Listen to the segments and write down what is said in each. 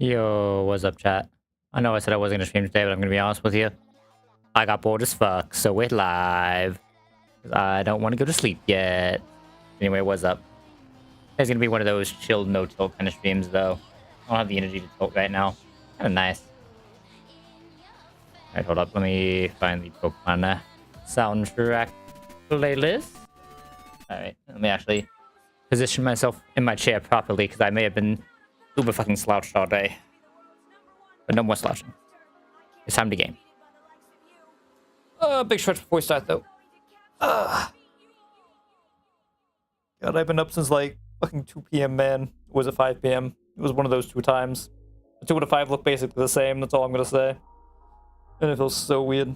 Yo, what's up, chat? I know I said I wasn't gonna stream today, but I'm gonna be honest with you. I got bored as fuck, so we're live. I don't want to go to sleep yet. Anyway, what's up? It's gonna be one of those chilled, no-tilt kind of streams, though. I don't have the energy to tilt right now. Kind of nice. Alright, hold up. Let me find the Pokemon soundtrack playlist. Alright, let me actually position myself in my chair properly, because I may have been super fucking slouched all day. But no more slouching. It's time to game. Big stretch before we start, though. God, I've been up since like fucking 2 p.m., man. Or was it 5 p.m.? It was one of those two times. The 2 and the 5 look basically the same, that's all I'm gonna say. And it feels so weird.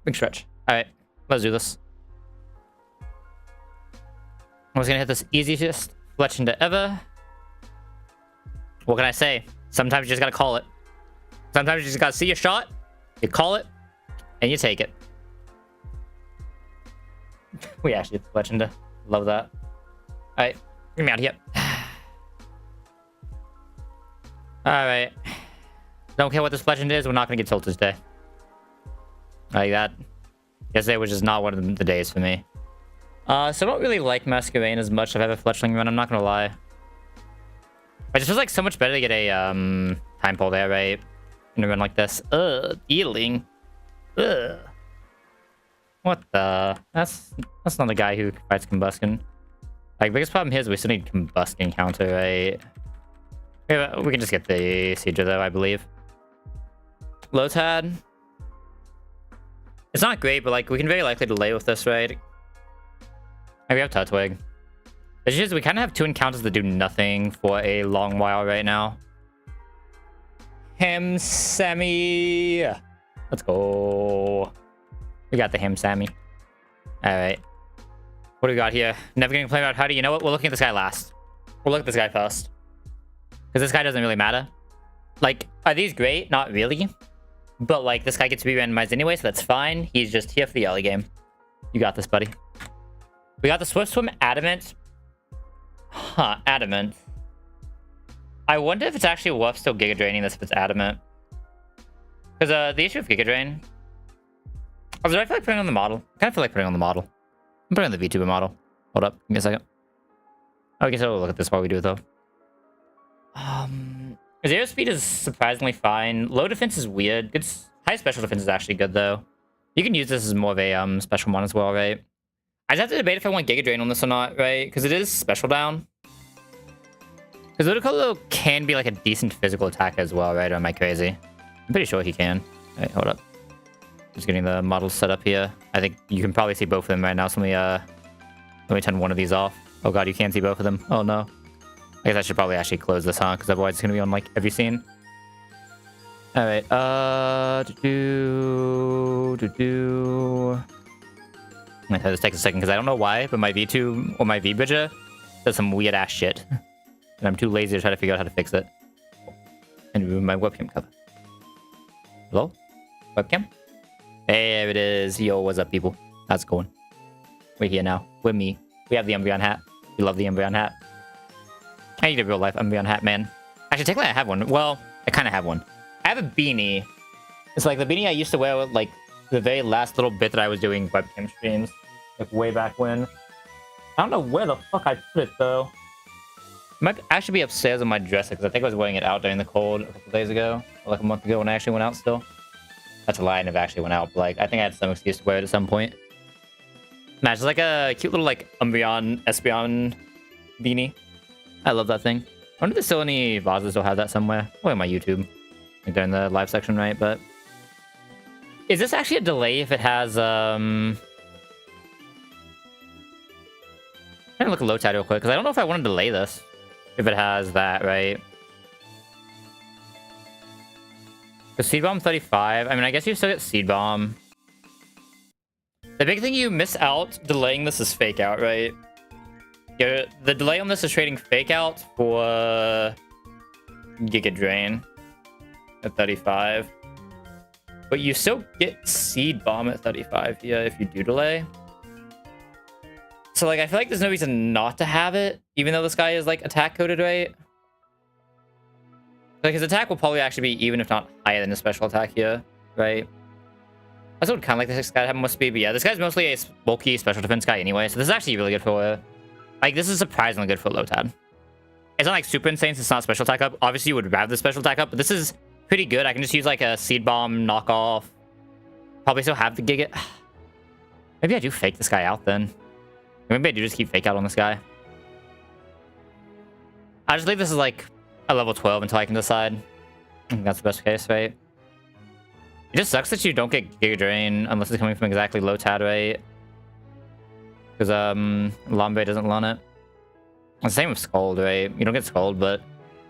Big stretch. Alright, let's do this. I was gonna hit this easiest fletch into ever. What can I say? Sometimes you just gotta call it. Sometimes you just gotta see a shot, you call it, and you take it. We actually hit the fletch into. Love that. Alright, get me out of here. Alright. Don't care what this legend is, we're not gonna get tilted today. Like that. Yesterday was just not one of the days for me. So I don't really like Masquerain as much. I've had a fletchling run, I'm not gonna lie. But it just feels like so much better to get a time pull there, right? In a run like this. Dealing. Ugh. What the? That's not the guy who fights Combustion. Like, biggest problem here is we still need Combustion counter, right? Yeah, we can just get the Sieger though, I believe. Lotad. It's not great, but like we can very likely delay with this, right? And we have Turtwig. It's just we kind of have 2 encounters that do nothing for a long while right now. Him Sammy. Let's go. We got the him Sammy. Alright. What do we got here? Never getting played about Huddy. You know what? We're looking at this guy last. We'll look at this guy first. Because this guy doesn't really matter. Like, are these great? Not really. But like, this guy gets re-randomized anyway, so that's fine. He's just here for the early game. You got this, buddy. We got the Swift Swim Adamant. Huh, Adamant. I wonder if it's actually worth still Giga Draining this if it's Adamant. Because the issue with Giga Drain... Oh, do I feel like putting on the model? I kind of feel like putting on the model. I'm putting on the VTuber model. Hold up, give me a second. Oh, I guess I'll look at this while we do it, though. His airspeed is surprisingly fine. Low defense is weird. High special defense is actually good, though. You can use this as more of a special one as well, right? I just have to debate if I want Giga Drain on this or not, right? Because it is special down. Because Ludicolo can be like a decent physical attack as well, right? Or am I crazy? I'm pretty sure he can. Alright, hold up. Just getting the model set up here. I think you can probably see both of them right now. So let me turn one of these off. Oh god, you can't see both of them. Oh no. I guess I should probably actually close this, huh? Because otherwise it's going to be on like every scene. Alright, This takes a second because I don't know why, but my V2 or my V-Bridger does some weird ass shit. And I'm too lazy to try to figure out how to fix it. And remove my webcam cover. Hello? Webcam? There it is. Yo, what's up, people? How's it going? We're here now. We're me. We have the Umbreon hat. We love the Umbreon hat. I need a real life Umbreon hat, man. Actually, technically I have one. Well, I kind of have one. I have a beanie. It's like the beanie I used to wear with, like, the very last little bit that I was doing webcam streams, like way back when. I don't know where the fuck I put it though. It might actually be upstairs on my dresser because I think I was wearing it out during the cold a couple days ago, or like a month ago when I actually went out still. That's a lie, I never actually went out, but like I think I had some excuse to wear it at some point. Nah, it's like a cute little like Umbreon, Espeon beanie. I love that thing. I wonder if there's still any vases still have that somewhere. Or on my YouTube. Like they're in the live section, right? But is this actually a delay if it has, I'm gonna look at low tide real quick, because I don't know if I want to delay this. If it has that, right? Because Seed Bomb 35, I mean, I guess you still get Seed Bomb. The big thing you miss out delaying this is Fake Out, right? The delay on this is trading Fake Out for Giga Drain at 35. But you still get Seed Bomb at 35, yeah, if you do delay. So, like, I feel like there's no reason not to have it, even though this guy is, like, attack coded, right? Like, his attack will probably actually be even, if not higher than his special attack here, right? That's what kind of like this guy have more speed, but yeah, this guy's mostly a bulky special defense guy anyway, so this is actually really good for, like, this is surprisingly good for Lotad. It's not like super insane since it's not special attack up. Obviously, you would rather the special attack up, but this is pretty good. I can just use like a seed bomb knockoff. Probably still have the Giga. Maybe I do fake this guy out then. Maybe I do just keep fake out on this guy. I just leave this as like a level 12 until I can decide. I think that's the best case, right? It just sucks that you don't get Giga Drain unless it's coming from exactly Lotad, right? Because Lambe doesn't learn it. And same with Scold, right? You don't get Scold, but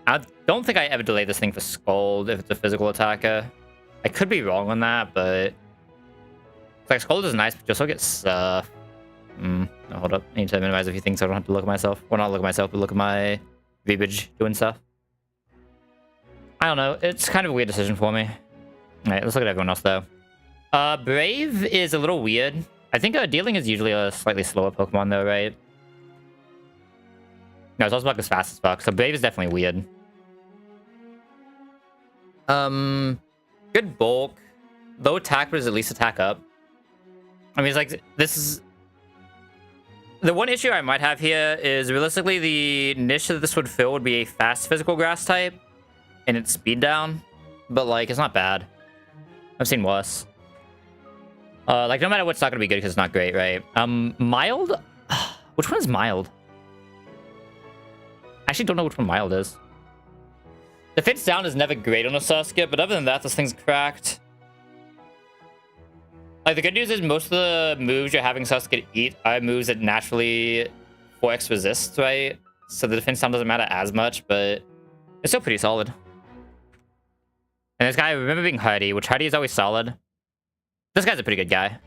I don't think I ever delay this thing for Scold if it's a physical attacker. I could be wrong on that, but it's like Scold is nice, but you also get Surf. Oh, hold up. I need to minimize a few things so I don't have to look at myself. Well, not look at myself, but look at my Vibage doing stuff. I don't know. It's kind of a weird decision for me. Alright, let's look at everyone else, though. Brave is a little weird. I think Dealing is usually a slightly slower Pokemon, though, right? No, it's also like as fast as fuck, so Brave is definitely weird. Good bulk. Low attack, but is at least attack up. I mean, it's like, this is... The one issue I might have here is, realistically, the niche that this would fill would be a fast physical grass type, and it's speed down. But, like, it's not bad. I've seen worse. Like, no matter what, it's not gonna be good because it's not great, right? Mild? Which one is mild? I actually don't know which one mild is. Defense down is never great on a Sasuke, but other than that, this thing's cracked. Like, the good news is most of the moves you're having Sasuke eat are moves that naturally 4x resist, right? So the defense down doesn't matter as much, but it's still pretty solid. And this guy, I remember being Hardy, which Hardy is always solid. This guy's a pretty good guy.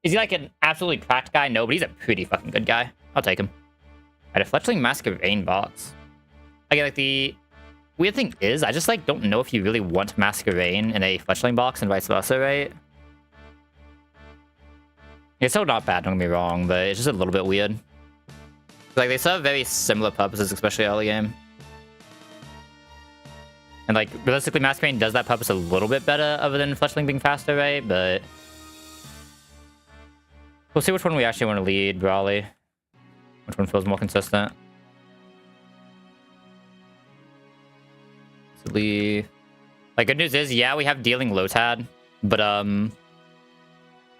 Is he like an absolutely cracked guy? No, but he's a pretty fucking good guy. I'll take him. Alright, a Fletchling Mask of Rain box. Again, like, the weird thing is, I just, like, don't know if you really want Mask of Rain in a Fletchling box and vice versa, right? It's still not bad, don't get me wrong, but it's just a little bit weird. Like, they serve very similar purposes, especially early game. And, like, realistically, Mask of Rain does that purpose a little bit better, other than Fletchling being faster, right? But we'll see which one we actually want to lead, Brawly. Which one feels more consistent? So like, good news is, yeah, we have Dealing Lotad, but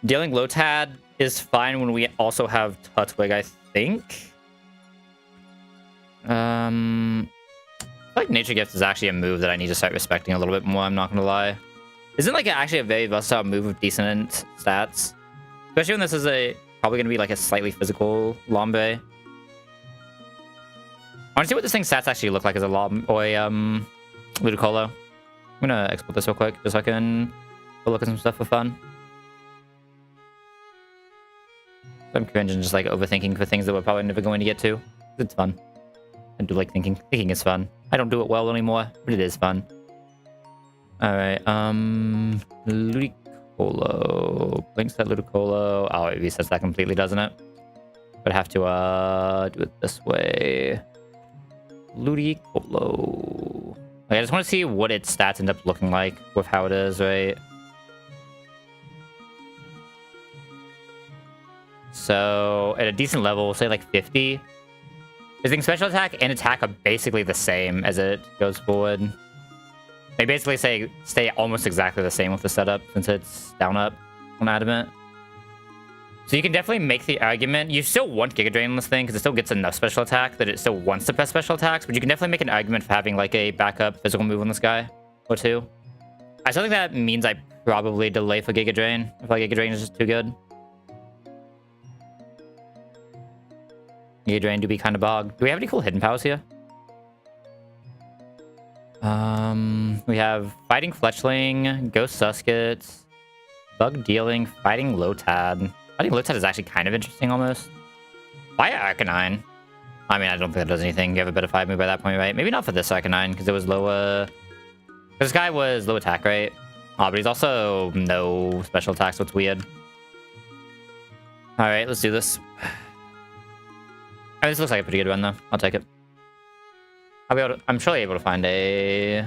Dealing Lotad is fine when we also have Tutwig, I think. I feel like Nature Gift is actually a move that I need to start respecting a little bit more, I'm not gonna lie. Isn't like actually a very versatile move with decent stats? Especially when this is probably gonna be like a slightly physical Lambe. I want to see what this thing's stats actually look like as a Ludicolo. I'm gonna export this real quick, just so I can look at some stuff for fun. I'm cringing just like overthinking for things that we're probably never going to get to. It's fun. I do like thinking. Thinking is fun. I don't do it well anymore, but it is fun. Alright, Ludicolo. Blinks that Ludicolo. Oh, it resets that completely, doesn't it? But I have to do it this way. Ludicolo. Like, I just want to see what its stats end up looking like with how it is, right? So, at a decent level, we'll say like 50. His thing special attack and attack are basically the same as it goes forward. They basically stay almost exactly the same with the setup since it's down up on Adamant. So you can definitely make the argument. You still want Giga Drain on this thing because it still gets enough special attack that it still wants to press special attacks, but you can definitely make an argument for having like a backup physical move on this guy or two. I still think that means I probably delay for Giga Drain if like Giga Drain is just too good. Giga Drain do be kind of bog. Do we have any cool hidden powers here? We have Fighting Fletchling, Ghost Suskets, Bug Dealing, Fighting Lotad. Fighting Lotad is actually kind of interesting almost. Why Arcanine? I mean, I don't think that does anything. You have a better 5 move by that point, right? Maybe not for this Arcanine, because it was low, this guy was low attack, right? Oh, but he's also no special attack, so it's weird. Alright, let's do this. This looks like a pretty good run, though. I'll take it. I'm surely able to find a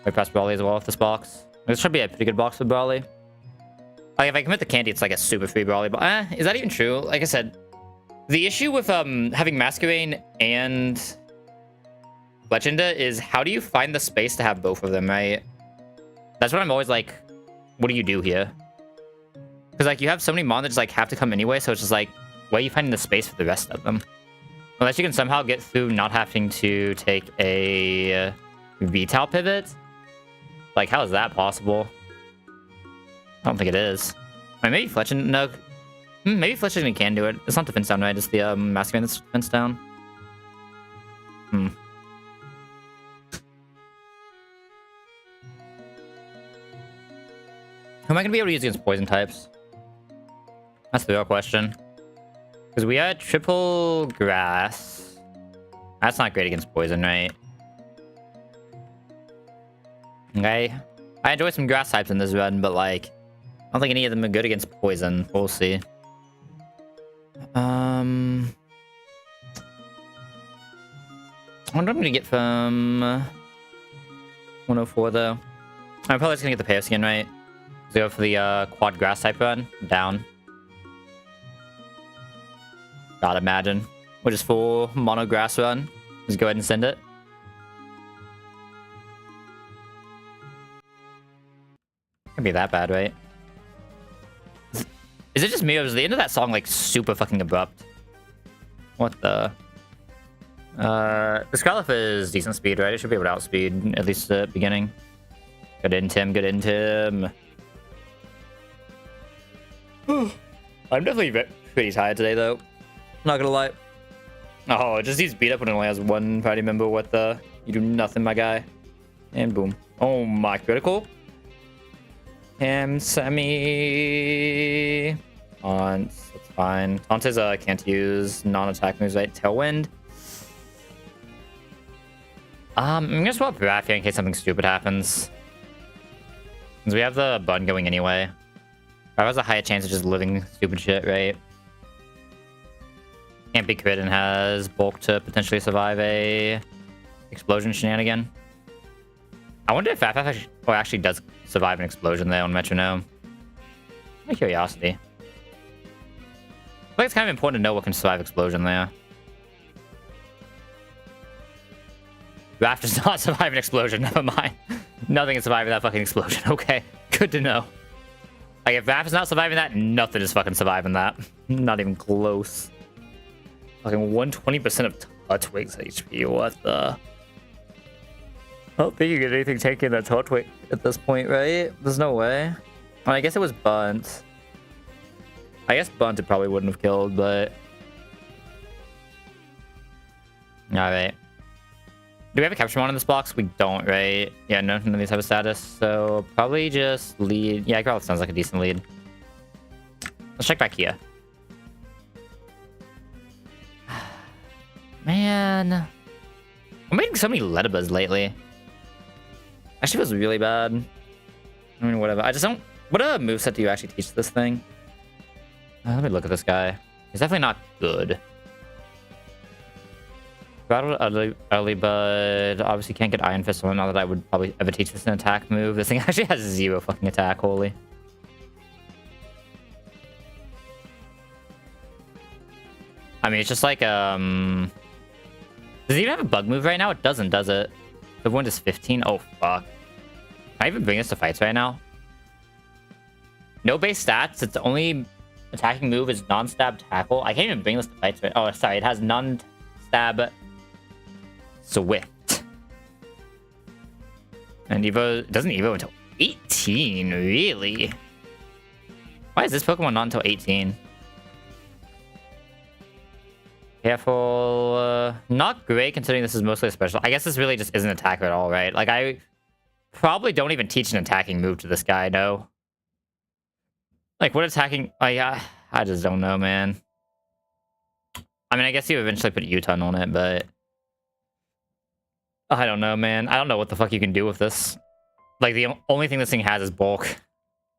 Right past Brawly as well with this box. This should be a pretty good box for Brawly. Like, if I commit the candy, it's like a super free Brawly. But, is that even true? Like I said, the issue with having Masquerain and Legenda is how do you find the space to have both of them, right? That's what I'm always like, what do you do here? Because, like, you have so many mons that just, like, have to come anyway, so it's just like, where are you finding the space for the rest of them? Unless you can somehow get through not having to take a Vital pivot. Like, how is that possible? I don't think it is. I mean, maybe Fletching... No. Maybe Fletching can do it. It's not defense down, right? It's the Masquerain that's defense down. Who am I going to be able to use against poison types? That's the real question. Because we had triple grass. That's not great against poison, right? Okay. I enjoy some grass types in this run, but like, I don't think any of them are good against poison. We'll see. I wonder what I'm going to get from 104 though. I'm probably just going to get the Pair Skin, right? Go for the quad grass type run. Down. Gotta imagine. We'll just full mono grass run. Just go ahead and send it. Can't be that bad, right? Is it just me or is the end of that song like super fucking abrupt? What the? This Growlithe is decent speed, right? It should be able to outspeed at least at the beginning. Good in, Tim. Good in, Tim. I'm definitely pretty tired today, though. Not gonna lie. Oh, it just needs beat up when it only has one party member. What the? You do nothing, my guy. And boom. Oh my, critical. Sammy. Taunt. That's fine. Taunt is can't use non-attack moves, right? Tailwind. I'm gonna swap Raffia in case something stupid happens. Since we have the bun going anyway. That has a higher chance of just living stupid shit, right? Can't be crit and has bulk to potentially survive a explosion shenanigan. I wonder if FF actually does survive an explosion there on Metronome. My curiosity. I feel like it's kind of important to know what can survive explosion there. Raph does not survive an explosion, never mind. Nothing can survive that fucking explosion, okay. Good to know. Like, if Raph is not surviving that, nothing is fucking surviving that. Not even close. Fucking 120% of Turtwig's HP, what the... I don't think you get anything taking that Turtwig at this point, right? There's no way. Well, I guess it was Bunt. I guess Bunt it probably wouldn't have killed, but... Alright. Do we have a capture mon in this box? We don't, right? Yeah, none of these have a status, so probably just lead. Yeah, Growlithe sounds like a decent lead. Let's check back here. Man. I'm making so many Lettabas lately. Actually feels really bad. I mean, whatever. I just don't... What moveset do you actually teach this thing? Let me look at this guy. He's definitely not good. Rattled early, but obviously can't get Iron Fist on. Not that I would probably ever teach this an attack move. This thing actually has 0 fucking attack, holy. I mean, it's just like, does it even have a bug move right now? It doesn't, does it? The wound is 15? Oh, fuck. Can I even bring this to fights right now? No base stats. Its only attacking move is non-stab tackle. I can't even bring this to fights right... Oh, sorry. It has non-stab... Swift. And Evo... It doesn't Evo until 18, really? Why is this Pokemon not until 18? Careful. Not great considering this is mostly a special. I guess this really just isn't an attacker at all, right? Like, I probably don't even teach an attacking move to this guy, no. Like, what attacking... I just don't know, man. I mean, I guess you eventually put U-Turn on it, but... I don't know, man. I don't know what the fuck you can do with this. Like, the only thing this thing has is bulk.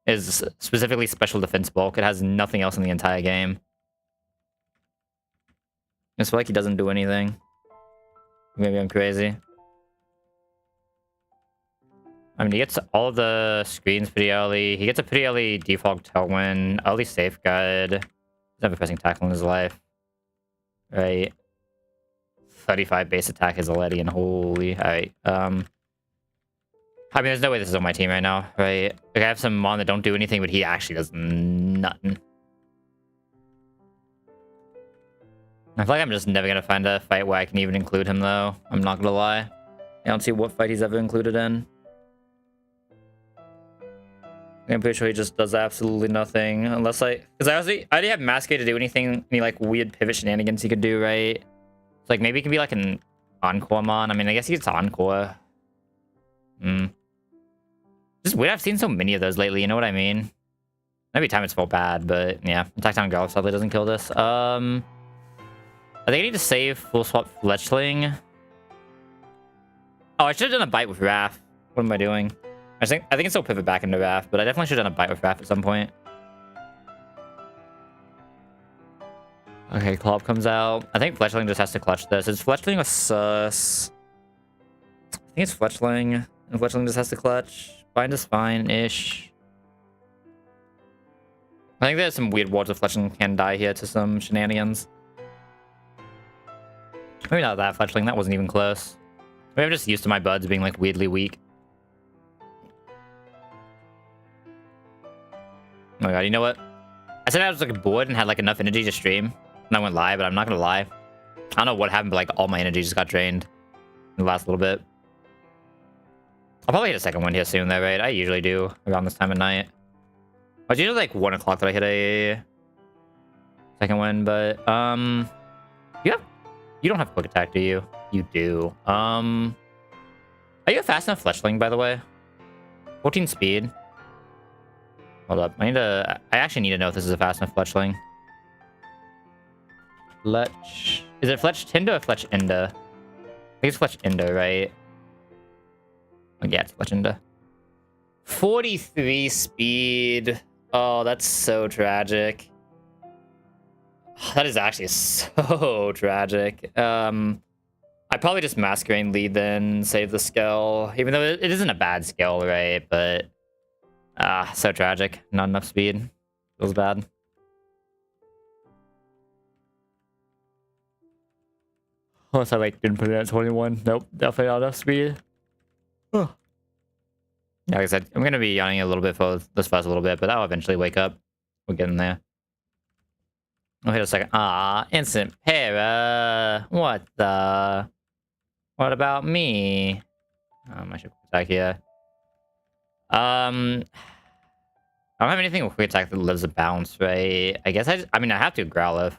Is specifically special defense bulk. It has nothing else in the entire game. I just feel like he doesn't do anything. Maybe I'm crazy. I mean, he gets all of the screens pretty early. He gets a pretty early default tailwind, early safeguard. He's never pressing tackle in his life. Right. 35 base attack is already in holy. Alright. I mean, there's no way this is on my team right now, right? Like, I have some Mon that don't do anything, but he actually does nothing. I feel like I'm just never gonna find a fight where I can even include him, though. I'm not gonna lie. I don't see what fight he's ever included in. I'm pretty sure he just does absolutely nothing. Unless because I already have Masquerade to do anything, any like weird pivot shenanigans he could do, right? So like maybe he can be like an Encore Mon. I mean, I guess he gets Encore. Just weird, I've seen so many of those lately, you know what I mean? Every time it's full bad, but yeah. Attack Down Garlic probably doesn't kill this. I think I need to save full swap Fletchling. Oh, I should have done a bite with Wrath. What am I doing? I think it's still pivot back into Wrath, but I definitely should have done a bite with Wrath at some point. Okay, Clop comes out. I think Fletchling just has to clutch this. Is Fletchling a sus? I think it's Fletchling. And Fletchling just has to clutch. Bind is fine-ish. I think there's some weird wards of Fletchling can die here to some shenanigans. Maybe not that Fletchling. That wasn't even close. Maybe I'm just used to my buds being like weirdly weak. Oh my god, you know what? I said I was like bored and had like enough energy to stream. And I went live, but I'm not gonna lie. I don't know what happened, but like all my energy just got drained in the last little bit. I'll probably hit a second wind here soon though, right? I usually do around this time of night. It's usually like 1 o'clock that I hit a second wind, but you don't have quick attack, do you? You do. Are you a fast enough Fletchling, by the way? 14 speed. Hold up. I actually need to know if this is a fast enough Fletchling. Fletch. Is it Fletch Tinder or Fletch Ender? I think it's Fletch Ender, right? Oh, yeah, it's Fletch Ender. 43 speed. Oh, that's so tragic. That is actually so tragic. I'd probably just Masquerade lead then, save the skill. Even though it isn't a bad skill, right? But so tragic. Not enough speed. Feels bad. Unless I like didn't put it at 21. Nope, definitely not enough speed. Yeah, like I said, I'm gonna be yawning a little bit for this fast a little bit, but I'll eventually wake up. We'll get in there. Oh, wait a second. Instant para. What the? What about me? I should attack here. I don't have anything with quick attack that lives a bounce, right? I guess I mean, I have to Growlithe.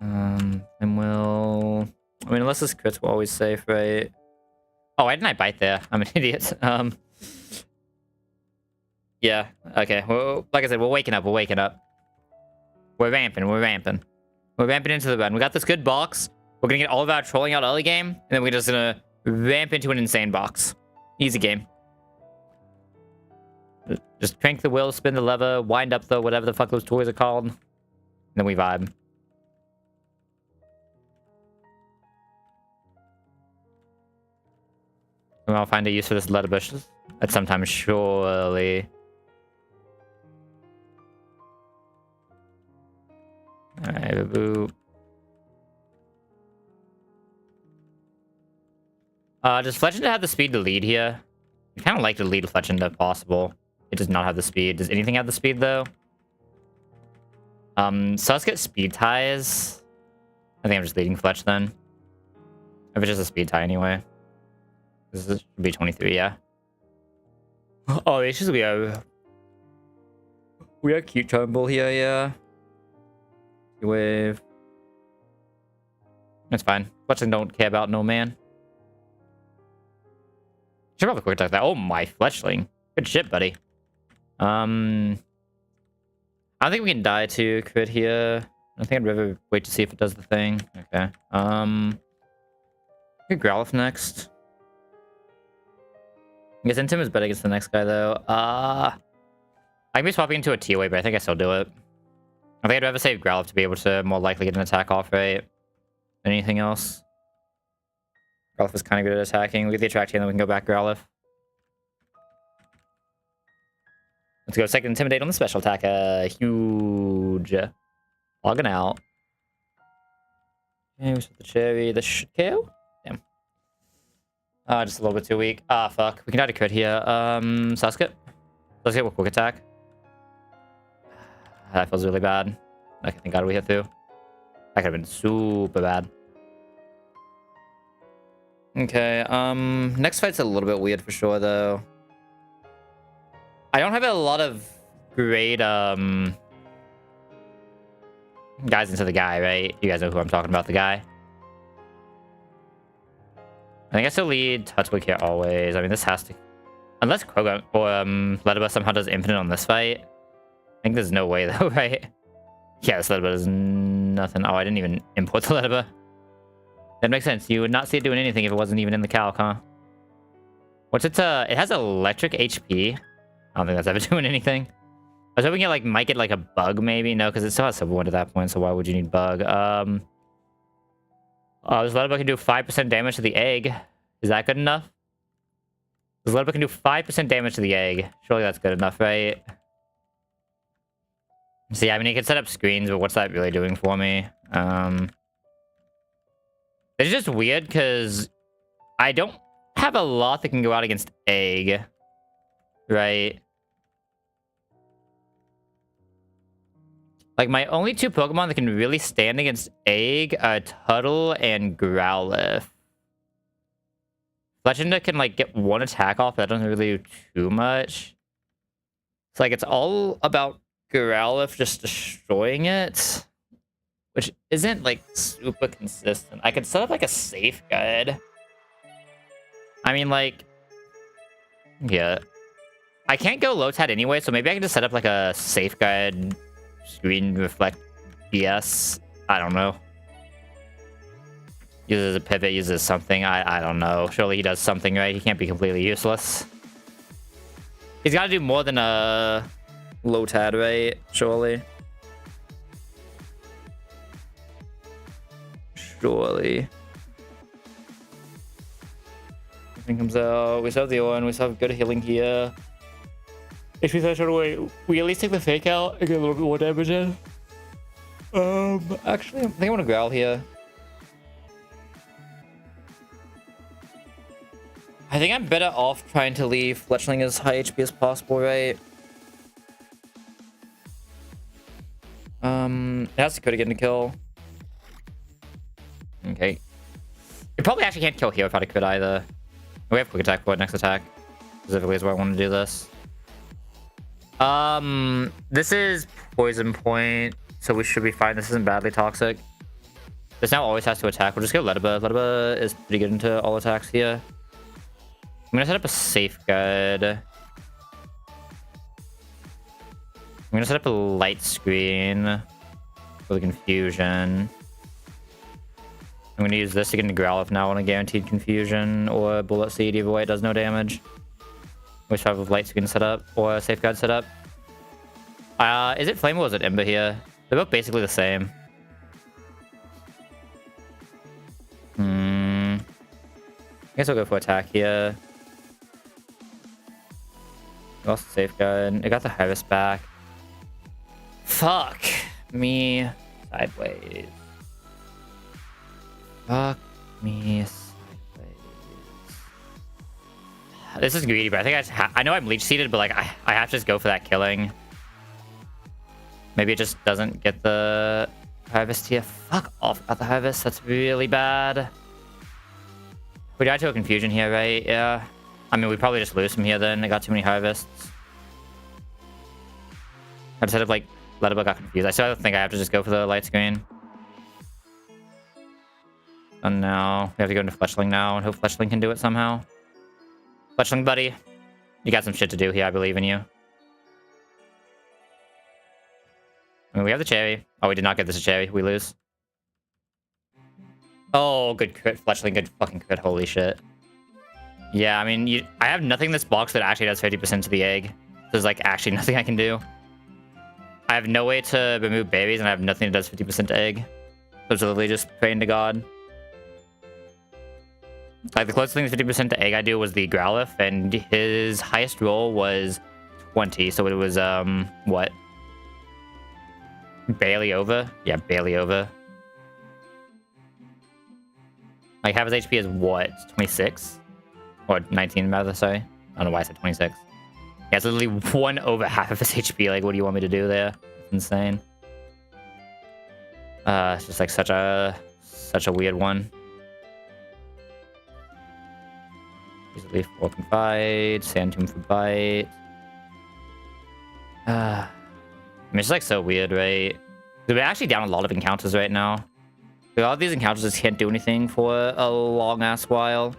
And will... I mean, unless this crits, we're always safe, right? Oh, why didn't I bite there? I'm an idiot. Yeah, okay. Well, like I said, we're waking up, We're ramping, We're ramping into the run. We got this good box. We're gonna get all of our trolling out early game, and then we're just gonna ramp into an insane box. Easy game. Just crank the wheel, spin the lever, wind up the whatever the fuck those toys are called. And then we vibe. And I'll find a use for this letter bush at some time, surely. Alright, boo. Does Fletchender have the speed to lead here? I kind of like to lead Fletchender if possible. It does not have the speed. Does anything have the speed, though? So let's get speed ties. I think I'm just leading Fletch, then. If it's just a speed tie, anyway. This should be 23, yeah. Oh, it's just we are cute Charm Bull here, yeah. Wave. That's fine. Fletchling don't care about no man. Should probably quick attack that. Oh my Fletchling. Good shit, buddy. I don't think we can die to crit here. I think I'd rather wait to see if it does the thing. Okay. Get Growlithe next. I guess Intim is better against the next guy, though. I can be swapping into a T-Wave, but I think I still do it. I think I'd rather save Growlithe to be able to more likely get an attack off, right? Than anything else. Growlithe is kind of good at attacking. We get the attract here, and then we can go back Growlithe. Let's go second Intimidate on the special attack. Huge. Logging out. Okay, we set the cherry. The KO? Damn. Just a little bit too weak. Fuck. We can try to crit here. Sasuke. Let's get with quick attack. That feels really bad. Okay, thank God we hit through. That could have been super bad. Okay, next fight's a little bit weird for sure, though. I don't have a lot of great, guys into the guy, right? You guys know who I'm talking about, the guy. I think I still lead Touchwick here always. I mean, this has to... Unless Krogan or Ledaba somehow does infinite on this fight. I think there's no way, though, right? Yeah, this Ledaba is nothing. Oh, I didn't even import the Ledaba. That makes sense. You would not see it doing anything if it wasn't even in the calc, huh? What's it? It has electric HP. I don't think that's ever doing anything. I was hoping it might get like a bug, maybe. No, because it still has Silver Wind at that point, so why would you need bug? This Ledaba can do 5% damage to the egg. Is that good enough? This Ledaba can do 5% damage to the egg. Surely that's good enough, right? So yeah, I mean, you can set up screens, but what's that really doing for me? It's just weird because I don't have a lot that can go out against egg, right? Like, my only two Pokemon that can really stand against egg are Tuttle and Growlithe. Fletchinder can, get one attack off, but that doesn't really do too much. It's it's all about Growlithe just destroying it, which isn't, super consistent. I could set up, a safe guide. I mean, yeah. I can't go Lotad anyway, so maybe I can just set up, a safe guide... Screen reflect BS. I don't know. Uses a pivot, uses something. I don't know. Surely he does something, right? He can't be completely useless. He's got to do more than a Lotad, right? Surely. Surely. Everything comes out. We still have the one. We still have good healing here. HP threshold away. We at least take the fake out and get a little bit more damage in. Actually, I think I want to growl here. I think I'm better off trying to leave Fletchling as high HP as possible, right? It has to crit again to kill. Okay. It probably actually can't kill here without a crit either. We have quick attack for next attack. Specifically is why I want to do this. This is poison point, so we should be fine. This isn't badly toxic. This now always has to attack. We'll just go Ledaba. Ledaba is pretty good into all attacks here. I'm gonna set up a safe guide. I'm gonna set up a light screen for the confusion. I'm gonna use this to get into Growlithe now on a guaranteed confusion or bullet seed. Either way, it does no damage. We should have a light screen set up or a safeguard set up. Is it Flame or is it Ember here? They're both basically the same. I guess I'll go for attack here. Lost the safeguard. I got the Harvest back. Fuck me sideways. Fuck me sideways. This is greedy, but I think I know I'm leech seeded, but I have to just go for that killing. Maybe it just doesn't get the harvest here. Fuck off about the harvest. That's really bad. We died to a confusion here, right? Yeah. I mean, we probably just lose from here then. I got too many harvests. I just had to Ledaba got confused. I still think I have to just go for the light screen. Oh no. We have to go into Fletchling now and hope Fletchling can do it somehow. Fletchling, buddy. You got some shit to do here. I believe in you. I mean, we have the cherry. Oh, we did not get this a cherry. We lose. Oh, good crit. Fletchling, good fucking crit. Holy shit. Yeah, I mean, I have nothing in this box that actually does 50% to the egg. There's, actually nothing I can do. I have no way to remove berries, and I have nothing that does 50% to egg. So it's literally just praying to God. Like, the closest thing to 50% to egg I do was the Growlithe, and his highest roll was 20, so it was, what? Barely over? Yeah, barely over. Like, half his HP is what? 26? Or 19, rather, sorry. I don't know why I said 26. Yeah, it's literally 1 over half of his HP. Like, what do you want me to do there? It's insane. It's just, like, such a weird one. Easily 4 can fight. Sand Tomb for bite. I mean, it's, like, so weird, right? We're actually down a lot of encounters right now. A lot of these encounters just can't do anything for a long-ass while.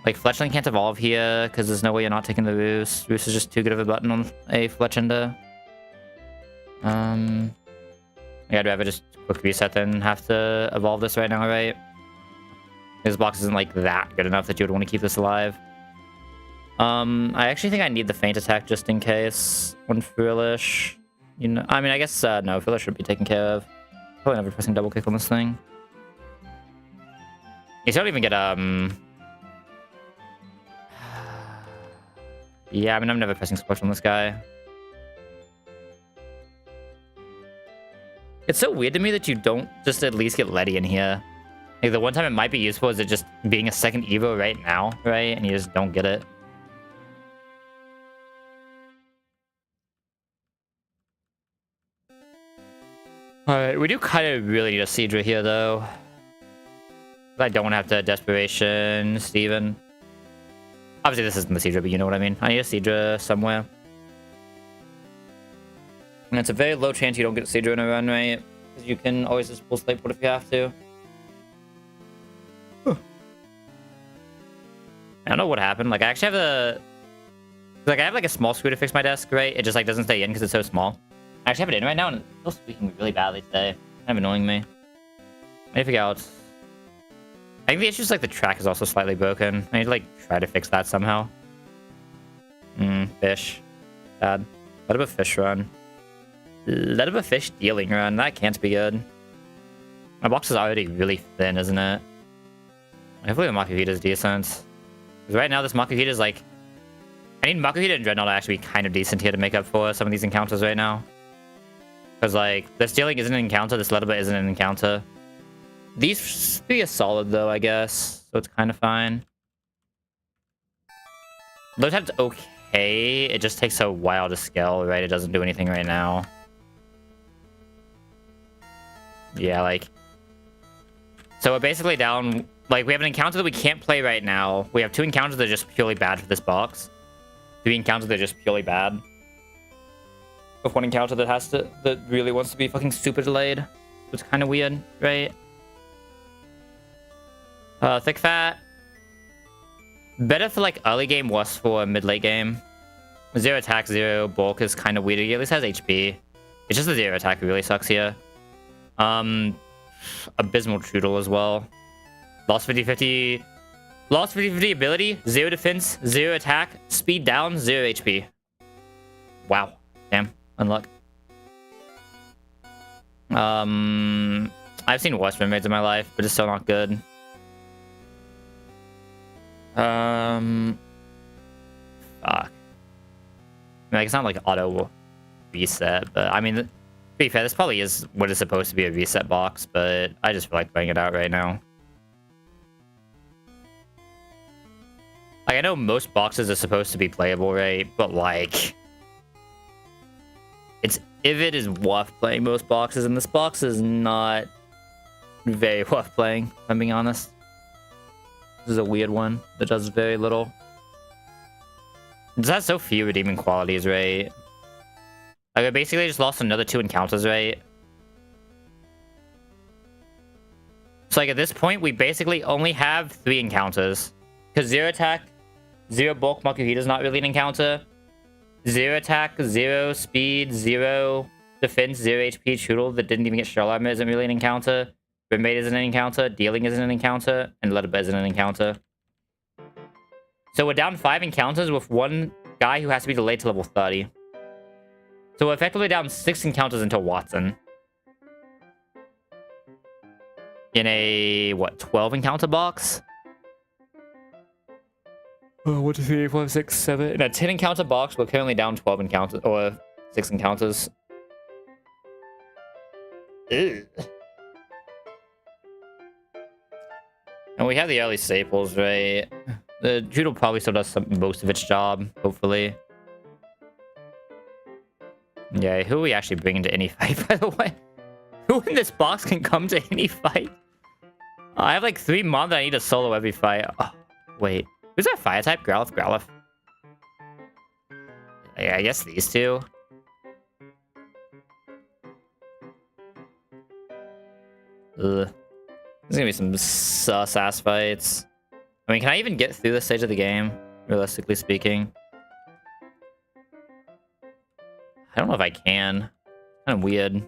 Like, Fletchling can't evolve here, because there's no way you're not taking the Roost. Roost is just too good of a button on a Fletchender. Yeah, I'd rather just quick reset than have to evolve this right now, right? This box isn't, like, that good enough that you would want to keep this alive. I actually think I need the Feint Attack just in case. When Foolish... You know, I mean, I guess, no, Foolish should be taken care of. Probably never pressing double kick on this thing. You don't even get, yeah, I mean, I'm never pressing Squash on this guy. It's so weird to me that you don't just at least get Letty in here. Like, the one time it might be useful is it just being a second Evo right now, right? And you just don't get it. Alright, we do kind of really need a Seadra here, though. I don't want to have to Desperation, Steven. Obviously, this isn't the Seadra, but you know what I mean. I need a Seadra somewhere. And it's a very low chance you don't get a Seadra in a run, right? Because you can always just pull Slateport if you have to. Huh. I don't know what happened. Like, I actually have a... Like, I have, like, a small screw to fix my desk, right? It just, like, doesn't stay in because it's so small. I actually have it in right now, and it's still squeaking really badly today. Kind of annoying me. I need to figure out... I think the issue is, like, the track is also slightly broken. I need to, like, try to fix that somehow. Fish. Bad. Let up a fish run. Let up a fish dealing run. That can't be good. My box is already really thin, isn't it? Hopefully the Makuhita is decent. Because right now, this Makuhita is, like... I need Makuhita and Dreadnought to actually be kind of decent here to make up for some of these encounters right now. Because, like, this dealing isn't an encounter, this Letterba isn't an encounter. These three are solid, though, I guess. So it's kind of fine. Low tap's okay. It just takes a while to scale, right? It doesn't do anything right now. Yeah, like... So we're basically down... Like, we have an encounter that we can't play right now. We have 2 encounters that are just purely bad for this box. 3 encounters that are just purely bad. With 1 encounter that has to... That really wants to be fucking super delayed. It's kind of weird, right? Thick Fat. Better for, like, early game, worse for mid-late game. 0 attack, 0 bulk is kind of weird. He at least has HP. It's just the 0 attack that really sucks here. Abysmal Trudel as well. Lost 50-50... Lost 50-50 ability, 0 defense, 0 attack, speed down, 0 HP. Wow. Damn. Unluck. I've seen worse mermaids in my life, but it's still not good. Fuck. Like, it's not like auto reset, but I mean, to be fair, this probably is what is supposed to be a reset box, but I just feel like playing it out right now. Like, I know most boxes are supposed to be playable, right? But, like... If it is worth playing most boxes, and this box is not very worth playing, if I'm being honest. This is a weird one that does very little. It has so few redeeming qualities, right? Like, I basically just lost another 2 encounters, right? So, like, at this point, we basically only have 3 encounters. Because 0 attack, 0 bulk Makuhita is not really an encounter. 0 attack, 0 speed, 0 defense, 0 HP Trudel that didn't even get Shell Armor isn't really an encounter. Mermaid isn't an encounter, Dealing isn't an encounter, and Letterba isn't an encounter. So we're down 5 encounters with 1 guy who has to be delayed to level 30. So we're effectively down 6 encounters until Watson. in a, what, 12 encounter box? Oh, 1, 2, 3, 4, 6, 7. In a 10 encounter box, we're currently down 12 encounters, or 6 encounters. Ew. And we have the early staples, right? The Judo probably still does most of its job, hopefully. Yeah, who are we actually bringing to any fight, by the way? Who in this box can come to any fight? Oh, I have like 3 mobs that I need to solo every fight. Oh, wait. Who's that fire type? Growlithe? Growlithe. Yeah, I guess these two. Ugh. There's gonna be some sus-ass fights. I mean, can I even get through this stage of the game? Realistically speaking. I don't know if I can. Kind of weird.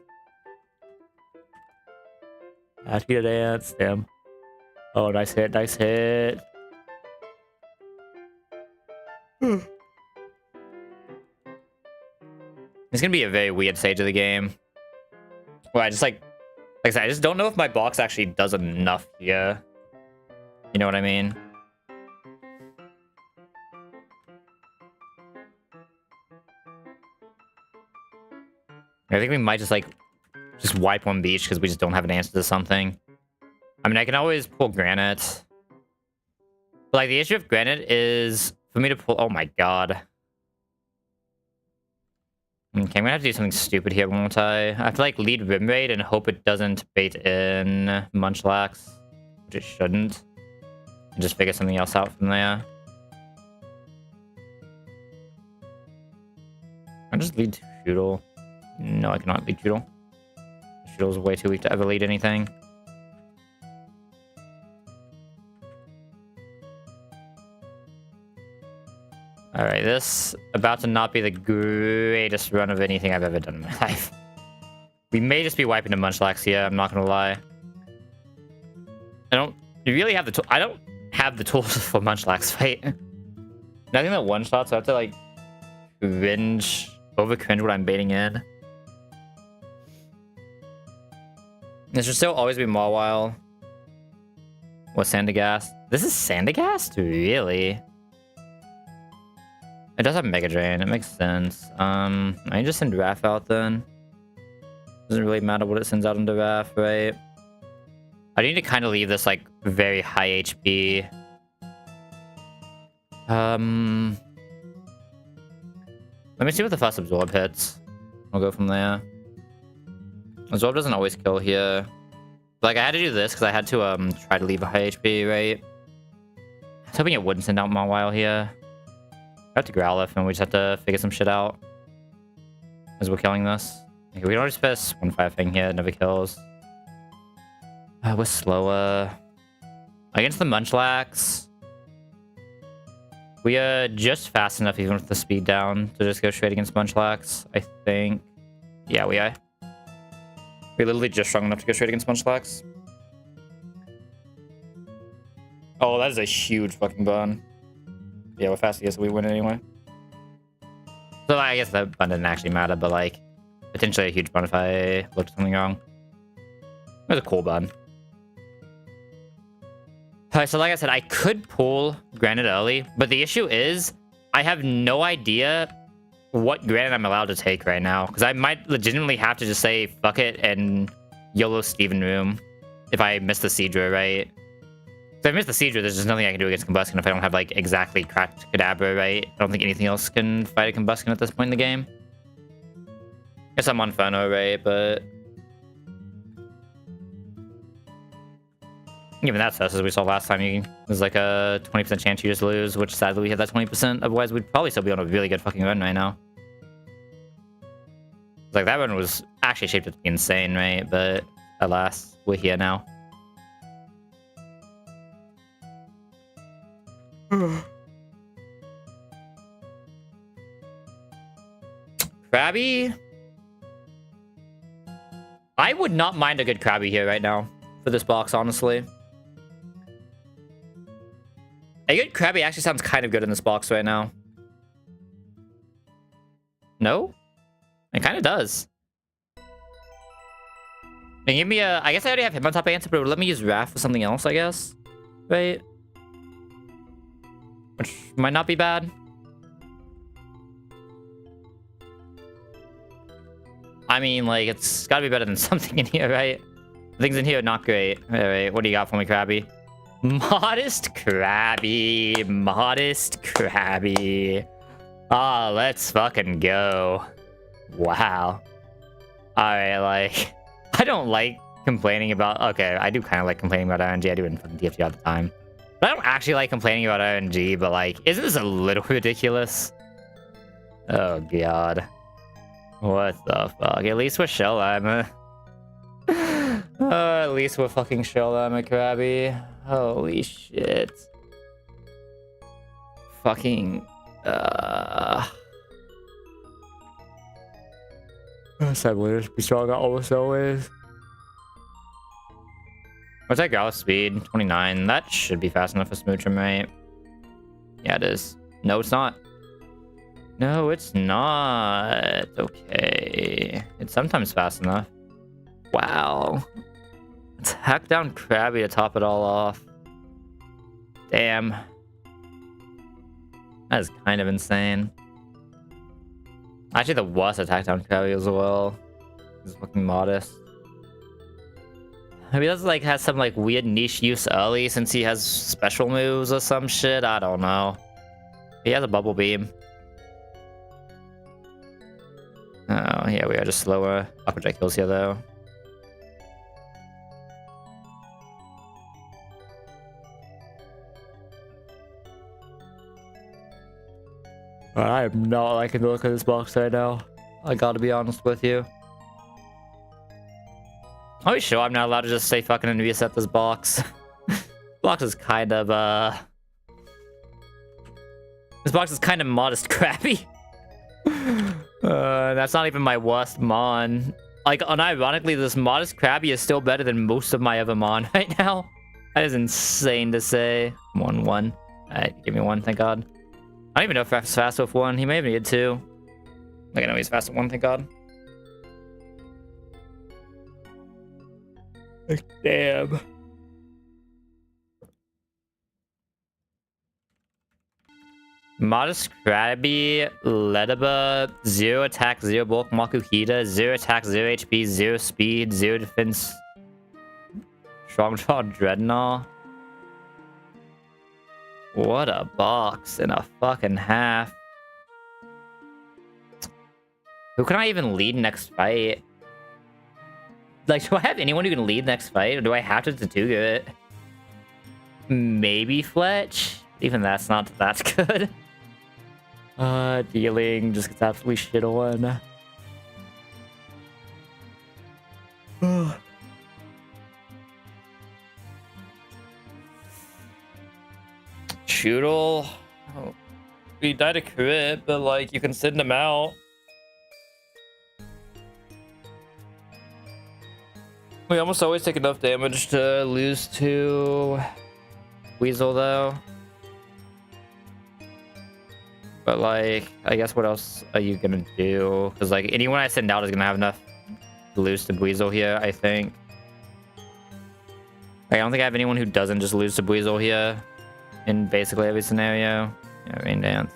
Ask you to dance, damn. Oh, nice hit, nice hit. It's gonna be a very weird stage of the game. Well, I just like I said, I just don't know if my box actually does enough here. You know what I mean? I think we might just wipe one beach because we just don't have an answer to something. I mean, I can always pull Granite. But like the issue of Granite is for me to pull. Oh my god. Okay, I'm gonna have to do something stupid here, won't I? I have to like lead Rim Raid and hope it doesn't bait in Nuzlocke, which it shouldn't. And just figure something else out from there. I'll just lead Shoodle. No, I cannot lead Shoodle. Shoodle's way too weak to ever lead anything. Alright, this about to not be the greatest run of anything I've ever done in my life. We may just be wiping the Nuzlocke here, I'm not gonna lie. I don't really have the tool. I don't have the tools for Nuzlocke fight. Nothing that one shot, so I have to like over cringe what I'm baiting in. There should still always be Mawile. What, Sandagast? This is Sandagast? Really? It does have Mega Drain, it makes sense. I just send Raph out then. Doesn't really matter what it sends out into Raph, right? I need to kind of leave this like very high HP. Let me see what the first Absorb hits. I'll go from there. Absorb doesn't always kill here. Like, I had to do this because I had to try to leave a high HP, right? I was hoping it wouldn't send out Mawile here. I have to Growlithe and we just have to figure some shit out as we're killing this. Okay, we don't just press 1-5 thing here, it never kills. We're slower. Against the Nuzlocke, we are just fast enough even with the speed down to just go straight against Nuzlocke, I think. Yeah, we are. We're literally just strong enough to go straight against Nuzlocke. Oh, that is a huge fucking burn. Yeah, we're fast, so we win anyway. So I guess that bun didn't actually matter, but like, potentially a huge bun if I looked at something wrong. It was a cool bun. Alright, so like I said, I could pull Granite early, but the issue is, I have no idea what Granite I'm allowed to take right now. Because I might legitimately have to just say, fuck it, and YOLO Steven Room if I miss the Seadra, right? If I miss the Seadra, there's just nothing I can do against Combustion if I don't have, like, exactly cracked Kadabra, right? I don't think anything else can fight a Combustion at this point in the game. Guess I'm on Inferno, right? But even that sucks, as we saw last time, there's like a 20% chance you just lose, which sadly we hit that 20%. Otherwise, we'd probably still be on a really good fucking run right now. Like, that run was actually shaped up to be insane, right? But alas, we're here now. Krabby? I would not mind a good Krabby here right now for this box, honestly. A good Krabby actually sounds kind of good in this box right now. No? It kind of does. And give me a... I guess I already have him on top answer, but let me use Wrath for something else, I guess. Right? Which might not be bad. I mean, like, it's gotta be better than something in here, right? Things in here are not great. Alright, what do you got for me, Krabby? Modest Krabby. Modest Krabby. Ah, let's fucking go. Wow. Alright, like... I don't like complaining about... Okay, I do kind of like complaining about RNG. I do it in fucking DFG all the time. But I don't actually like complaining about RNG, but like, isn't this a little ridiculous? Oh, God. What the fuck? At least we're shell armor. At least we're fucking shell armor, Krabby. Holy shit. Fucking... Assemblers be strong almost always. What's that growl speed? 29. That should be fast enough for Smoochum, right? Yeah, it is. No, it's not. No, it's not. Okay. It's sometimes fast enough. Wow. Let's hack down Krabby to top it all off. Damn. That is kind of insane. Actually, the worst attack down Krabby as well. He's fucking modest. Maybe that's like has some like weird niche use early since he has special moves or some shit. I don't know. He has a bubble beam. Oh, yeah, we are just slower. Aquajet kills here though. I am not liking the look of this box right now. I gotta be honest with you. Are we sure I'm not allowed to just say fucking and reset this box? Box is kind of, This box is kind of modest Krabby. That's not even my worst mon. Like, unironically, this modest Krabby is still better than most of my other mon right now. That is insane to say. 1-1. Alright, give me 1, thank God. I don't even know if Raph's fast with 1. He may have needed 2. Like, I know he's fast with 1, thank God. Damn. Modest Krabby, Ledaba, 0 attack, 0 bulk, Makuhita, 0 attack, 0 HP, 0 speed, 0 defense, Strong Jaw Dreadnought. What a box and a fucking half. Who can I even lead next fight? Like, do I have anyone who can lead next fight? Or do I have to do it? Maybe Fletch? Even that's not that good. Dealing just gets absolutely shit on. Shoodle. Oh. He died a crit, but like you can send him out. We almost always take enough damage to lose to Weasel though. But like, I guess what else are you gonna do? Because like anyone I send out is gonna have enough to lose to Weasel here, I think. Like, I don't think I have anyone who doesn't just lose to Weasel here in basically every scenario. Yeah, Rain Dance.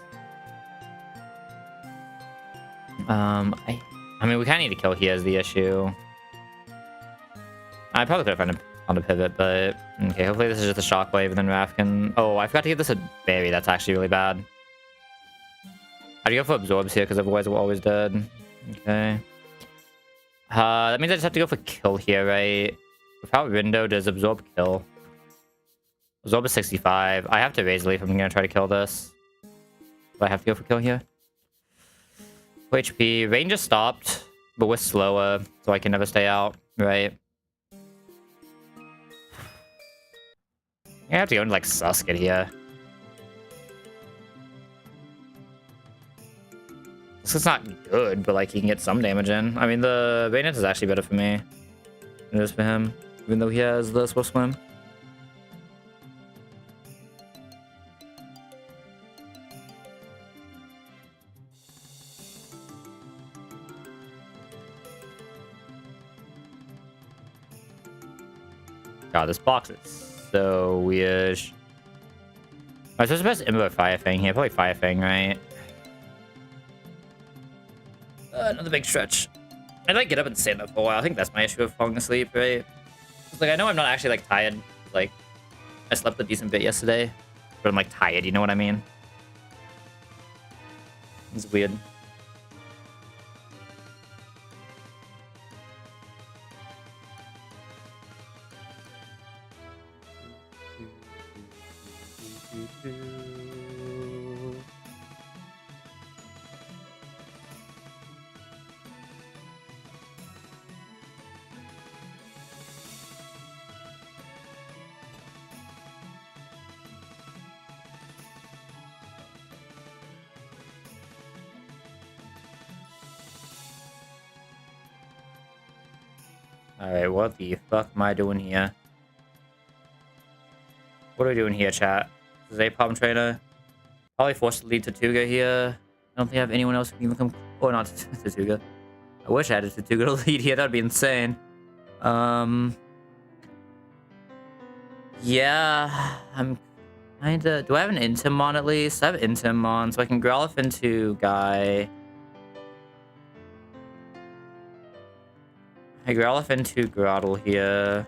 I mean, we kind of need to kill here is the issue. I probably could have found a pivot, but okay. Hopefully this is just a shockwave, and then Raph can. Oh, I forgot to give this a berry. That's actually really bad. I'd go for absorbs here because otherwise we're always dead. Okay. That means I just have to go for kill here, right? Without window, does absorb kill? Absorb is 65. I have to raise leaf if I'm gonna try to kill this. Do I have to go for kill here? HP. Rain just stopped, but we're slower, so I can never stay out, right? I have to go into like Susket here. It's not good, but like he can get some damage in. I mean, the Bayonet is actually better for me than it is for him, even though he has the Swift Swim. God, this box is so weird. I was supposed to input Fire Fang here. Probably Fire Fang, right? Another big stretch. I'd like get up and stand up for a while. I think that's my issue with falling asleep, right? It's like I know I'm not actually like tired. Like I slept a decent bit yesterday, but I'm like tired. You know what I mean? It's weird. Alright, what the fuck am I doing here? What are we doing here, chat? This is a palm trainer. Probably forced to lead Tortuga here. I don't think I have anyone else who can even come... Or not Tortuga. I wish I had a Tortuga to lead here. That'd be insane. Yeah, I'm kinda... Do I have an Intim on at least? I have Intim on, so I can Growlithe into Guy. I Growlithe into Groudle here.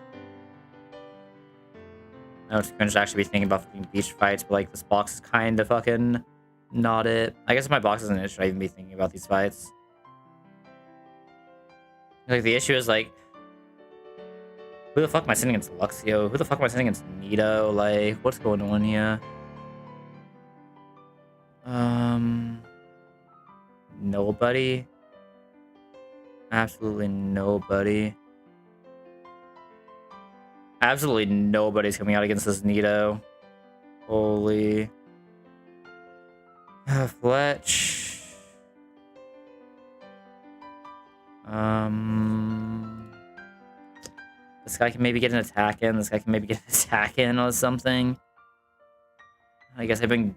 I know Cringe actually be thinking about fucking beach fights, but like this box is kind of fucking not it. I guess if my box isn't it, should I even be thinking about these fights? Like the issue is like, who the fuck am I sending against Luxio? Who the fuck am I sending against Nito? Like, what's going on here? Nobody. Absolutely nobody. Absolutely nobody's coming out against this Nito. Holy. Fletch. This guy can maybe get an attack in. This guy can maybe get an attack in or something. I guess I've been...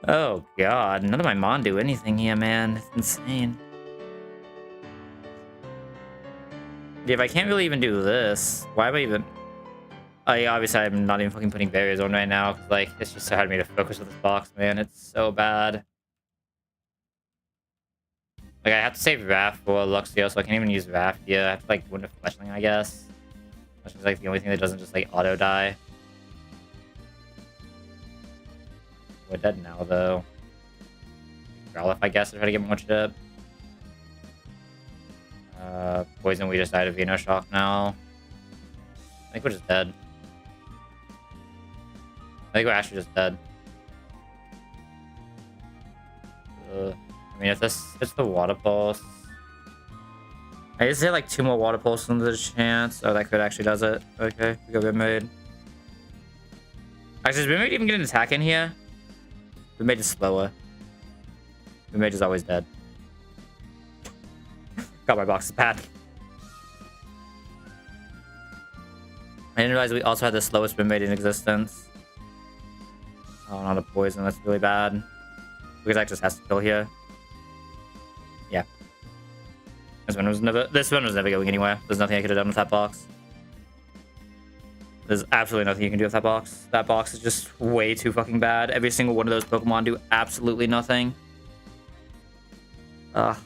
Oh god, none of my Mon do anything here, man. It's insane. Yeah, if I can't really even do this, why am I even... Obviously, I'm not even fucking putting barriers on right now, because, like, it's just so hard for me to focus with this box, man. It's so bad. Like, I have to save Raph for Luxio, so I can't even use Raph here. I have to, like, win a Fletchling, I guess. Which is, like, the only thing that doesn't just, like, auto-die. We're dead now, though. Growlithe, I guess, to try to get more chip. Poison, we just died of Vino Shock now. I think we're just dead. I think we're actually just dead. I mean, if this hits the Water Pulse... I just hit like 2 more Water Pulses into the chance. Oh, that could actually does it. Okay, we got Bimade. Actually, does Bimade even get an attack in here? Bimade is slower. Bimade is always dead. God, my box is bad. I didn't realize we also had the slowest Bimade in existence. Oh, not a poison. That's really bad. Because that just has to kill here. Yeah. This one was never going anywhere. There's nothing I could have done with that box. There's absolutely nothing you can do with that box. That box is just way too fucking bad. Every single one of those Pokemon do absolutely nothing. Like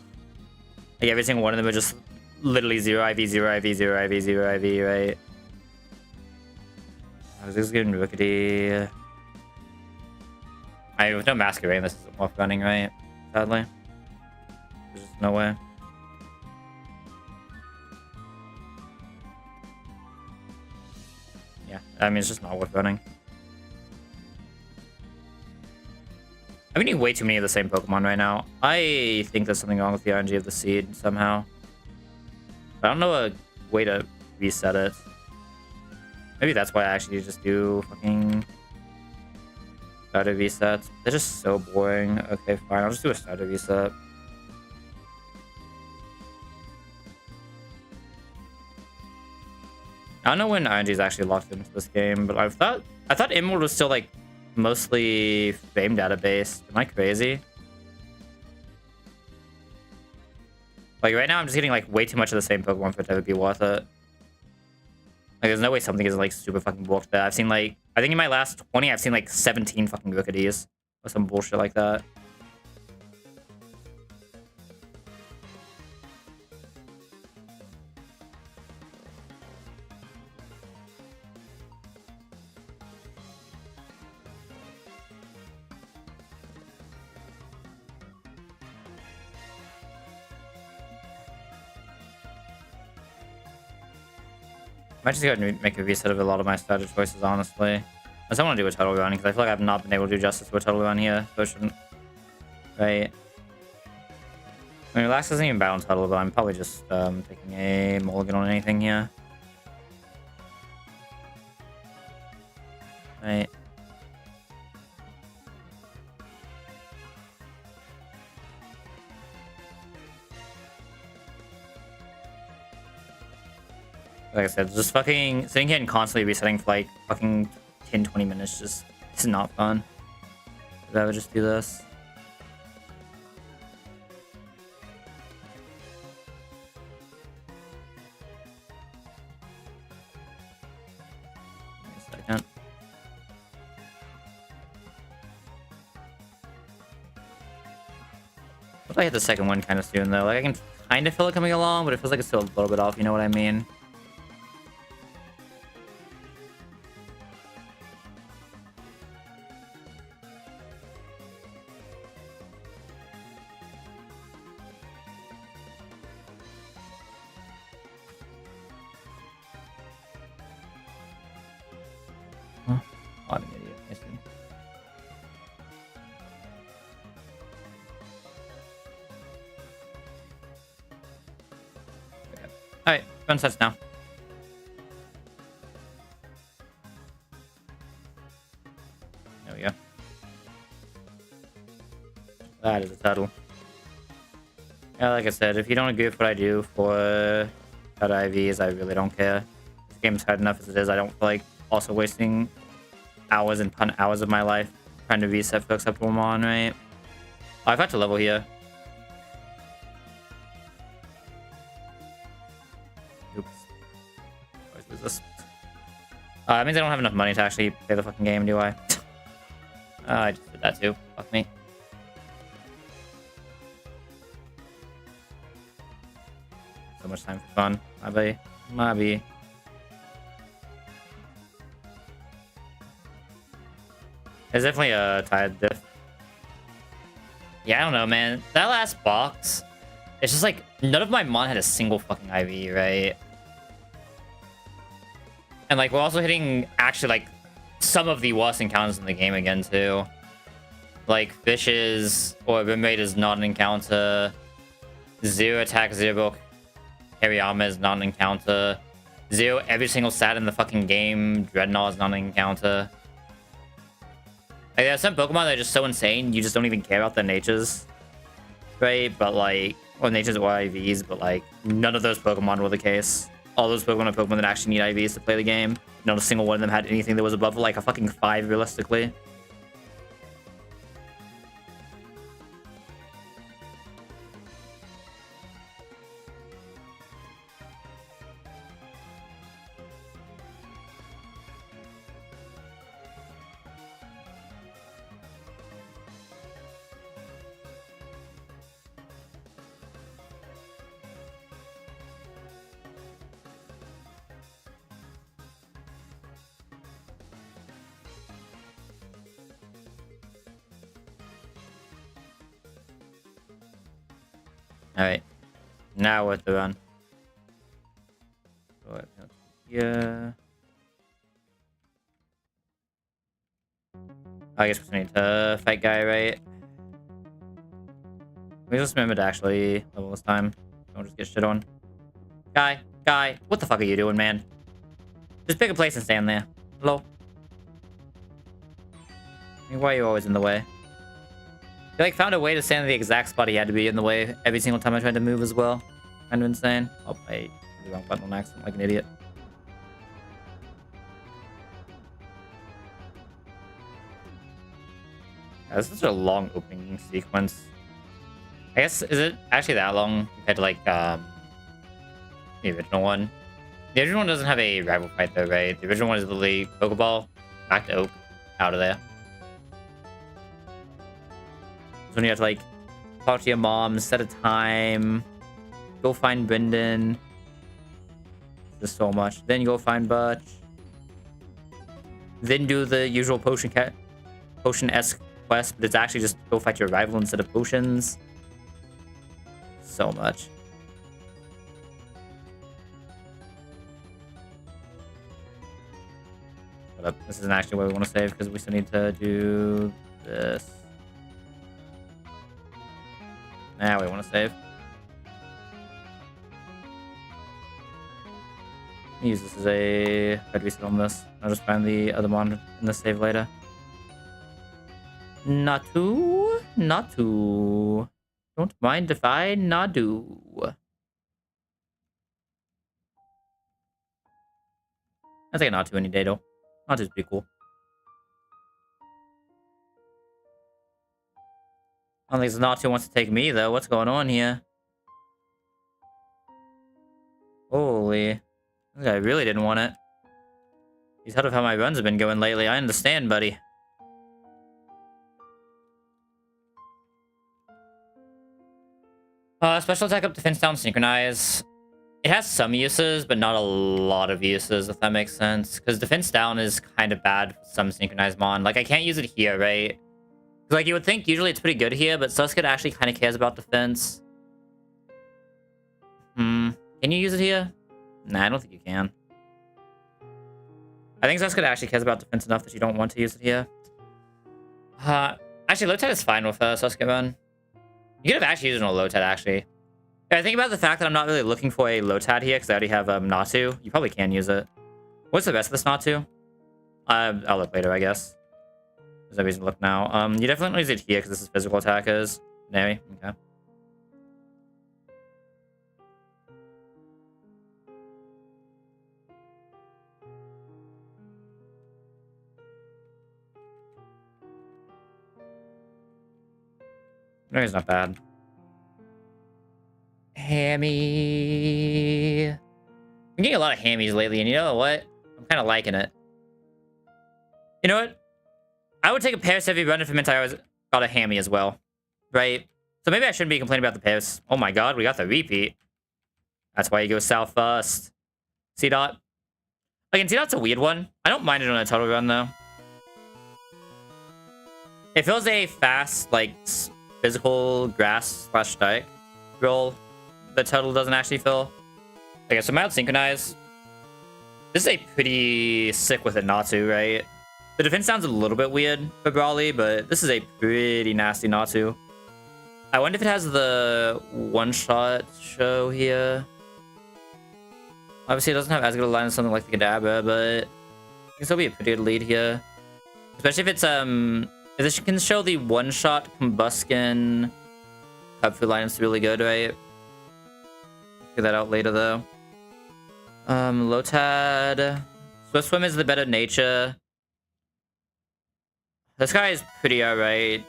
every single one of them are just literally 0 IV, 0 IV, 0 IV, 0 IV, right? This is getting rickety. With no Masquerain, this isn't worth running, right? Sadly. There's just no way. Yeah, I mean, it's just not worth running. I'm getting way too many of the same Pokemon right now. I think there's something wrong with the RNG of the seed somehow. But I don't know a way to reset it. Maybe that's why I actually just do fucking starter resets. They're just so boring. Okay, fine. I'll just do a starter reset. I don't know when RNG is actually locked into this game, but I thought Emerald was still like mostly fame database. Am I crazy? Like right now, I'm just getting like way too much of the same Pokemon for it to ever be worth it. Like, there's no way something is like super fucking bulked there. I've seen like, I think in my last 20, I've seen like 17 fucking Rookies or some bullshit like that. I might just go and make a reset of a lot of my starter choices, honestly. I just want to do a total run, because I feel like I've not been able to do justice to a total run here, so I shouldn't. Right. I mean, Relax doesn't even battle total, but I'm probably just taking a mulligan on anything here. Right. Like I said, just fucking sitting here and constantly resetting for like fucking 10-20 minutes just is not fun. I'd rather just do this. Wait a second. What if I hit the second one kind of soon though? Like I can kind of feel it coming along, but it feels like it's still a little bit off, you know what I mean? Oh, I'm an idiot. I see. Okay. Alright, run sets now. There we go. That is a turtle. Yeah, like I said, if you don't agree with what I do for cut IVs, I really don't care. This game's hard enough as it is. I don't feel like also wasting hours and hours of my life trying to reset for acceptable mon, right? Oh, I've had to level here. Oops. Always lose this. That means I don't have enough money to actually play the fucking game, do I? I just did that too. Fuck me. So much time for fun. Maybe. There's definitely a tired diff. Yeah, I don't know, man. That last box, it's just like, none of my mon had a single fucking IV, right? And like, we're also hitting actually like some of the worst encounters in the game again, too. Like, fishes or rim rate is not an encounter. Zero attack, zero carry armor is not an encounter. Zero every single stat in the fucking game. Dreadnought is not an encounter. Like, there are some Pokemon that are just so insane, you just don't even care about their natures. Right? But like, or natures or IVs, but like, none of those Pokemon were the case. All those Pokemon are Pokemon that actually need IVs to play the game. Not a single one of them had anything that was above like a fucking 5 realistically. Alright. Now what to run? Yeah. I guess we need to fight guy, right? We just remember to actually level this time. Don't just get shit on. Guy, what the fuck are you doing, man? Just pick a place and stand there. Hello? I mean, why are you always in the way? He like found a way to stand in the exact spot he had to be in the way every single time I tried to move as well. Kind of insane. Oh, I hit the wrong button on accident like an idiot. Yeah, this is a long opening sequence. I guess, is it actually that long compared to like the original one? The original one doesn't have a rival fight though, right? The original one is literally Pokeball, back to Oak, out of there. So when you have to like talk to your mom, set a time, go find Brendan. There's so much. Then you go find Butch. Then do the usual potion-esque quest, but it's actually just go fight your rival instead of potions. So much. But this isn't actually what we want to save because we still need to do this. Now we want to save. Use this as a hard reset on this. I'll just find the other one in the save later. Natu. Don't mind if I Nadu. I'll take a Natu any day though. Natu's pretty cool. I don't think Natu wants to take me though. What's going on here? Holy. This guy really didn't want it. He's heard of how my runs have been going lately. I understand, buddy. Special attack up, defense down, synchronize. It has some uses, but not a lot of uses, if that makes sense. Because defense down is kind of bad with some synchronized mon. Like, I can't use it here, right? Like, you would think usually it's pretty good here, but Suskit actually kind of cares about defense. Can you use it here? Nah, I don't think you can. I think Suskit actually cares about defense enough that you don't want to use it here. Actually, Lotad is fine with Suskit run. You could have actually used it on a Lotad, actually. Yeah, I think about the fact that I'm not really looking for a Lotad here because I already have Natu. You probably can use it. What's the rest of this Natu? I'll look later, I guess. There's no reason to look now. You definitely use it here because this is physical attackers. Maybe. Okay. No, he's not bad. Hammy. I'm getting a lot of hammies lately, and you know what? I'm kind of liking it. You know what? I would take a Paris every run if it meant I was got a hammy as well. Right? So maybe I shouldn't be complaining about the Paris. Oh my god, we got the repeat. That's why you go south first. C-Dot. Again, C-Dot's a weird one. I don't mind it on a total run, though. It feels a fast, like, physical grass/strike roll. The total doesn't actually feel. Okay, so mild synchronize. This is a pretty sick with a Natu, right? The defense sounds a little bit weird for Brawly, but this is a pretty nasty Natu. I wonder if it has the one-shot show here. Obviously, it doesn't have as good a line as something like the Kadabra, but it can still be a pretty good lead here. Especially if it's, if this can show the one-shot Combuskin Cup food line, it's really good, right? Figure that out later, though. Lotad. Swift Swim is the better nature. This guy is pretty alright.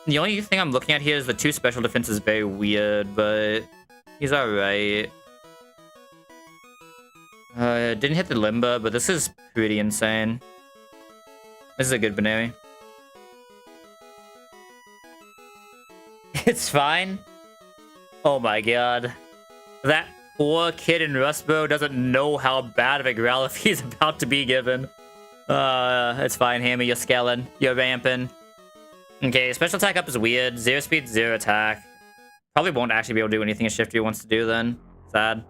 The only thing I'm looking at here is the 2 special defense is very weird, but he's alright. Didn't hit the Limba, but this is pretty insane. This is a good Baneri. It's fine. Oh my god. That poor kid in Rustboro doesn't know how bad of a Growlithe he's about to be given. It's fine, Hammy. You're scaling. You're ramping. Okay, special attack up is weird. 0 speed, 0 attack. Probably won't actually be able to do anything a Shifty wants to do then. Sad.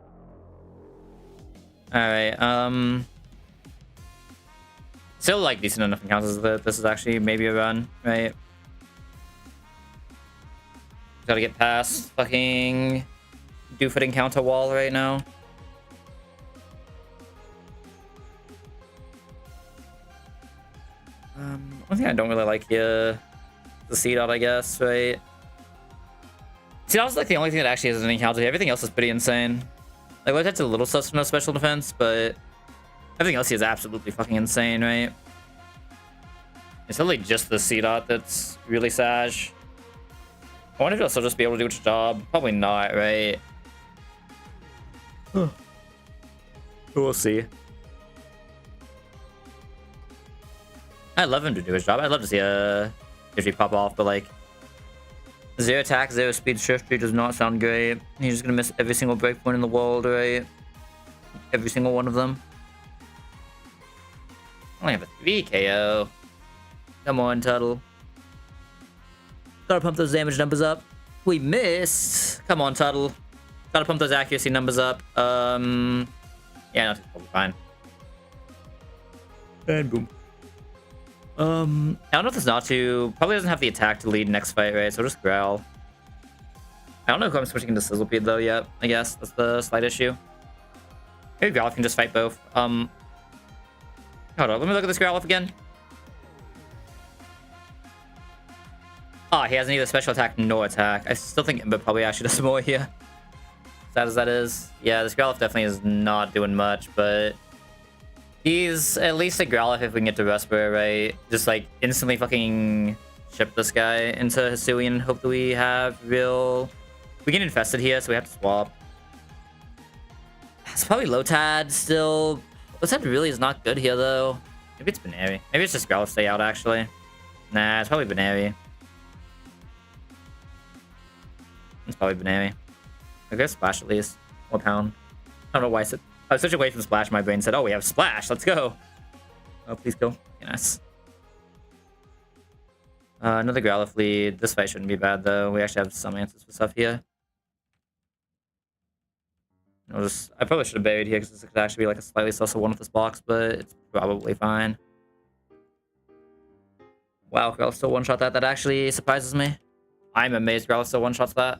Alright, still, like, decent enough encounters that this is actually maybe a run, right? Gotta get past fucking Doofut encounter wall right now. One thing I don't really like here, the C-Dot, I guess, right? C-Dot's like the only thing that actually has an encounter. Everything else is pretty insane. Like, Lotad's a little sus for no special defense, but everything else is absolutely fucking insane, right? It's really just the C-Dot that's really sage. I wonder if it'll still just be able to do its job. Probably not, right? Huh. We'll see. I'd love him to do his job. I'd love to see a Digi pop off, but like 0 attack, 0 speed, shift does not sound great. He's just gonna miss every single breakpoint in the world, right? Every single one of them. I only have a 3 KO. Come on, Tuttle. Gotta pump those damage numbers up. We missed. Come on, Tuttle. Gotta pump those accuracy numbers up. Yeah, no, it's probably fine. And boom. I don't know if this Natu probably doesn't have the attack to lead next fight, right? So just growl. I don't know if I'm switching into Sizzlepede though yet. I guess that's the slight issue. Maybe Growlithe can just fight both. Hold on, let me look at this Growlithe again. Ah, he has neither special attack nor attack. I still think Ember probably actually does more here. Sad as that is. Yeah, this Growlithe definitely is not doing much, but he's at least a Growlithe if we can get to Respire, right? Just like instantly fucking ship this guy into Hisuian and hope that we have real... We get infested here, so we have to swap. It's probably Lotad still. Lotad really is not good here though. Maybe it's Baneri. Maybe it's just Growlithe stay out actually. Nah, it's probably Baneri. It's probably Baneri. I guess Splash at least. 1 pound. I don't know why I said... I was such away from Splash, my brain said, oh, we have Splash, let's go. Oh, please go. Yes. Another Growlithe lead. This fight shouldn't be bad, though. We actually have some answers for stuff here. I probably should have buried here, because this could actually be like a slightly sussable one with this box, but it's probably fine. Wow, Growlithe still one-shot that. That actually surprises me. I'm amazed Growlithe still one-shots that.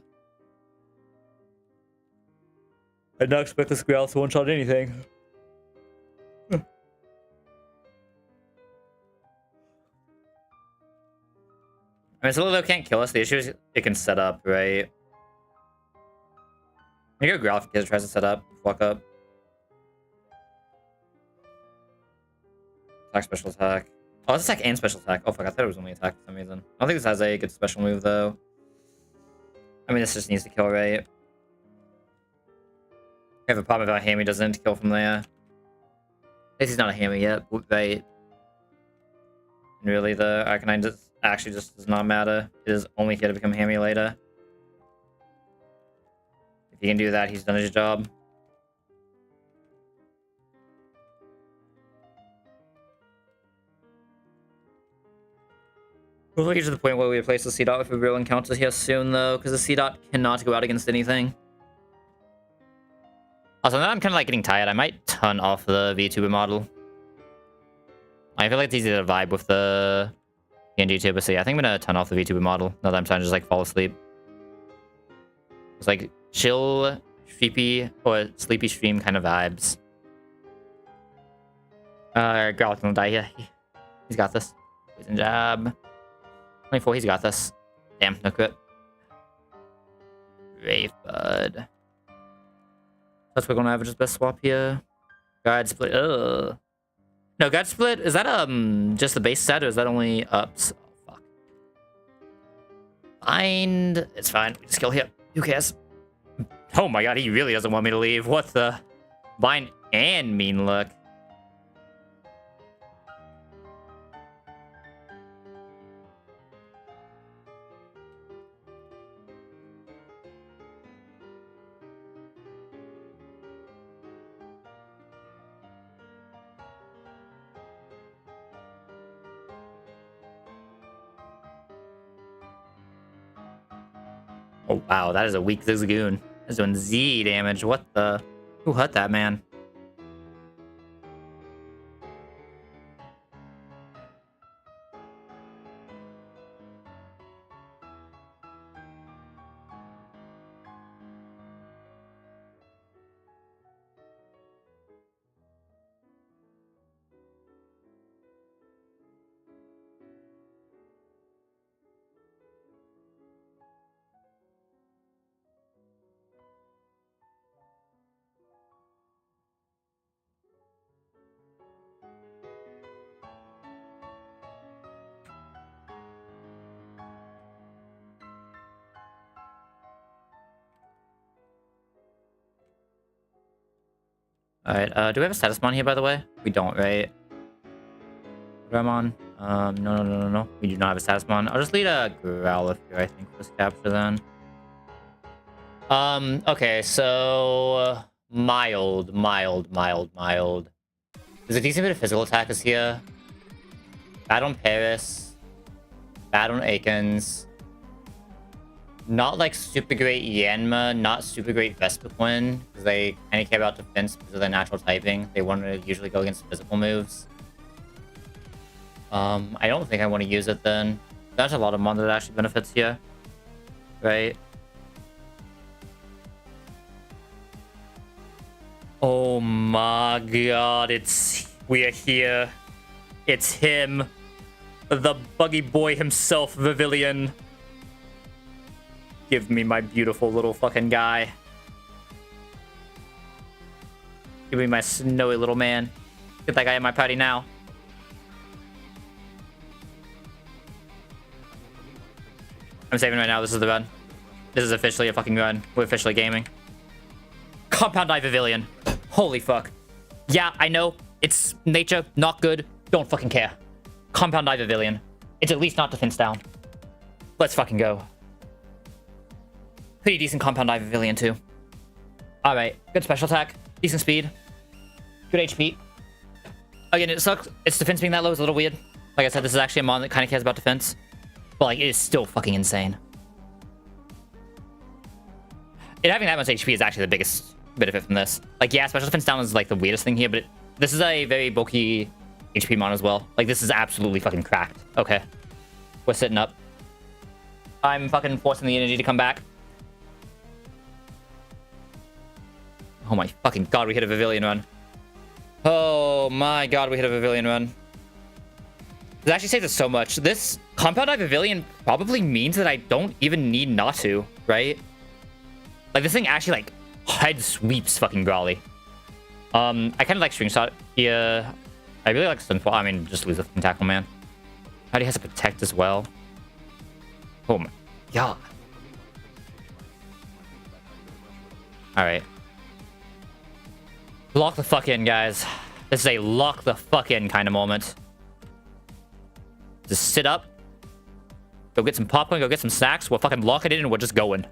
I did not expect this Growlithe to one-shot anything. I mean, Solido can't kill us. The issue is it can set up, right? I go Growlithe because it tries to set up. Fuck up. Attack, special attack. Oh, it's attack and special attack. Oh, fuck. I thought it was only attack for some reason. I don't think this has a good special move, though. I mean, this just needs to kill, right? I have a problem if our Hammy doesn't kill from there. At least he's not a Hammy yet, right? And really, the Arcanine just actually just does not matter. It is only here to become Hammy later. If he can do that, he's done his job. We'll get to the point where we replace the C-Dot with a real encounter here soon, though, because the C-Dot cannot go out against anything. Also, now I'm kind of like getting tired. I might turn off the VTuber model. I feel like it's easy to vibe with the PNG-tuber, so yeah, I think I'm gonna turn off the VTuber model now that I'm trying to just like fall asleep. It's like chill, sleepy, or sleepy stream kind of vibes. Growlithe will die here. He's got this. Poison jab. 24, he's got this. Damn, no crit. Brave Bud. That's we're gonna average best swap here. Guide split. Ugh. No, guide split. Is that just the base set or is that only ups? Oh, fuck. Bind. It's fine. We just kill here. Who cares? Oh my god, he really doesn't want me to leave. What the? Bind and mean look. Oh, wow, that is a weak Zigzagoon. That's doing Z damage. What the? Who hurt that man? Alright, do we have a status mon here, by the way? We don't, right? Growlmon? No. We do not have a status mon. I'll just lead a Growlithe here, I think, for this capture then. Okay, so... Mild. There's a decent bit of physical attackers here. Bad on Paris. Bad on Akins. Not like super great Yanma, not super great Vespiquen, because they kind of care about defense because of their natural typing. They want to usually go against physical moves. I don't think I want to use it then. There's a lot of mon that actually benefits here. Right? Oh my god, we are here. It's him. The buggy boy himself, Vivillon. Give me my beautiful little fucking guy. Give me my snowy little man. Get that guy in my party now. I'm saving right now. This is the run. This is officially a fucking run. We're officially gaming. Compound Eye Vivillon. Holy fuck. Yeah, I know. It's nature. Not good. Don't fucking care. Compound Eye Vivillon. It's at least not defense down. Let's fucking go. Pretty decent Compound Eye Vivillon too. Alright. Good special attack. Decent speed. Good HP. Again, it sucks. Its defense being that low is a little weird. Like I said, this is actually a mon that kind of cares about defense. But like, it is still fucking insane. It having that much HP is actually the biggest benefit from this. Like, yeah, special defense down is like the weirdest thing here, but this is a very bulky HP mon as well. Like, this is absolutely fucking cracked. Okay. We're sitting up. I'm fucking forcing the energy to come back. Oh my fucking god, we hit a Vivillon run. Oh my god, we hit a Vivillon run. This actually saves us so much. This Compound Eye Vivillon probably means that I don't even need Natu, right? Like, this thing actually, like, head sweeps fucking Growly. I kind of like String Shot here. I really like Stunfall. I mean, just lose the fucking Tackle Man. How do he has to Protect as well? Oh my god. Alright. Lock the fuck in, guys. This is a lock the fuck in kind of moment. Just sit up. Go get some popcorn, go get some snacks. We'll fucking lock it in and we're just going.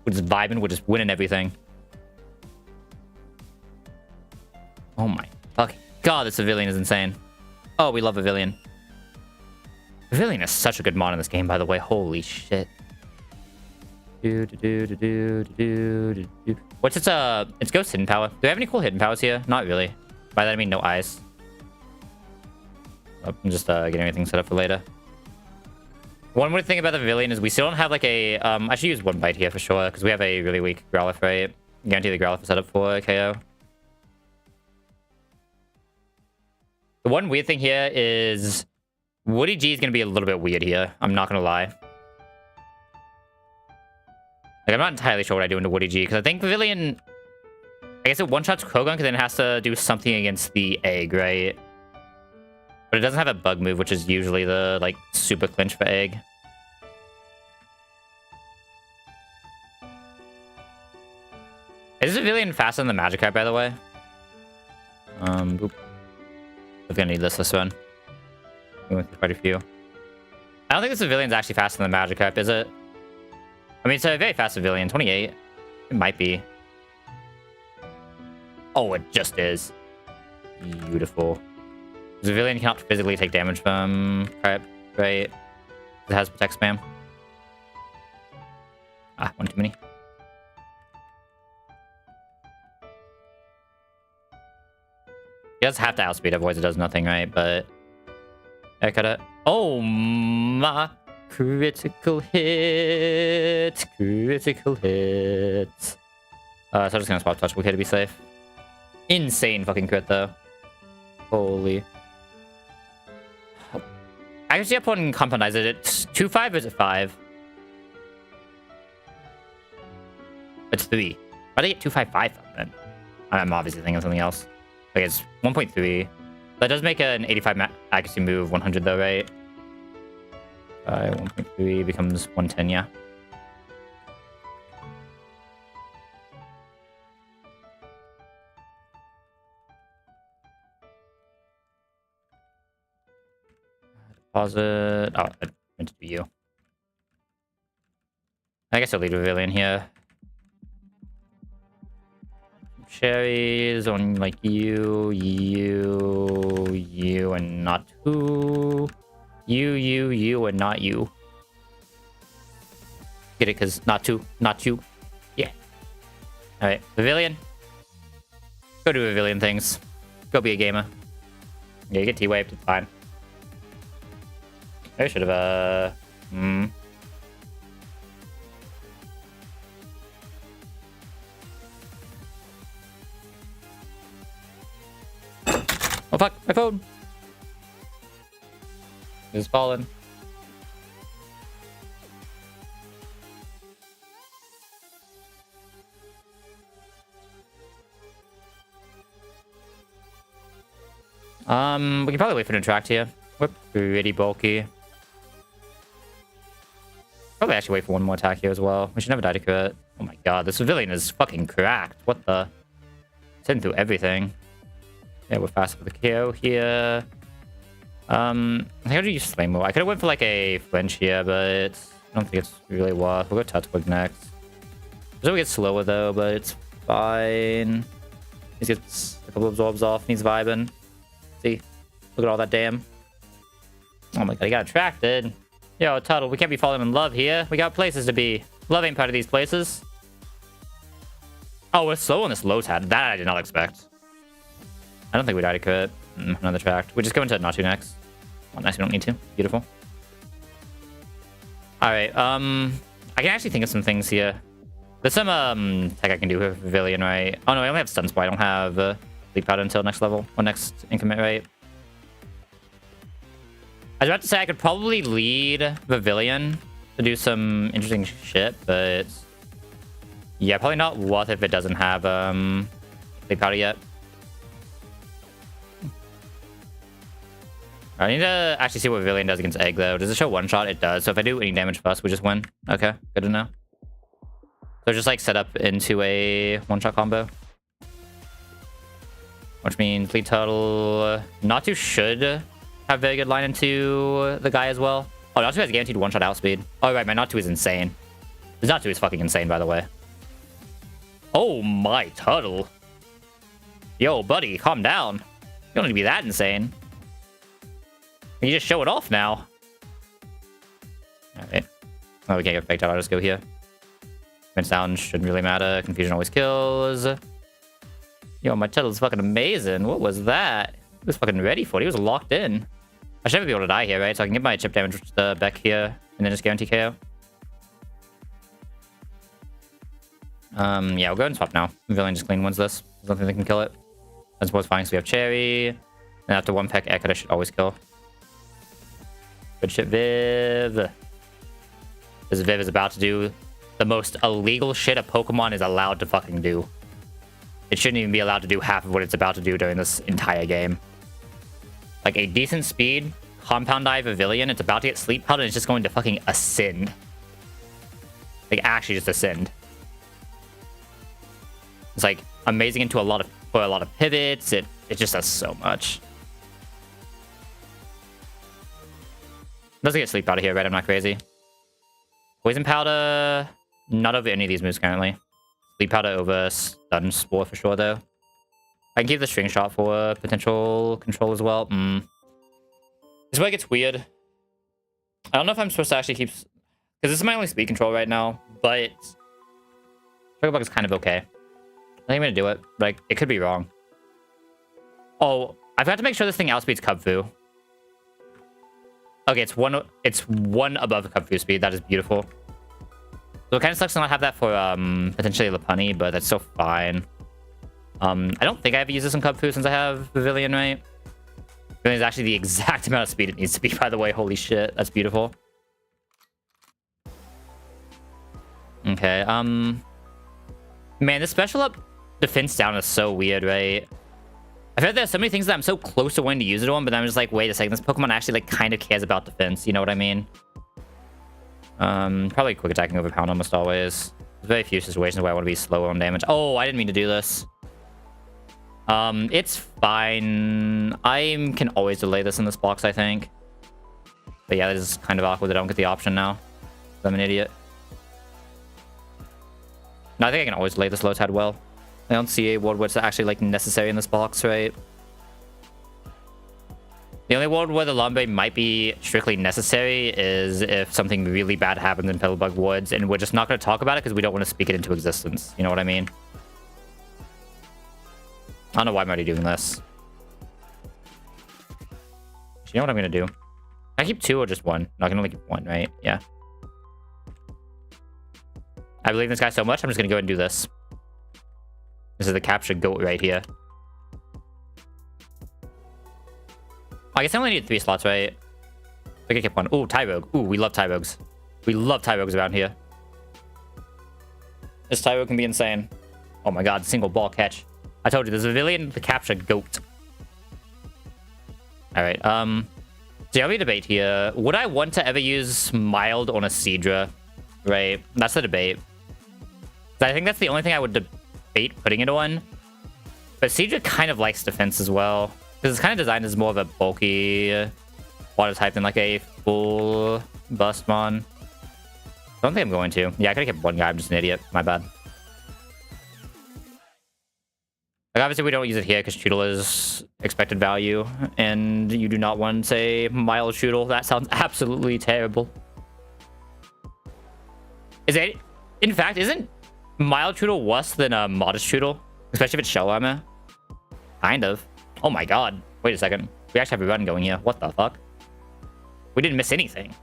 We're just vibing, we're just winning everything. Oh my fucking god, this Vivillon is insane. Oh, we love Vivillon. Vivillon is such a good mod in this game, by the way. Holy shit. What's its ghost hidden power? Do we have any cool hidden powers here? Not really. By that I mean no eyes. Oh, I'm just getting everything set up for later. One weird thing about the Vivillon is we still don't have like a I should use one bite here for sure because we have a really weak Growlithe, right? Guarantee the Growlithe is set up for KO. The one weird thing here is Woody G is gonna be a little bit weird here. I'm not gonna lie. Like, I'm not entirely sure what I do into Woody G, because I think Vivillon... I guess it one-shots Kogan, because then it has to do something against the egg, right? But it doesn't have a bug move, which is usually the, like, super clinch for egg. Is Vivillon faster than the Magikarp, by the way? Boop. I'm gonna need this run. We went through quite a few. I don't think this Vivillon's actually faster than the Magikarp, is it? I mean, it's a very fast Vivillon. 28. It might be. Oh, it just is. Beautiful. Vivillon cannot physically take damage from Carp, right? It has Protect Spam. Ah, one too many. He does have to outspeed, otherwise it does nothing, right? But... I cut it. Oh my... Critical hit. Critical hit. So I'm just gonna swap Touch Bouquet to be safe. Insane fucking crit, though. Holy. I actually up on Compound Eyes. Is it 2-5 or is it 5? It's 3. Why did I get 2-5-5 from then? I'm obviously thinking of something else. Like, it's 1.3. That does make an 85 accuracy move 100, though, right? 1.3 becomes 110, yeah. Deposit. Oh, I meant to do you. I guess I'll leave Pavilion here. Cherries on like you, and not who. You, and not you. Get it? Because not you. Yeah. Alright, Pavilion. Go do Pavilion things. Go be a gamer. Yeah, you get T-waved, it's fine. I should have, Oh fuck, my phone! It's fallen. We can probably wait for an attract here. We're pretty bulky. Probably actually wait for one more attack here as well. We should never die to crit. Oh my god, this Pavilion is fucking cracked. What the? It's hitting through everything. Yeah, we're fast with the KO here. I think I'll use Flame Wheel. I could have went for like a flinch here, but I don't think it's really worth. We'll go Tutwig next. So we get slower though, but it's fine. He gets a couple of absorbs off. He's vibing. See? Look at all that damn. Oh my god, he got attracted. Yo, Tuttle, we can't be falling in love here. We got places to be. Love ain't part of these places. Oh, we're slow on this low tab. That I did not expect. I don't think we died to crit. Another tract. We just go into Natu next. Oh, nice, we don't need to. Beautiful. Alright, I can actually think of some things here. There's some tech I can do with Pavilion, right? Oh no, I only have stun spell. I don't have Sleep Powder until next level. Or next increment, right? I was about to say I could probably lead Pavilion to do some interesting shit, but yeah, probably not worth if it doesn't have Sleep Powder yet. I need to actually see what Pavilion does against Egg, though. Does it show one shot? It does. So if I do any damage first, we just win. Okay, good to know. So just like set up into a one-shot combo. Which means Fleet Turtle... Natu should have very good line into the guy as well. Oh, Natu has guaranteed one-shot outspeed. Oh, right, my Natu is insane. This Natu is fucking insane, by the way. Oh my Turtle. Yo, buddy, calm down. You don't need to be that insane. You just show it off now. Alright. Oh, we can't get faked out. I'll just go here. Fence down shouldn't really matter. Confusion always kills. Yo, my Turtle's fucking amazing. What was that? He was fucking ready for it. He was locked in. I should never be able to die here, right? So I can get my chip damage with the Beck here and then just guarantee KO. Yeah, we'll go and swap now. Villain just clean wins this. There's nothing that can kill it. I suppose fine, so we have Cherry. And after one peck, Echo, I should always kill. Good shit, Viv. This Viv is about to do the most illegal shit a Pokemon is allowed to fucking do. It shouldn't even be allowed to do half of what it's about to do during this entire game. Like a decent speed, Compound Eye Pavilion, it's about to get Sleep Powder and it's just going to fucking ascend. Like actually just ascend. It's like amazing into a lot of pivots. It just does so much. Doesn't get Sleep Powder here, right? I'm not crazy. Poison Powder, not over any of these moves currently. Sleep Powder over Stun Spore for sure, though. I can keep the String Shot for potential control as well. This is where it gets weird. I don't know if I'm supposed to actually keep... Because this is my only speed control right now, but... Chocobug is kind of okay. I think I'm going to do it, but it could be wrong. Oh, I've got to make sure this thing outspeeds Kubfu. Okay, it's one above Kubfu speed. That is beautiful. So it kind of sucks to not have that for potentially Lopunny, but that's still fine. I don't think I have used this in Kubfu since I have Pavilion, right? Pavilion is actually the exact amount of speed it needs to be, by the way. Holy shit, that's beautiful. Okay, man, this special up defense down is so weird, right? I've heard there's so many things that I'm so close to wanting to use it on, but I'm just like, wait a second, this Pokemon actually like kind of cares about defense, you know what I mean? Probably quick attacking overpound almost always. There's very few situations where I want to be slow on damage. Oh, I didn't mean to do this. It's fine. I can always delay this in this box, I think. But yeah, this is kind of awkward that I don't get the option now. I'm an idiot. No, I think I can always lay this low tide well. I don't see a world where it's actually like necessary in this box, right? The only world where the Lambe might be strictly necessary is if something really bad happens in Petalbug Woods, and we're just not going to talk about it because we don't want to speak it into existence. You know what I mean? I don't know why I'm already doing this. You know what I'm going to do? Can I keep 2 or just 1? No, I can only keep 1, right? Yeah. I believe in this guy so much, I'm just going to go ahead and do this. This is the captured goat right here. I guess I only need 3 slots, right? I can keep 1. Ooh, Tyrogue. Ooh, we love Tyrogues. We love Tyrogues around here. This Tyrogue can be insane. Oh my god, single ball catch. I told you, there's a villain to capture goat. Alright, so yeah, we debate here. Would I want to ever use Mild on a Seadra? Right, that's the debate. I think that's the only thing I would debate putting it on. But Seadra kind of likes defense as well. Because it's kind of designed as more of a bulky water type than like a full bust mon. I don't think I'm going to. Yeah, I could have kept 1 guy. I'm just an idiot. My bad. Like, obviously, we don't use it here because Choodle is expected value. And you do not want, say, Mild Choodle. That sounds absolutely terrible. Is it... In fact, isn't Mild Choodle worse than a Modest Choodle? Especially if it's shell armor? Kind of. Oh my god. Wait a second. We actually have a run going here. What the fuck? We didn't miss anything.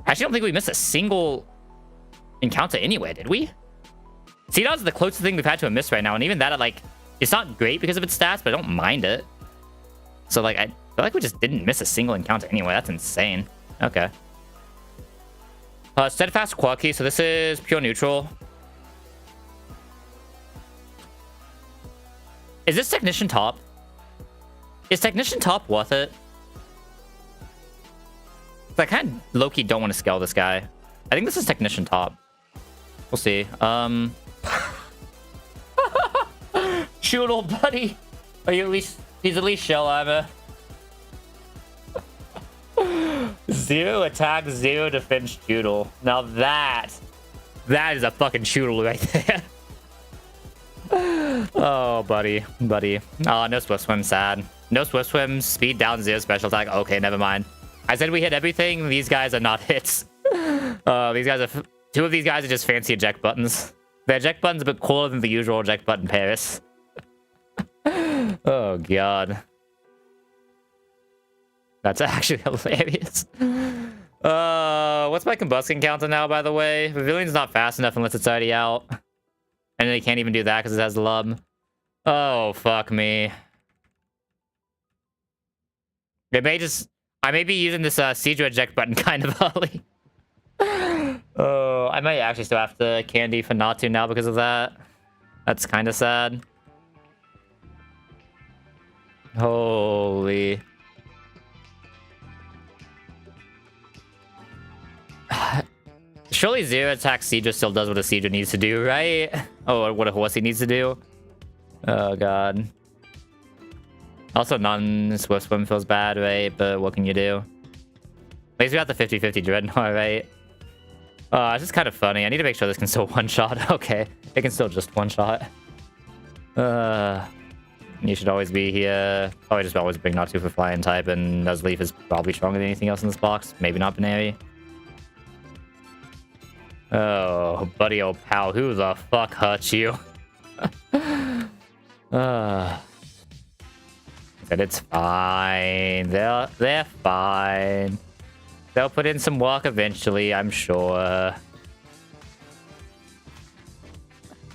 I actually don't think we missed a single encounter anywhere, did we? Seedod's the closest thing we've had to a miss right now, and even that, like, it's not great because of its stats, but I don't mind it. So, like, I feel like we just didn't miss a single encounter anyway. That's insane. Okay. Steadfast Quirky, so this is pure neutral. Is this Technician top? Is Technician top worth it? I kind of low-key don't want to scale this guy. I think this is Technician top. We'll see. Choodle, buddy. Are you at least... He's at least shell armor. 0 attack, 0 defense Choodle. Now that is a fucking Choodle right there. Oh, buddy. Oh, no Swift Swim, sad. No Swift Swim, speed down, 0 special attack. Okay, never mind. I said we hit everything. These guys are not hits. These guys are... 2 of these guys are just fancy eject buttons. The eject button's a bit cooler than the usual eject button Paris. Oh, God. That's actually hilarious. What's my combustion counter now, by the way? Pavilion's not fast enough unless it's already out. And they can't even do that because it has lub. Oh, fuck me. It may just... I may be using this Seadra eject button kind of early. Oh, I might actually still have to candy for not to now because of that. That's kind of sad. Holy... Surely 0 attack Seadra still does what a Seadra needs to do, right? Oh, what a horsey needs to do. Oh, God. Also, non-Swift Swim feels bad, right? But what can you do? At least we got the 50-50 Dreadnought, right? It's just kind of funny. I need to make sure this can still one-shot. Okay. It can still just one-shot. You should always be here. Probably just always bring Natsu for flying type, and Nuzleaf is probably stronger than anything else in this box. Maybe not Baneri. Oh, buddy old pal, who the fuck hurt you? But it's fine. They're fine. They'll put in some work eventually, I'm sure.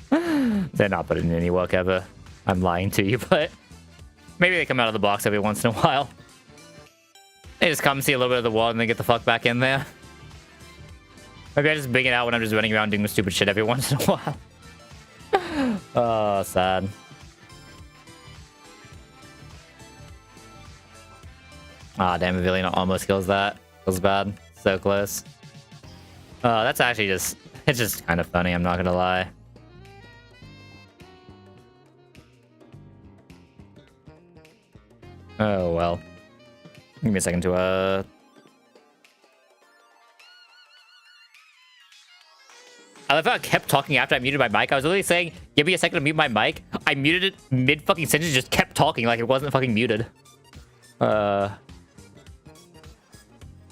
They're not putting in any work ever. I'm lying to you, but maybe they come out of the box every once in a while. They just come see a little bit of the world and then get the fuck back in there. Maybe I just bring it out when I'm just running around doing stupid shit every once in a while. Oh, sad. Ah, damn, Pavilion almost kills that. Feels bad. So close. Oh, that's actually just... It's just kind of funny, I'm not gonna lie. Oh, well. Give me a second to I love how I kept talking after I muted my mic. I was literally saying, give me a second to mute my mic. I muted it mid fucking sentence, just kept talking like it wasn't fucking muted. I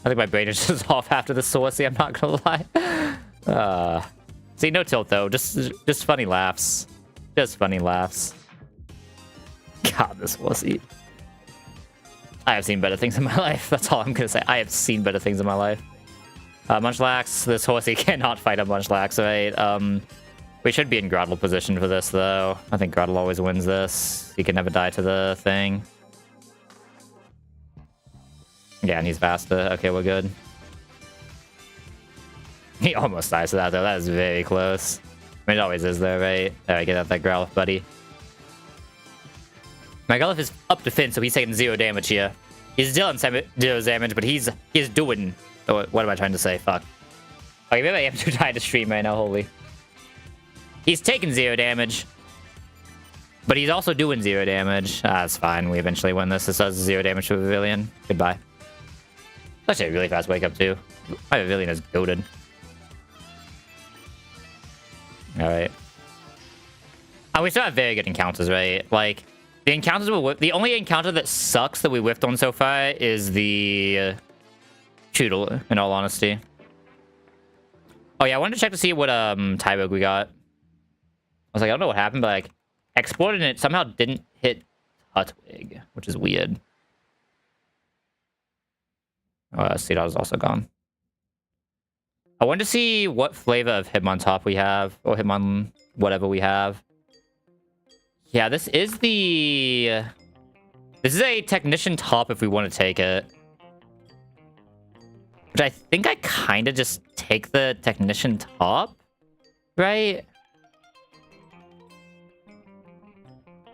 think my brain is just off after the saucy, I'm not gonna lie. See, no tilt though, just funny laughs. Just funny laughs. God, this wussy. I have seen better things in my life. That's all I'm gonna say. I have seen better things in my life. Munchlax, this horsey cannot fight a Munchlax, right? We should be in Groddle position for this, though. I think Groddle always wins this. He can never die to the thing. Yeah, and he's faster. Okay, we're good. He almost dies to that, though. That is very close. I mean, it always is, though, right? There, get out that Growlithe, buddy. My Growlithe is up defense, so he's taking 0 damage here. He's still in 0 damage, but he's doing... Oh, what am I trying to say? Fuck. Okay, maybe I am too tired to stream right now, holy. He's taking 0 damage. But he's also doing 0 damage. That's fine. We eventually win this. This does 0 damage to a Pavilion. Goodbye. That's actually a really fast wake up, too. My Pavilion is goated. Alright. And we still have very good encounters, right? Like, the encounters the only encounter that sucks that we whiffed on so far is the... Choodle, in all honesty. Oh yeah, I wanted to check to see what Tyrogue we got. I was like, I don't know what happened, but like exploded and it somehow didn't hit Tutwig, which is weird. Oh, Seedot is also gone. I wanted to see what flavor of Hitmontop we have, or Hitmon whatever we have. Yeah, this is a Technician top if we want to take it. Which I think I kind of just take the Technician top, right?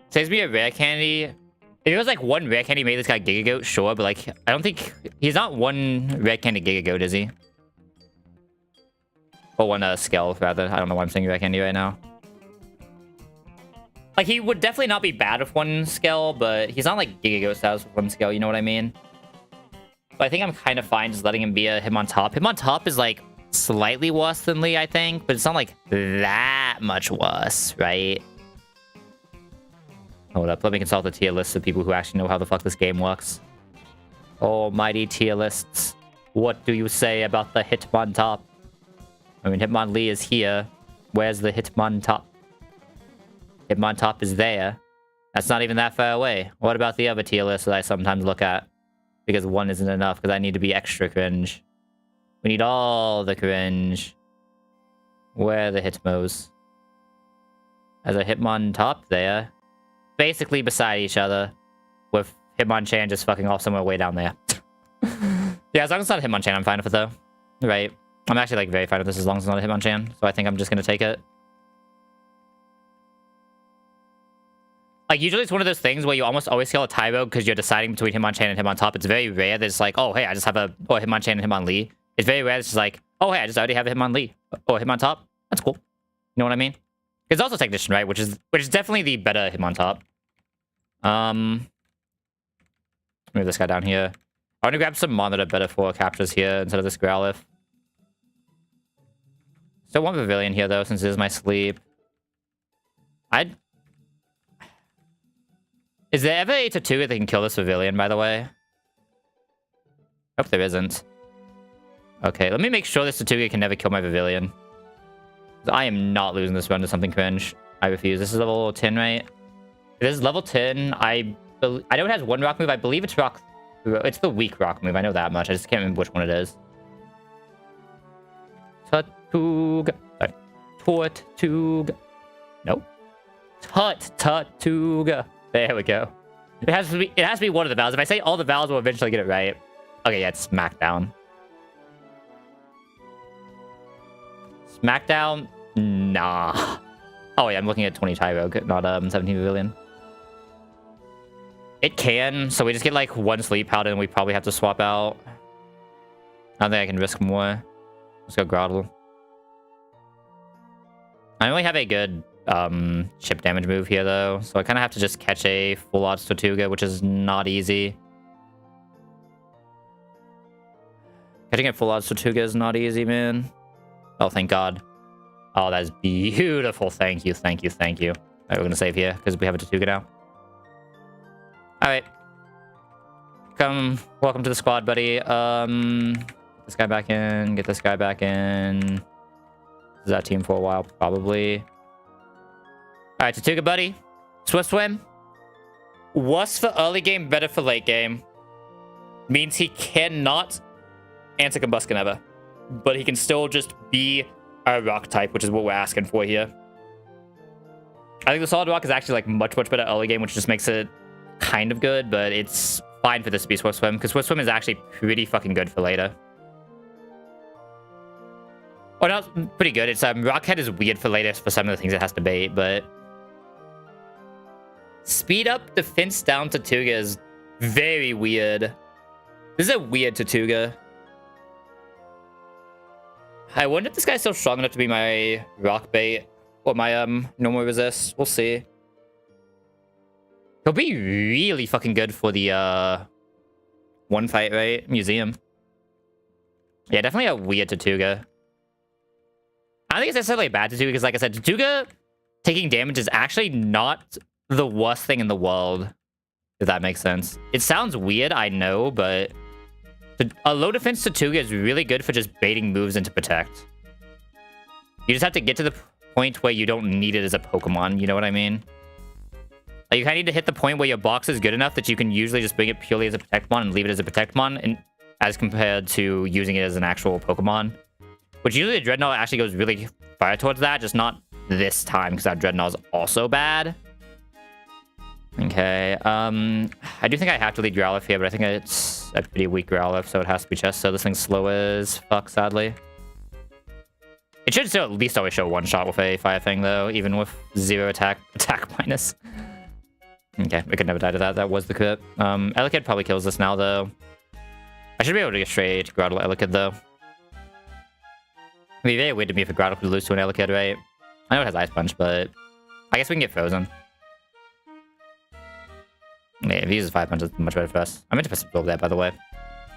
Saves me a rare candy. If it was like one rare candy made this guy Giga Goat, sure, but like, I don't think... He's not one rare candy Giga Goat, is he? Or one Skell, rather. I don't know why I'm saying rare candy right now. Like, he would definitely not be bad with one Skell, but he's not like Giga Goat status with one Skell, you know what I mean? But I think I'm kind of fine just letting him be a Hitmontop. Hitmontop is, like, slightly worse than Lee, I think. But it's not, like, that much worse, right? Hold up. Let me consult the tier list of people who actually know how the fuck this game works. Almighty tier lists. What do you say about the Hitmontop? I mean, Hitmonlee is here. Where's the Hitmontop? Hitmontop is there. That's not even that far away. What about the other tier list that I sometimes look at? Because one isn't enough, because I need to be extra cringe. We need all the cringe. Where are the Hitmos? There's a Hitmontop there. Basically beside each other. With Hitmonchan just fucking off somewhere way down there. Yeah, as long as it's not Hitmonchan, I'm fine with it though. Right. I'm actually like very fine with this as long as it's not a Hitmonchan. So I think I'm just gonna take it. Like, usually it's one of those things where you almost always kill a Tyrogue because you're deciding between Hitmonchan and Hitmontop. It's very rare that it's like, oh, hey, I just have a Hitmonchan and Hitmonlee. It's very rare it's just like, oh, hey, I just already have a Hitmonlee. Or Hitmontop. That's cool. You know what I mean? It's also Technician, right? Which is definitely the better Hitmontop. Move this guy down here. I want to grab some Monitor better for captures here instead of this Growlithe. Still want Pavilion here, though, since it is my sleep. Is there ever a Tortuga that can kill this Pavilion, by the way? Hope there isn't. Okay, let me make sure this Tortuga can never kill my Pavilion. I am not losing this run to something cringe. I refuse. This is level 10, right? This is level 10. I know it has one rock move. I believe it's rock... It's the weak rock move. I know that much. I just can't remember which one it is. Tortuga. Sorry. Tortuga. Nope. Tortuga. There we go. It has to be one of the vowels. If I say all the vowels, we'll eventually get it right. Okay, yeah, it's Smackdown. Smackdown? Nah. Oh, yeah, I'm looking at 20 Tyrogue, not 17 Pavilion. It can, so we just get like one Sleep Powder and we probably have to swap out. I don't think I can risk more. Let's go Groddle. I only have a good chip damage move here though, so I kind of have to just catch a full odds Tortuga, which is not easy. Getting it full odds Tortuga is not easy, man. Oh, thank God. Oh, that is beautiful. Thank you, thank you, thank you. All right, we're gonna save here because we have a Tortuga now. All right. Welcome to the squad, buddy. Get this guy back in. Get this guy back in. This is our team for a while, probably. All right, Tortuga, buddy. Swift swim. Worse for early game, better for late game. Means he cannot answer combustion ever, but he can still just be a rock type, which is what we're asking for here. I think the solid rock is actually like much better early game, which just makes it kind of good, but it's fine for this to be Swift Swim, because Swift Swim is actually pretty fucking good for later. Oh, no, pretty good. It's Rockhead is weird for later for some of the things it has to bait, but speed up defense down Tortuga is very weird. This is a weird Tortuga. I wonder if this guy's still strong enough to be my rock bait or my normal resist. We'll see. He'll be really fucking good for the one fight, right? Museum. Yeah, definitely a weird Tortuga. I don't think it's necessarily a bad Tortuga because, like I said, Tortuga taking damage is actually not the worst thing in the world, if that makes sense. It sounds weird, I know, but a low defense Tortuga is really good for just baiting moves into protect. You just have to get to the point where you don't need it as a Pokemon, you know what I mean? Like, you kind of need to hit the point where your box is good enough that you can usually just bring it purely as a Protectmon and leave it as a Protectmon, and as compared to using it as an actual Pokemon. Which usually the Dreadnought actually goes really far towards that, just not this time, because that Dreadnought is also bad. Okay, I do think I have to lead Growlithe here, but I think it's a pretty weak Growlithe, so it has to be chest. So this thing's slow as fuck, sadly. It should still at least always show one shot with a fire thing, though, even with 0 attack minus. Okay, we could never die to that. That was the crit. Elekid probably kills this now, though. I should be able to get straight Groudle Elekid, though. It'd be very weird to me if a Groudle could lose to an Elekid, right? I know it has Ice Punch, but I guess we can get Frozen. Yeah, if he uses Fire Punch, it's much better for us. I meant to put Absorb there, by the way.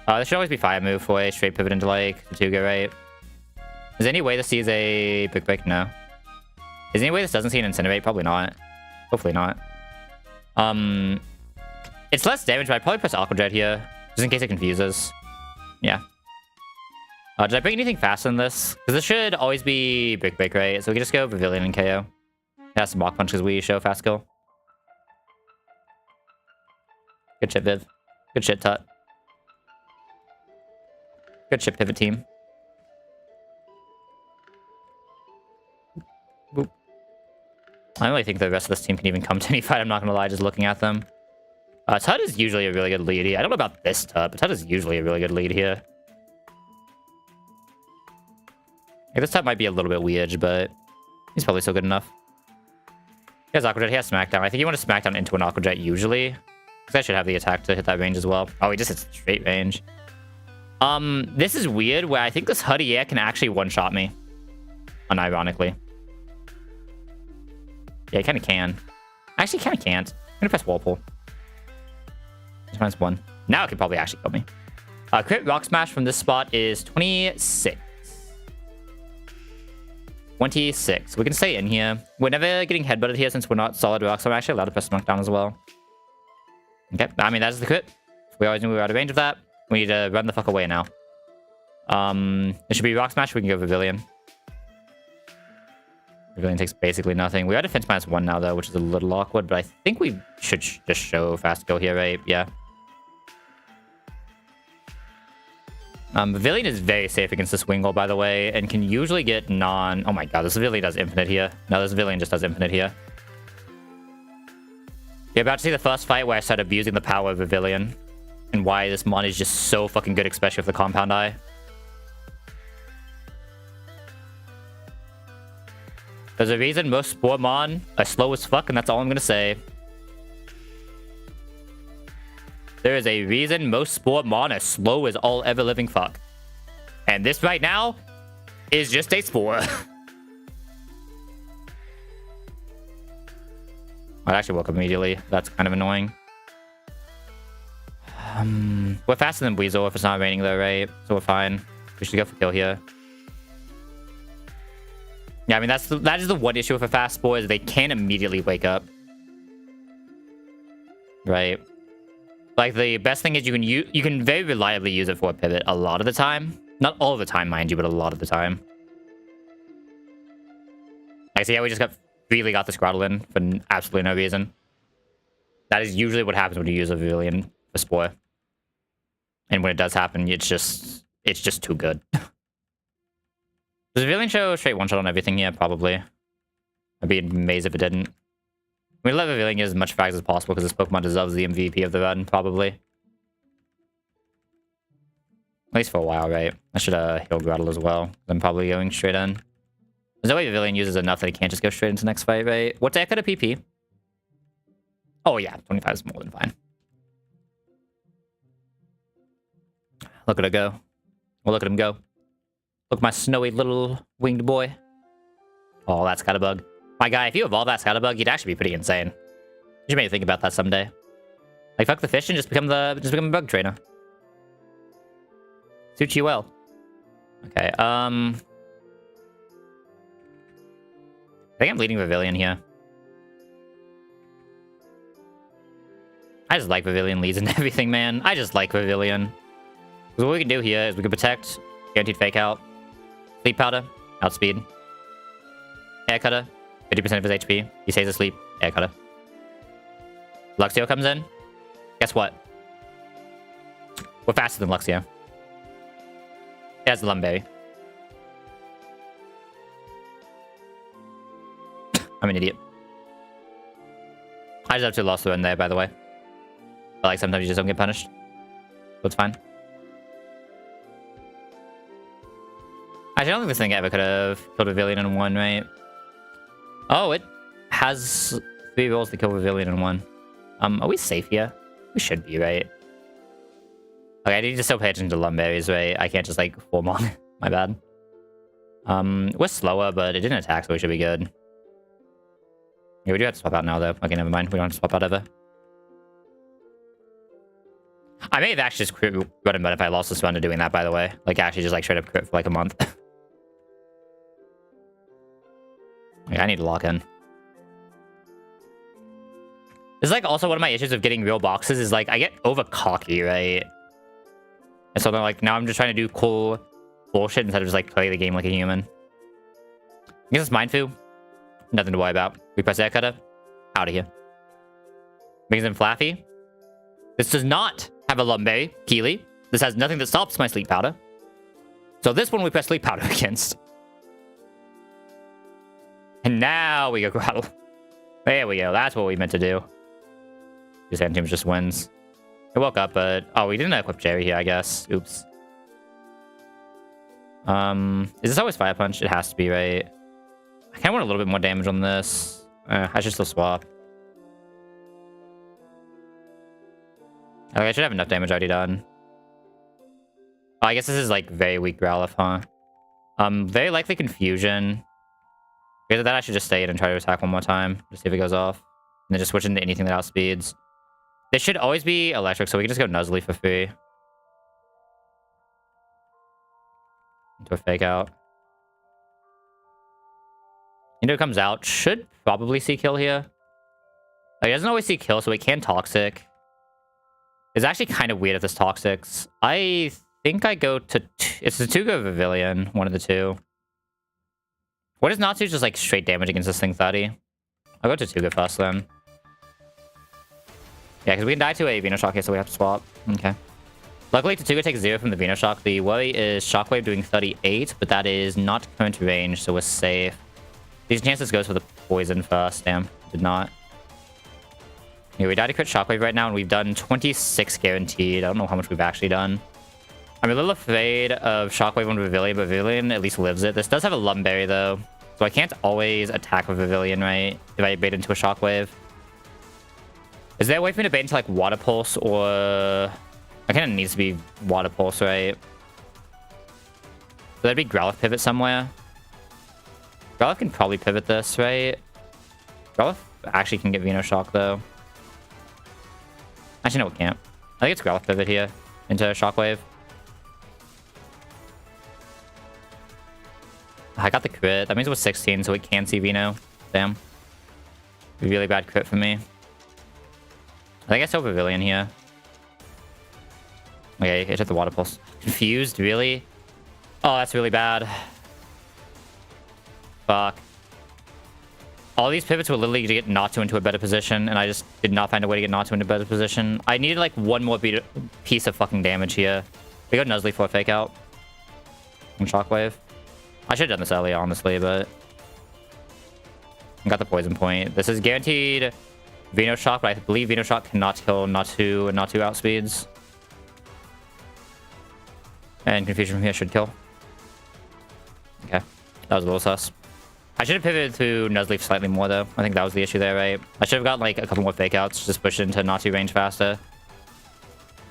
There should always be Fire move for a straight pivot into, like, Tortuga, right? Is there any way this sees a Brick Break? No. Is there any way this doesn't see an Incinerate? Probably not. Hopefully not. It's less damage, but I'd probably press Aqua Jet here, just in case it confuses. Yeah. Did I bring anything faster than this? Because this should always be Brick Break, right? So we can just go Pavilion and KO. It has some Mach Punch because we show Fast Kill. Good shit, Viv. Good shit, Tut. Good shit, Pivot Team. Boop. I don't really think the rest of this team can even come to any fight, I'm not gonna lie, just looking at them. Tut is usually a really good lead here. I don't know about this Tut, but Tut is usually a really good lead here. Yeah, this Tut might be a little bit weird, but he's probably still good enough. He has Aqua Jet, he has Smackdown. I think you want to Smackdown into an Aqua Jet usually. Because I should have the attack to hit that range as well. Oh, he just hits straight range. This is weird, where I think this Huddy can actually one-shot me. Unironically. Yeah, he kind of can. Actually, kind of can't. I'm gonna press Whirlpool. Just -1. Now it could probably actually kill me. Crit Rock Smash from this spot is 26. 26. We can stay in here. We're never getting headbutted here since we're not solid rock, so I'm actually allowed to press Knockdown as well. Okay, I mean, that's the crit. We always knew we were out of range of that. We need to run the fuck away now. It should be Rock Smash. We can go Pavilion. Pavilion takes basically nothing. We are defense -1 now, though, which is a little awkward, but I think we should just show Fast Kill here, right? Yeah. Pavilion is very safe against this Wingull, by the way, and can usually get non... Oh my god, this Pavilion does infinite here. No, this Pavilion just does infinite here. You're about to see the first fight where I start abusing the power of Pavilion. And why this mon is just so fucking good, especially with the Compound Eye. There's a reason most Spore Mon are slow as fuck, and that's all I'm gonna say. There is a reason most Spore Mon are slow as all ever living fuck. And this right now is just a Spore. I actually woke up immediately. That's kind of annoying. We're faster than Weasel if it's not raining though, right? So we're fine. We should go for kill here. Yeah, I mean, that is the one issue with a fast spore is they can't immediately wake up. Right. Like, the best thing is you can very reliably use it for a pivot a lot of the time. Not all of the time, mind you, but a lot of the time. I see how we just really got this Grottle in for absolutely no reason. That is usually what happens when you use a Pavilion for Spore. And when it does happen, it's just too good. Does Pavilion show straight one-shot on everything? Yeah, probably. I'd be amazed if it didn't. We let Pavilion get as much frags as possible because this Pokemon deserves the MVP of the run, probably. At least for a while, right? I should heal Grottle as well. I'm probably going straight in. There's no way Pavilion uses enough that he can't just go straight into the next fight, right? What's Echo to PP? Oh yeah, 25 is more than fine. Look at it go. Well, look at him go. Look at my snowy little winged boy. Oh, that Scatterbug. My guy, if you evolve that Scatterbug, you'd actually be pretty insane. You should maybe think about that someday. Like, fuck the fish and just become a bug trainer. Suits you well. Okay, I think I'm leading Pavilion here. I just like Pavilion leads and everything, man. I just like Pavilion. Because what we can do here is we can protect, guaranteed fake out, sleep powder, outspeed, air cutter, 50% of his HP. He stays asleep, air cutter. Luxio comes in. Guess what? We're faster than Luxio. He has the Lumberry. I'm an idiot. I just have to lost the run there, by the way. But like sometimes you just don't get punished. So it's fine. Actually, I don't think this thing ever could have killed Pavilion in one, right? Oh, it has 3 rolls to kill Pavilion in one. Are we safe here? We should be, right? Okay, I need to still pay attention to Lumberries, right? I can't just like form on. My bad. We're slower, but it didn't attack, so we should be good. Yeah, we do have to swap out now, though. Okay, never mind. We don't have to swap out ever. I may have actually just crit got him, but if I lost this run to doing that, by the way. Like, actually just, like, straight up crit for, like, a month. Like, I need to lock in. This is, like, also one of my issues of getting real boxes is, like, I get over cocky, right? And so, then, like, now I'm just trying to do cool bullshit instead of just, like, play the game like a human. I guess it's Mindfu. Nothing to worry about. We press air cutter. Out of here. Brings in Flaffy. This does not have a Lumberry, Keely. This has nothing that stops my sleep powder. So this one we press sleep powder against. And now we go Grottle. There we go. That's what we meant to do. This hand team just wins. I woke up, but oh, we didn't equip Jerry here, I guess. Oops. Is this always Fire Punch? It has to be, right? I kind of want a little bit more damage on this. I should still swap. Okay, I should have enough damage already done. Oh, I guess this is like very weak Growlithe, huh? Very likely Confusion. Because of that, I should just stay in and try to attack one more time. Just see if it goes off. And then just switch into anything that outspeeds. This should always be Electric, so we can just go Nuzlocke for free. Into a Fake Out. Nito comes out. Should probably see kill here. He doesn't always see kill, so he can Toxic. It's actually kind of weird if this Toxics. I think I go to... It's the 2-go Pavilion. One of the two. What is Natsu just like straight damage against this thing, 30? I'll go to 2-go first then. Yeah, because we can die to a Venoshock here, so we have to swap. Okay. Luckily, Tatuga takes 0 from the Venoshock. The worry is Shockwave doing 38, but that is not current range, so we're safe. These chances goes for the poison first. Damn, did not. Yeah, we died to crit Shockwave right now, and we've done 26 guaranteed. I don't know how much we've actually done. I'm a little afraid of Shockwave on Pavilion, but Pavilion at least lives it. This does have a Lumberry, though, so I can't always attack with Pavilion, right? If I bait into a Shockwave. Is there a way for me to bait into, like, Water Pulse, or... I kind of needs to be Water Pulse, right? So that'd be Growlithe pivot somewhere. Growlithe can probably pivot this, right? Growlithe actually can get Venoshock, though. Actually, no, it can't. I think it's Growlithe pivot here into Shockwave. I got the crit. That means it was 16, so we can see Vino. Damn. Really bad crit for me. I think I saw Pavilion here. Okay, it hit the water pulse. Confused, really? Oh, that's really bad. Fuck. All these pivots were literally to get Natu into a better position, and I just did not find a way to get Natu into a better position. I needed like one more piece of fucking damage here. We got Nuzlocke for a fake out. And Shockwave. I should have done this earlier, honestly, but... I got the poison point. This is guaranteed Vino Shock, but I believe Vino Shock cannot kill Natu and Natu outspeeds. And Confusion from here should kill. Okay. That was a little sus. I should have pivoted to Nuzlocke slightly more, though. I think that was the issue there, right? I should have gotten, like, a couple more fake outs. Just push into Natu range faster.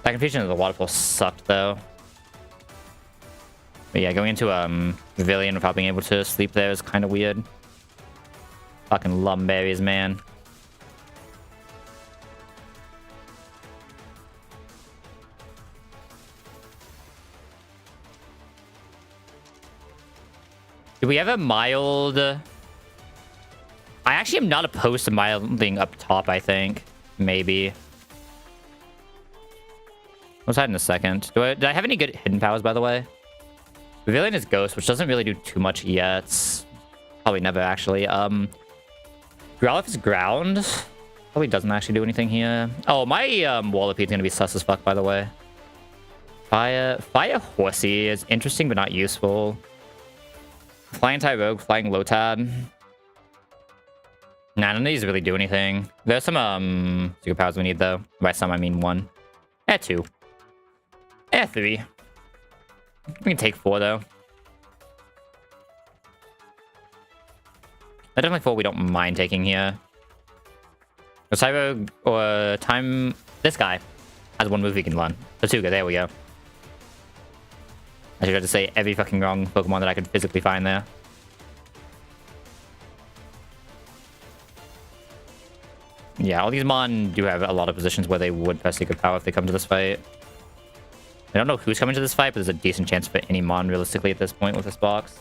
That Confusion of the waterfall sucked, though. But yeah, going into Pavilion without being able to sleep there is kind of weird. Fucking Lumberries, man. Do we have a mild... I actually am not opposed to milding up top, I think. Maybe. We'll decide in a second. Did I have any good hidden powers, by the way? Pavilion is Ghost, which doesn't really do too much yet. Probably never, actually. Growlithe is Ground. Probably doesn't actually do anything here. Oh, my Wallopy is going to be sus as fuck, by the way. Fire Horsey is interesting, but not useful. Flying Tyrogue, Flying Lotad. Nah, none of these really do anything. There's some superpowers we need, though. By some, I mean 1. 2. 3. We can take 4, though. Definitely 4 we don't mind taking here. Cyber or Time... This guy has 1 move he can learn. Tsuga, there we go. I should have to say every fucking wrong Pokemon that I could physically find there. Yeah, all these Mon do have a lot of positions where they would press Secret Power if they come to this fight. I don't know who's coming to this fight, but there's a decent chance for any Mon realistically at this point with this box.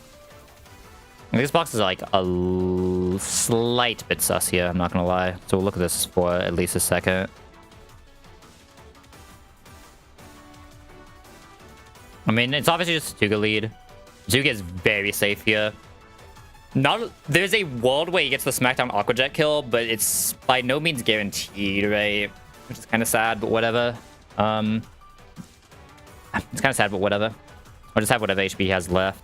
And this box is like a slight bit sus here, I'm not gonna lie. So we'll look at this for at least a second. I mean, it's obviously just Tsuga lead. Tsuga is very safe here. There's a world where he gets the Smackdown Aqua Jet kill, but it's by no means guaranteed, right? Which is kind of sad, but whatever. It's kind of sad, but whatever. I'll just have whatever HP he has left.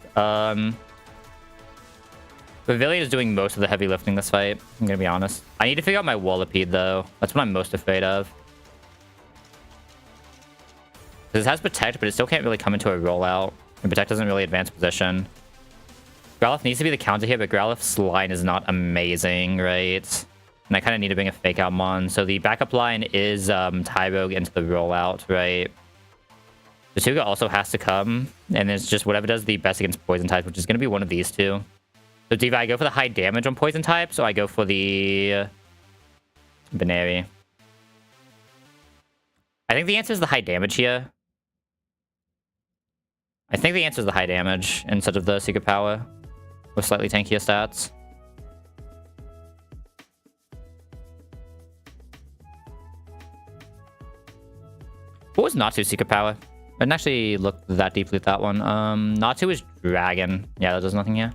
Pavilion is doing most of the heavy lifting this fight, I'm gonna be honest. I need to figure out my Wallopede, though. That's what I'm most afraid of. This has Protect, but it still can't really come into a rollout. And Protect doesn't really advance position. Growlithe needs to be the counter here, but Growlithe's line is not amazing, right? And I kind of need to bring a fake out Mon. So the backup line is Tyrogue into the rollout, right? Tsuga also has to come. And it's just whatever does the best against poison types, which is going to be one of these two. So do I go for the high damage on poison types, or I go for the Baneri? I think the answer is the high damage here. I think the answer is the high damage instead of the secret power with slightly tankier stats. What was Natu's secret power? I didn't actually look that deeply at that one. Natu is Dragon. Yeah, that does nothing here.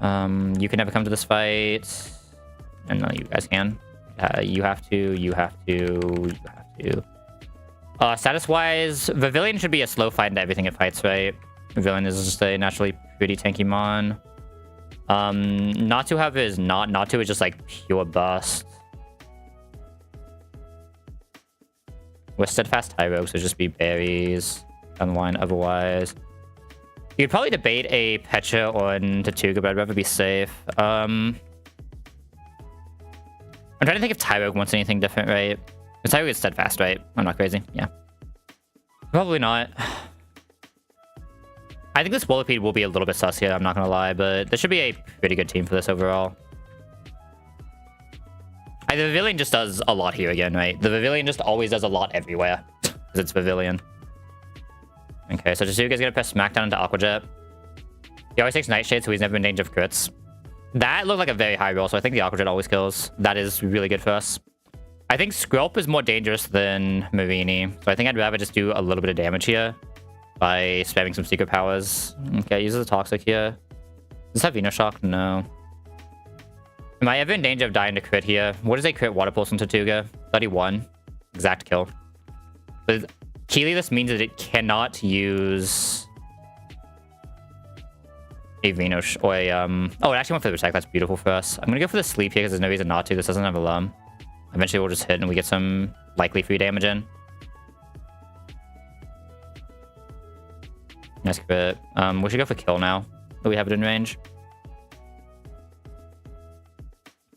You can never come to this fight. And no, you guys can. You have to. Status-wise, Pavilion should be a slow fight into everything it fights, right? Pavilion is just a naturally pretty tanky Mon. Natu, however, is not. Natu is just like pure bust. With Steadfast Tyrogue, so just be berries down the line otherwise. You could probably debate a Pecha on Tatuga, but I'd rather be safe. I'm trying to think if Tyrogue wants anything different, right? Because Tyrogue is Steadfast, right? I'm not crazy. Yeah. Probably not. I think this Wallopede will be a little bit sus here, I'm not going to lie, but this should be a pretty good team for this overall. The Pavilion just does a lot here again, right? The Pavilion just always does a lot everywhere. Because it's Pavilion. Okay, so Tsuga's going to press Smackdown into Aqua Jet. He always takes Nightshade, so he's never in danger of crits. That looked like a very high roll, so I think the Aqua Jet always kills. That is really good for us. I think Skrelp is more dangerous than Marini, so I think I'd rather just do a little bit of damage here by spamming some secret powers. Okay, uses a Toxic here. Does this have Venus Shock? No. Am I ever in danger of dying to crit here? What is a crit Water Pulse on Tortuga? 31. Exact kill. But Keely, this means that it cannot use a Venus or a oh, it actually went for the Protect. That's beautiful for us. I'm gonna go for the Sleep here because there's no reason not to. This doesn't have Alarm. Eventually we'll just hit and we get some likely free damage in. Nice crit. We should go for kill now that we have it in range.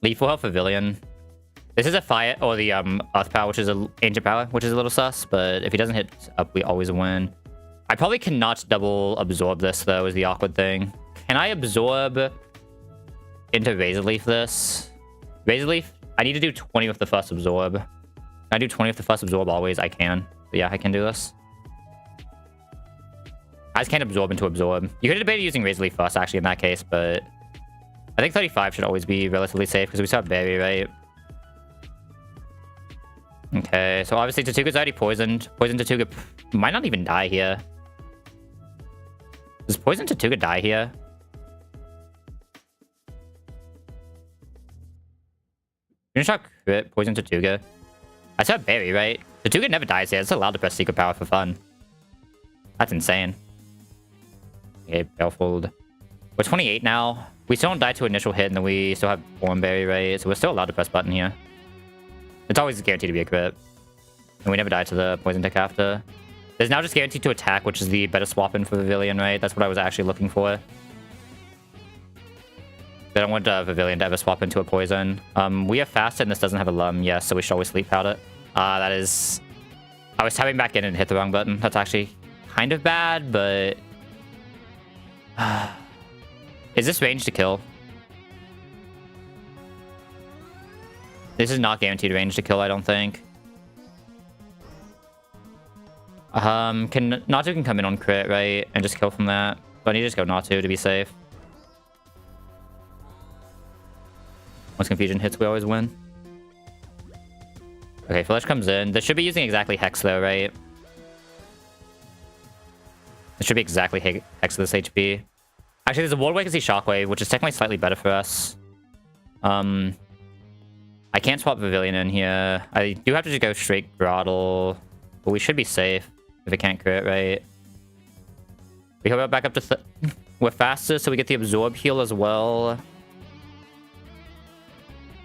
Lethal Health Pavilion. This is a fire or the Earth Power, which is an Ancient Power, which is a little sus, but if he doesn't hit up, we always win. I probably cannot double absorb this though, is the awkward thing. Can I absorb into Razor Leaf this? Razor Leaf? I need to do 20 with the first absorb. Can I do 20 with the first absorb always? I can. But yeah, I can do this. I just can't absorb into absorb. You could have debated using Razor Leaf first, actually, in that case, but I think 35 should always be relatively safe because we still have Berry, right? Okay, so obviously Tortuga's already poisoned. Poison Tortuga might not even die here. Does Poison Tortuga die here? Unit Shock crit, Poison Tortuga. I still have Berry, right? Tortuga never dies here. It's allowed to press Secret Power for fun. That's insane. Okay, Belfold. We're 28 now. We still don't die to initial hit, and then we still have Thornberry, right? So we're still allowed to press button here. It's always guaranteed to be a crit. And we never die to the Poison Tick after. There's now just guaranteed to attack, which is the better swap in for Pavilion, right? That's what I was actually looking for. They don't want Pavilion to ever swap into a poison. We have Faster, and this doesn't have a Lum. Yes, so we should always Sleep Powder it. That is... I was tapping back in and hit the wrong button. That's actually kind of bad, but... Is this range to kill? This is not guaranteed range to kill, I don't think. Natu can come in on crit, right? And just kill from that. But I need to just go Natu to be safe. Once Confusion hits, we always win. Okay, Flesh comes in. This should be using exactly Hex, though, right? It should be exactly Hex of this HP. Actually, there's a World Vacancy Shockwave, which is technically slightly better for us. I can't swap Pavilion in here. I do have to just go straight Grottle. But we should be safe if it can't crit, right? We go back up to... We're faster, so we get the Absorb heal as well.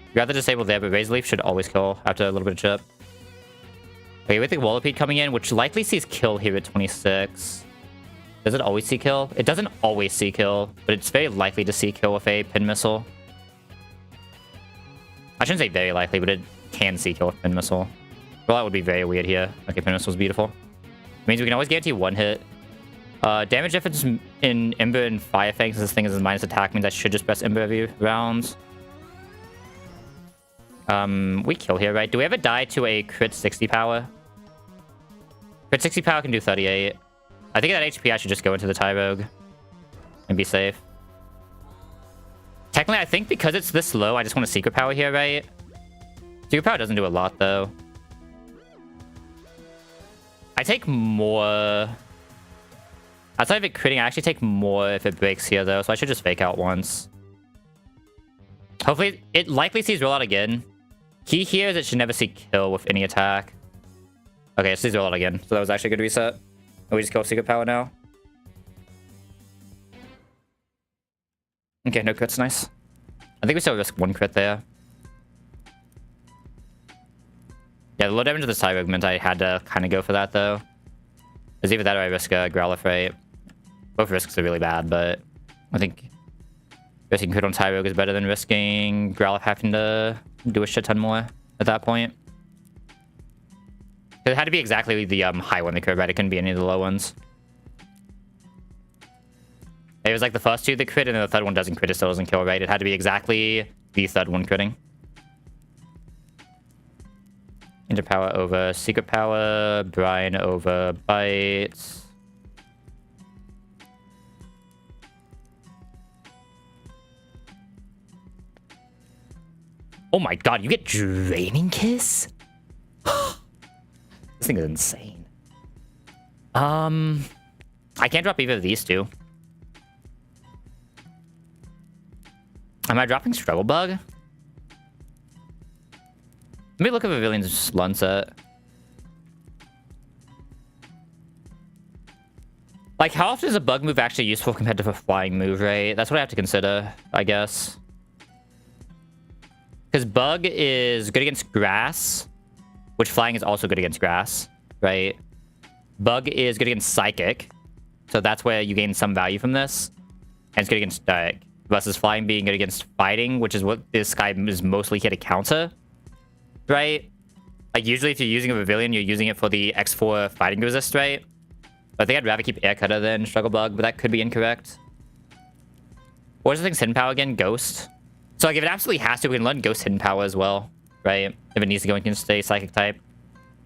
We got the Disable there, but Razor Leaf should always kill after a little bit of chip. Okay, with the Wallopede coming in, which likely sees kill here at 26. Does it always see kill? It doesn't always see kill, but it's very likely to see kill with a Pin Missile. I shouldn't say very likely, but it can see kill with Pin Missile. Well, that would be very weird here. Okay, Pin Missile is beautiful. It means we can always guarantee one hit. Damage difference in Ember and Fire Fang, since this thing is a minus attack, means I should just press Ember every round. We kill here, right? Do we ever die to a crit 60 power? Crit 60 power can do 38. I think at HP I should just go into the Tyrogue and be safe. Technically, I think because it's this low, I just want a Secret Power here, right? Secret Power doesn't do a lot, though. I take more... Outside of it critting, I actually take more if it breaks here, though, so I should just fake out once. Hopefully, it likely sees roll out again. Key here is it should never see kill with any attack. Okay, it sees roll out again, so that was actually a good reset. And we just kill Secret Power now. Okay, no crits, nice. I think we still risk one crit there. Yeah, the low damage of the Tyrogue meant I had to kind of go for that, though. Because either that or I risk a Growlithe, right? Both risks are really bad, but I think risking crit on Tyrogue is better than risking Growlithe having to do a shit ton more at that point. It had to be exactly the high one that crit, right? It couldn't be any of the low ones. It was like the first two that crit, and then the third one doesn't crit, it still doesn't kill, right? It had to be exactly the third one critting. Inter Power over Secret Power, Brine over Bite. Oh my god, you get Draining Kiss? This thing is insane. I can't drop either of these two. Am I dropping Struggle Bug? Let me look at Pavilion's Lun set. Like, how often is a bug move actually useful compared to a flying move, right? That's what I have to consider, I guess. Because bug is good against grass, which flying is also good against grass, right? Bug is good against psychic, so that's where you gain some value from this. And it's good against dark, versus flying being good against fighting, which is what this guy is mostly here to counter, right? Like, usually if you're using a Pavilion, you're using it for the X4 fighting resist, right? But I think I'd rather keep Air Cutter than Struggle Bug, but that could be incorrect. What is the thing's hidden power again? Ghost. So, like, if it absolutely has to, we can learn Ghost hidden power as well, right? If it needs to go against a Psychic type.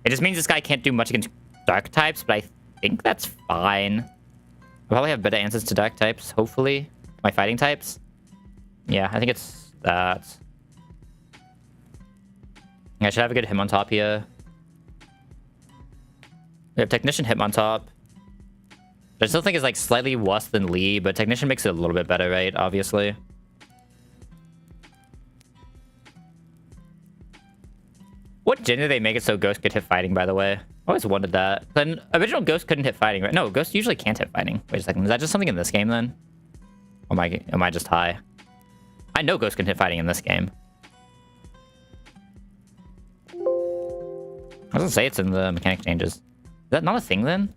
It just means this guy can't do much against Dark types, but I think that's fine. I'll probably have better answers to Dark types, hopefully. My fighting types. Yeah, I think it's that. I should have a good Him on top here. We have Technician Him on top. I still think it's like slightly worse than Lee, but Technician makes it a little bit better, right? Obviously. What gen did they make it so Ghost could hit fighting, by the way? I always wondered that. Then original Ghost couldn't hit fighting, right? No, Ghost usually can't hit fighting. Wait a second. Is that just something in this game then? Or am I just high? I know Ghost can hit fighting in this game. I was gonna say it's in the mechanic changes. Is that not a thing then?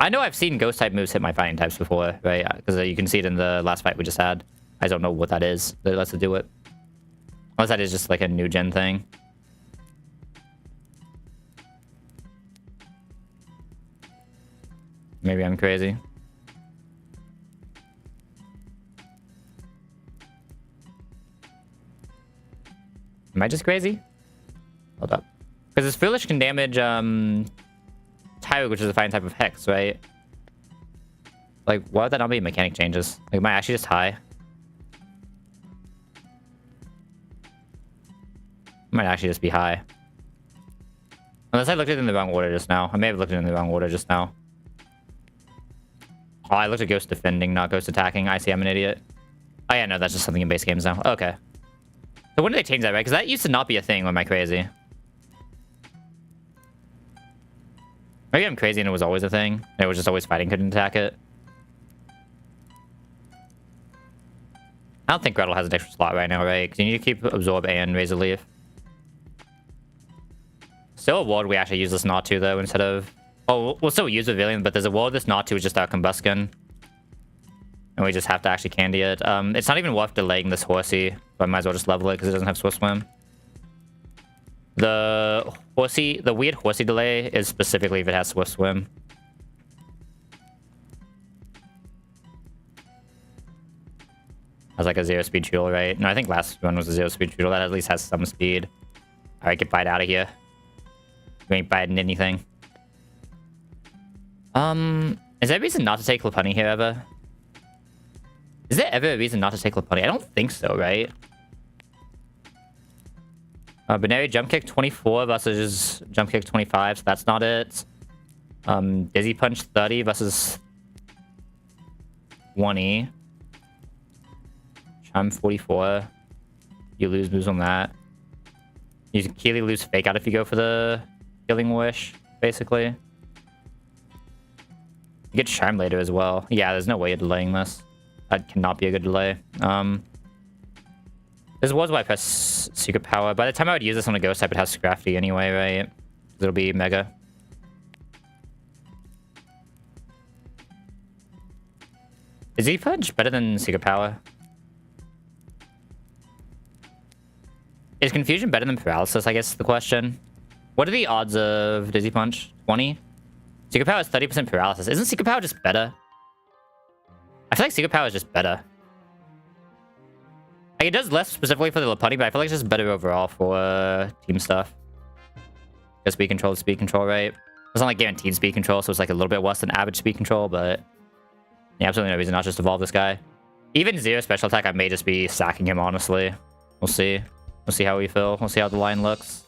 I know I've seen Ghost type moves hit my fighting types before, right? Because you can see it in the last fight we just had. I don't know what that is that lets it do it. Unless that is just like a new gen thing. Maybe I'm crazy. Am I just crazy? Hold up. Because this Foolish can damage Tyrug, which is a fighting type of Hex, right? Like, why would that not be mechanic changes? Like, am I actually just high? I might actually just be high. Unless I looked at it in the wrong order just now. I may have looked at it in the wrong order just now. Oh, I looked at Ghost defending, not Ghost attacking. I see, I'm an idiot. Oh yeah, no, that's just something in base games now. Okay. So when did they change that, right? Because that used to not be a thing. Or am I crazy? Maybe I'm crazy and it was always a thing. And it was just always fighting couldn't attack it. I don't think Gretel has an extra slot right now, right? Because you need to keep Absorb and Razor Leaf. Still a ward we actually use this not to, though, instead of... Oh, we'll still use Pavilion, but there's a ward this not to is just our Combustion. And we just have to actually candy it. It's not even worth delaying this Horsey, but I might as well just level it because it doesn't have Swift Swim. The weird Horsey delay is specifically if it has Swift Swim. Has like a 0-speed Treadle, right? No, I think last one was a 0-speed Treadle. That at least has some speed. Alright, get bite out of here. We ain't biting anything. Is there a reason not to take Lopunny here ever? Is there ever a reason not to take Lopunny? I don't think so, right? Binary Jump Kick 24 versus Jump Kick 25, so that's not it. Dizzy Punch 30 versus 20. Charm 44. You lose moves on that. You can clearly lose Fake Out if you go for the Killing Wish, basically. You get Charm later as well. Yeah, there's no way you're delaying this. That cannot be a good delay. This was why I press Secret Power. By the time I would use this on a Ghost type, it has Scrafty anyway, right? It'll be Mega. Is Z-Punch better than Secret Power? Is Confusion better than Paralysis, I guess is the question. What are the odds of Dizzy Punch? 20? Secret Power is 30% Paralysis. Isn't Secret Power just better? I feel like Secret Power is just better. Like, it does less specifically for the Lopunny, but I feel like it's just better overall for team stuff. Because speed control is speed control, right? It's not like guaranteed speed control, so it's like a little bit worse than average speed control, but... Yeah, absolutely no reason not just evolve this guy. Even 0 special attack, I may just be sacking him, honestly. We'll see. We'll see how we feel. We'll see how the line looks.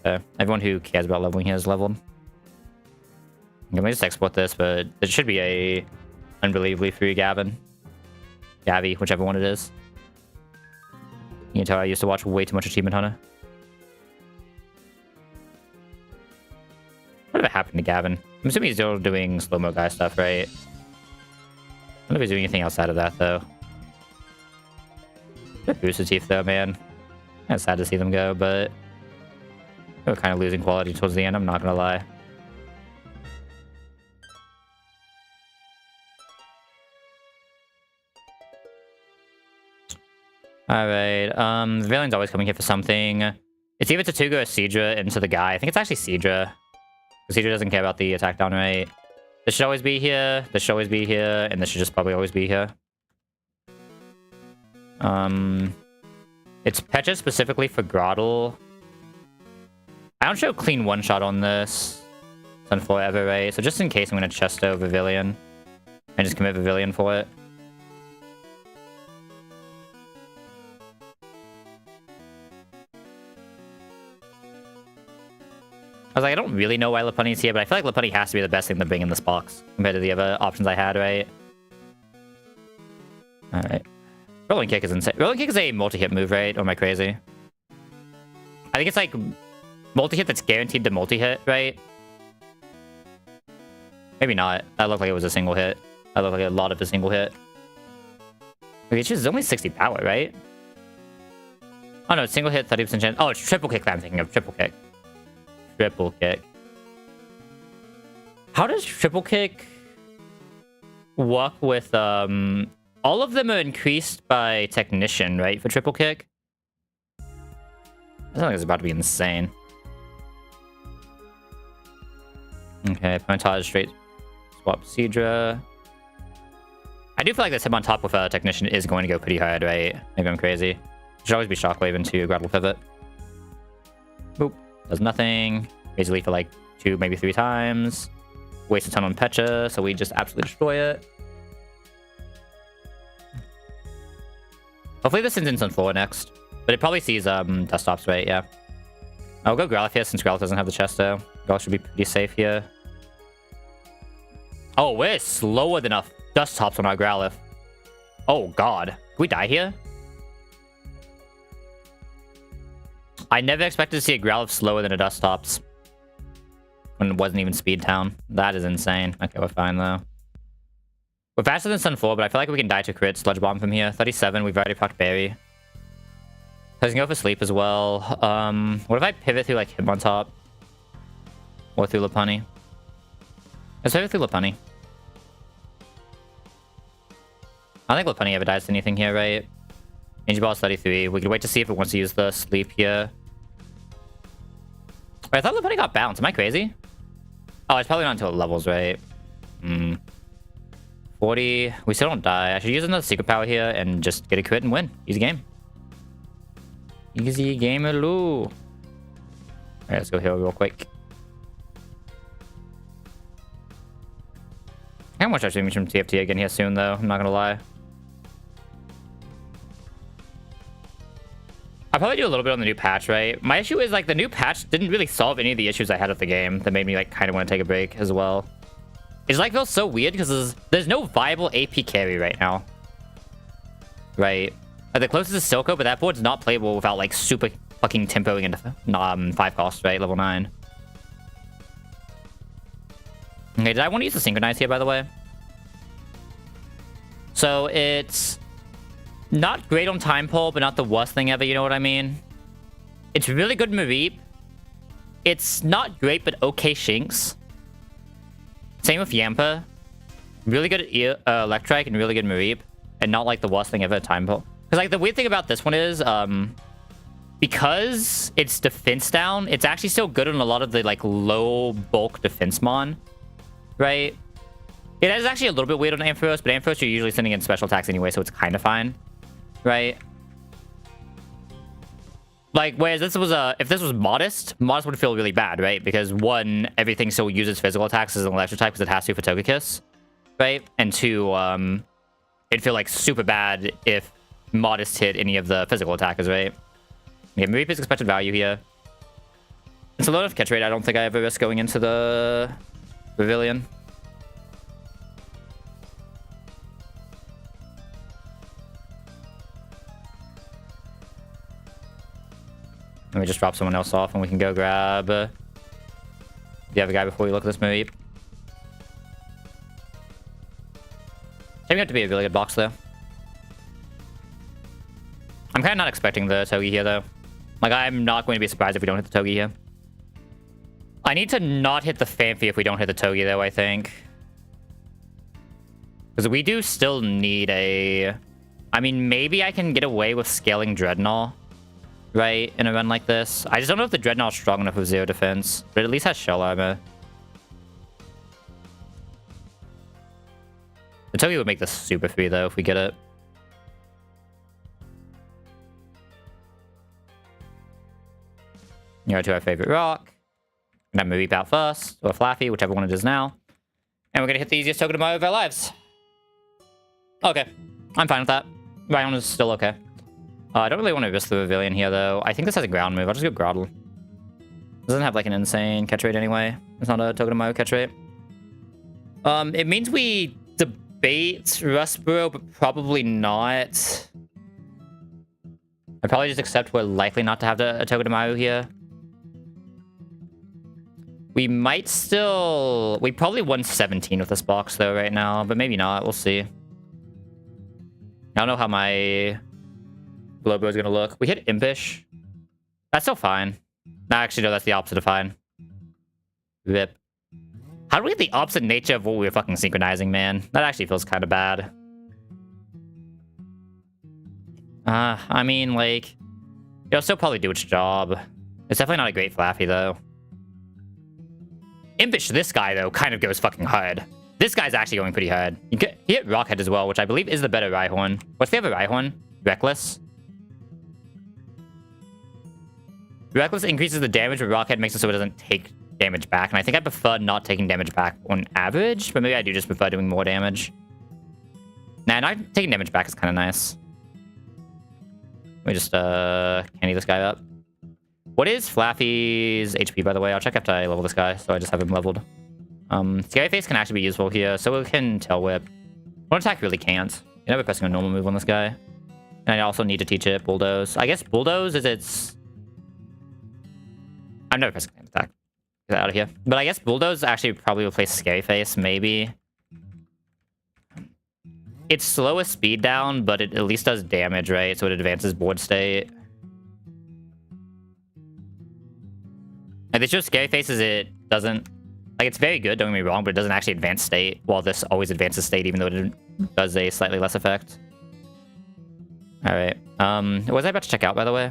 Okay. Everyone who cares about leveling here is leveled. Let me just export this, but it should be a unbelievably free Gavin. Gavi, whichever one it is. You can tell I used to watch way too much Achievement Hunter. Whatever happened to Gavin? I'm assuming he's still doing slow-mo guy stuff, right? I don't know if he's doing anything outside of that, though. Booster Teeth, though, man. Kind of sad to see them go, but they were kind of losing quality towards the end, I'm not gonna lie. Alright, the villain's always coming here for something. It's either Tatuga or Seadra into the guy. I think it's actually Seadra. Because Seadra doesn't care about the attack down rate. This should always be here, this should always be here, and this should just probably always be here. It's Pecha specifically for Grottle. I don't show clean one-shot on this. Sun forever, right? So just in case, I'm going to Chesto Vivilion. And just commit Vivilion for it. I was like, I don't really know why Lopunny's here, but I feel like Lopunny has to be the best thing to bring in this box compared to the other options I had, right? Alright. Rolling Kick is insane. Rolling Kick is a multi-hit move, right? Or am I crazy? I think it's like multi-hit that's guaranteed to multi-hit, right? Maybe not. That looked like it was a single hit. That looked like a lot of a single hit. Okay, it's just only 60 power, right? Oh no, it's single hit, 30% chance. Oh, it's triple kick that I'm thinking of. Triple kick. Triple kick. How does triple kick work with all of them are increased by technician, right? For triple kick? I feel like it's about to be insane. Okay, Ponytage straight swap Seadra. I do feel like this hit on top with a technician is going to go pretty hard, right? Maybe I'm crazy. Should always be Shockwave into Grottle Pivot. Boop. Does nothing. Basically for like 2, maybe 3 times. Waste a ton on Pecha, so we just absolutely destroy it. Hopefully this sends in Sun 4 next. But it probably sees Dust-Ops, right? Yeah. I'll go Growlithe here since Growlithe doesn't have the Chesto. Growlithe should be pretty safe here. Oh, we're slower than enough Dust-Ops on our Growlithe. Oh god. Can we die here? I never expected to see a Growlithe slower than a Dust-Ops. When it wasn't even Speed Town. That is insane. Okay, we're fine though. We're faster than Sun 4, but I feel like we can die to crit Sludge Bomb from here. 37, we've already procced Berry. I can go for Sleep as well. What if I pivot through like Hitmontop? Or through Lopunny? Let's pivot through Lopunny. I don't think Lopunny ever dies to anything here, right? Energy Ball is 33. We could wait to see if it wants to use the Sleep here. Wait, I thought Lopunny got bounced. Am I crazy? Oh, it's probably not until it levels, right? 40. We still don't die. I should use another Secret Power here and just get a crit and win. Easy game. Easy game-a-loo. Alright, let's go heal real quick. I want to watch our stream from TFT again here soon, though. I'm not gonna lie. I'll probably do a little bit on the new patch, right? My issue is, like, the new patch didn't really solve any of the issues I had with the game that made me, like, kind of want to take a break as well. It's, like, feels so weird because there's no viable AP carry right now. Right? Like, the closest is Silco, but that board's not playable without, like, super fucking tempoing into 5 costs, right? Level 9. Okay, did I want to use the Synchronize here, by the way? So, it's not great on Time Pull, but not the worst thing ever, you know what I mean? It's really good Mareep. It's not great, but okay Shinx. Same with Yampa. Really good Electrike and really good Mareep. And not like the worst thing ever at Time Pull. Because like the weird thing about this one is, because it's defense down, it's actually still good on a lot of the like low bulk defense mon. Right? It is actually a little bit weird on Ampharos, but Ampharos you're usually sending in special attacks anyway, so it's kind of fine. Right? Like, whereas this was if this was Modest would feel really bad, right? Because one, everything still uses physical attacks as an electric type because it has to for Togekiss, right? And two, it'd feel like super bad if modest hit any of the physical attackers, right? Yeah, Reap is expected value here. It's a lot of catch rate. I don't think I ever risk going into the pavilion. Let me just drop someone else off and we can go grab the other guy before we look at this Reap. Shaping up to be a really good box, though. I'm kind of not expecting the Togi here, though. Like, I'm not going to be surprised if we don't hit the Togi here. I need to not hit the Fanfi if we don't hit the Togi, though, I think. Because we do still need a... I mean, maybe I can get away with scaling Dreadnought, right, in a run like this. I just don't know if the Dreadnought's strong enough with 0 defense, but it at least has shell armor. The Togi would make this super free, though, if we get it. Go to our favorite rock. We're gonna Reap out first, or Flaffy, whichever one it is now. And we're gonna hit the easiest token of our lives. Okay. I'm fine with that. Ryan is still okay. I don't really want to risk the Pavilion here, though. I think this has a ground move. I'll just go Groddle. It doesn't have, like, an insane catch rate anyway. It's not a token of Mayo catch rate. It means we debate Rustboro, but probably not. I probably just accept we're likely not to have a token of Mayo here. We might still... We probably won 17 with this box, though, right now. But maybe not. We'll see. I don't know how my Globo is going to look. We hit Impish. That's still fine. No, actually, no, that's the opposite of fine. Rip. How do we get the opposite nature of what we were fucking synchronizing, man? That actually feels kind of bad. I mean, like... It'll still probably do its job. It's definitely not a great Flaffy, though. Impish, this guy, though, kind of goes fucking hard. This guy's actually going pretty hard. You hit Rockhead as well, which I believe is the better Rhyhorn. What's the other Rhyhorn? Reckless? Reckless increases the damage, but Rockhead makes it so it doesn't take damage back. And I think I prefer not taking damage back on average, but maybe I do just prefer doing more damage. Nah, not taking damage back is kind of nice. Let me just candy this guy up. What is Flaffy's HP, by the way? I'll check after I level this guy, so I just have him leveled. Scary Face can actually be useful here, so we can Tail Whip. One attack really can't. You're never pressing a normal move on this guy. And I also need to teach it Bulldoze. I guess Bulldoze is its... I'm never pressing an attack. Get that out of here. But I guess Bulldoze actually probably replace Scary Face, maybe. It's slowest speed down, but it at least does damage, right? So it advances board state. Like, the issue with Scary Face is it doesn't... Like, it's very good, don't get me wrong, but it doesn't actually advance state, while this always advances state, even though it does a slightly less effect. Alright. What was I about to check out, by the way?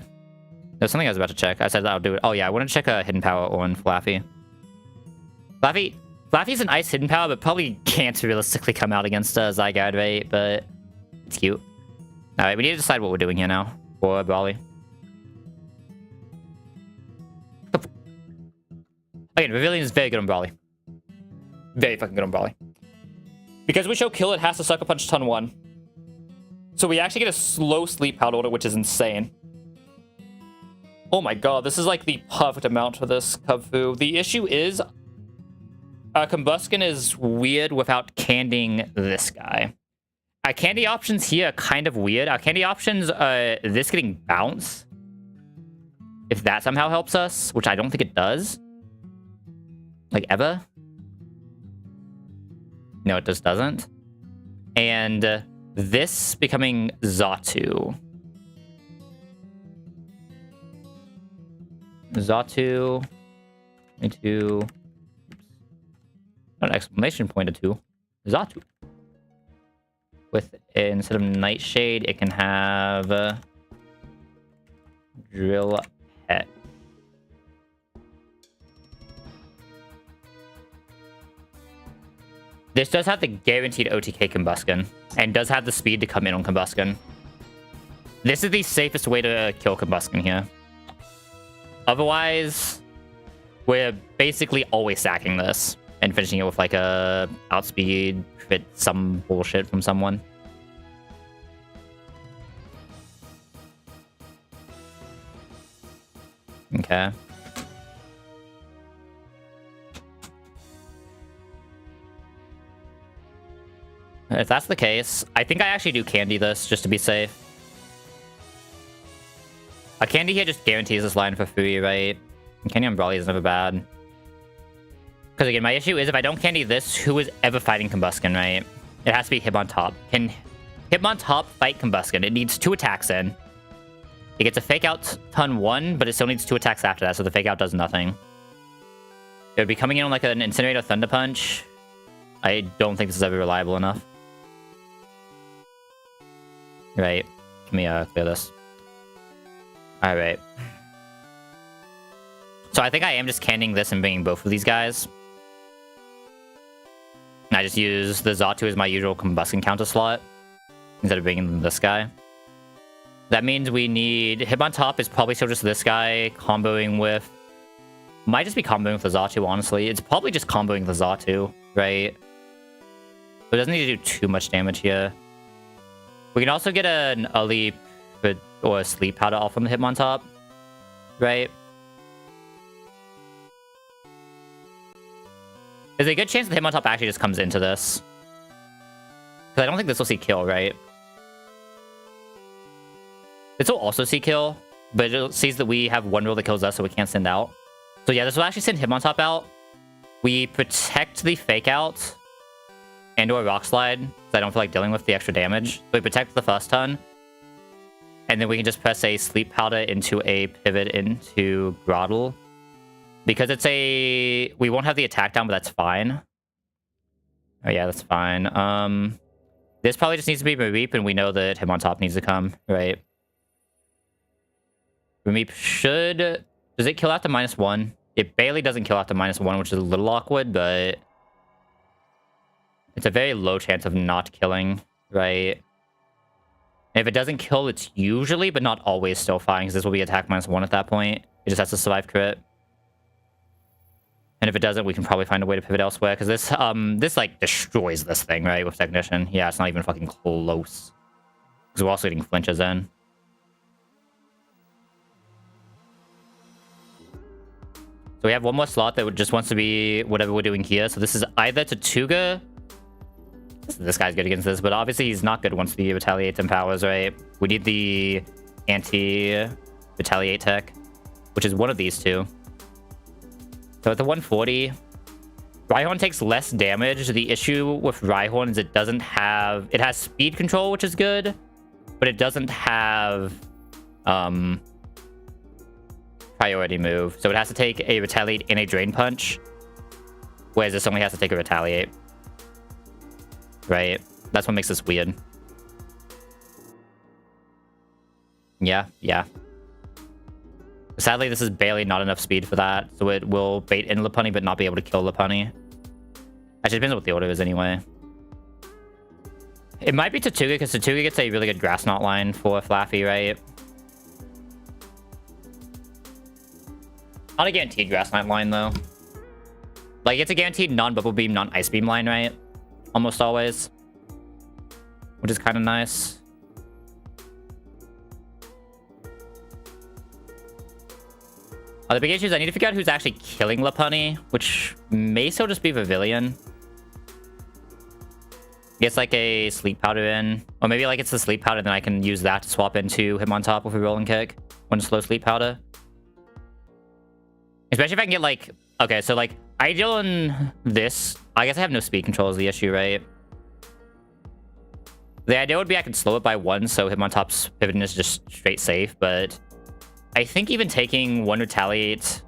There's something I was about to check. I said I'll do it. Oh, yeah, I want to check a hidden power on Flaffy. Flaffy's an ice hidden power, but probably can't realistically come out against Zygarde, right? But it's cute. Alright, we need to decide what we're doing here now for Brawly. Again, Pavilion is very good on Brawly. Very fucking good on Brawly. Because we show Kill, it has to Sucker Punch Ton 1. So we actually get a slow Sleep Powder Order, which is insane. Oh my god, this is like the perfect amount for this Kubfu. The issue is... Combuskin is weird without candying this guy. Our candy options here are kind of weird. Our candy options are this getting Bounce. If that somehow helps us, which I don't think it does. Like, ever? No, it just doesn't. And this becoming Xatu. Xatu. 22. Not an exclamation point or two. Xatu. With, instead of Nightshade, it can have... Drill Pet. This does have the guaranteed OTK Combuskin, and does have the speed to come in on Combuskin. This is the safest way to kill Combuskin here. Otherwise, we're basically always sacking this and finishing it with like a outspeed, crit some bullshit from someone. Okay. If that's the case, I think I actually do candy this just to be safe. A candy here just guarantees this line for Fui, right? And candy on Brawly is never bad. Because again, my issue is if I don't candy this, who is ever fighting Combusken, right? It has to be Hitmontop. Can Hitmontop fight Combusken? It needs 2 attacks in. It gets a fake out ton 1, but it still needs 2 attacks after that, so the fake out does nothing. It would be coming in on like an Incinerator Thunder Punch. I don't think this is ever reliable enough. Right. Let me clear this. Alright. So I think I am just candying this and bringing both of these guys. And I just use the Xatu as my usual Combusken counter slot instead of bringing this guy. That means we need... Hitmontop is probably still just this guy comboing with... Might just be comboing with the Xatu, honestly. It's probably just comboing the Xatu, right? So it doesn't need to do too much damage here. We can also get an Leap or a Sleep Powder off from the Hitmontop, right? There's a good chance the Hitmontop actually just comes into this. Because I don't think this will see kill, right? This will also see kill, but it sees that we have one rule that kills us, so we can't send out. So yeah, this will actually send Hitmontop out. We protect the Fake Out and or Rock Slide, because I don't feel like dealing with the extra damage. So we protect the first ton. And then we can just press a Sleep Powder into a pivot into Groddle. Because it's a... We won't have the attack down, but that's fine. Oh yeah, that's fine. This probably just needs to be Mareep, and we know that Hitmontop needs to come, right? Mareep should... Does it kill after -1? It barely doesn't kill after -1, which is a little awkward, but... It's a very low chance of not killing, right? And if it doesn't kill, it's usually, but not always, still fine, because this will be attack -1 at that point. It just has to survive crit. And if it doesn't, we can probably find a way to pivot elsewhere, because this like, destroys this thing, right, with Technician. Yeah, it's not even fucking close. Because we're also getting flinches in. So we have one more slot that just wants to be whatever we're doing here. So this is either Tortuga... This guy's good against this, but obviously he's not good once the Retaliate empowers, right? We need the anti-Retaliate tech, which is one of these two. So at the 140, Rhyhorn takes less damage. The issue with Rhyhorn is it doesn't have... It has speed control, which is good, but it doesn't have priority move. So it has to take a Retaliate and a Drain Punch, whereas this only has to take a Retaliate. Right? That's what makes this weird. Yeah. Sadly, this is barely not enough speed for that, so it will bait in Lopunny but not be able to kill Lopunny. Actually, it depends on what the order is anyway. It might be Tortuga, because Tortuga gets a really good Grass Knot line for Flaffy, right? Not a guaranteed Grass Knot line, though. Like, it's a guaranteed non-Bubble Beam, non-Ice Beam line, right? Almost always. Which is kind of nice. The big issue is I need to figure out who's actually killing Lopunny, which may still just be Pavilion. Gets like a Sleep Powder in. Or maybe like it's the Sleep Powder, then I can use that to swap into Hitmontop with a Rolling Kick. One slow Sleep Powder. Especially if I can get like... Okay, so like, ideal in this... I guess I have no speed control is the issue, right? The idea would be I could slow it by 1, so Hitmontop's pivoting is just straight safe, but... I think even taking 1 Retaliate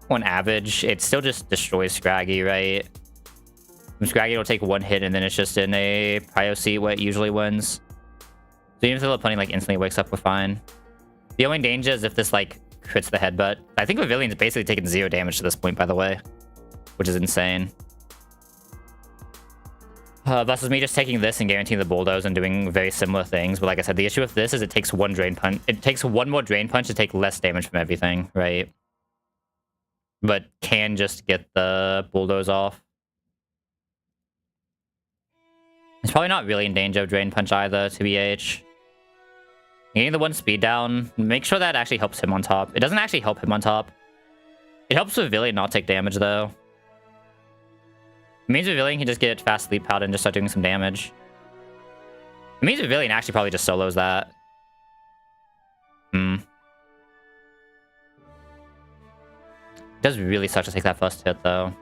on average, it still just destroys Scraggy, right? Scraggy will take 1 hit, and then it's just in a Prio seat where it usually wins. So even if the Lopunny like instantly wakes up, we're fine. The only danger is if this like crits the headbutt. I think Pavilion's basically taken 0 damage to this point, by the way, which is insane. Versus me just taking this and guaranteeing the Bulldoze and doing very similar things. But like I said, the issue with this is it takes 1 Drain Punch. It takes 1 more Drain Punch to take less damage from everything, right? But can just get the Bulldoze off. It's probably not really in danger of Drain Punch either, TBH. Getting the 1 speed down, make sure that actually helps him on top. It doesn't actually help him on top. It helps Pavilion not take damage, though. It means Pavilion can just get fast sleep powder and just start doing some damage. It means Pavilion actually probably just solos that. It does really suck to take that first hit, though.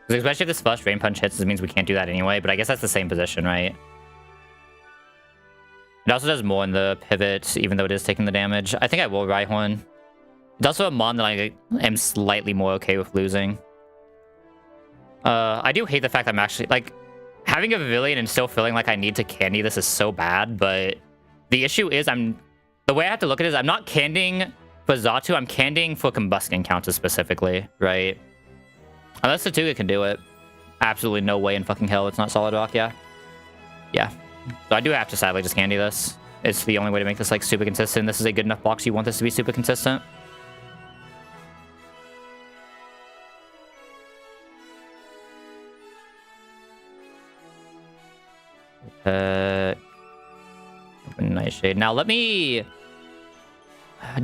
Because especially if this first Rain Punch hits, it means we can't do that anyway, but I guess that's the same position, right? It also does more in the pivot, even though it is taking the damage. I think I will Rhyhorn. It's also a mon that I am slightly more okay with losing. I do hate the fact that I'm actually, like, having a Pavilion and still feeling like I need to candy this is so bad, but the issue is the way I have to look at it is I'm not candying for Xatu, I'm candying for Combust Encounters specifically, right? Unless Satuga can do it. Absolutely no way in fucking hell it's not Solid Rock, yeah. Yeah. So I do have to sadly just candy this. It's the only way to make this, like, super consistent. This is a good enough box. You want this to be super consistent. Nightshade. Now let me...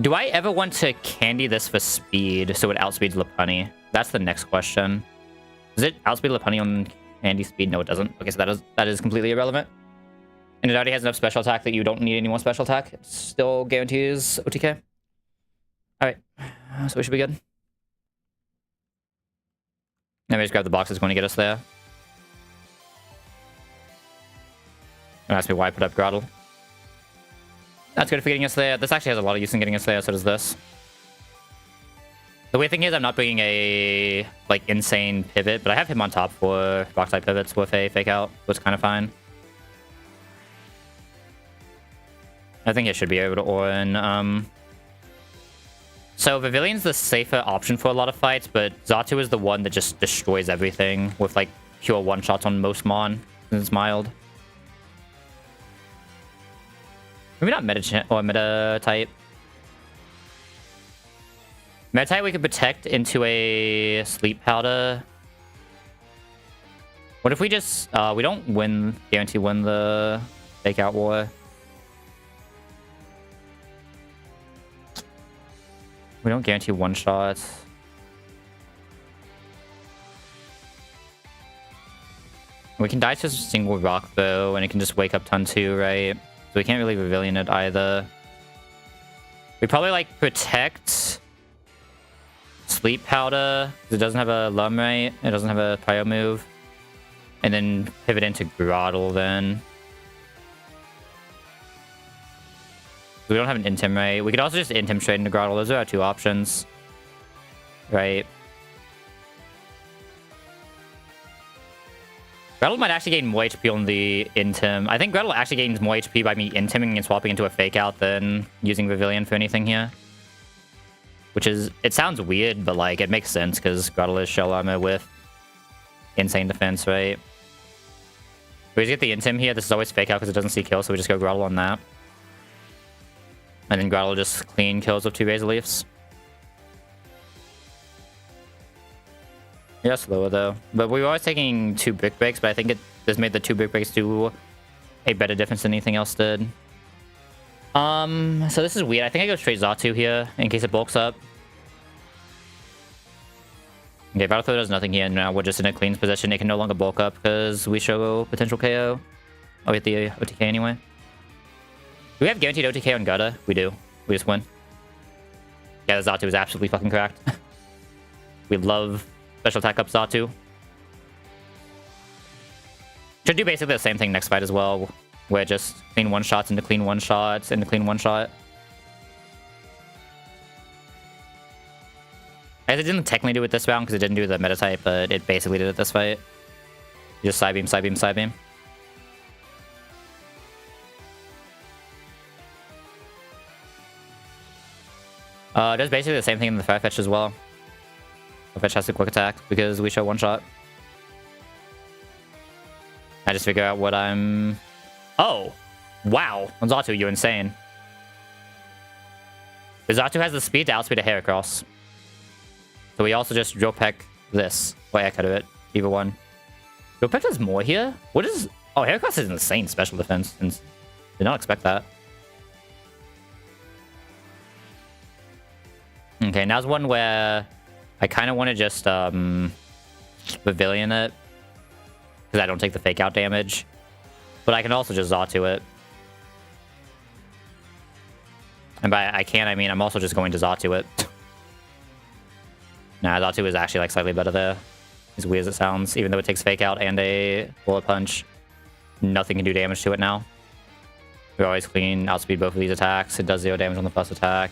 Do I ever want to candy this for speed so it outspeeds Lopunny? That's the next question. Does it outspeed Lopunny on candy speed? No, it doesn't. Okay, so that is completely irrelevant. And it already has enough special attack that you don't need any more special attack. It still guarantees OTK. Alright, so we should be good. Let me just grab the box that's going to get us there. Don't ask me why I put up Grottle. That's good for getting us there. This actually has a lot of use in getting us there, so does this. The weird thing is I'm not bringing a, like, insane pivot, but I have him on top for rock-type pivots with a fake out, so it's kind of fine. I think it should be able to Orin. So Pavilion's the safer option for a lot of fights, but Xatu is the one that just destroys everything with, like, pure one-shots on most Mon, since it's mild. Maybe not meta type. Meta type we could protect into a sleep powder. What if we just we don't guarantee win the fake out war? We don't guarantee one shot. We can die to a single rock though, and it can just wake up ton 2, right? So we can't really Pavilion it either. We probably, like, protect Sleep Powder, because it doesn't have a Lum, right? It doesn't have a Pyro move. And then pivot into Grottle then. We don't have an Intim, right? We could also just Intim straight into Grottle. Those are our 2 options. Right? Grottle might actually gain more HP on the Intim. I think Grottle actually gains more HP by me Intiming and swapping into a Fake Out than using Pavilion for anything here. Which is... It sounds weird, but, like, it makes sense because Grottle is Shell Armor with insane defense, right? We just get the Intim here. This is always Fake Out because it doesn't see kill, so we just go Grottle on that. And then Grottle just clean kills with 2 Razor Leafs. Yeah, slower though. But we were always taking 2 Brick Breaks, but I think this made the 2 Brick Breaks do a better difference than anything else did. So this is weird. I think I go straight Xatu here in case it bulks up. Okay, Battle Throw does nothing here, and now we're just in a clean position. It can no longer bulk up because we show potential KO. Oh, we hit the OTK anyway. Do we have guaranteed OTK on Gutta? We do. We just win. Yeah, the Xatu is absolutely fucking cracked. We love special attack up Xatu. Should do basically the same thing next fight as well, where just clean one-shots into clean one-shots into clean one-shot. I guess it didn't technically do it this round because it didn't do the meta type, but it basically did it this fight. Just side beam, side beam, side beam. It does basically the same thing in the Farfetch as well. Farfetch has a quick attack because we show one shot. I just figure out what I'm... Oh! Wow! On Xatu, you're insane. The Xatu has the speed to outspeed a Heracross. So we also just drill peck this. Way I cut it. Either one. Drill peck does more here? What is... Oh, Heracross is insane special defense. And did not expect that. Okay, now's one where I kind of want to just Pavilion it, because I don't take the fake out damage. But I can also just Zatu it. And by I can, I mean I'm also just going to Zatu it. Nah, Zatu is actually like slightly better there. As weird as it sounds, even though it takes fake out and a bullet punch, nothing can do damage to it now. We always clean outspeed both of these attacks. It does 0 damage on the first attack.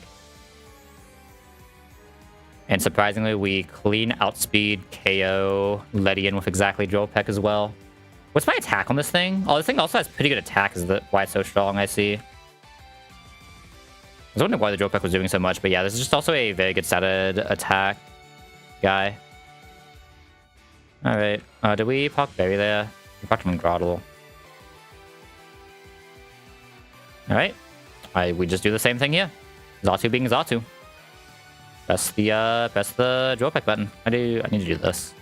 And surprisingly, we clean outspeed KO Ledian with exactly Drill Peck as well. What's my attack on this thing? Oh, this thing also has pretty good attack, is why it's so strong, I see. I was wondering why the Drill Peck was doing so much, but yeah, this is just also a very good statted attack guy. Alright, did we proc Berry there? We procced him in Grottle. Alright, we just do the same thing here. Zatu being Zatu. Press the Drill Peck button. I need to do this.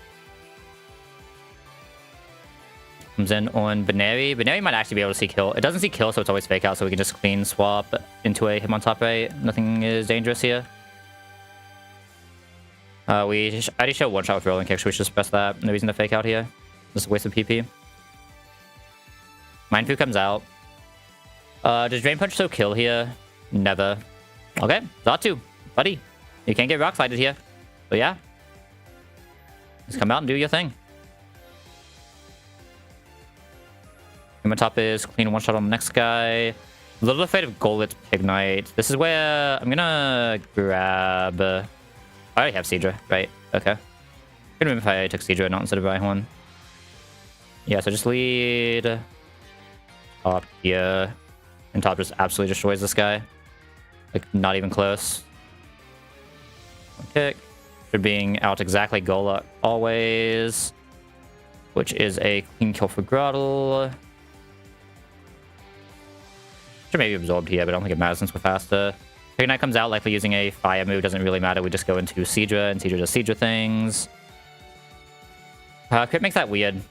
Comes in on Baneri. Baneri might actually be able to see kill. It doesn't see kill, so it's always fake out, so we can just clean swap into a him on top right. Nothing is dangerous here. We already show one shot with rolling kick, so we should just press that. No reason to fake out here. Just a waste of PP. Mindfu comes out. Does Drain Punch still kill here? Never. Okay, Zatu, buddy. You can't get rock slided here. So yeah. Just come out and do your thing. Him on top is clean one shot on the next guy. A little afraid of Golit's Pignite. This is where I'm gonna grab... I already have Seadra, right? Okay. Couldn't remember if I took Seadra or not instead of Rhyhorn. Yeah, so just lead top here. And top just absolutely destroys this guy. Like, not even close. One kick. For being out exactly Golok always. Which is a clean kill for Grottle. Should maybe absorbed here, but I don't think it matters since we're faster. Pignite comes out likely using a fire move. Doesn't really matter. We just go into Seadra, and Seadra does Seadra things. Crit makes that weird.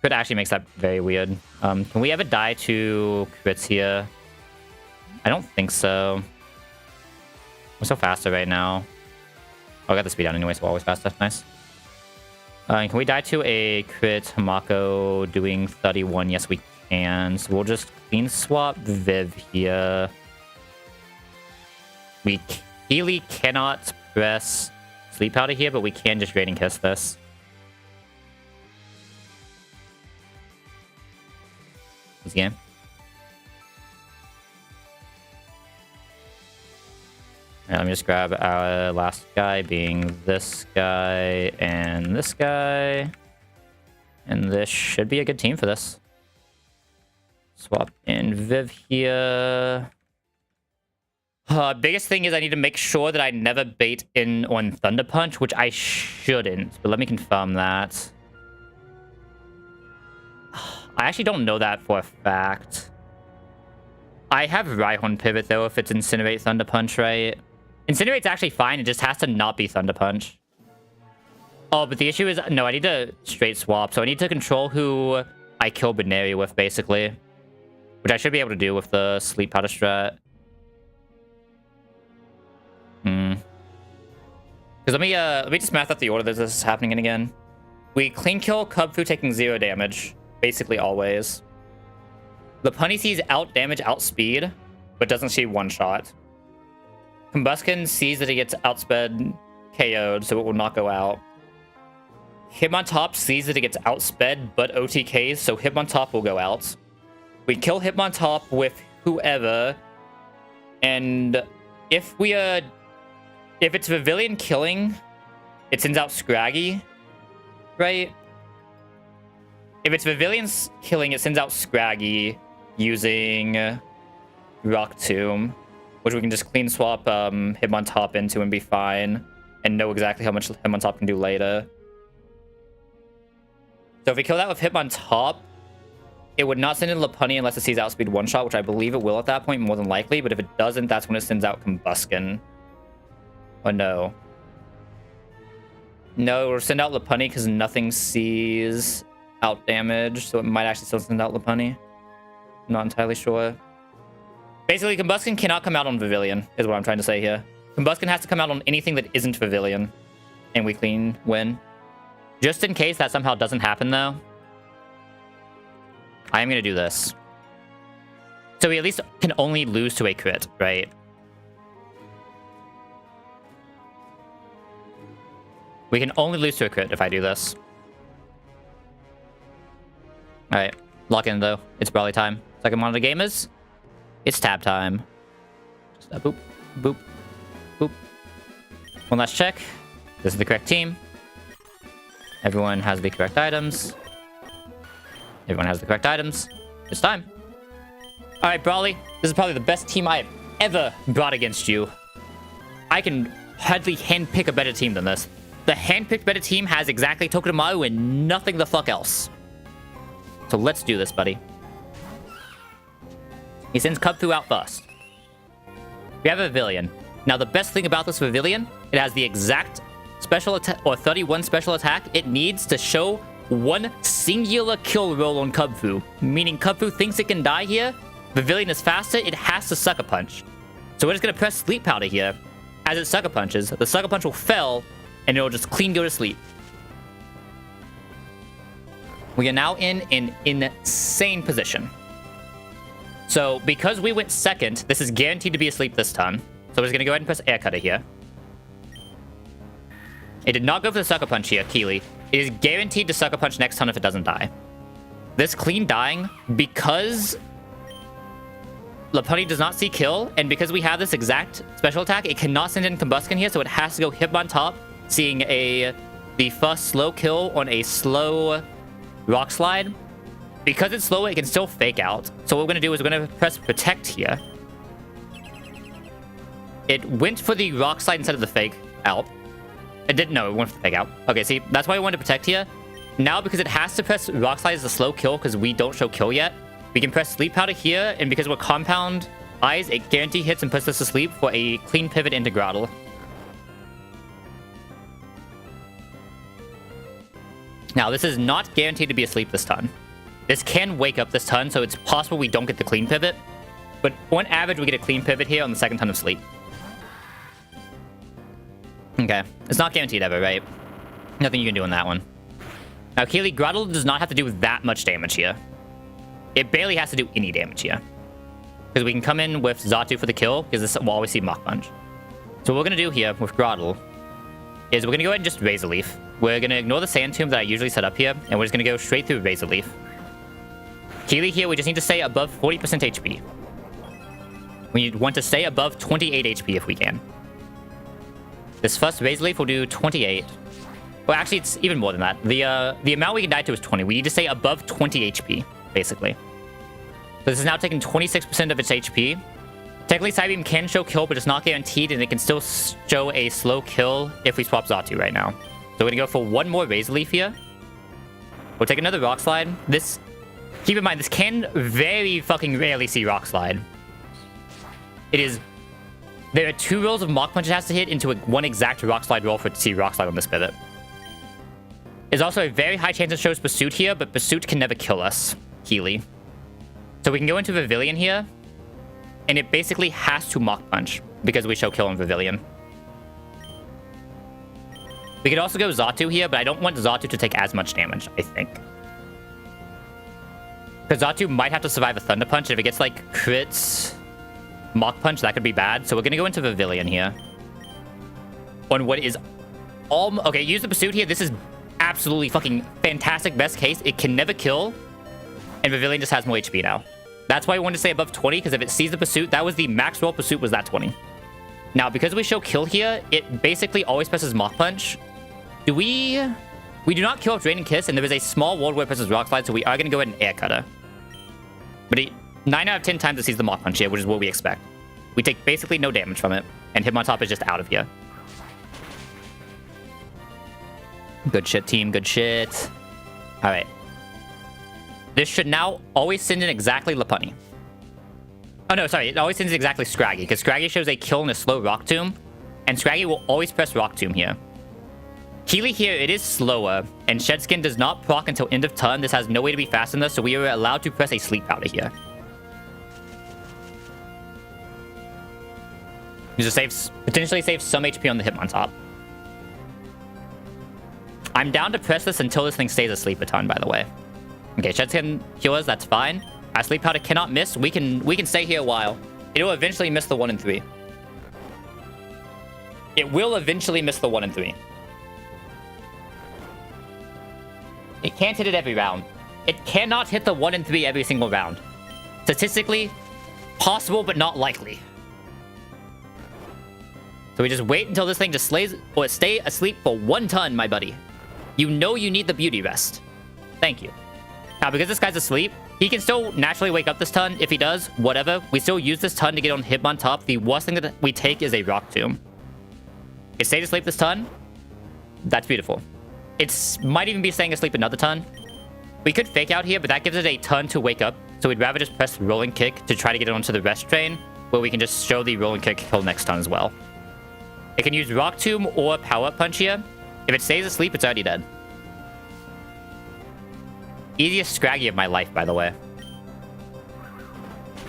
Crit actually makes that very weird. Can we ever die to crits here? I don't think so. We're so faster right now. Oh, I got the speed down anyway, so we're always faster. Nice. Can we die to a crit Hamako doing 31? Yes, we can. So we'll just clean swap Viv here. We really cannot press Sleep Powder here, but we can just Draining Kiss this. This game. Alright, let me just grab our last guy, being this guy and this guy. And this should be a good team for this. Swap in Viv here. Biggest thing is I need to make sure that I never bait in on Thunder Punch, which I shouldn't. But let me confirm that. I actually don't know that for a fact. I have Rhyhorn pivot, though, if it's Incinerate Thunder Punch, right? Incinerate's actually fine. It just has to not be Thunder Punch. Oh, but the issue is... No, I need to straight swap. So I need to control who I kill Baneri with, basically. Which I should be able to do with the Sleep Powder strat. Because let me just math out the order that this is happening in again. We clean kill Cubfu taking 0 damage. Basically always. The Punny sees out damage, outspeed, but doesn't see one shot. Combuskin sees that he gets outsped KO'd, so it will not go out. Hitmontop sees that it gets outsped, but OTKs, so Hitmontop will go out. We kill Hitmontop with whoever, and if it's Pavilion killing, it sends out Scraggy, right? If it's Pavilions killing, it sends out Scraggy using Rock Tomb, which we can just clean swap Hitmontop into and be fine, and know exactly how much Hitmontop can do later. So if we kill that with Hitmontop, it would not send in Lopunny unless it sees outspeed one shot, which I believe it will at that point, more than likely. But if it doesn't, that's when it sends out Combuskin. Oh no. No, we'll send out Lopunny because nothing sees out damage, so it might actually still send out Lopunny. I'm not entirely sure. Basically, Combuskin cannot come out on Pavilion, is what I'm trying to say here. Combustion has to come out on anything that isn't Pavilion. And we clean win. Just in case that somehow doesn't happen, though, I am going to do this. So we at least can only lose to a crit, right? We can only lose to a crit if I do this. Alright, lock in though. It's Brawly time. Second one of the game is... It's tab time. Just a boop, boop, boop. One last check. This is the correct team. Everyone has the correct items. Everyone has the correct items. It's time. Alright, Brawly. This is probably the best team I have ever brought against you. I can hardly handpick a better team than this. The handpicked better team has exactly Tokudamaru and nothing the fuck else. So let's do this, buddy. He sends Cubfu out first. We have a Pavilion. Now, the best thing about this Pavilion, it has the exact special attack, or 31 special attack it needs to show one singular kill roll on Cubfu. Meaning Cubfu thinks it can die here. Pavilion is faster, it has to Sucker Punch. So we're just going to press Sleep Powder here. As it Sucker Punches, the Sucker Punch will fail, and it'll just clean go to sleep. We are now in an insane position. So, because we went second, this is guaranteed to be asleep this turn. So we're just going to go ahead and press Air Cutter here. It did not go for the Sucker Punch here, Keely. It is guaranteed to Sucker Punch next turn if it doesn't die. This clean dying, because Lopunny does not see kill, and because we have this exact special attack, it cannot send in Combustion here, so it has to go Hitmon top, seeing the first slow kill on a slow Rock Slide. Because it's slow, it can still fake out. So what we're going to do is we're going to press Protect here. It went for the Rock Slide instead of the fake out. It didn't know, it went for the fake out. Okay, see, that's why we wanted to Protect here. Now, because it has to press Rock Slide as a slow kill, because we don't show kill yet, we can press Sleep Powder here, and because we're Compound Eyes, it guarantee hits and puts us to sleep for a clean pivot into Groudle. Now, this is not guaranteed to be asleep this turn. This can wake up this turn, so it's possible we don't get the clean pivot. But on average, we get a clean pivot here on the second turn of sleep. Okay. It's not guaranteed ever, right? Nothing you can do on that one. Now, Keely, Groudle does not have to do that much damage here. It barely has to do any damage here. Because we can come in with Xatu for the kill, because this will always see Mach Punch. So what we're going to do here with Groudle is we're going to go ahead and just Razor Leaf. We're going to ignore the Sand Tomb that I usually set up here, and we're just going to go straight through Razor Leaf. Keely here, we just need to stay above 40% HP. We want to stay above 28 HP if we can. This first Razor Leaf will do 28. Well, actually, it's even more than that. The amount we can die to is 20. We need to stay above 20 HP, basically. So this is now taking 26% of its HP. Technically, Psybeam can show kill, but it's not guaranteed, and it can still show a slow kill if we swap Xatu right now. So we're going to go for one more Razor Leaf here. We'll take another Rock Slide. This, keep in mind, this can very fucking rarely see Rock Slide. It is... There are 2 rolls of Mach Punch it has to hit into one exact Rock Slide roll for it to see Rock Slide on this pivot. There's also a very high chance it shows Pursuit here, but Pursuit can never kill us, Keely. So we can go into Pavilion here, and it basically has to Mach Punch because we show kill on Pavilion. We could also go Xatu here, but I don't want Xatu to take as much damage, I think. Because Xatu might have to survive a Thunder Punch, and if it gets, like, crits Mach Punch, that could be bad. So we're going to go into Pavilion here. On what is... Okay, use the Pursuit here. This is absolutely fucking fantastic. Best case. It can never kill, and Pavilion just has more HP now. That's why we wanted to stay above 20, because if it sees the Pursuit, that was the max roll Pursuit was that 20. Now, because we show kill here, it basically always presses Mach Punch. We do not kill off Drain and Kiss, and there is a small ward where it presses Rock Slide, so we are going to go ahead and Air Cutter. But 9 out of 10 times it sees the Mach Punch here, which is what we expect. We take basically no damage from it, and Hitmontop is just out of here. Good shit, team. Good shit. All right. This should now always send in exactly Lopunny. Oh, no, sorry. It always sends exactly Scraggy, because Scraggy shows a kill in a slow Rock Tomb, and Scraggy will always press Rock Tomb here. Keely here, it is slower, and Shedskin does not proc until end of turn. This has no way to be fast enough, so we are allowed to press a Sleep Powder here. You just potentially save some HP on the Hitmontop. I'm down to press this until this thing stays asleep a ton, by the way. Okay, Sheds can heal us, that's fine. Our sleep powder cannot miss. We can stay here a while. It'll eventually miss the 1 and 3. It will eventually miss the 1 and 3. It can't hit it every round. It cannot hit the 1 and 3 every single round. Statistically, possible but not likely. So we just wait until this thing just stay asleep for 1 ton, my buddy. You know you need the beauty rest. Thank you. Now, because this guy's asleep, he can still naturally wake up this ton. If he does, whatever. We still use this ton to get on Hitmontop. The worst thing that we take is a Rock Tomb. It stayed asleep this ton. That's beautiful. It might even be staying asleep another ton. We could fake out here, but that gives it a ton to wake up. So we'd rather just press Rolling Kick to try to get it onto the rest train, where we can just show the Rolling Kick kill next ton as well. It can use Rock Tomb or Power Up Punch here. If it stays asleep, it's already dead. Easiest Scraggy of my life, by the way.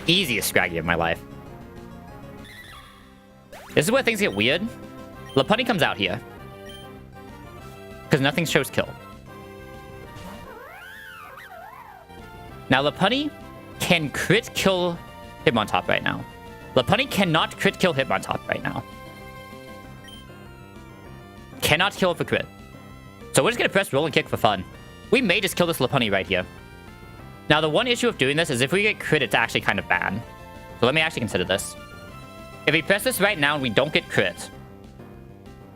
Easiest Scraggy of my life. This is where things get weird. Lopunny comes out here. Because nothing shows kill. Now, Lopunny can crit kill Hitmontop right now. Lopunny cannot crit kill Hitmontop right now. Cannot kill it for crit. So we're just going to press Rolling Kick for fun. We may just kill this Lopunny right here. Now, the one issue of doing this is if we get crit, it's actually kind of bad. So let me actually consider this. If we press this right now and we don't get crit,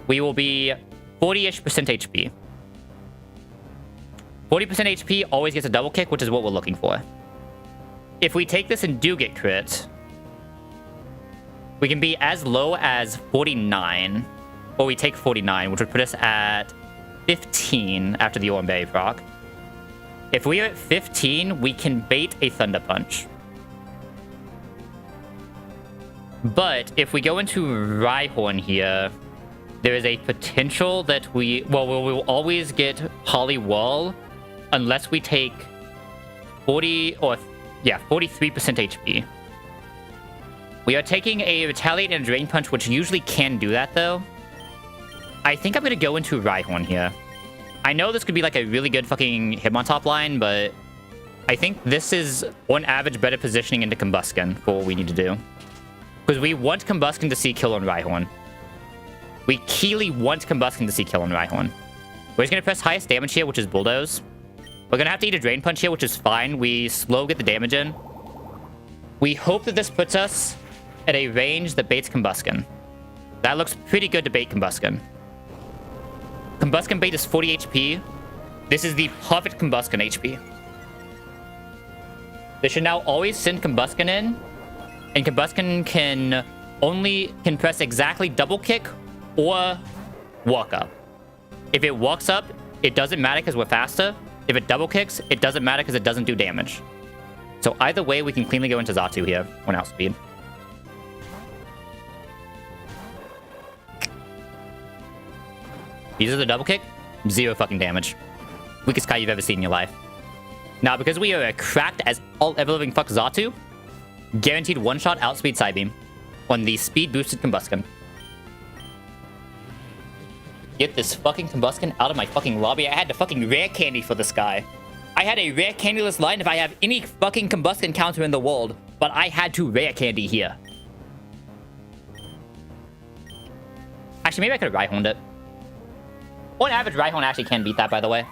we will be 40-ish% HP. 40% HP always gets a double kick, which is what we're looking for. If we take this and do get crit, we can be as low as 49, or we take 49, which would put us at 15 after the Oranberry proc. If we are at 15, we can bait a Thunder Punch. But if we go into Rhyhorn here, there is a potential that we will always get Holly Wall unless we take 43% HP. We are taking a Retaliate and a Drain Punch, which usually can do that, though. I think I'm going to go into Rhyhorn here. I know this could be like a really good fucking Hitmontop line, but I think this is, on average, better positioning into Combusken for what we need to do. Because we want Combusken to see kill on Rhyhorn. We keenly want Combusken to see kill on Rhyhorn. We're just going to press highest damage here, which is Bulldoze. We're going to have to eat a Drain Punch here, which is fine. We slow get the damage in. We hope that this puts us at a range that baits Combusken. That looks pretty good to bait Combusken. Combusken bait is 40 HP. This is the perfect Combusken HP. This should now always send Combusken in, and Combusken can press exactly double kick or walk up. If it walks up, it doesn't matter because we're faster. If it double kicks, it doesn't matter because it doesn't do damage. So either way, we can cleanly go into Xatu here on outspeed. Uses the double kick, 0 fucking damage. Weakest guy you've ever seen in your life. Now, because we are cracked as all ever-living fuck Xatu, guaranteed one-shot outspeed Psybeam on the speed-boosted Combusken. Get this fucking Combusken out of my fucking lobby. I had to fucking rare candy for this guy. I had a rare candyless line if I have any fucking Combusken counter in the world, but I had to rare candy here. Actually, maybe I could have Rhyhorned it. On average, Rhyhorn actually can beat that, by the way.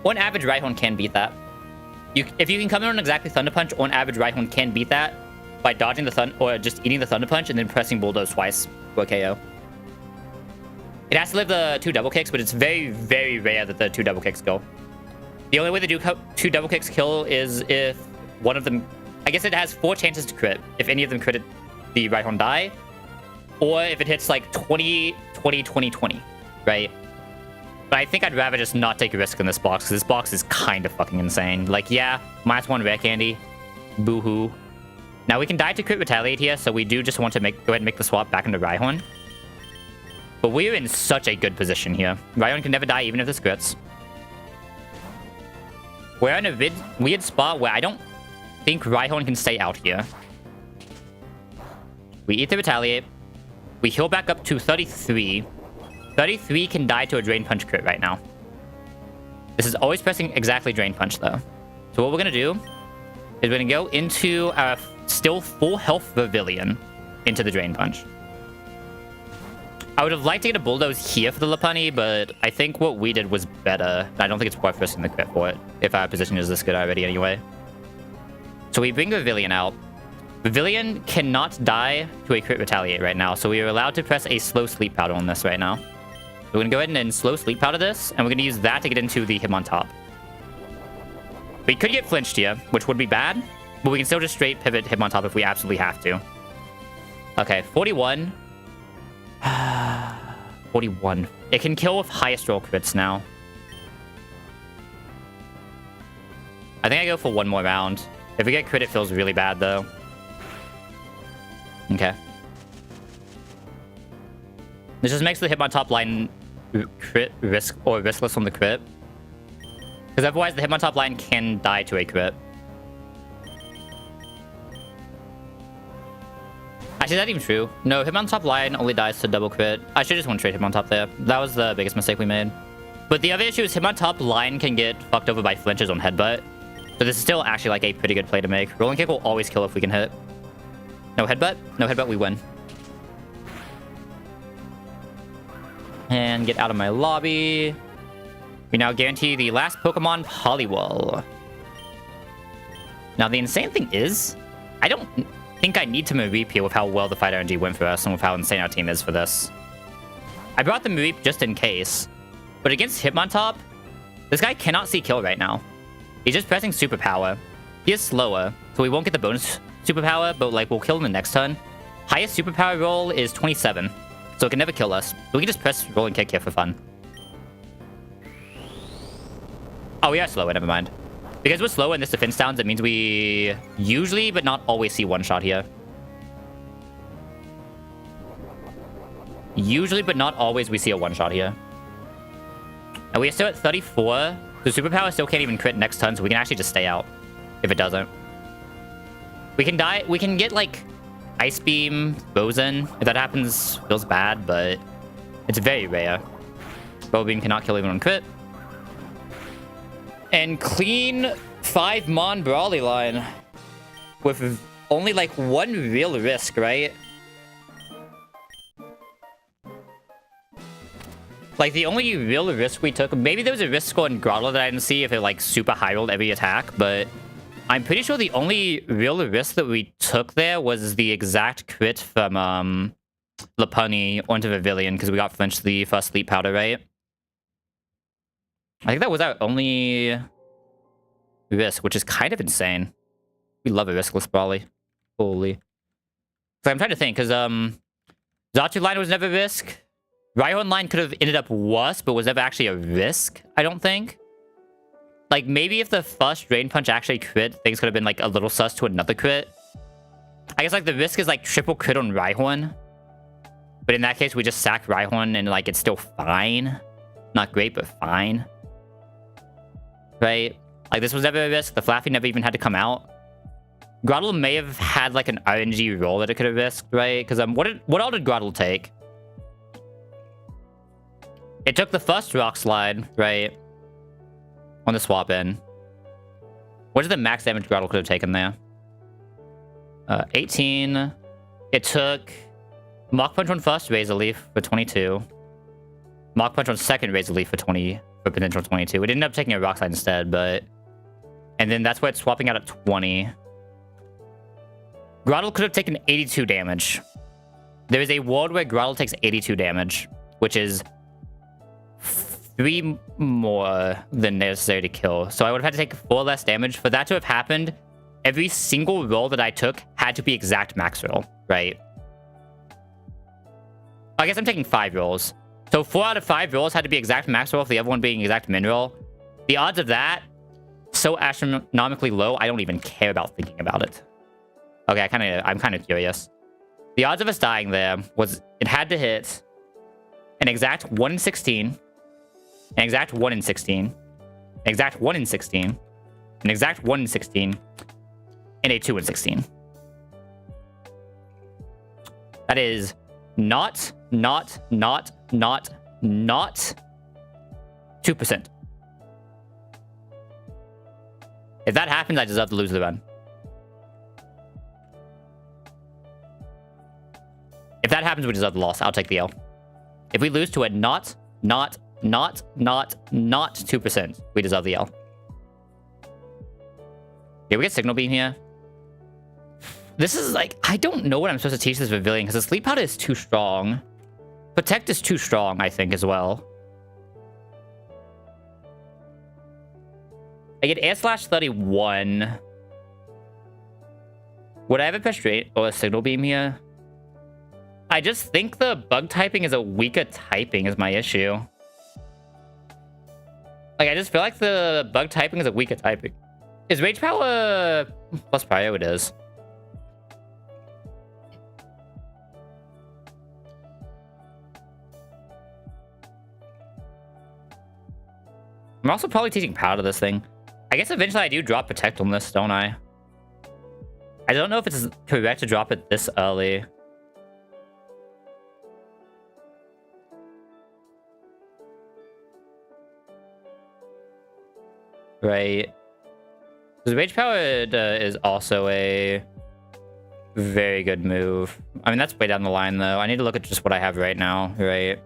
On average, Rhyhorn can beat that. If you can come in on exactly Thunder Punch, on average, Rhyhorn can beat that by dodging the Thunder, or just eating the Thunder Punch and then pressing Bulldoze twice for a KO. It has to live the 2 double kicks, but it's very, very rare that the 2 double kicks go. The only way the 2 double kicks kill is if one of them... I guess it has 4 chances to crit. If any of them critted, the Rhyhorn die. Or if it hits like 20, 20, 20, 20, right? But I think I'd rather just not take a risk in this box, because this box is kind of fucking insane. Like, yeah, -1 rare candy. Boo-hoo. Now, we can die to crit Retaliate here, so we do just want to go ahead and make the swap back into Rhyhorn. But we're in such a good position here. Rhyhorn can never die, even if this crits. We're in a weird spot where I don't think Rhyhorn can stay out here. We eat the retaliate. We heal back up to 33. 33 can die to a Drain Punch crit right now. This is always pressing exactly Drain Punch, though. So what we're going to do is we're going to go into our still full health Pavilion into the Drain Punch. I would have liked to get a Bulldoze here for the Lopunny, but I think what we did was better. I don't think it's worth risking the crit for it, if our position is this good already anyway. So we bring Pavilion out. Pavilion cannot die to a crit retaliate right now, so we are allowed to press a slow sleep powder on this right now. So we're going to go ahead and slow sleep powder this, and we're going to use that to get into the Hitmontop. We could get flinched here, which would be bad, but we can still just straight pivot Hitmontop if we absolutely have to. Okay, 41. 41. It can kill with highest roll crits now. I think I go for one more round. If we get crit, it feels really bad, though. Okay. This just makes the Hitmontop line crit risk or riskless on the crit. Because otherwise, the Hitmontop line can die to a crit. Actually, is that even true? No, Hitmontop line only dies to double crit. I should just one-trade Hitmontop there. That was the biggest mistake we made. But the other issue is Hitmontop line can get fucked over by flinches on headbutt. So this is still actually like a pretty good play to make. Rolling kick will always kill if we can hit. No headbutt? No headbutt, we win. And get out of my lobby. We now guarantee the last Pokemon Poliwhirl. Now the insane thing is, I don't think I need to Mareep here with how well the Fight RNG went for us and with how insane our team is for this. I brought the Mareep just in case. But against Hitmontop, this guy cannot see kill right now. He's just pressing Superpower. He is slower, so we won't get the bonus Superpower, but like we'll kill him the next turn. Highest Superpower roll is 27, so it can never kill us. So we can just press Rolling Kick here for fun. Oh, we are slower, never mind. Because we're slow and this defense downs, it means we usually, but not always, see one shot here. Usually, but not always, we see a one shot here. And we are still at 34. So Superpower still can't even crit next turn, so we can actually just stay out if it doesn't. We can die. We can get like Ice Beam, Frozen. If that happens, feels bad, but it's very rare. Bow Beam cannot kill even on crit. And clean 5-mon Brawly line with only like one real risk, right? Like the only real risk we took, maybe there was a risk on Grottle that I didn't see if it like super high rolled every attack, but I'm pretty sure the only real risk that we took there was the exact crit from Lopunny onto Pavilion because we got flinched the first Sleep Powder, right? I think that was our only risk, which is kind of insane. We love a riskless Brawly. Holy. So I'm trying to think, because Zatu line was never a risk. Rhyhorn line could have ended up worse, but was never actually a risk, I don't think. Like, maybe if the first Drain Punch actually crit, things could have been, like, a little sus to another crit. I guess, like, the risk is, like, triple crit on Rhyhorn. But in that case, we just sack Rhyhorn and, like, it's still fine. Not great, but fine. Right? Like, this was never a risk. The Flaffy never even had to come out. Grottle may have had, like, an RNG roll that it could have risked, right? Because, what all did Grottle take? It took the first Rock Slide, right? On the swap in. What is the max damage Grottle could have taken there? 18. It took Mach Punch on first Razor Leaf for 22. Mach Punch on second Razor Leaf for 20, for potential 22. It ended up taking a Rock Slide instead, but... And then that's why it's swapping out at 20. Grottle could have taken 82 damage. There is a world where Grottle takes 82 damage, which is 3 more than necessary to kill. So I would have had to take 4 less damage. For that to have happened, every single roll that I took had to be exact max roll, right? I guess I'm taking 5 rolls. So 4 out of 5 rolls had to be exact max roll, if the other one being exact min roll. The odds of that, so astronomically low, I don't even care about thinking about it. Okay, I'm kind of curious. The odds of us dying there was, it had to hit an exact 1 in 16, an exact 1 in 16, an exact 1 in 16, an exact 1 in 16, and a 2 in 16. That is not 2%. If that happens, I deserve to lose the run. If that happens, we deserve the loss. I'll take the L. If we lose to a not 2%, we deserve the L. Yeah, we get Signal Beam here. This is like, I don't know what I'm supposed to teach this Pavilion because the Sleep Powder is too strong. Protect is too strong, I think, as well. I get Air Slash 31. Would I ever press straight or a Signal Beam here? I just think the bug typing is a weaker typing is my issue. Like, I just feel like the bug typing is a weaker typing. Is Rage Power plus Prio? It is. I'm also probably teaching Powder this thing. I guess eventually I do drop Protect on this, don't I? I don't know if it's correct to drop it this early. Right. Because Rage Power is also a very good move. I mean, that's way down the line, though. I need to look at just what I have right now, right?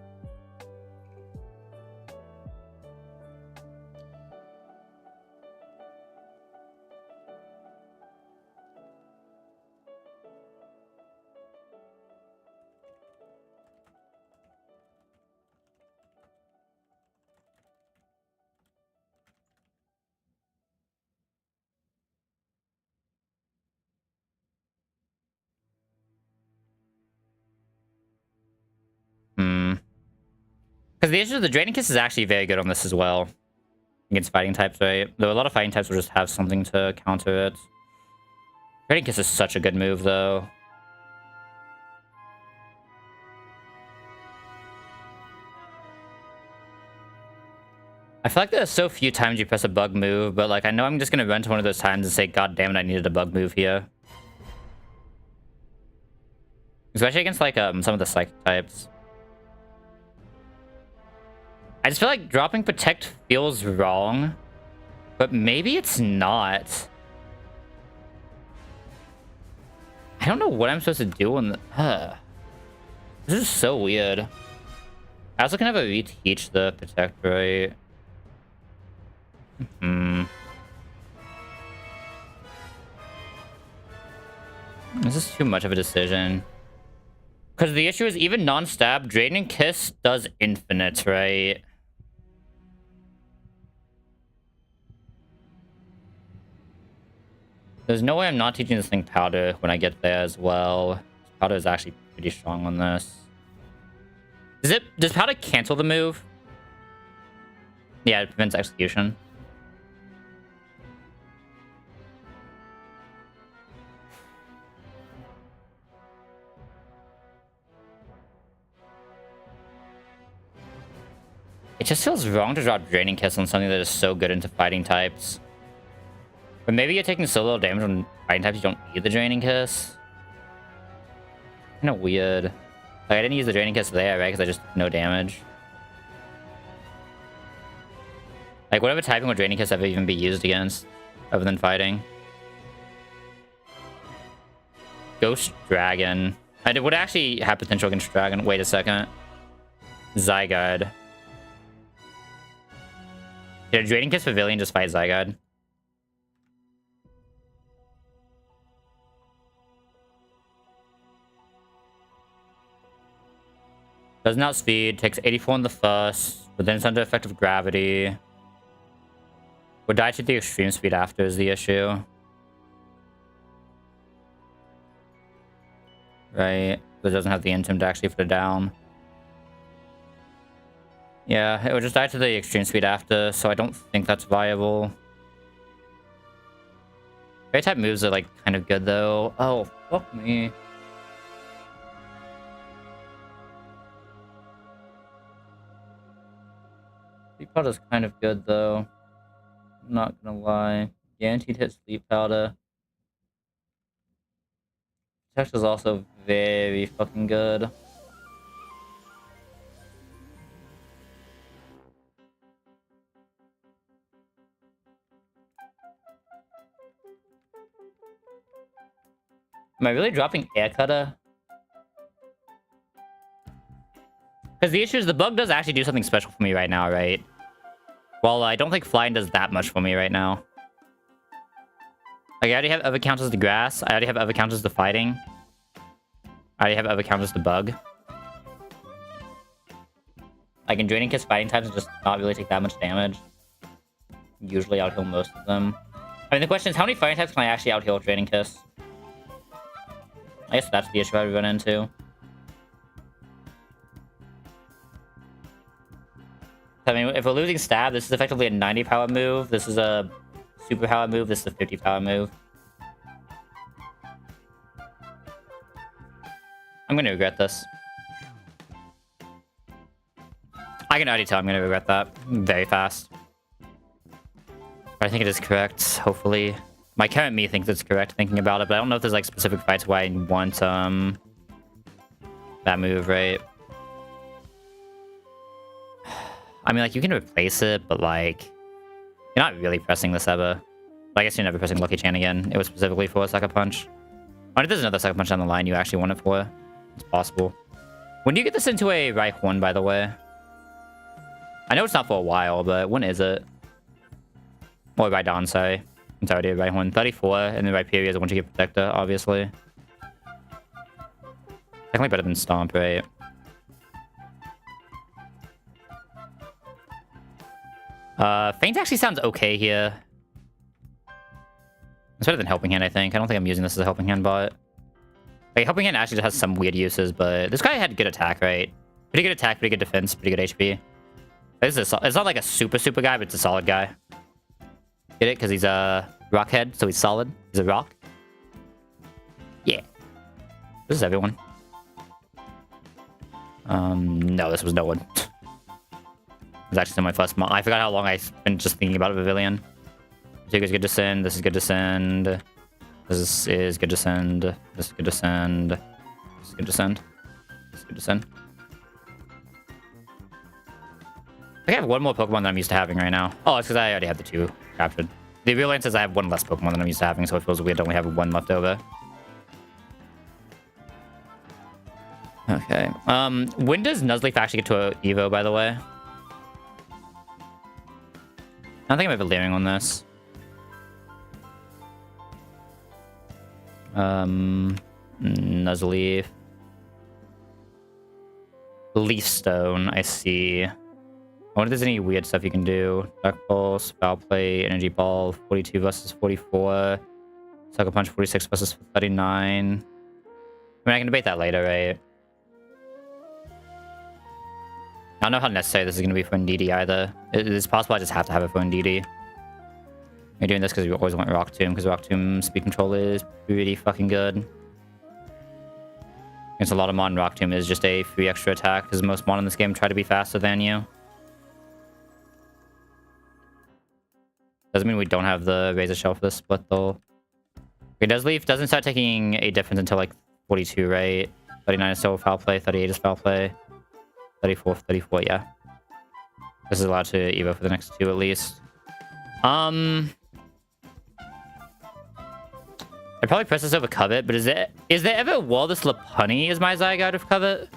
Because the issue of the Draining Kiss is actually very good on this as well. Against fighting types, right? Though a lot of fighting types will just have something to counter it. Draining Kiss is such a good move, though. I feel like there's so few times you press a bug move, but like I know I'm just gonna run to one of those times and say, God damn it, I needed a bug move here. Especially against like some of the psychic types. I just feel like dropping Protect feels wrong, but maybe it's not. I don't know what I'm supposed to do on the... This is so weird. I also can have a reteach the Protect, right? This is too much of a decision. Because the issue is even non-stab, Draining Kiss does infinite, right? There's no way I'm not teaching this thing Powder when I get there as well. Powder is actually pretty strong on this. Does Powder cancel the move? Yeah, it prevents execution. It just feels wrong to drop Draining Kiss on something that is so good into fighting types. But maybe you're taking so little damage on fighting types you don't need the Draining Kiss. Kind of weird. Like, I didn't use the Draining Kiss there, right? Because I just no damage. Like, whatever typing would Draining Kiss ever even be used against, other than fighting? Ghost Dragon. I would actually have potential against Dragon. Wait a second. Zygarde. Did a Draining Kiss Pavilion just fight Zygarde? Doesn't outspeed, takes 84 on the first, but then it's under effect of gravity. Would die to the extreme speed after is the issue. Right, but it doesn't have the intim to actually put it down. Yeah, it would just die to the extreme speed after, so I don't think that's viable. Fairy type moves are like kind of good though. Oh, fuck me. Sleep Powder's kind of good though. I'm not gonna lie. Guaranteed hit Sleep Powder. Text is also very fucking good. Am I really dropping air cutter? Because the issue is the bug does actually do something special for me right now, right? Well, I don't think flying does that much for me right now. Like, I already have other counters to grass. I already have other counters to fighting. I already have other counters to bug. Like, in Draining Kiss, fighting types just not really take that much damage. Usually out-heal most of them. I mean, the question is, how many fighting types can I actually out-heal with Draining Kiss? I guess that's the issue I run into. I mean, if we're losing stab, this is effectively a 90 power move. This is a super power move. This is a 50 power move. I'm gonna regret this. I can already tell I'm gonna regret that very fast. But I think it is correct, hopefully. My current me thinks it's correct thinking about it, but I don't know if there's like specific fights where I want that move, right? I mean, like, you can replace it, but, like, you're not really pressing this ever. I guess you're never pressing Lucky Chan again. It was specifically for a Sucker Punch. Or if there's another Sucker Punch down the line you actually want it for, it's possible. When do you get this into a right horn, by the way? I know it's not for a while, but when is it? Or right down, sorry. It's already a right horn. 34, and the right period is once you get Protector, obviously. Definitely better than Stomp, right? Feint actually sounds okay here. It's better than Helping Hand, I think. I don't think I'm using this as a Helping Hand bot. Like, Helping Hand actually has some weird uses, but this guy had good attack, right? Pretty good attack, pretty good defense, pretty good HP. It's not like a super guy, but it's a solid guy. Get it? Because he's a rock head, so he's solid. He's a rock. Yeah. This is everyone. No, this was no one. It's actually still my first mod. I forgot how long I've been just thinking about a Pavilion. This is good to send. This is good to send. This is good to send. This is good to send. This is good to send. This is good to send. I think I have one more Pokemon that I'm used to having right now. Oh, it's because I already have the 2 captured. The real answer is I have one less Pokemon than I'm used to having, so it feels weird to only have 1 left over. Okay. When does Nuzlocke actually get to a Evo, by the way? I don't think I'm ever leering on this. Nuzleaf. Leaf Stone, I see. I wonder if there's any weird stuff you can do. Dark Pulse, Foul Play, Energy Ball, 42 versus 44. Sucker Punch, 46 versus 39. I mean, I can debate that later, right? I don't know how necessary this is going to be for Indeedee either. It's possible I just have to have it for Indeedee. You're doing this because you always want Rock Tomb, because Rock Tomb speed control is pretty fucking good. Against a lot of mon, Rock Tomb is just a free extra attack, because most mon in this game try to be faster than you. Doesn't mean we don't have the Razor Shell for this split, though. Okay, Nuzleaf doesn't start taking a difference until, like, 42, right? 39 is still Foul Play, 38 is Foul Play. 34, yeah. This is allowed to Evo for the next 2 at least. I'd probably press this over Covet, but is there ever a Walrus Lopunny as my Zygarde of Covet?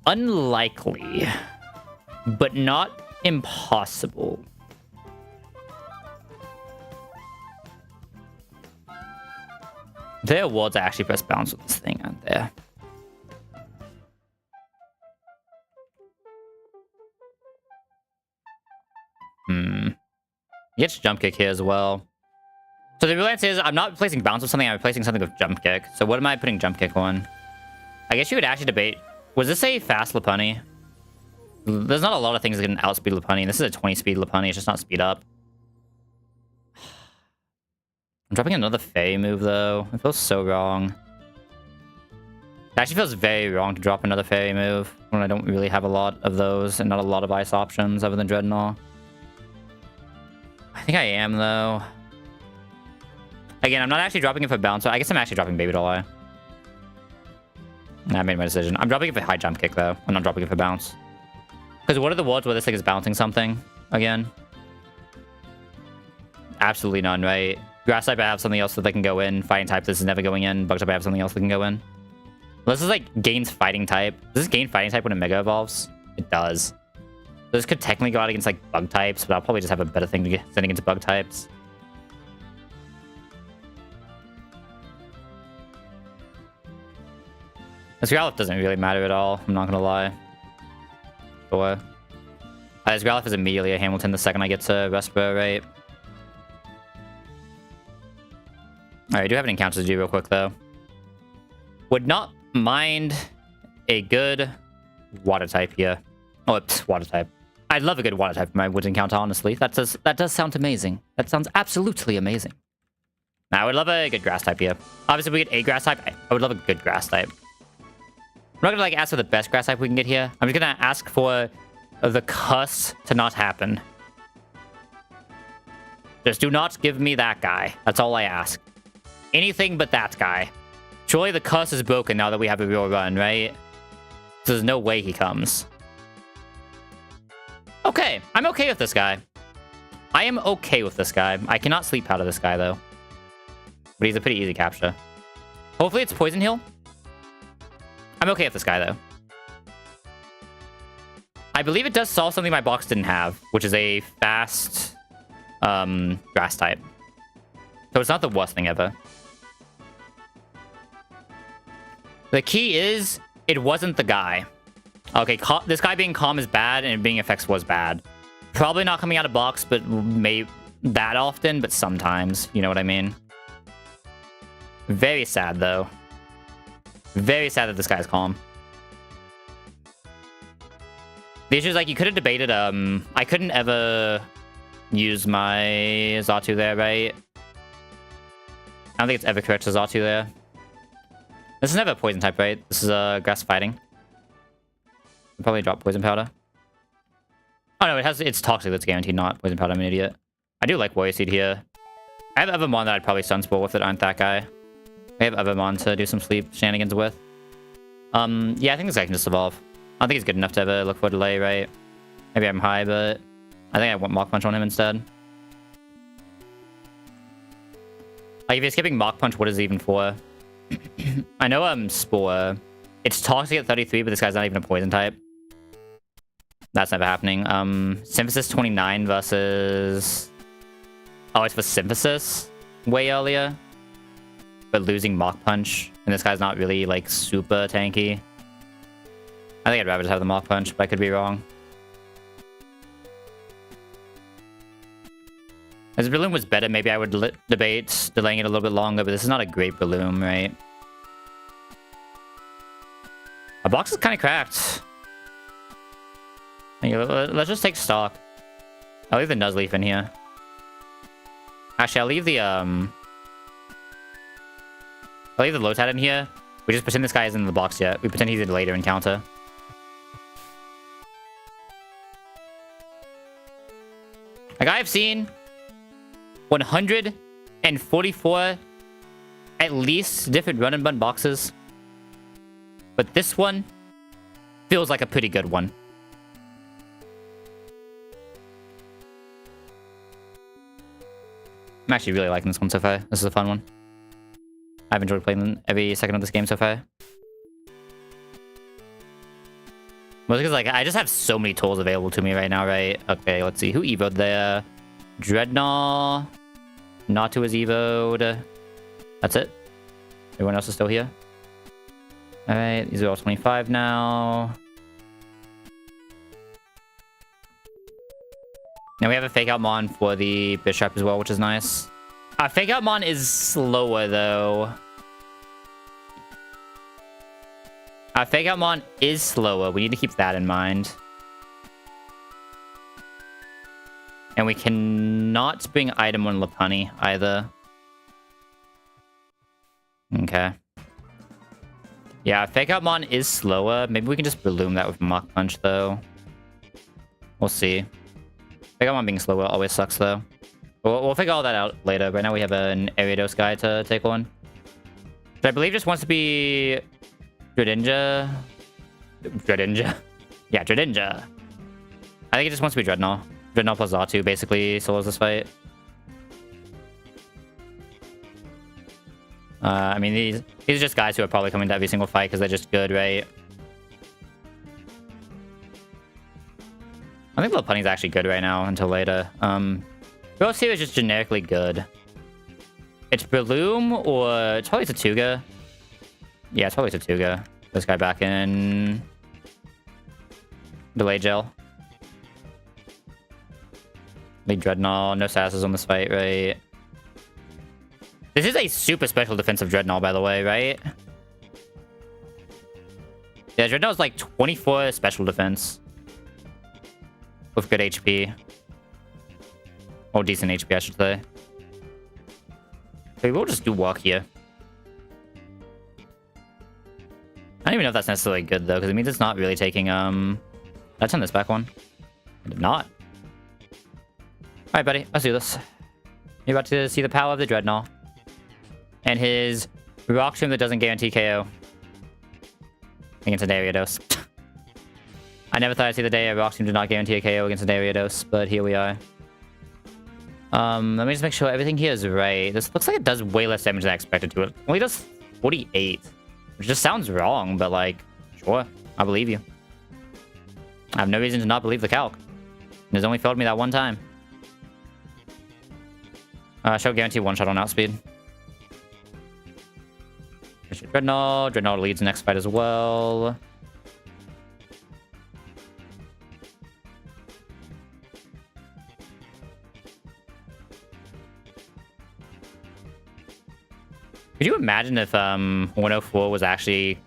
Unlikely, but not impossible. There are wards I actually press bounce with this thing, aren't there? He gets Jump Kick here as well. So the real answer is I'm not replacing bounce with something, I'm replacing something with Jump Kick. So what am I putting Jump Kick on? I guess you could actually debate. Was this a fast Lopunny? There's not a lot of things that can outspeed Lopunny. This is a 20 speed Lopunny, it's just not speed up. I'm dropping another Fey move, though. It feels so wrong. It actually feels very wrong to drop another Fairy move when I don't really have a lot of those and not a lot of ice options other than Dreadnought. I think I am, though. Again, I'm not actually dropping it for bounce. I guess I'm actually dropping Baby Doll Eye. I made my decision. I'm dropping it for high jump kick, though. I'm not dropping it for bounce. Because what are the worlds where this thing is bouncing something again? Absolutely none, right? Grass type, I have something else that they can go in. Fighting type, this is never going in. Bug type, I have something else that can go in. This is like gains fighting type. Does this gain fighting type when it mega evolves? It does. So this could technically go out against like bug types, but I'll probably just have a better thing to get sending into bug types. This Growlithe doesn't really matter at all. I'm not gonna lie. Sure. This Growlithe is immediately a Hamilton the second I get to Respo, right? Alright, I do have an encounter to do real quick, though. Would not mind a good water type here. Oh, it's water type. I'd love a good water type for my woods encounter, honestly. That does sound amazing. That sounds absolutely amazing. Now, I would love a good grass type here. Obviously, if we get a grass type, I would love a good grass type. I'm not gonna like ask for the best grass type we can get here. I'm just gonna ask for the cuss to not happen. Just do not give me that guy. That's all I ask. Anything but that guy. Surely the cuss is broken now that we have a real run, right? So there's no way he comes. Okay, I'm okay with this guy. I am okay with this guy. I cannot sleep powder this guy, though. But he's a pretty easy capture. Hopefully it's Poison Heal. I'm okay with this guy, though. I believe it does solve something my box didn't have, which is a fast grass type. So it's not the worst thing ever. The key is, it wasn't the guy. Okay, this guy being calm is bad, and being effects was bad. Probably not coming out of box, but maybe that often, but sometimes. You know what I mean? Very sad, though. Very sad that this guy's calm. The issue is, like, you could have debated, I couldn't ever use my Xatu there, right? I don't think it's ever correct to Xatu there. This is never a poison type, right? This is grass fighting. I'll probably drop poison powder. Oh no, it's toxic. That's guaranteed not poison powder. I'm an idiot. I do like Warrior Seed here. I have Evermon that I'd probably Stun Spore with it. Aren't that guy? I have Evermon to do some sleep shenanigans with. Yeah, I think this guy can just evolve. I don't think he's good enough to ever look for a delay, right? Maybe I'm high, but I think I want Mach Punch on him instead. Like, if you're skipping Mach Punch, what is it even for? I know Spore. It's toxic at 33, but this guy's not even a poison type. That's never happening. Symphysis 29 versus... Oh, it's for Symphysis way earlier. But losing Mach Punch. And this guy's not really, like, super tanky. I think I'd rather just have the Mach Punch, but I could be wrong. If this Breloom was better, maybe I would debate delaying it a little bit longer, but this is not a great Breloom, right? Our box is kind of cracked. Let's just take stock. I'll leave the Nuzleaf in here. Actually, I'll leave the Lotad in here. We just pretend this guy isn't in the box yet. We pretend he's in a later encounter. Like, I've seen 144 at least different run and bun boxes. But this one feels like a pretty good one. I'm actually really liking this one so far. This is a fun one. I've enjoyed playing every second of this game so far. Mostly because, like, I just have so many tools available to me right now, right? Okay, let's see. Who evoed there? Dreadnought. Natu is evoed. That's it. Everyone else is still here. Alright, these are all 25 now. Now we have a Fake Out Mon for the Bishop as well, which is nice. Fake Out Mon is slower, though. Fake Out Mon is slower. We need to keep that in mind. And we cannot bring item on Lopunny either. Okay. Yeah, Fake Out Mon is slower. Maybe we can just Breloom that with Mach Punch, though. We'll see. Fake Out Mon being slower always sucks, though. We'll figure all that out later. Right now we have an Ariados guy to take on. But I believe just wants to be Dreadinja. Dreadinja. Yeah, Dreadinja. I think it just wants to be Dreadnought. Dreadnought plus Zatu basically solos this fight. I mean, these are just guys who are probably coming to every single fight because they're just good, right? I think Lopunny's actually good right now until later. Rose here is just generically good. It's Breloom or it's probably Tatuga. Yeah, it's probably Tatuga. This guy back in Delay Gel. Lead Dreadnought. No sasses on this fight, right? This is a super special defensive Dreadnought, by the way, right? Yeah, Dreadnought's like 24 special defense. With good HP. Or decent HP, I should say. Okay, we'll just do walk here. I don't even know if that's necessarily good, though, because it means it's not really taking, Did I turn this back one? I did not. Alright, buddy. Let's do this. You're about to see the power of the Dreadnought. And his Rock Tomb that doesn't guarantee KO. Against an Ariados. I never thought I'd see the day a Rock Tomb did not guarantee a KO against an Ariados, but here we are. Let me just make sure everything here is right. This looks like it does way less damage than I expected to. It only does 48. Which just sounds wrong, but like, sure, I believe you. I have no reason to not believe the calc. It has only failed me that one time. She'll guarantee one shot on outspeed. Dreadnought. Dreadnought leads next fight as well. Could you imagine if 104 was actually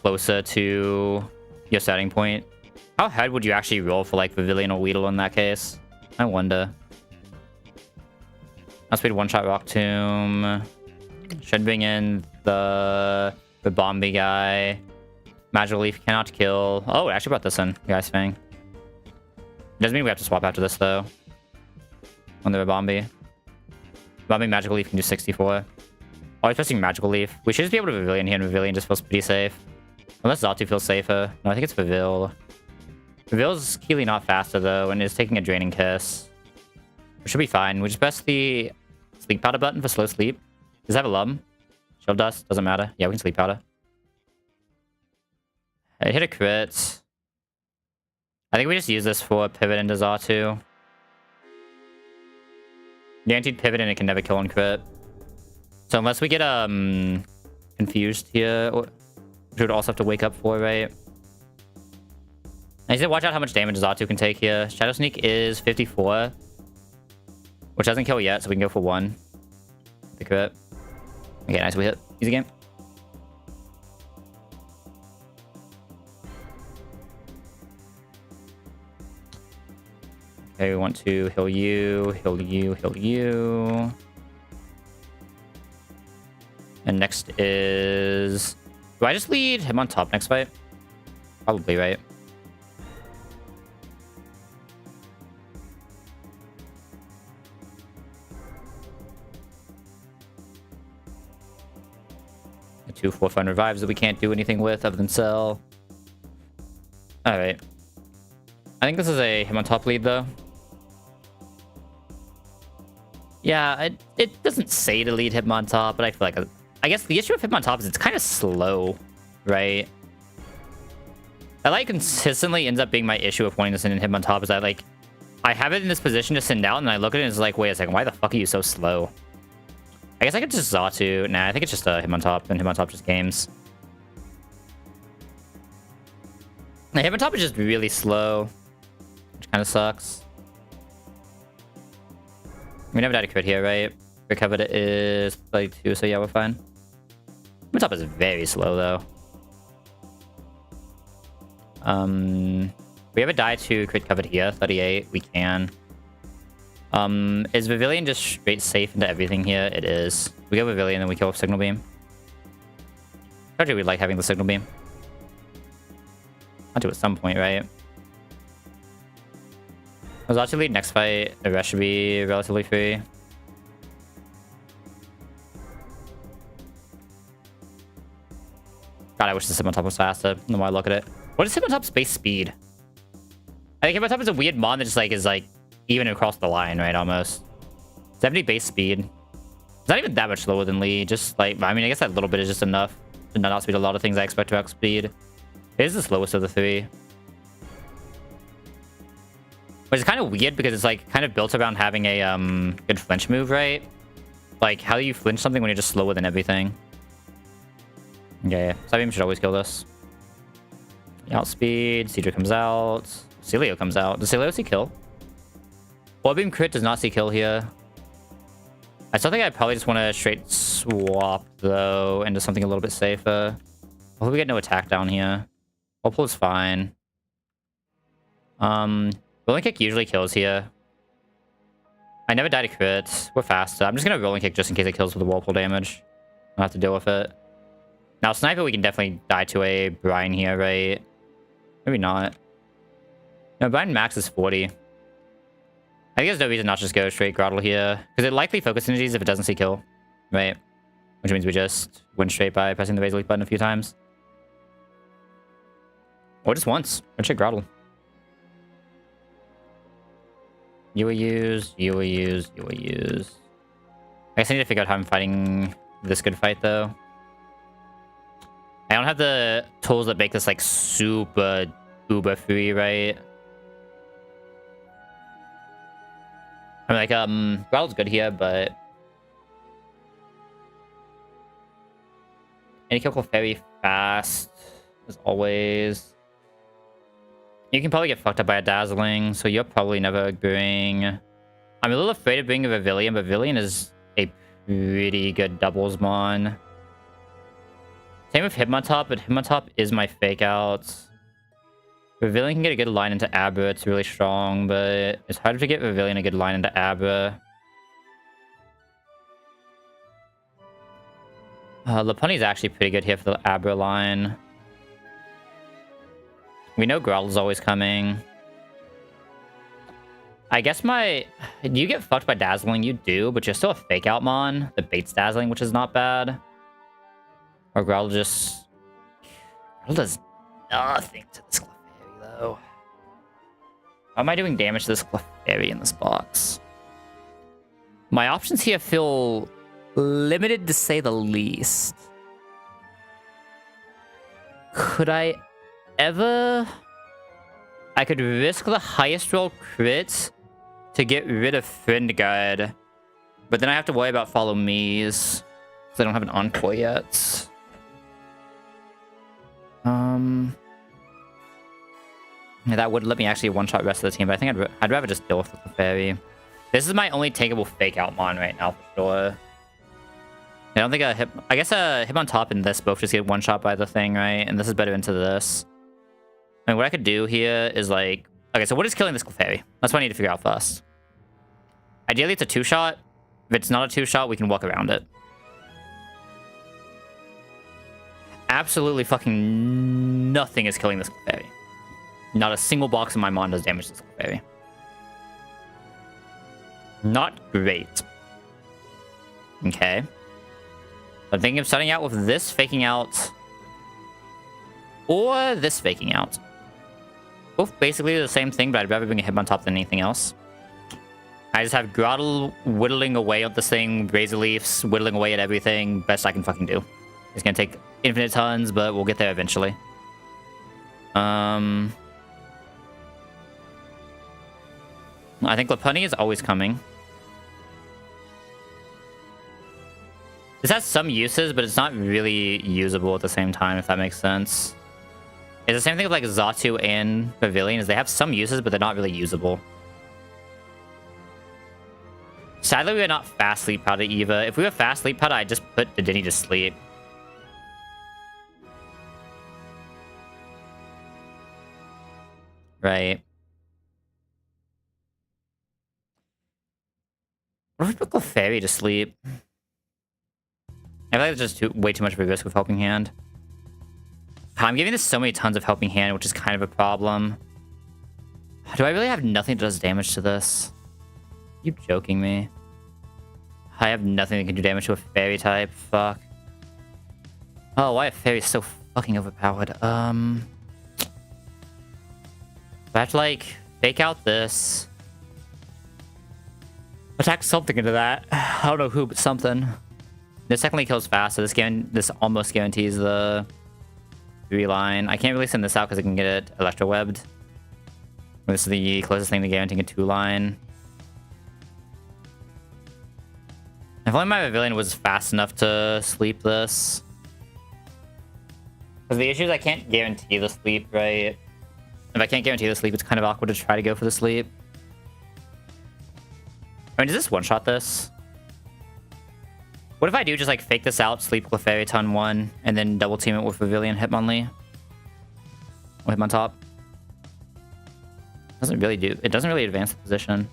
closer to your starting point? How hard would you actually roll for like Pavilion or Weedle in that case? I wonder. Outspeed one-shot Rock Tomb. Should bring in the Bombi guy. Magical Leaf cannot kill. Oh, it actually brought this in. Guy's Fang. Doesn't mean we have to swap after this though. On the Bombi. Bombi Magical Leaf can do 64. Oh, he's pressing Magical Leaf. We should just be able to Pavilion here, and Pavilion just feels pretty safe. Unless Zatu feels safer. No, I think it's Pavil. Pavil's Keely not faster, though, and is taking a Draining Kiss. We should be fine. We just press the Sleep Powder button for slow sleep. Does it have a Lum? Shield Dust? Doesn't matter. Yeah, we can Sleep Powder. I hit a crit. I think we just use this for Pivot into Zatu. Guaranteed Pivot, and it can never kill on crit. So unless we get confused here, which we would also have to wake up for, right? I said watch out how much damage Zatu can take here. Shadow Sneak is 54. Which doesn't kill yet, so we can go for 1. The crit. Okay, nice, we hit. Easy game. Okay, we want to heal you, heal you, heal you. And next is... Do I just lead him on top next fight? Probably, right? The 2 4-fun revives that we can't do anything with other than sell. Alright. I think this is a him on top lead, though. Yeah, it doesn't say to lead him on top, but I feel like... I guess the issue with him on top is it's kind of slow, right? That, like, consistently ends up being my issue with wanting to send in him on top, is that, like, I have it in this position to send out, and I look at it and it's like, wait a second, why the fuck are you so slow? I guess I could just Zatu. Nah, I think it's just him on top, and him on top just games. Now, him on top is just really slow, which kind of sucks. We never died a crit here, right? Recovered it is 32, so yeah, we're fine. My top is very slow, though. We have a die to crit covered here, 38. We can. Is Pavilion just straight safe into everything here? It is. We go Pavilion, then we kill with Signal Beam. I told you we'd like having the Signal Beam. I'll do it at some point, right? was actually next fight. The rest should be relatively free. God, I wish the Hitmontop was faster. The more I look at it. What is Hitmontop's base speed? I think Hitmontop is a weird mon that just like is like even across the line, right? Almost 70 base speed. It's not even that much slower than Lee. Just like, I mean, I guess that little bit is just enough to not outspeed a lot of things I expect to outspeed. It is the slowest of the three. Which is kind of weird because it's like kind of built around having a good flinch move, right? Like, how do you flinch something when you're just slower than everything? Okay, Psybeam should always kill this. Outspeed, Cedra comes out. Celio comes out. Does Celio see kill? Orbeam crit does not see kill here. I still think I probably just want to straight swap, though, into something a little bit safer. Hopefully we get no attack down here. Whirlpool is fine. Rolling Kick usually kills here. I never died to crit. We're faster. I'm just going to Rolling Kick just in case it kills with the Whirlpool damage. I'll have to deal with it. Now, Sniper, we can definitely die to a Brine here, right? Maybe not. No, Brine max is 40. I think there's no reason not to just go straight Grottle here. Because it likely focus synergies if it doesn't see kill. Right? Which means we just win straight by pressing the Razor Leaf button a few times. Or just once. Let's check Grottle. You will use, you will use, you will use. I guess I need to figure out how I'm fighting this good fight, though. I don't have the tools that make this, like, super uber free, right? I'm like, Grottle's good here, but... And you can kill very fast, as always. You can probably get fucked up by a Dazzling, so you're probably never bring... I'm a little afraid of bringing a Vivillon, but Vivillon is a pretty good doubles mon. Same with Hitmontop, but Hitmontop is my fake out. Vivillon can get a good line into Abra, it's really strong, but it's harder to get Vivillon a good line into Abra. Lopunny's actually pretty good here for the Abra line. We know Grottle's always coming. I guess my... You get fucked by Dazzling, you do, but you're still a fake out mon that baits Dazzling, which is not bad. Or Grottle just... Grottle does nothing to this Clefairy, though. How am I doing damage to this Clefairy in this box? My options here feel limited, to say the least. Could I ever... I could risk the highest roll crit to get rid of Friend Guard. But then I have to worry about Follow Me's. Because I don't have an Encore yet. Yeah, that would let me actually one-shot rest of the team, but I think I'd rather just deal with the Clefairy. This is my only takeable fake-out mon right now, for sure. I don't think I guess Hitmontop and this both just get one-shot by the thing, right? And this is better into this. I mean, what I could do here is like... Okay, so what is killing this Clefairy? That's what I need to figure out first. Ideally, it's a two-shot. If it's not a two-shot, we can walk around it. Absolutely fucking nothing is killing this Clefairy. Not a single box in my mon does damage to this Clefairy. Not great. Okay. I'm thinking of starting out with this faking out. Or this faking out. Both basically the same thing, but I'd rather bring a Hitmontop than anything else. I just have Grottle whittling away at this thing, Razor Leafs, whittling away at everything. Best I can fucking do. It's gonna take infinite tons, but we'll get there eventually. I think Lopunny is always coming. This has some uses, but it's not really usable at the same time, if that makes sense. It's the same thing with like Xatu and Pavilion, is they have some uses, but they're not really usable. Sadly, we are not fast sleep powder either. If we were fast sleep powder, I'd just put Dedenne to sleep. Right. What if we put Clefairy to sleep? I feel like it's just way too much of a risk with Helping Hand. I'm giving this so many tons of Helping Hand, which is kind of a problem. Do I really have nothing that does damage to this? You joking me? I have nothing that can do damage to a fairy type. Fuck. Oh, why are fairies so fucking overpowered? I have to, like, fake out this. Attack something into that. I don't know who, but something. This technically kills fast, so this almost guarantees the 3-line. I can't really send this out because I can get it electrowebbed. This is the closest thing to guaranteeing a 2-line. If only my Pavilion was fast enough to sleep this. Because the issue is I can't guarantee the sleep, right? If I can't guarantee the sleep, it's kind of awkward to try to go for the sleep. I mean, does this one-shot this? What if I do just, like, fake this out, sleep Clefairy ton 1, and then double team it with Pavilion Hitmonlee? Or Hitmontop? Doesn't really do... It doesn't really advance the position.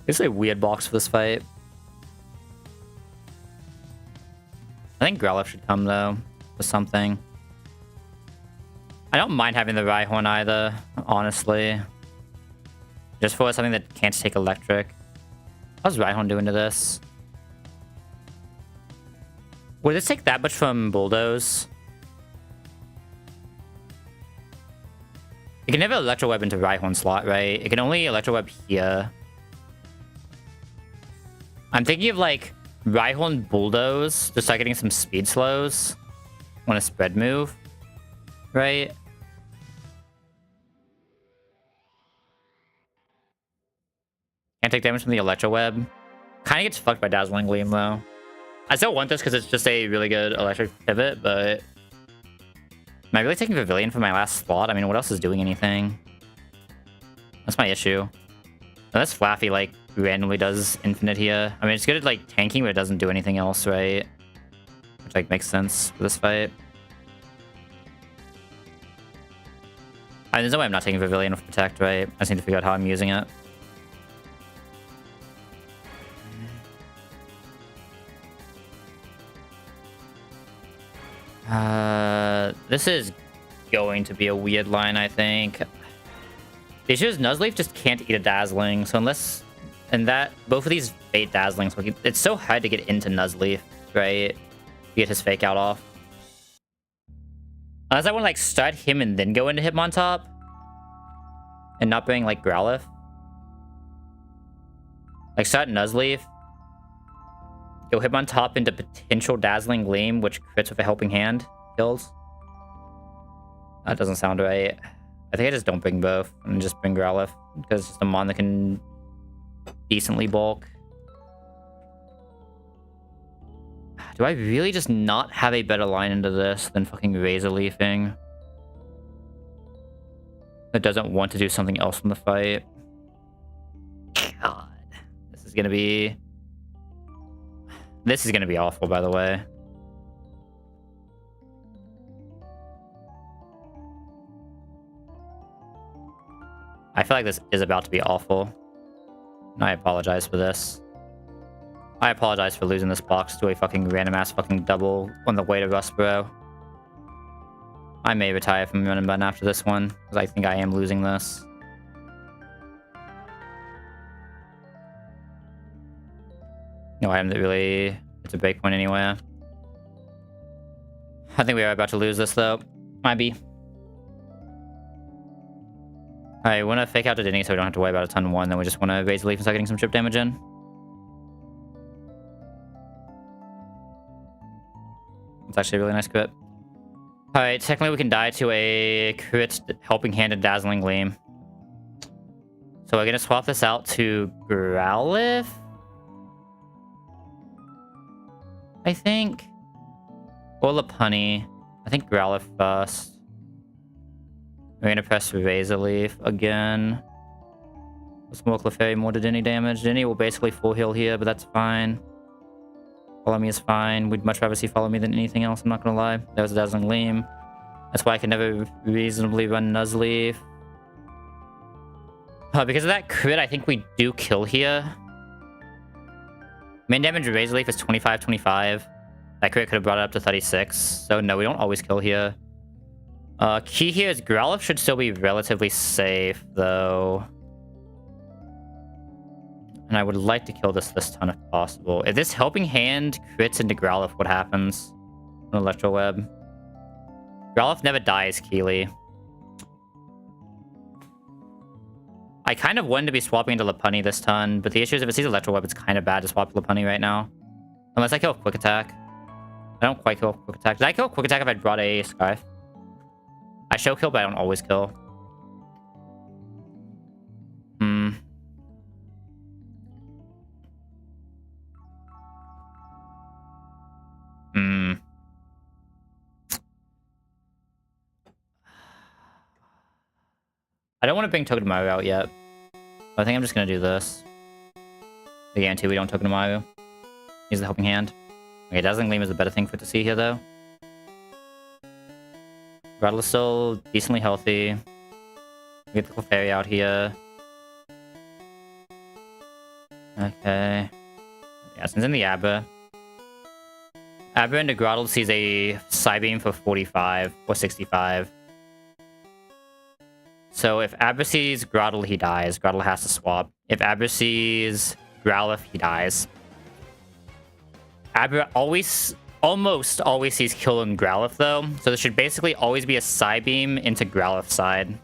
It's a weird box for this fight. I think Growlithe should come, though, with something. I don't mind having the Rhyhorn either, honestly. Just for something that can't take electric. How's Rhyhorn doing to this? Would this take that much from Bulldoze? It can never Electro Web into Rhyhorn slot, right? It can only Electro Web here. I'm thinking of, like, Rhyhorn Bulldoze to start getting some speed slows on a spread move, right? Can't take damage from the Electro Web. Kind of gets fucked by Dazzling Gleam, though. I still want this because it's just a really good electric pivot, but... Am I really taking Pavilion for my last slot? I mean, what else is doing anything? That's my issue. Unless Flaffy, like, randomly does infinite here. I mean, it's good at, like, tanking, but it doesn't do anything else, right? Which, like, makes sense for this fight. I mean, there's no way I'm not taking Pavilion with Protect, right? I just need to figure out how I'm using it. This is going to be a weird line, I think. The issue is Nuzleaf just can't eat a Dazzling, so unless... And that... Both of these bait Dazzlings, it's so hard to get into Nuzleaf, right? To get his fake out off. Unless I want to, like, start him and then go into Hitmontop. And not bring, like, Growlithe. Like, start Nuzleaf. Go Hitmontop into potential Dazzling Gleam, which crits with a Helping Hand. Kills. That doesn't sound right. I think I just don't bring both and just bring Growlithe because it's just a mon that can decently bulk. Do I really just not have a better line into this than fucking Razor Leafing? That doesn't want to do something else in the fight. God. This is gonna be... This is gonna be awful, by the way. I feel like this is about to be awful. And I apologize for this. I apologize for losing this box to a fucking random ass fucking double on the way to Rustboro. I may retire from running button after this one, because I think I am losing this. No item that really... It's a breakpoint anywhere. I think we are about to lose this, though. Might be. Alright, we want to fake out to Denny so we don't have to worry about a ton 1. Then we just want to raise the leaf and start getting some chip damage in. It's actually a really nice crit. Alright, technically we can die to a crit Helping Hand and Dazzling Gleam. So we're going to swap this out to Growlithe? I think. Or Lopunny. I think Growlithe first. We're gonna press Razor Leaf again. Let's more Clefairy more to Denny damage. Denny will basically full heal here, but that's fine. Follow Me is fine. We'd much rather see Follow Me than anything else, I'm not gonna lie. There's a Dazzling Gleam. That's why I can never reasonably run Nuzleaf. Because of that crit, I think we do kill here. Main damage of Razor Leaf is 25-25. That crit could have brought it up to 36. So no, we don't always kill here. Key here is Growlithe should still be relatively safe, though. And I would like to kill this turn if possible. If this Helping Hand crits into Growlithe, what happens? An Electro Web. Growlithe never dies, Keely. I kind of wanted to be swapping into Lopunny this turn, but the issue is if it sees Electro Web, it's kind of bad to swap Lopunny right now. Unless I kill Quick Attack. I don't quite kill Quick Attack. Did I kill Quick Attack if I brought a Scarf? I show kill, but I don't always kill. I don't want to bring Togedemaru out yet. I think I'm just going to do this. I guarantee we don't Togedemaru. Use the Helping Hand. Okay, Dazzling Gleam is a better thing for it to see here, though. Rattle is still decently healthy. We get the Clefairy out here. Okay. Yeah, since in the Abra. Abra into Grottle sees a Psybeam for 45 or 65. So if Abra sees Grottle, he dies. Grottle has to swap. If Abra sees Growlithe, he dies. Abra almost always sees kill in Growlithe, though. So there should basically always be a Psybeam into Growlithe side.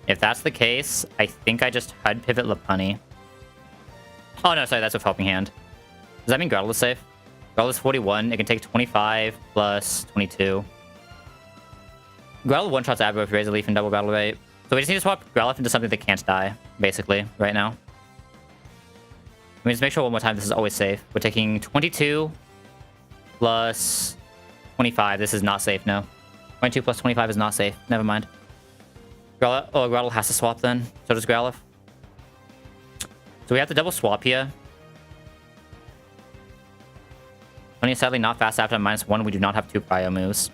If that's the case, I think I just HUD pivot Lopunny. Oh no, sorry, that's with Helping Hand. Does that mean Grottle is safe? Grottle is 41. It can take 25 plus 22. Growlithe one-shots Abra with Razor Leaf and double battle rate. So we just need to swap Growlithe into something that can't die, basically, right now. Let me just make sure one more time this is always safe. We're taking 22 plus 25. This is not safe, no. 22 plus 25 is not safe. Never mind. Grottle has to swap then. So does Growlithe. So we have to double swap here. Lopunny is sadly not fast after -1. We do not have 2 Cryo moves.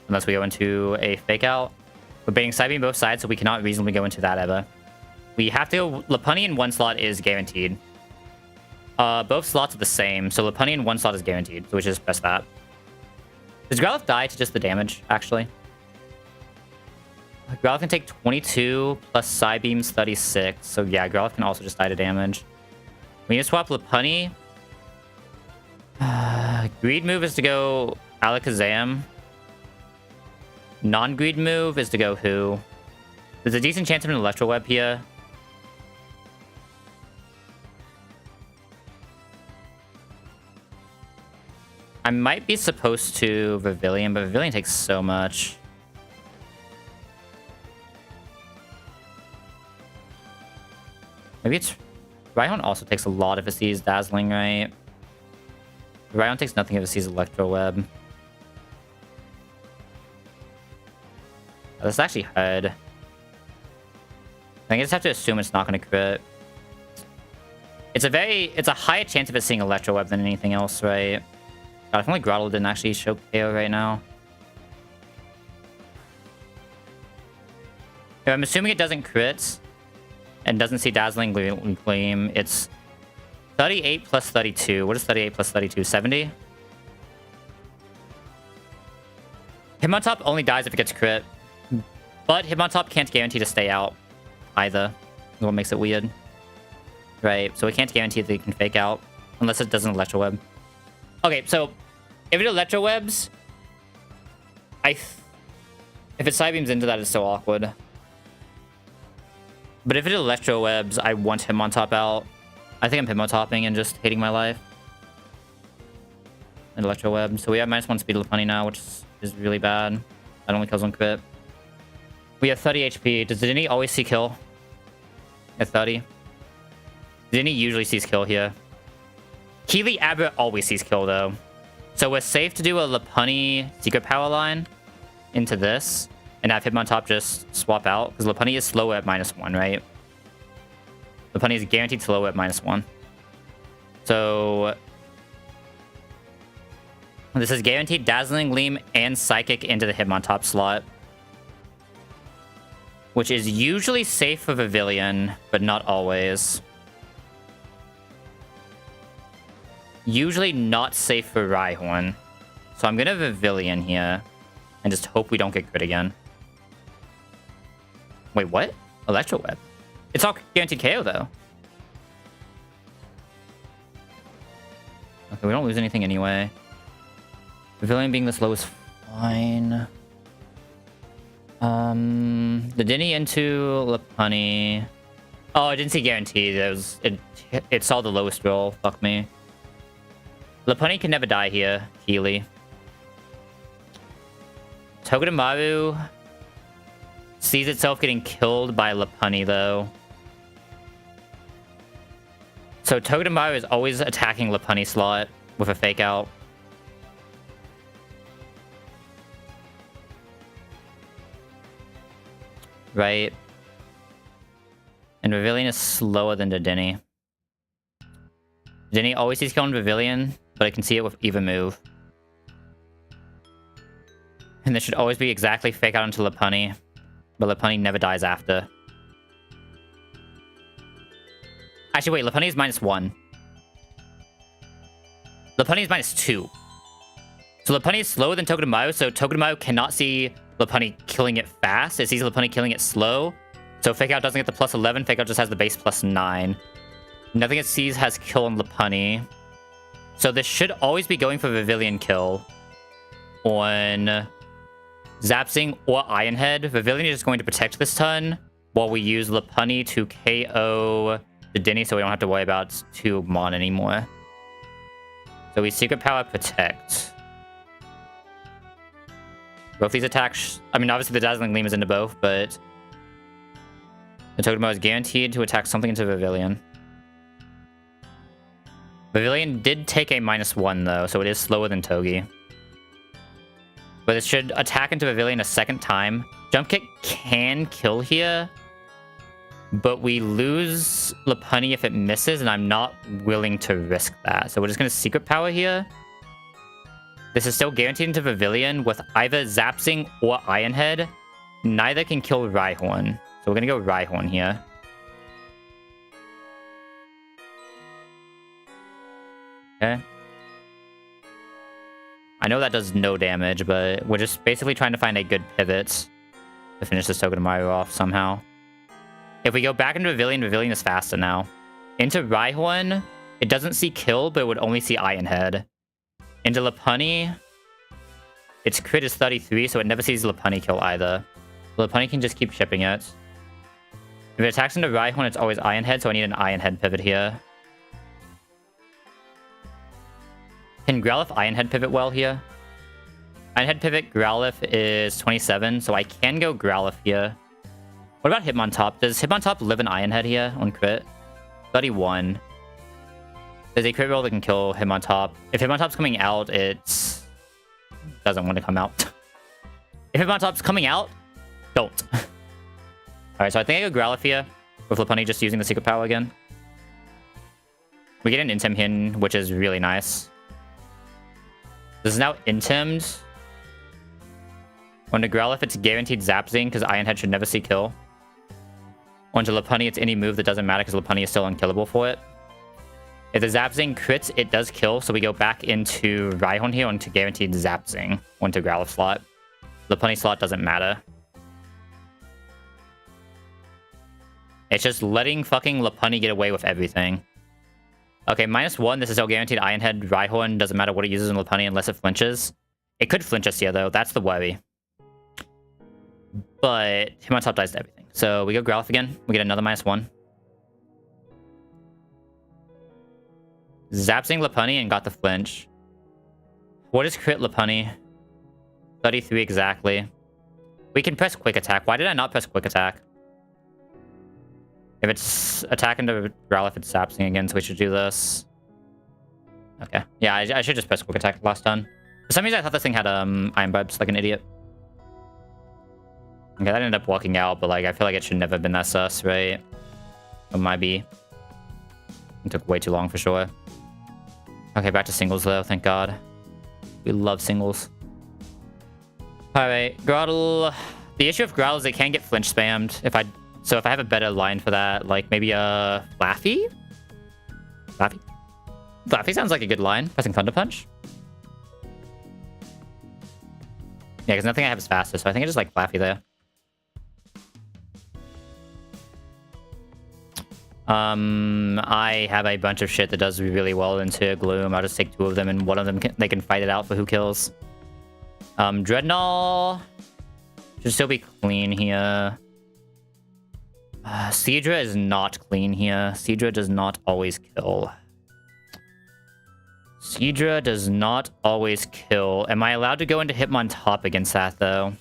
Unless we go into a Fake Out. We're baiting Psybeam both sides, so we cannot reasonably go into that ever. We have to go... Lopunny in one slot is guaranteed. Both slots are the same, so Lopunny in one slot is guaranteed. So we just press that. Does Growlithe die to just the damage, actually? Growlithe can take 22 plus Psybeam's 36. So yeah, Growlithe can also just die to damage. We need to swap Lopunny. Greed move is to go Alakazam. Non-greed move is to go who? There's a decent chance of an Electro Web here. I might be supposed to Vivillon, but Vivillon takes so much. Maybe it's... Rhyhorn also takes a lot if it sees Dazzling, right? Rhyhorn takes nothing if it sees Electro Web. Let's actually HUD. I think I just have to assume it's not going to crit. It's a higher chance of it seeing Electro Web than anything else, right? God, if only Grottle didn't actually show KO right now. If I'm assuming it doesn't crit and doesn't see Dazzling Gleam, it's 38 plus 32. What is 38 plus 32? 70? Hitmontop only dies if it gets crit. But Hitmontop can't guarantee to stay out either. That's what makes it weird. Right, so we can't guarantee that it can Fake Out unless it doesn't Electro Web. Okay, so if it Electro Webs, if it Psybeams into that, it's so awkward. But if it Electro Webs, I want Hitmontop out. I think I'm Hitmontopping and just hating my life. And Electro Web. So we have -1 speed Lopunny now, which is really bad. That only kills on crit. We have 30 HP. Does Didney always see kill? At 30? Didney usually sees kill here. Keely Abra always sees kill, though. So we're safe to do a Lopunny Secret Power line into this and have Hitmontop just swap out, because Lopunny is slower at -1, right? Lopunny is guaranteed slower at -1. So this is guaranteed Dazzling Gleam and Psychic into the Hitmontop slot, which is usually safe for Vivillon, but not always. Usually not safe for Rhyhorn. So I'm gonna Vivillon here. and just hope we don't get crit again. Wait, what? Electro Web? It's all guaranteed KO, though. Okay, we don't lose anything anyway. Pavilion being this low is fine. The Denny into Lopunny. Oh, I didn't see guaranteed. It saw the lowest roll. Fuck me. Lopunny can never die here. Healy. Togedemaru sees itself getting killed by Lopunny, though. So Togedemaru is always attacking Lopunny slot with a fake out. Right. And Pavilion is slower than the Denny. Denny always sees killing Pavilion, but I can see it with even move. And this should always be exactly fake out into Lopunny, but Lopunny never dies after. Actually, wait, Lopunny is -1. Lopunny is -2. So Lopunny is slower than Togedemaru, so Togedemaru cannot see Lopunny killing it fast. It sees Lopunny killing it slow. So Fake Out doesn't get the +11, Fake Out just has the base +9. Nothing it sees has kill on Lopunny. So this should always be going for Pavilion kill on Zapsing or Iron Head. Pavilion is just going to protect this turn while we use Lopunny to KO the Denny so we don't have to worry about 2 Mon anymore. So we Secret Power Protect. Both these attacks... I mean, obviously the Dazzling Gleam is into both, but... the Togedemaru is guaranteed to attack something into Pavilion. Pavilion did take a -1, though, so it is slower than Togi. But it should attack into Pavilion a second time. Jump Kick can kill here, but we lose Lopunny if it misses, and I'm not willing to risk that. So we're just going to Secret Power here. This is still guaranteed into Pavilion with either Zapsing or Iron Head. Neither can kill Rhyhorn. So we're going to go Rhyhorn here. Okay. I know that does no damage, but we're just basically trying to find a good pivot to finish this Togedemaru off somehow. If we go back into Pavilion, Pavilion is faster now. Into Rhyhorn, it doesn't see kill, but it would only see Iron Head. Into Lopunny, its crit is 33, so it never sees Lopunny kill either. Lopunny can just keep shipping it. If it attacks into Rhyhorn, it's always Iron Head, so I need an Iron Head pivot here. Can Growlithe Iron Head pivot well here? Iron Head pivot Growlithe is 27, so I can go Growlithe here. What about Hitmontop? Does Hitmontop live in Iron Head here on crit? 31. There's a crit roll that can kill Hitmontop. If Hitmontop's coming out, it doesn't want to come out. If Hitmontop's coming out, don't. Alright, so I think I go Growlithe here with Lopunny just using the Secret Power again. We get an Intim Hin, which is really nice. This is now Intimed. On the Growlithe, it's guaranteed Zapsing, because Iron Head should never see kill. Onto Lopunny, it's any move that doesn't matter, because Lopunny is still unkillable for it. If the Zapsing crits, it does kill, so we go back into Rhyhorn here onto guaranteed Zapsing onto Growlithe slot. Lopunny slot doesn't matter. It's just letting fucking Lopunny get away with everything. Okay, -1, this is still guaranteed Iron Head. Rhyhorn doesn't matter what it uses in Lopunny unless it flinches. It could flinch us here, though. That's the worry. But Hitmontop dies to everything. So we go Growlithe again. We get another -1. Zapsing Lopunny and got the flinch. What is crit Lopunny? 33 exactly. We can press Quick Attack. Why did I not press Quick Attack? If it's attacking to Growlithe, it's Zapsing again, so we should do this. Okay. Yeah, I should just press Quick Attack last turn. For some reason, I thought this thing had Iron Bulbs, like an idiot. Okay, that ended up walking out, but like I feel like it should never have been that sus, right? It might be. It took way too long for sure. Okay, back to singles though, thank God. We love singles. Alright, Grotle. The issue of Grotle is it can get flinch spammed if I have a better line for that, like maybe a Flaffy? Flaffy? Flaffy sounds like a good line. Pressing Thunder Punch. Yeah, because nothing I have is faster, so I think I just like Flaffy there. I have a bunch of shit that does really well into Gloom. I'll just take 2 of them, and one of them they can fight it out for who kills. Dreadnought should still be clean here. Seadra is not clean here. Seadra does not always kill. Seadra does not always kill. Am I allowed to go into Hitmontop against that, though?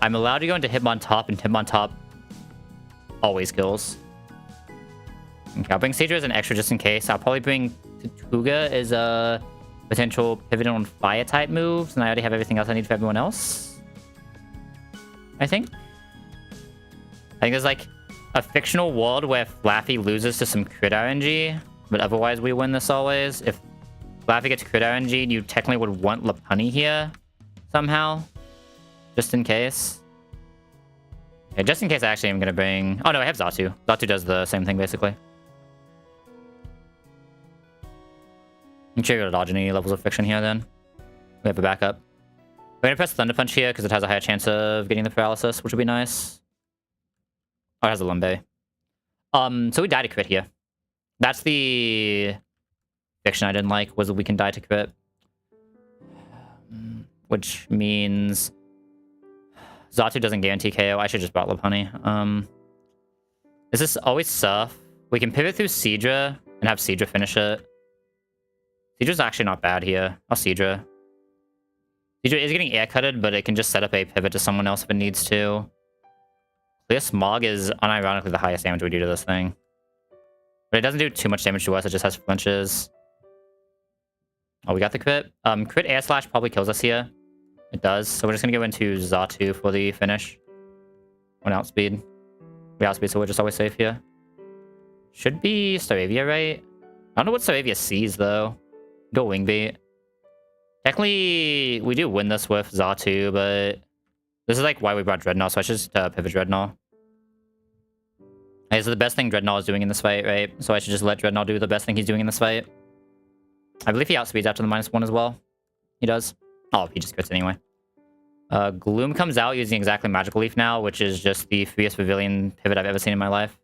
I'm allowed to go into Hitmontop, and Hitmontop always kills. Okay, I'll bring Seadra as an extra just in case. I'll probably bring Tutuga as a potential pivot on fire type moves, and I already have everything else I need for everyone else. I think there's like a fictional world where Flaffy loses to some crit RNG, but otherwise we win this always. If Flaffy gets crit RNG, you technically would want Lopunny here somehow, just in case. Okay, just in case I actually am going to bring... Oh no, I have Xatu. Xatu does the same thing basically. I'm sure you're going to dodge any levels of fiction here then. We have a backup. We're going to press Thunder Punch here because it has a higher chance of getting the paralysis, which would be nice. Oh, it has a Lumbe. So we die to crit here. That's the fiction I didn't like, was that we can die to crit. Which means Xatu doesn't guarantee KO. I should just brought Lopunny. Is this always Surf? We can pivot through Seadra and have Seadra finish it. Seadra's actually not bad here. I'll Seadra. Seadra is getting air cutted, but it can just set up a pivot to someone else if it needs to. Clear Smog is unironically the highest damage we do to this thing. But it doesn't do too much damage to us, it just has flinches. Oh, we got the crit. Crit Air Slash probably kills us here. It does. So we're just gonna go into Xatu for the finish. One outspeed. We outspeed, so we're just always safe here. Should be Staravia, right? I don't know what Staravia sees, though. Go Wing Beat. Technically, we do win this with Xatu, but this is like why we brought Dreadnought, so I should just pivot Dreadnought. This is the best thing Dreadnought is doing in this fight, right? So I should just let Dreadnought do the best thing he's doing in this fight. I believe he outspeeds after the -1 as well. He does. Oh, he just crits anyway. Gloom comes out using exactly Magical Leaf now, which is just the freest Pavilion pivot I've ever seen in my life.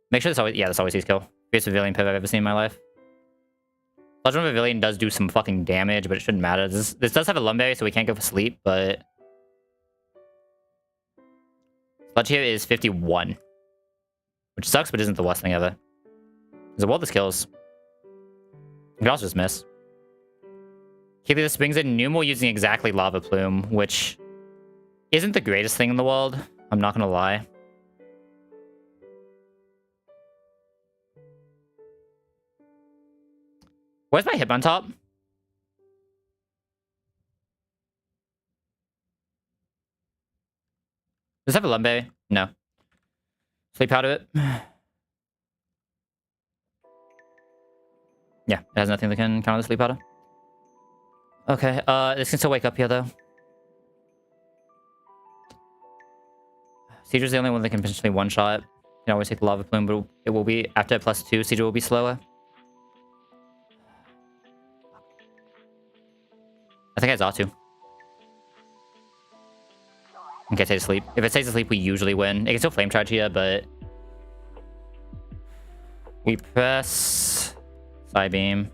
Make sure this always... Yeah, this always sees kill. Freest Pavilion pivot I've ever seen in my life. Sludge Pavilion does do some fucking damage, but it shouldn't matter. This does have a Lumberry, so we can't go for sleep, but... Sludge here is 51. Which sucks, but isn't the worst thing ever. There's a world this kills. You can also just miss. This brings in Numel using exactly Lava Plume, which isn't the greatest thing in the world. I'm not gonna lie. Where's my Hitmontop? Does it have a Lumbe? No. Sleep out of it. Yeah, it has nothing that can counter the sleep powder. Okay, this can still wake up here, though. Seadra's the only one that can potentially one-shot. You can always take the Lava Plume, but it will be... After +2, Seadra will be slower. I think I have Xatu. Okay, stay asleep. If it stays asleep, we usually win. It can still Flame Charge here, but... We press... Psybeam.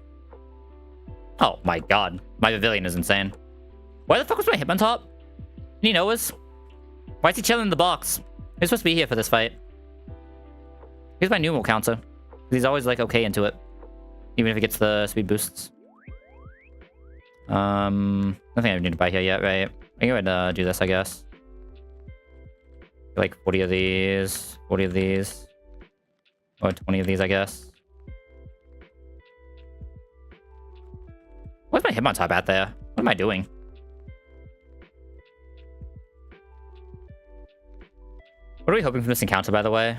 Oh my god. My Pavilion is insane. Why the fuck was my Hitmontop? He knows. Why is he chilling in the box? He's supposed to be here for this fight. Here's my Numel counter. He's always like okay into it. Even if he gets the speed boosts. Nothing I need to buy here yet, right? I can go ahead and do this, I guess. Like 40 of these, 40 of these. Or 20 of these, I guess. What's my Hitmontop at there? What am I doing? What are we hoping from this encounter, by the way?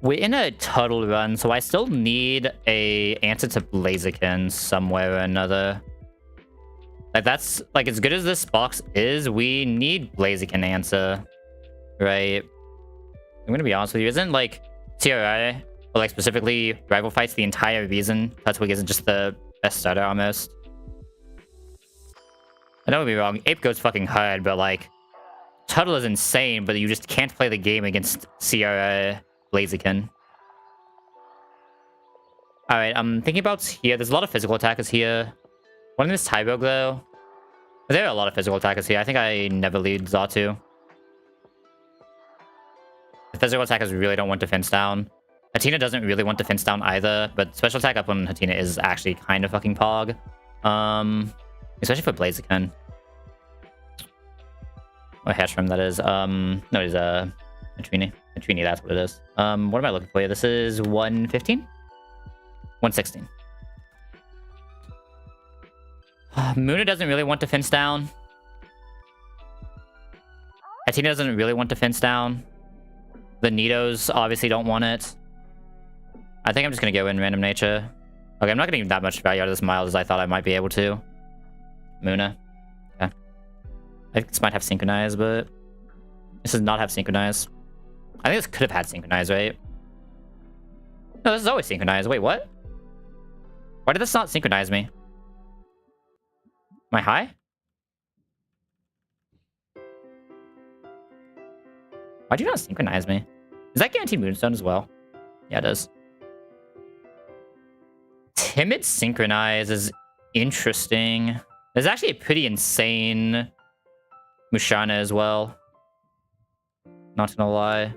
We're in a turtle run, so I still need a answer to Blaziken somewhere or another. Like, that's... Like, as good as this box is, we need Blaziken answer. Right? I'm gonna be honest with you. Isn't, like, TRI, or, like, specifically Rival Fights the entire reason Turtwig isn't just the best starter, almost? I don't get me wrong, Ape goes fucking hard, but like, Tuttle is insane, but you just can't play the game against Sierra Blaziken. Alright, I'm thinking about here. There's a lot of physical attackers here. One of them is Tybog, though. There are a lot of physical attackers here. I think I never lead Xatu. The physical attackers really don't want defense down. Hatina doesn't really want defense down either, but special attack up on Hatina is actually kind of fucking pog. Especially for Blaziken. Or Hashram, that is. No, it is Matrini. Matrini, that's what it is. What am I looking for here? This is 115? 116. Muna doesn't really want defense down. Hatina doesn't really want defense down. The Nidos obviously don't want it. I think I'm just gonna go in random nature. Okay, I'm not getting that much value out of this mild as I thought I might be able to. Muna. Okay. I think this might have synchronize, but this does not have synchronize. I think this could have had synchronize, right? No, this is always synchronized. Wait, what? Why did this not synchronize me? Am I high? Why do you not synchronize me? Is that guaranteed Moonstone as well? Yeah, it is. Timid synchronize is interesting. There's actually a pretty insane Mushana as well. Not gonna lie.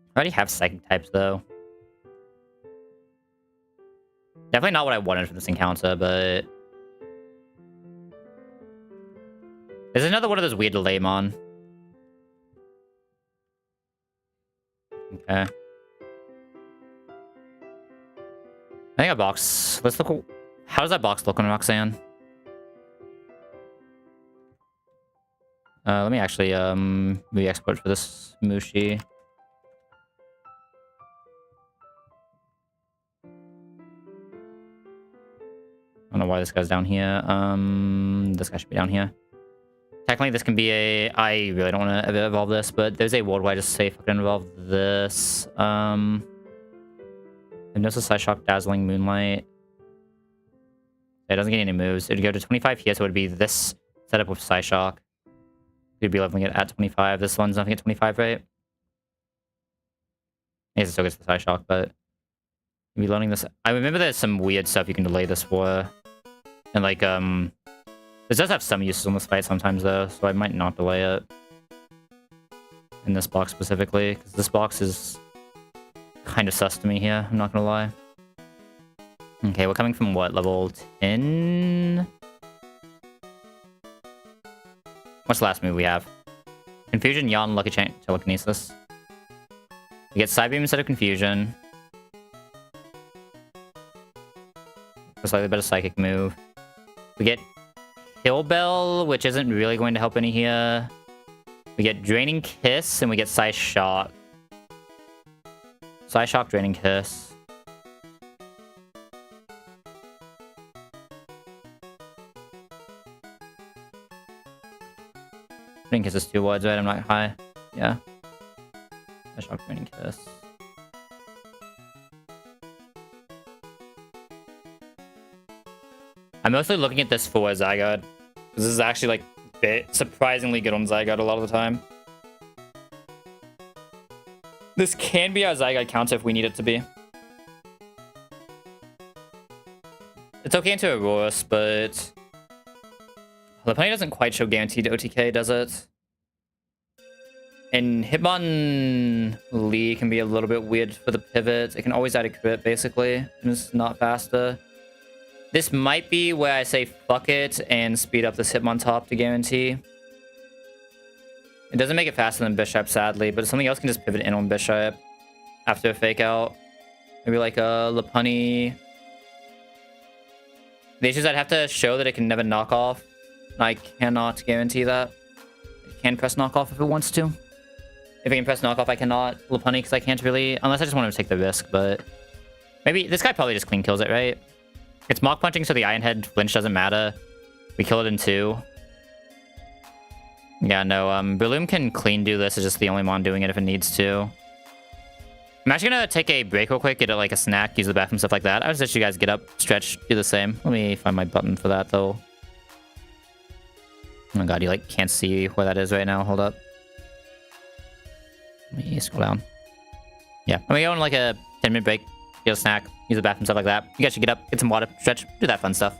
I already have psychic types though. Definitely not what I wanted from this encounter, but there's another one of those weird Delaymon. Okay. I think a box. Let's look. How does that box look on Roxanne? Let me actually re-export for this Mushi. I don't know why this guy's down here. This guy should be down here. Technically, this can be a... I really don't want to evolve this, but there's a world where I just say fucking evolve this. Hypnosis, Psyshock, Dazzling, Moonlight. It doesn't get any moves. It would go to 25 here, so it would be this setup with Psyshock. You'd be leveling it at 25. This one's nothing at 25, right? I guess it still gets the Psyshock, but... You'd be loading this... I remember there's some weird stuff you can delay this for. And like, this does have some uses on this fight sometimes, though, so I might not delay it. In this box specifically, because this box is kind of sus to me here, I'm not gonna lie. Okay, we're coming from what, level 10? What's the last move we have? Confusion, Yawn, Lucky Chain, Telekinesis. We get Side Beam instead of Confusion. A slightly better Psychic move. We get Hill Bell, which isn't really going to help any here. We get Draining Kiss, and we get Psyshock. Psyshock, Draining Kiss. Draining Kiss is 2 words, right? I'm not high. Yeah. Psyshock, Draining Kiss. I'm mostly looking at this for Zygarde. This is actually like surprisingly good on Zygarde a lot of the time. This can be our Zygarde counter if we need it to be. It's okay into Aurorus, but Lopunny doesn't quite show guaranteed OTK, does it? And Hitmonlee can be a little bit weird for the pivot. It can always add a crit, basically, and it's not faster. This might be where I say fuck it and speed up this Hitmontop to guarantee. It doesn't make it faster than Bishop, sadly, but something else can just pivot in on Bishop after a fake out. Maybe like a Lopunny. The issue is I'd have to show that it can never knock off. I cannot guarantee that. It can press knockoff if it wants to. If it can press knockoff, I cannot Lopunny because I can't really... Unless I just want to take the risk, but... Maybe... This guy probably just clean kills it, right? It's Mach Punching, so the Iron Head flinch doesn't matter. We kill it in 2. Yeah, no, Breloom can clean do this. It's just the only mon doing it if it needs to. I'm actually gonna take a break real quick, get like a snack, use the bathroom, stuff like that. I would suggest you guys get up, stretch, do the same. Let me find my button for that though. Oh my god, you like can't see where that is right now. Hold up. Let me scroll down. Yeah, I'm gonna go on like a 10-minute break, get a snack, use the bathroom, stuff like that. You guys should get up, get some water, stretch, do that fun stuff.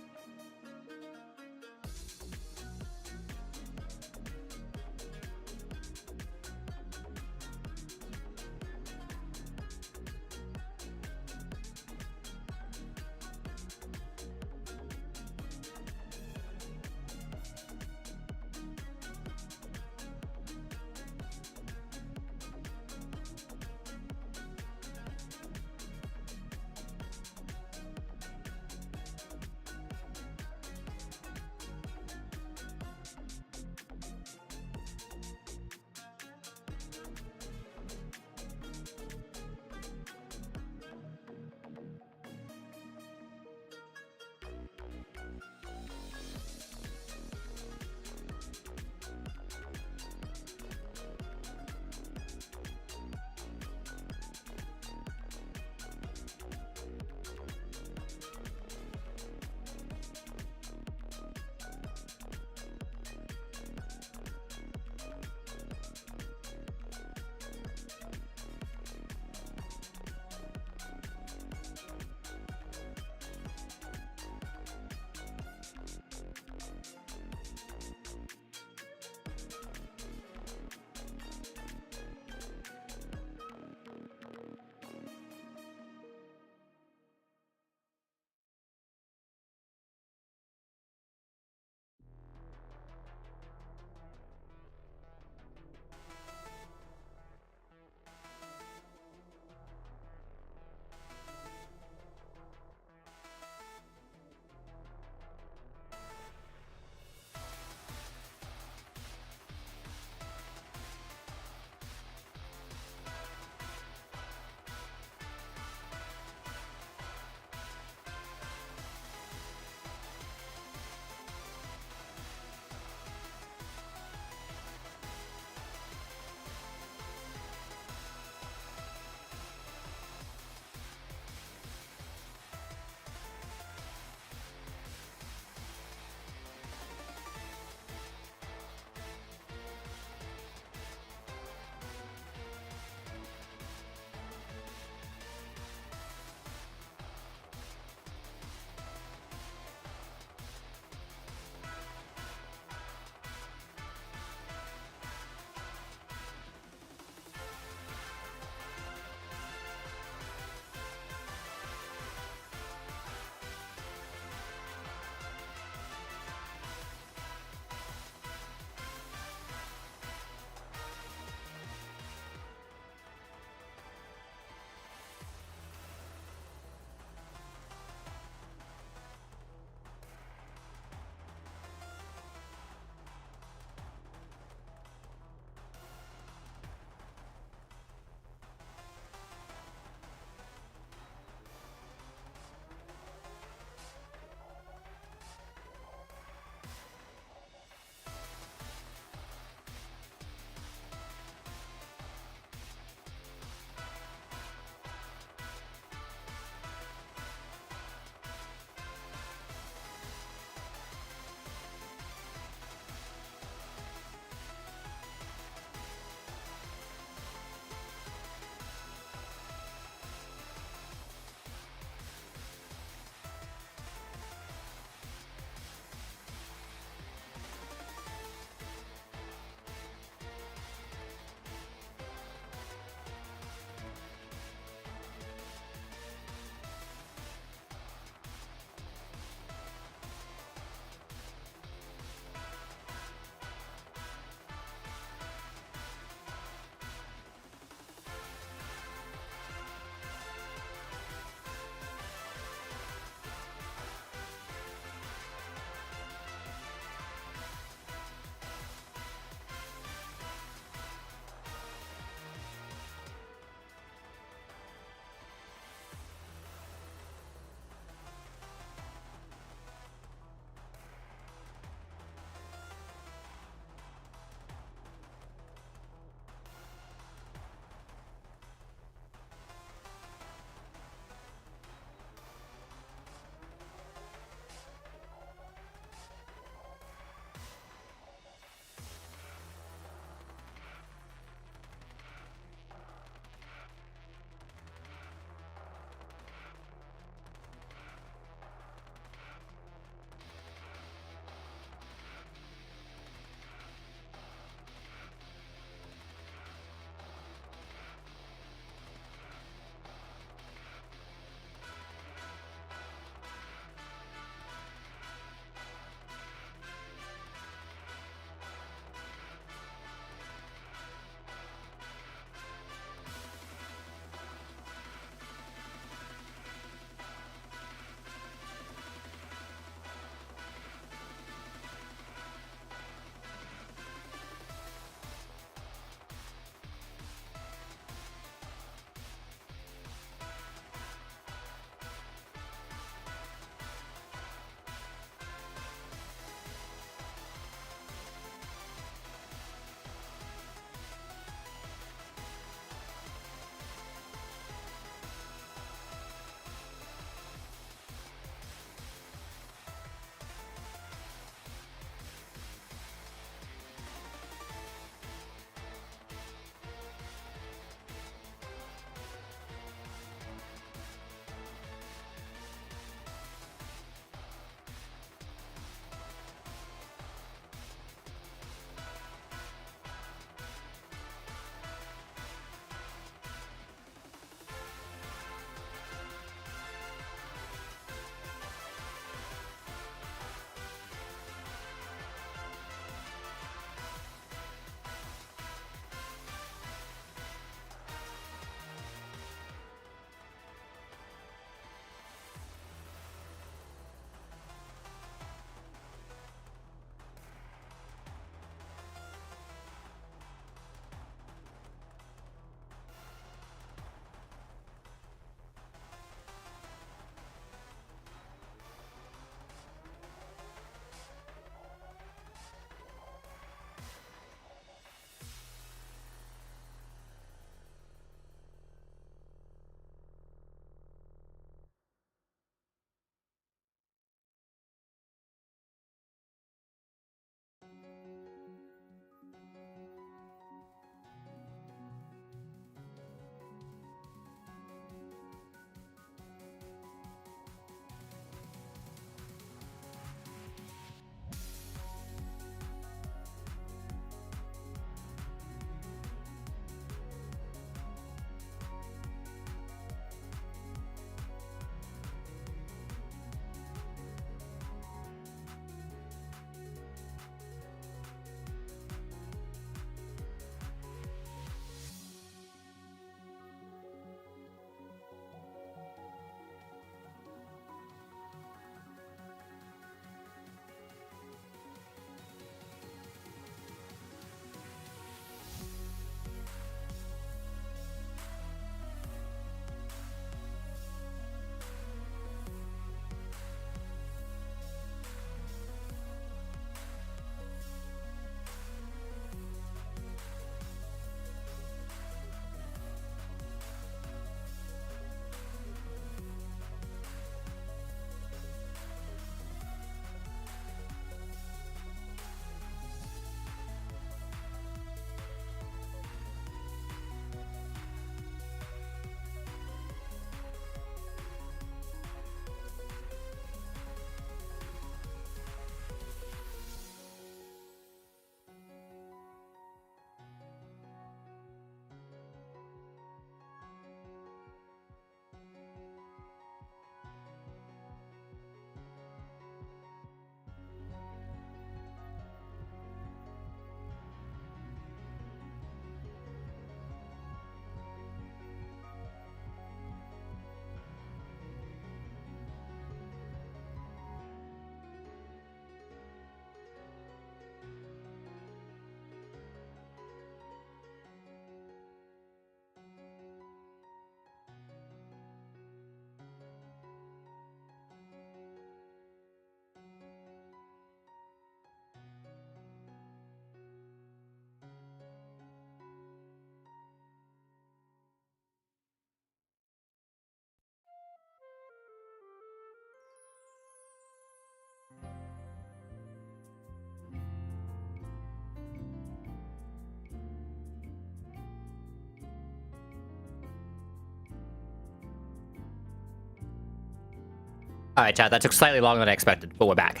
Alright, chat, that took slightly longer than I expected, but we're back.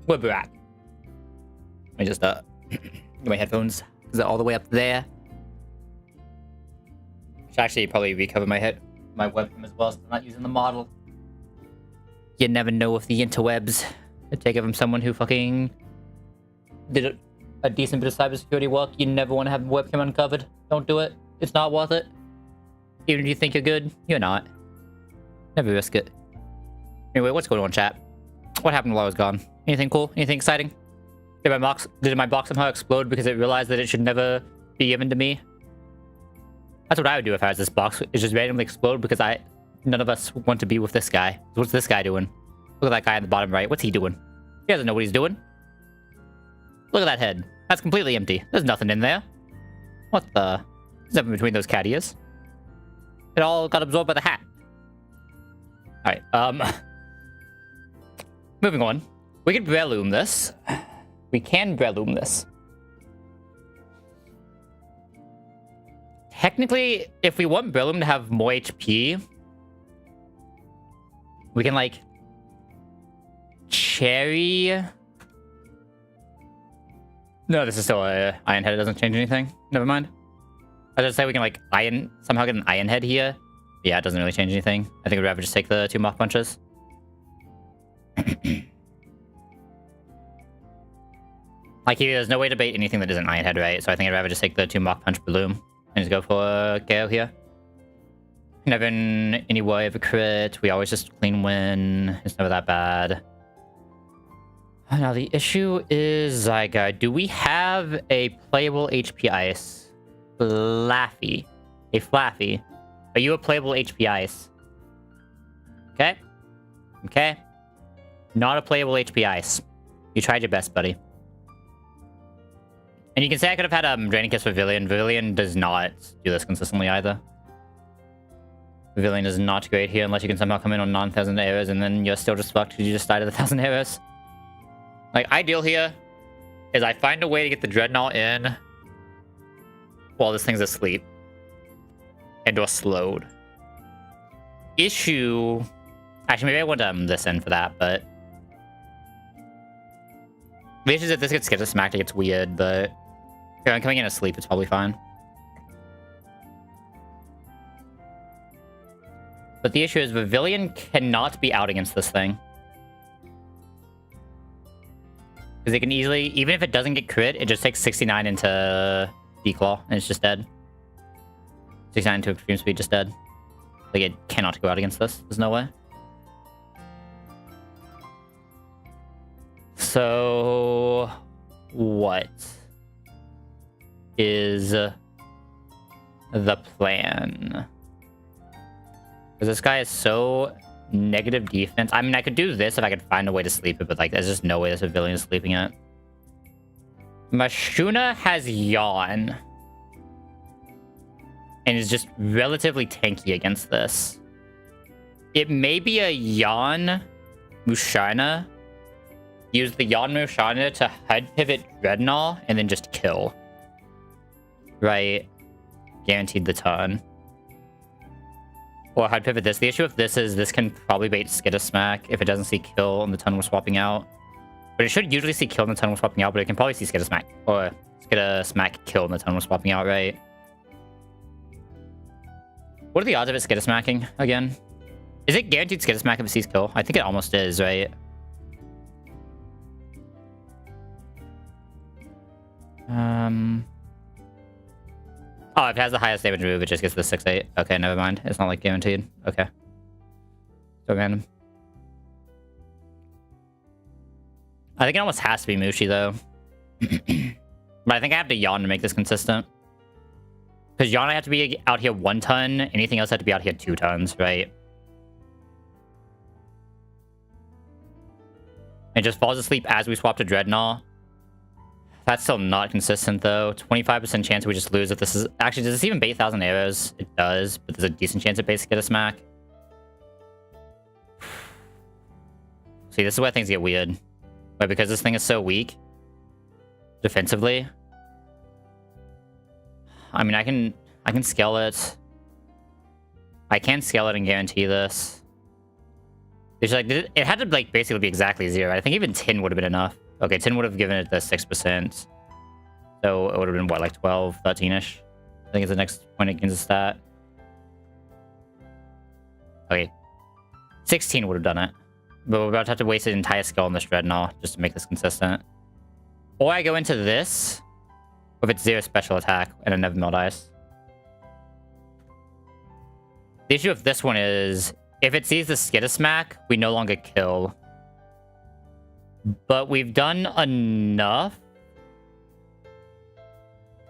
We're back. Let me just, get my headphones. Is it all the way up there? Should actually probably recover my webcam as well, so I'm not using the model. You never know if the interwebs. I take it from someone who fucking did a decent bit of cybersecurity work. You never want to have a webcam uncovered. Don't do it. It's not worth it. Even if you think you're good, you're not. Never risk it. Anyway, what's going on, chat? What happened while I was gone? Anything cool? Anything exciting? Did my box somehow explode because it realized that it should never be given to me? That's what I would do if I was this box. It just randomly explode because none of us want to be with this guy. What's this guy doing? Look at that guy in the bottom right. What's he doing? He doesn't know what he's doing. Look at that head. That's completely empty. There's nothing in there. What the? There's nothing between those cat ears. It all got absorbed by the hat. Alright, moving on. We can Breloom this. We can Breloom this. Technically, if we want Breloom to have more HP, we can, like, Cherry... No, this is still a Iron Head. It doesn't change anything. Never mind. I was just say we can, like, somehow get an Iron Head here. Yeah, it doesn't really change anything. I think I'd rather just take the 2 Mach Punches. Like, here, there's no way to bait anything that isn't Iron Head, right? So I think I'd rather just take the 2 Mach Punch Bloom and just go for KO here. Never in any way of a crit. We always just clean win. It's never that bad. Now, the issue is Zygarde. Do we have a playable HP Ice? Flaffy. A Flaffy. Are you a playable HP Ice? Okay. Okay. Not a playable HP Ice. You tried your best, buddy. And you can say I could have had Draining Kiss for Villian. Villian does not do this consistently either. Villian is not great here unless you can somehow come in on non-1000 arrows and then you're still just fucked because you just died of the 1000 arrows. Like, ideal here is I find a way to get the Dreadnought in while this thing's asleep. And or slowed. Issue... Actually, maybe I want this in for that, but... The issue is if this gets skittered smacked, it gets weird, but... If I'm coming in asleep, it's probably fine. But the issue is Pavilion cannot be out against this thing. Because it can easily... Even if it doesn't get crit, it just takes 69 into Declaw, and it's just dead. 69 to extreme speed, just dead. Like, it cannot go out against this. There's no way. So... What is the plan? Because this guy is so negative defense. I mean, I could do this if I could find a way to sleep it, but, like, there's just no way this Pavilion is sleeping it. Mashuna has Yawn. And is just relatively tanky against this. It may be a Yawn Musharna. Use the Yawn Musharna to HUD pivot Dreadnought and then just kill. Right. Guaranteed the turn. Or HUD pivot this. The issue with this is this can probably bait Skittersmack if it doesn't see kill on the turn we're swapping out. But it should usually see kill on the turn we're swapping out, but it can probably see Skittersmack. Or Skittersmack kill on the turn we're swapping out, right? What are the odds of it Skittersmacking again? Is it guaranteed Skittersmack if it sees kill? I think it almost is, right? Oh, if it has the highest damage move, it just gets the 6-8. Okay, never mind. It's not, like, guaranteed. Okay. So random. I think it almost has to be Mushi, though. But I think I have to Yawn to make this consistent. Because Yawn, I have to be out here 1 ton. Anything else had to be out here 2 tons, right? It just falls asleep as we swap to Dreadnought. That's still not consistent, though. 25% chance we just lose if this is... Actually, does this even bait 1,000 arrows? It does, but there's a decent chance it baits Skittersmack. See, this is where things get weird. But because this thing is so weak... defensively... I mean, I can scale it. I can scale it and guarantee this. It's like, it had to like basically be exactly 0. I think even 10 would have been enough. Okay, 10 would have given it the 6%. So it would have been, what, like 12, 13-ish? I think it's the next point it gains a stat. Okay. 16 would have done it. But we're about to have to waste an entire skill on this Dreadnought just to make this consistent. Or I go into this with its 0 special attack and it never mill dice. The issue with this one is, if it sees the Skittersmack, we no longer kill. But we've done enough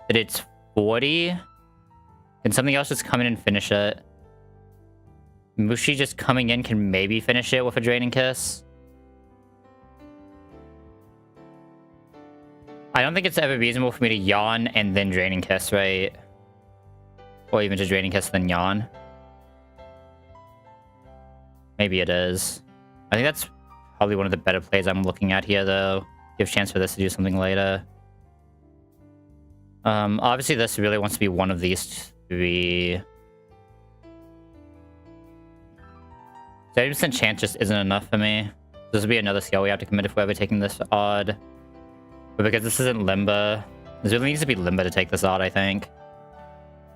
that it's 40. Can something else just come in and finish it? Mushi just coming in can maybe finish it with a Draining Kiss. I don't think it's ever reasonable for me to yawn and then Draining Kiss, right? Or even just Draining Kiss then yawn. Maybe it is. I think that's probably one of the better plays I'm looking at here, though. Give a chance for this to do something later. Obviously, this really wants to be one of these 3. 30% chance just isn't enough for me. This will be another skill we have to commit if we're ever taking this odd. But because this isn't Limber, this really needs to be Limber to take this odd, I think.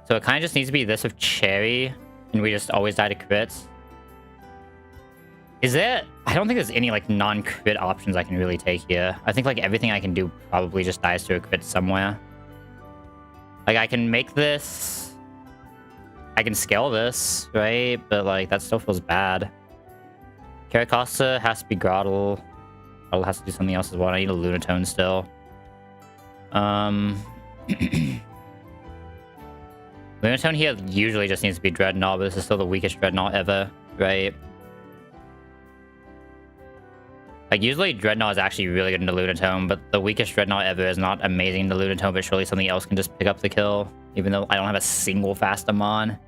So it kind of just needs to be this with Cherry, and we just always die to crits. Is there... I don't think there's any, like, non-crit options I can really take here. I think, like, everything I can do probably just dies to a crit somewhere. Like, I can make this... I can scale this, right? But, like, that still feels bad. Caracosta has to be Grottle. Grottle has to do something else as well. I need a Lunatone still. Lunatone here usually just needs to be Dreadnought, but this is still the weakest Dreadnought ever, right? Like, usually Dreadnought is actually really good into Lunatone, but the weakest Dreadnought ever is not amazing into Lunatone, but surely something else can just pick up the kill, even though I don't have a single fast Amon.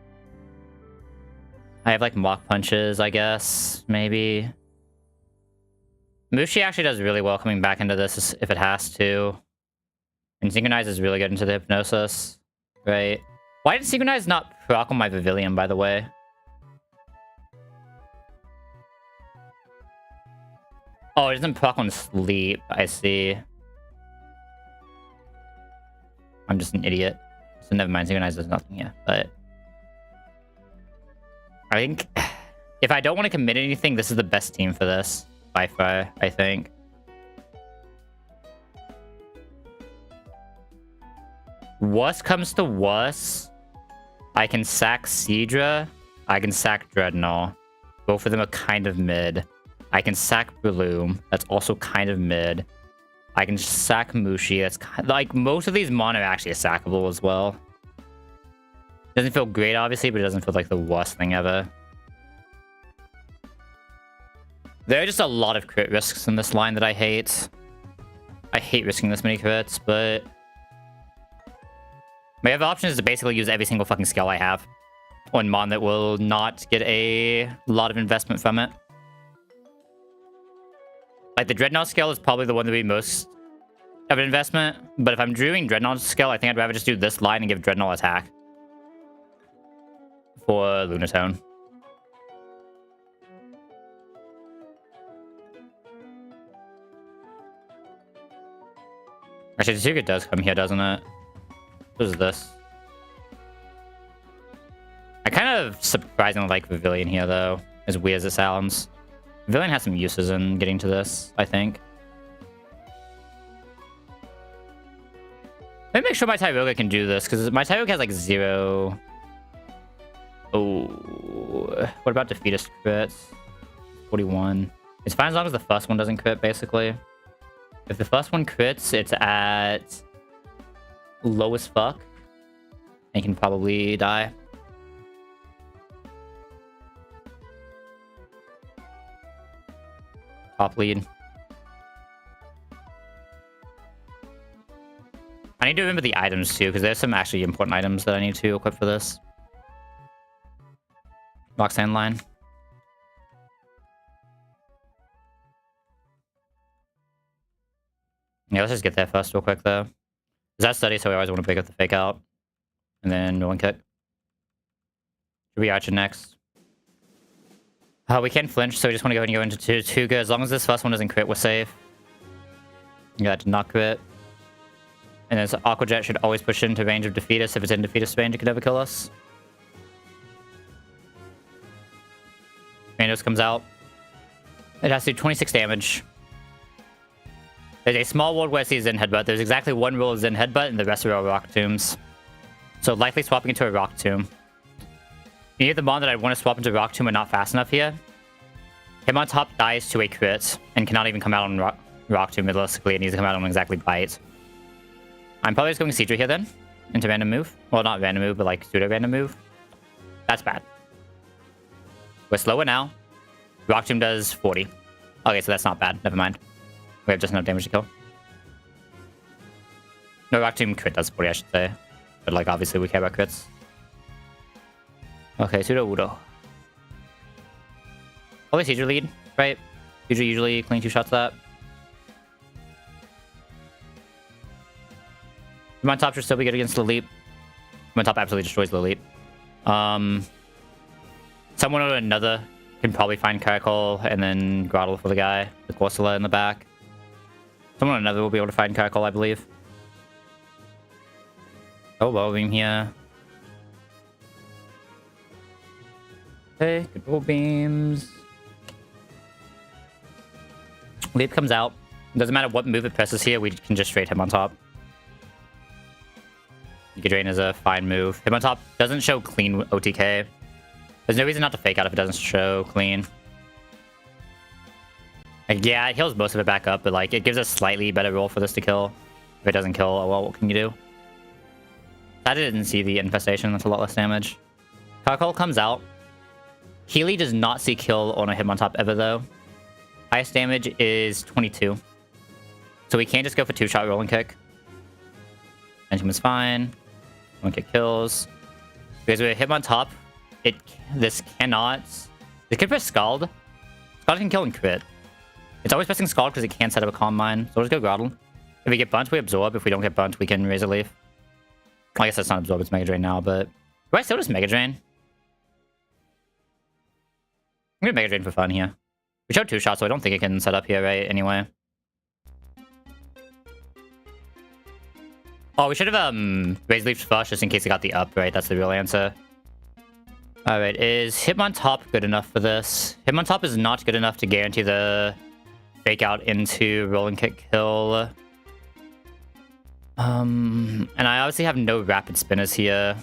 I have, like, Mock Punches, I guess, maybe. Mushi actually does really well coming back into this if it has to. And Synchronize is really good into the Hypnosis, right? Why did Synchronize not proc on my Pavilion, by the way? Oh, it doesn't proc on Sleep, I see. I'm just an idiot. So never mind, Synchronize does nothing here, but... I think if I don't want to commit anything, this is the best team for this. By far, I think. Worst comes to worst, I can sack Seadra, I can sack Dreadnought. Both of them are kind of mid. I can sack Breloom, that's also kind of mid. I can sack Mushi, that's kind of, like, most of these mon are actually sackable as well. Doesn't feel great, obviously, but it doesn't feel like the worst thing ever. There are just a lot of crit risks in this line that I hate. I hate risking this many crits, but... my other option is to basically use every single fucking skill I have on mon that will not get a lot of investment from it. Like, the Dreadnought skill is probably the one that would be most of an investment, but if I'm doing Dreadnought skill, I think I'd rather just do this line and give Dreadnought attack for Lunatone. Actually, Tsuga does come here, doesn't it? What is this? I kind of surprisingly like Pavilion here, though, as weird as it sounds. Pavilion has some uses in getting to this, I think. Let me make sure my Tyroga can do this, because my Tyroga has, like, 0... Oh, what about Defeatist crits? 41. It's fine as long as the first one doesn't crit, basically. If the first one crits, it's at low as fuck. And can probably die. Top lead. I need to remember the items too, because there's some actually important items that I need to equip for this. Roxanne line. Yeah, let's just get there first real quick, though. Is that study, so we always want to pick up the fake out. And then no one kick. Should we Archer next? We can't flinch, so we just want to go ahead and go into 2 good. As long as this first one doesn't crit, we're safe. Yeah, that did not crit. And this Aqua Jet should always push into range of defeat us. If it's in defeat us range, it could never kill us. Randos comes out. It has to do 26 damage. There's a small world where it sees Zen Headbutt. There's exactly 1 roll of Zen Headbutt, and the rest are all Rock Tombs. So likely swapping into a Rock Tomb. You need the mod that I want to swap into Rock Tomb, but not fast enough here. Him on top dies to a crit, and cannot even come out on Rock Tomb realistically. It needs to come out on exactly Bite. I'm probably just going Seedra here then, into random move. Well, not random move, but like pseudo-random move. That's bad. We're slower now. Rock Tomb does 40. Okay, so that's not bad. Never mind. We have just enough damage to kill. No, Rock Tomb crit does 40, I should say. But like, obviously, we care about crits. Okay, pseudo Wudo. Always Seedra lead, right? Usually clean 2 shots of that. My top should still be good against Lilip. My top absolutely destroys Lilip. Someone or another can probably find Caracol and then Grottle for the guy. The Corsola in the back. Someone or another will be able to find Caracol, I believe. Oh, Bow Beam here. Okay, good Bow Beams. Leap comes out. Doesn't matter what move it presses here, we can just straight him on top. Drain is a fine move. Him on top doesn't show clean OTK. There's no reason not to fake out if it doesn't show clean. Like, yeah, it heals most of it back up, but like it gives a slightly better roll for this to kill. If it doesn't kill, oh well, what can you do? I didn't see the infestation, that's a lot less damage. Caracol comes out. Healy does not see kill on a him on top ever though. Highest damage is 22. So we can't just go for 2-shot rolling kick. Momentum is fine. Won't get kills. Because with him on top, this cannot... It can press Scald. Scald can kill and crit. It's always pressing Scald because it can't set up a Calm Mind. So we'll just go Grottle. If we get Bunt, we Absorb. If we don't get Bunt, we can Razor Leaf. I guess that's not Absorb, it's Mega Drain now, but... Do I still just Mega Drain? I'm gonna Mega Drain for fun here. We showed 2 shots, so I don't think it can set up here, right? Anyway. Oh, we should have Razor Leaf first, just in case it got the up, right? That's the real answer. Alright, is Hitmontop good enough for this? Hitmontop is not good enough to guarantee the fake out into Rolling Kick kill. And I obviously have no Rapid Spinners here.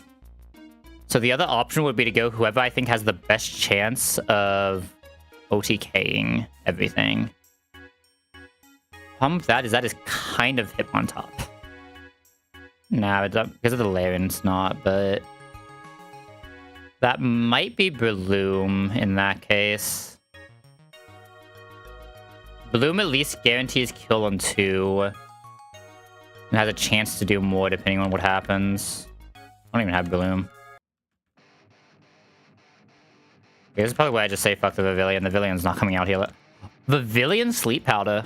So the other option would be to go whoever I think has the best chance of OTKing everything. Problem with that is kind of Hitmontop. Nah, it's because of the Larian, it's not, but... That might be Bloom in that case. Bloom at least guarantees kill on 2. And has a chance to do more depending on what happens. I don't even have Bloom. Okay, this is probably why I just say fuck the Pavilion. The Pavilion's not coming out here. Pavilion Sleep Powder.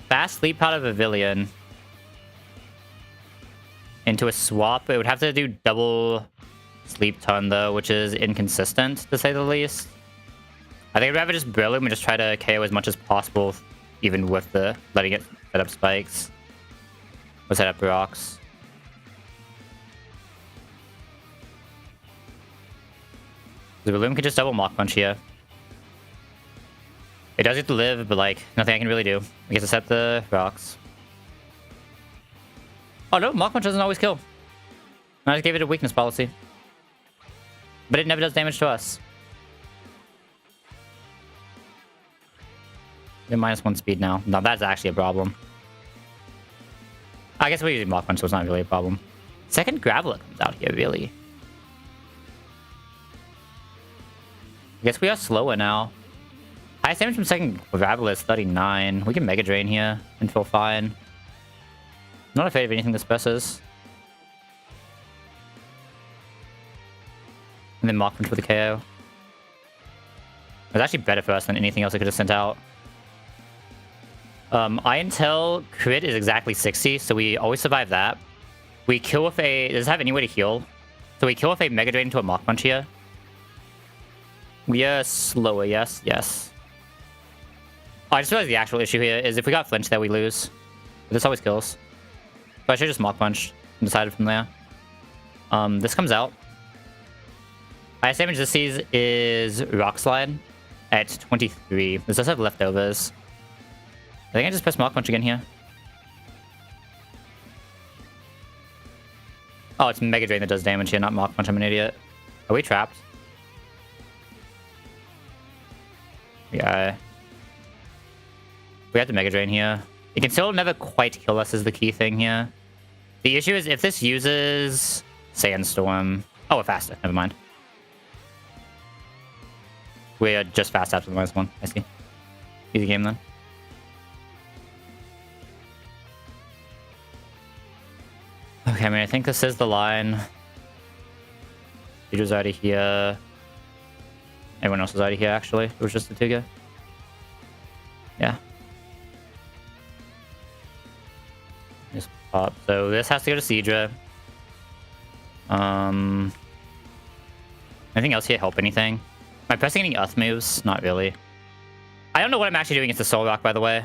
Fast Sleep Powder Pavilion. Into a swap. It would have to do double Sleep Ton though, which is inconsistent to say the least. I think I'd rather just Brillium and just try to KO as much as possible, even with the letting it set up spikes. Or set up rocks. The Brillium can just double Mach Punch here. It does get to live, but like, nothing I can really do. I get to set the rocks. Oh no, Mach Punch doesn't always kill. I just gave it a weakness policy. But it never does damage to us. They're -1 speed now. No, that's actually a problem. I guess we're using Mach Punch, so it's not really a problem. Second Graveler comes out here, really. I guess we are slower now. Highest damage from second Graveler is 39. We can Mega Drain here and feel fine. Not afraid of anything this presses. And then Mach Punch with a KO. It's actually better for us than anything else I could have sent out. Iron Tail crit is exactly 60, so we always survive that. We kill with a... Does it have any way to heal? So we kill with a Mega Drain into a Mach Punch here. We are slower, yes, yes. Oh, I just realized the actual issue here is if we got flinched there, we lose. But this always kills. So I should just Mach Punch and decided from there. This comes out. Highest damage this sees is Rock Slide at 23. This does have leftovers. I think I just press Mach Punch again here. Oh, it's Mega Drain that does damage here, not Mach Punch. I'm an idiot. Are we trapped? Yeah. We got the Mega Drain here. It can still never quite kill us is the key thing here. The issue is if this uses Sandstorm... Oh, we're faster. Never mind. We are just fast after the -1. I see. Easy game then. Okay, I mean, I think this is the line. Vito's already here. Everyone else is already here, actually. It was just the two guys. Yeah. Just pop. So this has to go to Seadra. Anything else here help anything? Am I pressing any Earth moves? Not really. I don't know what I'm actually doing against the Soul Rock, by the way.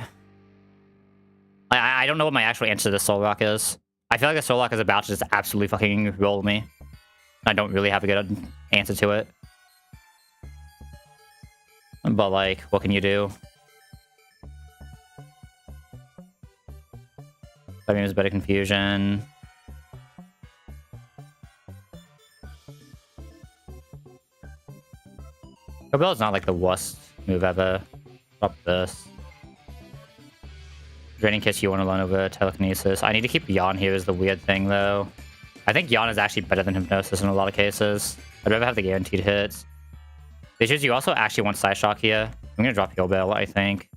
I don't know what my actual answer to the Soul Rock is. I feel like the Soul Rock is about to just absolutely fucking roll me. I don't really have a good answer to it. But, like, what can you do? I mean, it's better confusion. Cobell is not, like, the worst move ever. Drop this. Draining Kiss you want to learn over Telekinesis. I need to keep Yawn here is the weird thing, though. I think Yawn is actually better than Hypnosis in a lot of cases. I'd rather have the guaranteed hits. The issue is you also actually want Side Shock here. I'm going to drop Heal Bell, I think.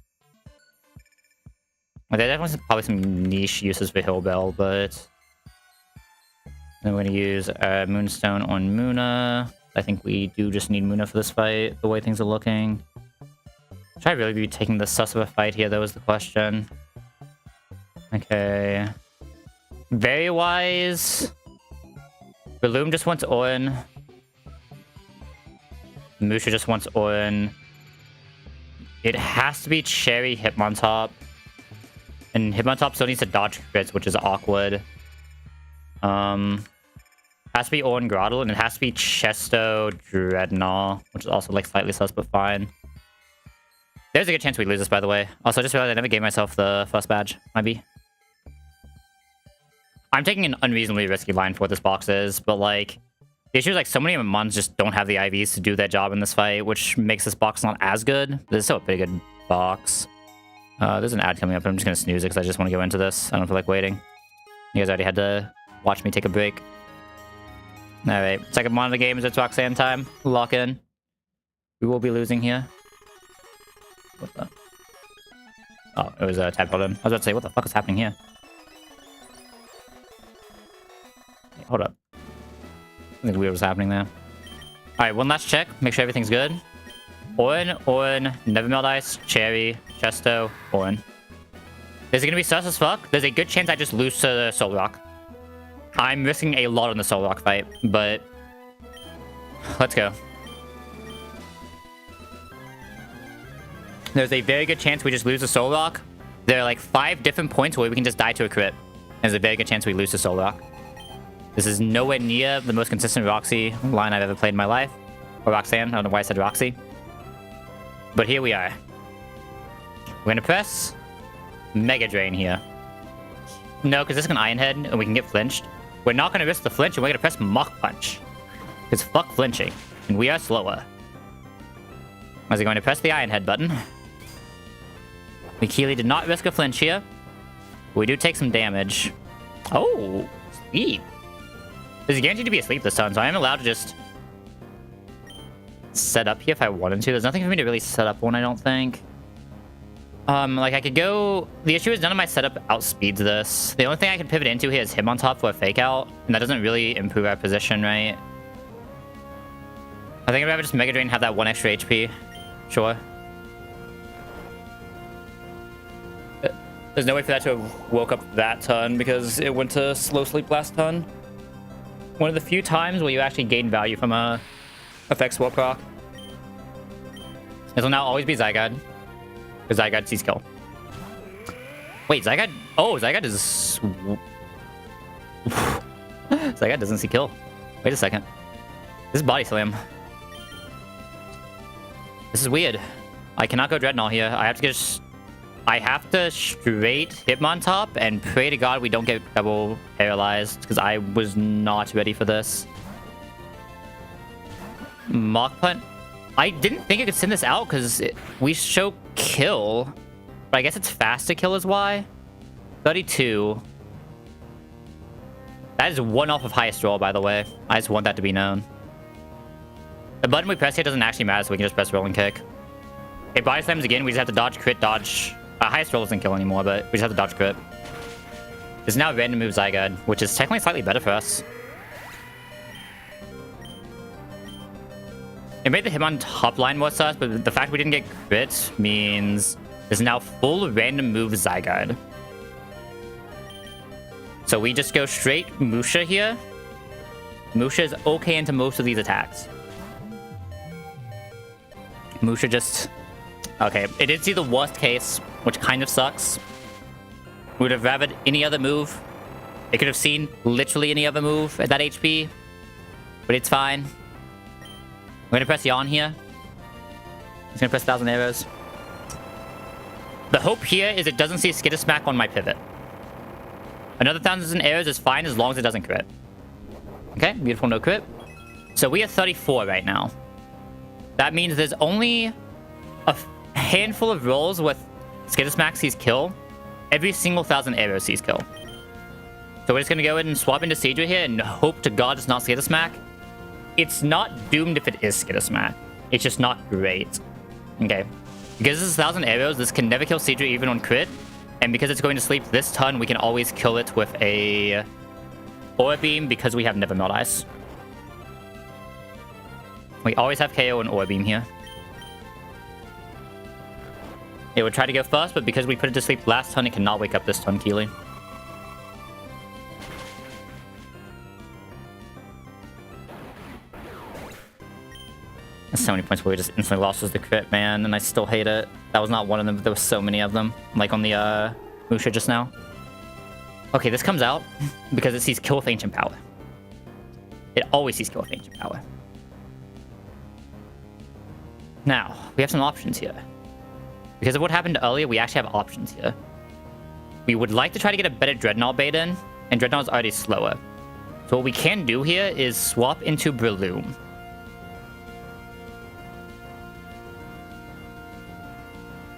Well, there definitely probably some niche uses for Heal Bell, but... Then we're going to use Moonstone on Muna. I think we do just need Muna for this fight, the way things are looking. Should I really be taking the sus of a fight here, though, is the question. Okay. Very wise. Balloon just wants Orin. Musha just wants Orin. It has to be Cherry Hitmontop. And Hitmontop still needs to dodge crits, which is awkward. Has to be Orin Grottle, and it has to be Chesto Dreadnought, which is also like slightly sus, but fine. There's a good chance we lose this, by the way. Also, I just realized I never gave myself the first badge. Might be. I'm taking an unreasonably risky line for what this box is, but like, the issue is like so many of my mons just don't have the IVs to do their job in this fight, which makes this box not as good. This is still a pretty good box. There's an ad coming up, but I'm just gonna snooze it because I just want to go into this. I don't feel like waiting. You guys already had to watch me take a break. Alright, second mon of the game is it's Roxanne time. Lock in. We will be losing here. What the? Oh, it was a tap button. I was about to say, what the fuck is happening here? Hey, hold up. Something weird was happening there. Alright, one last check. Make sure everything's good. Orin, Nevermelt Ice, Cherry, Chesto, Orin. Is it gonna be sus as fuck? There's a good chance I just lose to the Soul Rock. I'm risking a lot on the Soul Rock fight, but... Let's go. There's a very good chance we just lose the Soul Rock. There are like 5 different points where we can just die to a crit. There's a very good chance we lose to Soul Rock. This is nowhere near the most consistent Roxy line I've ever played in my life. Or Roxanne, I don't know why I said Roxy. But here we are. We're gonna press Mega Drain here. No, because this is an Iron Head and we can get flinched. We're not gonna risk the flinch and we're gonna press Mach Punch. Because fuck flinching. And we are slower. As we're going to press the Iron Head button. Mikili did not risk a flinch here. We do take some damage. Oh, sleep. This is guaranteed to be asleep this time, so I am allowed to just set up here if I wanted to. There's nothing for me to really set up one, I don't think. Like I could go... The issue is none of my setup outspeeds this. The only thing I can pivot into here is Hitmontop for a fake out, and that doesn't really improve our position, right? I think I'd rather just Mega Drain and have that 1 extra HP. Sure. There's no way for that to have woke up that turn because it went to slow sleep last turn. One of the few times where you actually gain value from a effect swap proc. This will now always be Zygarde. Because Zygarde sees kill. Wait, Zygarde... Oh, Zygarde is... Zygarde doesn't see kill. Wait a second. This is Body Slam. This is weird. I cannot go Dreadnought here. I have to get... I have to straight Hitmontop and pray to God we don't get double paralyzed. Because I was not ready for this. Mach Punch... I didn't think I could send this out because we show kill. But I guess it's faster kill is why. 32. That is one off of highest roll, by the way. I just want that to be known. The button we press here doesn't actually matter, so we can just press roll and kick. It body slams again. We just have to dodge, crit, dodge. Highest roll doesn't kill anymore, but we just have to dodge, crit. There's now random move Zygarde, which is technically slightly better for us. It made the Hitmontop line more sus, but the fact we didn't get crit means there's now full random move Zygarde. So we just go straight Musha here. Musha is okay into most of these attacks. Musha just... Okay, it did see the worst case, which kind of sucks. We would have rather any other move. It could have seen literally any other move at that HP. But it's fine. I'm gonna press Yawn here. It's gonna press 1,000 arrows. The hope here is it doesn't see Skitter Smack on my pivot. Another 1,000 arrows is fine as long as it doesn't crit. Okay, beautiful, no crit. So we are 34 right now. That means there's only a handful of rolls with Skitter Smack sees kill. Every single 1,000 arrows sees kill. So we're just gonna go ahead and swap into Seadra here and hope to God it's not Skitter Smack. It's not doomed if it is Skitter Smack. It's just not great. Okay. Because this is 1,000 arrows, this can never kill Seadra even on crit. And because it's going to sleep this turn, we can always kill it with a Aura Beam because we have Never Melt Ice. We always have KO and Aura Beam here. It would try to go first, but because we put it to sleep last turn, it cannot wake up this turn, Keely. There's so many points where we just instantly lost as the crit, man, and I still hate it. That was not one of them, but there were so many of them. Like on the Musha just now. Okay, this comes out because it sees kill with Ancient Power. It always sees kill with Ancient Power. Now, we have some options here. Because of what happened earlier, we actually have options here. We would like to try to get a better Dreadnought bait in, and Dreadnought is already slower. So what we can do here is swap into Breloom.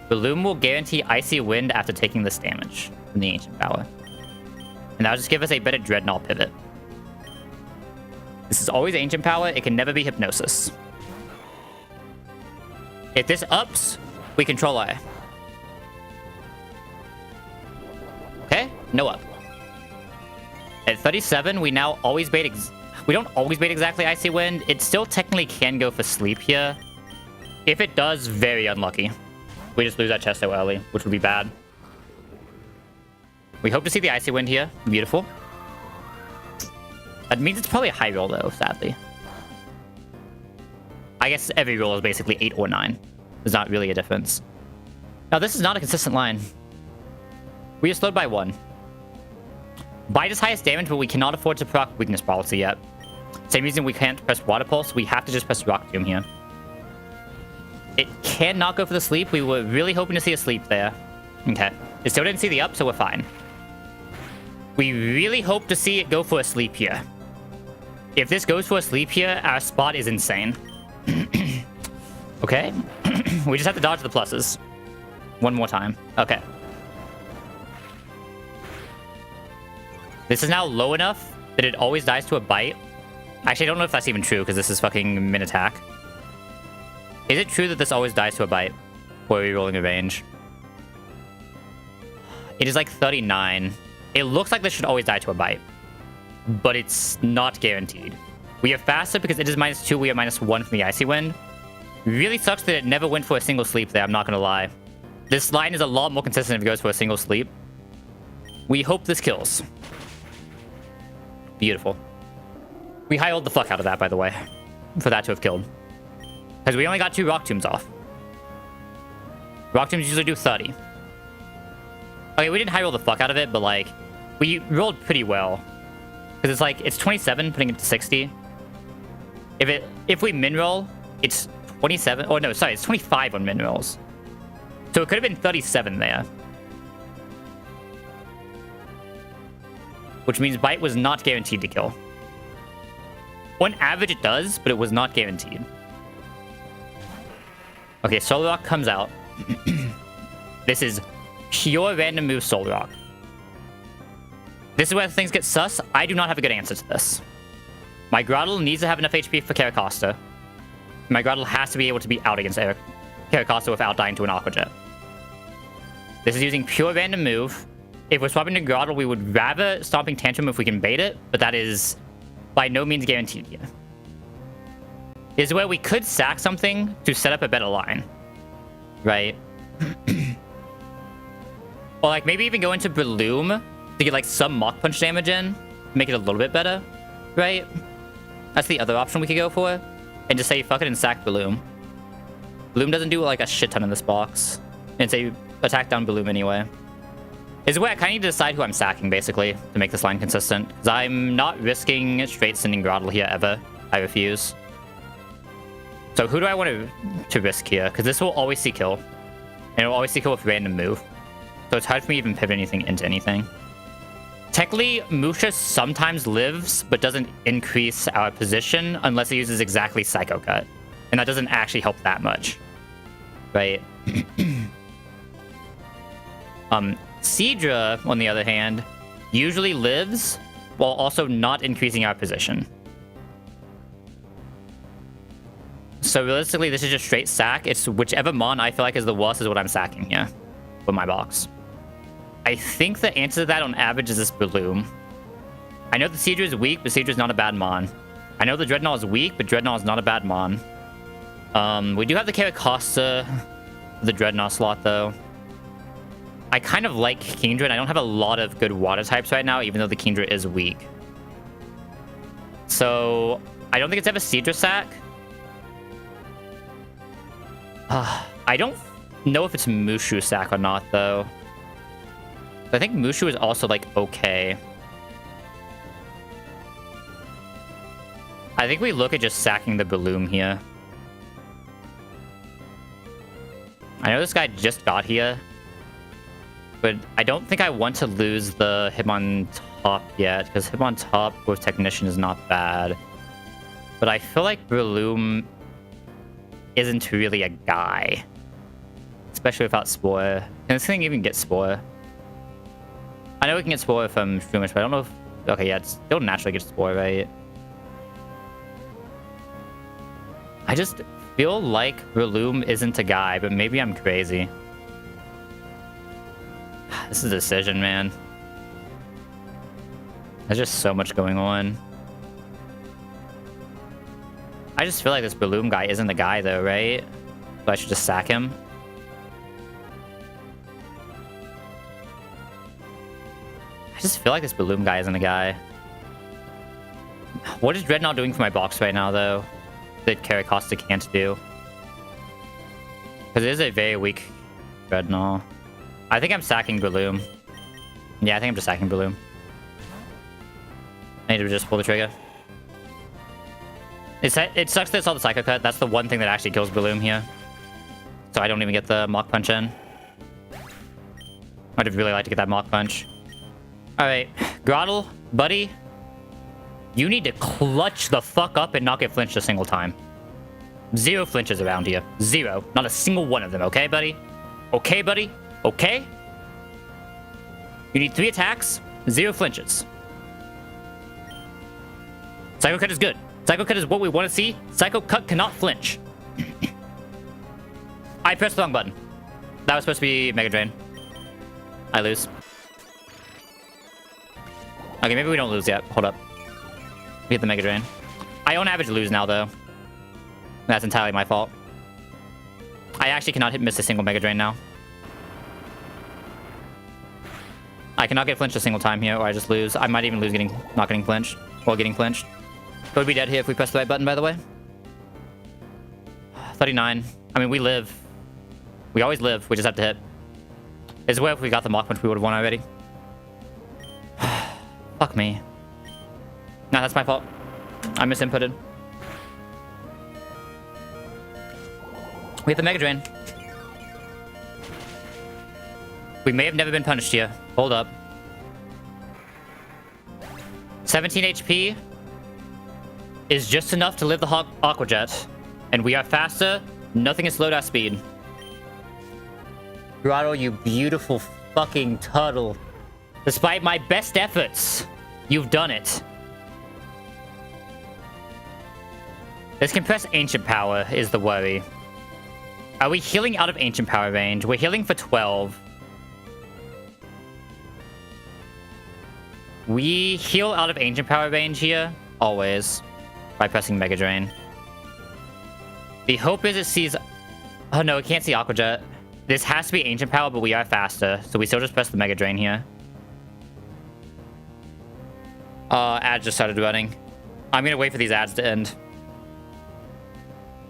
Breloom will guarantee Icy Wind after taking this damage from the Ancient Power. And that'll just give us a better Dreadnought pivot. This is always Ancient Power, it can never be Hypnosis. If this ups, we Control Eye. Okay, no up. At 37, we now always bait... We don't always bait exactly Icy Wind. It still technically can go for Sleep here. If it does, very unlucky. We just lose that chest so early, which would be bad. We hope to see the Icy Wind here. Beautiful. That means it's probably a high roll, though, sadly. I guess every roll is basically 8 or 9. There's not really a difference. Now, this is not a consistent line. We are slowed by 1. Bite is highest damage, but we cannot afford to proc Weakness Policy yet. Same reason we can't press Water Pulse, we have to just press Rock Tomb here. It cannot go for the sleep. We were really hoping to see a sleep there. Okay. It still didn't see the up, so we're fine. We really hope to see it go for a sleep here. If this goes for a sleep here, our spot is insane. Okay. We just have to dodge the pluses. One more time. Okay. This is now low enough that it always dies to a bite. Actually, I don't know if that's even true, because this is fucking min-attack. Is it true that this always dies to a bite? Or are we rolling a range? It is like 39. It looks like this should always die to a bite. But it's not guaranteed. We are faster because it is -2, we are -1 from the Icy Wind. Really sucks that it never went for a single sleep there, I'm not gonna lie. This line is a lot more consistent if it goes for a single sleep. We hope this kills. Beautiful. We high-rolled the fuck out of that, by the way. For that to have killed. Because we only got 2 Rock Tombs off. Rock teams usually do 30. Okay, we didn't high roll the fuck out of it, but like, we rolled pretty well. Because it's like, it's 27, putting it to 60. If we min roll, it's 27. Oh no, sorry, it's 25 on min rolls. So it could have been 37 there. Which means Bite was not guaranteed to kill. On average it does, but it was not guaranteed. Okay, Soul Rock comes out. This is pure random move Soul Rock. This is where things get sus. I do not have a good answer to this. My Groddle needs to have enough HP for Caracosta. My Groddle has to be able to be out against Caracosta without dying to an Aqua Jet. This is using pure random move. If we're swapping to Groddle, we would rather Stomping Tantrum if we can bait it, but that is by no means guaranteed here. This is where we could sack something to set up a better line. Right? Or like maybe even go into Breloom to get like some Mach Punch damage in. Make it a little bit better. Right? That's the other option we could go for. And just say fuck it and sack Breloom. Breloom doesn't do like a shit ton in this box. And say attack down Breloom anyway. Is where I kind of need to decide who I'm sacking, basically, to make this line consistent. Because I'm not risking straight sending Groddle here ever. I refuse. So who do I want to risk here? Because this will always see kill. And it will always see kill with random move. So it's hard for me to even pivot anything into anything. Technically, Musha sometimes lives, but doesn't increase our position unless it uses exactly Psycho Cut. And that doesn't actually help that much. Right? Seadra, on the other hand, usually lives while also not increasing our position. So realistically, this is just straight sack. It's whichever mon I feel like is the worst is what I'm sacking here with my box. I think the answer to that on average is this Breloom. I know the Seadra is weak, but Seadra is not a bad mon. I know the Dreadnought is weak, but Dreadnought is not a bad mon. We do have the Caracosta, the Dreadnought slot, though. I kind of like Kingdra, and I don't have a lot of good water types right now, even though the Kingdra is weak. So, I don't think it's ever Seadra sack. I don't know if it's Mushu sack or not, though. I think Mushu is also, like, okay. I think we look at just sacking the Breloom here. I know this guy just got here. But I don't think I want to lose the Hitmon top yet, because Hitmon top with Technician is not bad. But I feel like Breloom isn't really a guy. Especially without Spore. Can this thing even get Spore? I know we can get Spore from Shroomish, but I don't know if... Okay, yeah, it still naturally gets Spore, right? I just feel like Breloom isn't a guy, but maybe I'm crazy. This is a decision, man. There's just so much going on. I just feel like this Breloom guy isn't the guy, though, right? So I should just sack him. I just feel like this Breloom guy isn't a guy. What is Dreadnought doing for my box right now, though? That Caracosta can't do? Because it is a very weak Dreadnought. I think I'm sacking Breloom. Yeah, I think I'm just sacking Breloom. I need to just pull the trigger. It sucks that it's all the Psycho Cut. That's the one thing that actually kills Breloom here. So I don't even get the Mach Punch in. I'd really like to get that Mach Punch. Alright, Groddle, buddy. You need to clutch the fuck up and not get flinched a single time. 0 flinches around here. 0. Not a single one of them, okay, buddy? Okay, buddy? Okay? You need 3 attacks, 0 flinches. Psycho Cut is good. Psycho Cut is what we want to see. Psycho Cut cannot flinch. I pressed the wrong button. That was supposed to be Mega Drain. I lose. Okay, maybe we don't lose yet. Hold up. We hit the Mega Drain. I on average lose now, though. That's entirely my fault. I actually cannot miss a single Mega Drain now. I cannot get flinched a single time here, or I just lose. I might even lose not getting flinched. Or getting flinched. But we'd be dead here if we press the right button, by the way. 39. I mean, we live. We always live. We just have to hit. It's where if we got the mock punch, we would have won already. Fuck me. Nah, that's my fault. I misinputted. We hit the Mega Drain. We may have never been punished here. Hold up. 17 HP is just enough to live the Aqua Jet. And we are faster. Nothing has slowed our speed. Grotto, you beautiful fucking turtle. Despite my best efforts, you've done it. This compressed Ancient Power is the worry. Are we healing out of Ancient Power range? We're healing for 12. We heal out of Ancient Power range here, always, by pressing Mega Drain. The hope is it sees... Oh no, it can't see Aqua Jet. This has to be Ancient Power, but we are faster, so we still just press the Mega Drain here. Ads just started running. I'm gonna wait for these ads to end.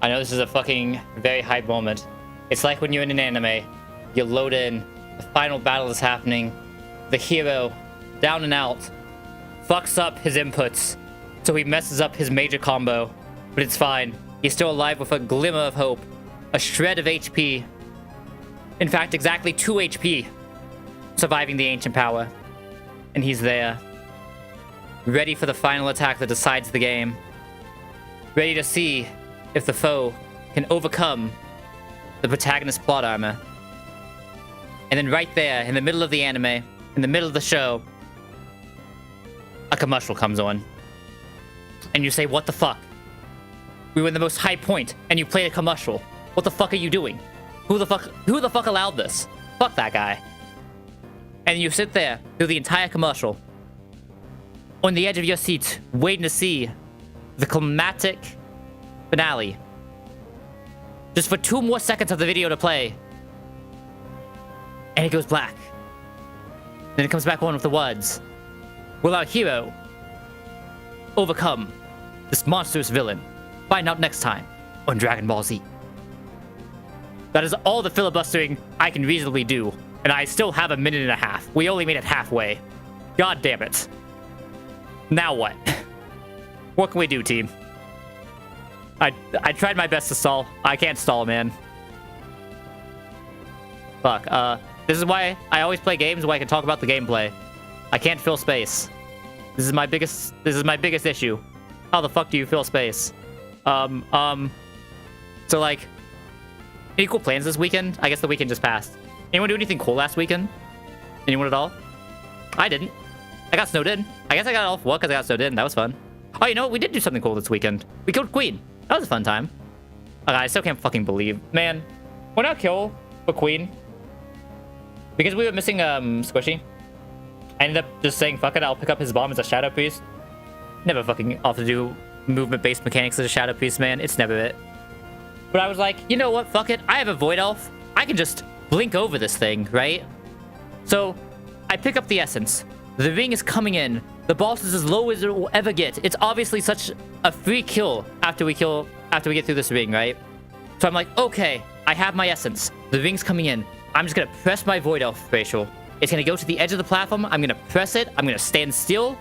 I know this is a fucking very hype moment. It's like when you're in an anime, you load in, the final battle is happening, the hero, down and out, fucks up his inputs, so he messes up his major combo, but it's fine. He's still alive with a glimmer of hope, a shred of HP. In fact, exactly 2 HP, surviving the Ancient Power. And he's there, ready for the final attack that decides the game, ready to see if the foe can overcome the protagonist's plot armor. And then right there, in the middle of the anime, in the middle of the show, a commercial comes on. And you say, what the fuck? We were in the most high point, and you play a commercial. What the fuck are you doing? Who the fuck allowed this? Fuck that guy. And you sit there through the entire commercial, on the edge of your seat, waiting to see the climatic finale. Just for 2 more seconds of the video to play. And it goes black. Then it comes back on with the words, will our hero overcome this monstrous villain? Find out next time on Dragon Ball Z. That is all the filibustering I can reasonably do. And I still have a minute and a half. We only made it halfway. God damn it. Now what? What can we do, team? I tried my best to stall. I can't stall, man. Fuck. This is why I always play games where I can talk about the gameplay. I can't fill space. This is my biggest issue. How the fuck do you fill space? So like, any cool plans this weekend? I guess the weekend just passed. Anyone do anything cool last weekend? Anyone at all? I didn't. I got snowed in. I guess I got off work because I got snowed in. That was fun. Oh, you know what? We did do something cool this weekend. We killed Queen. That was a fun time. I still can't fucking believe. Man, when I kill for Queen, because we were missing Squishy, I ended up just saying, fuck it, I'll pick up his bomb as a Shadow Priest. Never fucking off to do movement-based mechanics as a Shadow Priest, man. It's never it. But I was like, you know what? Fuck it. I have a Void Elf. I can just blink over this thing, right? So I pick up the Essence. The ring is coming in. The boss is as low as it will ever get. It's obviously such a free kill after we get through this ring, right? So I'm like, okay, I have my Essence. The ring's coming in. I'm just gonna press my Void Elf facial. It's gonna go to the edge of the platform. I'm gonna press it. I'm gonna stand still.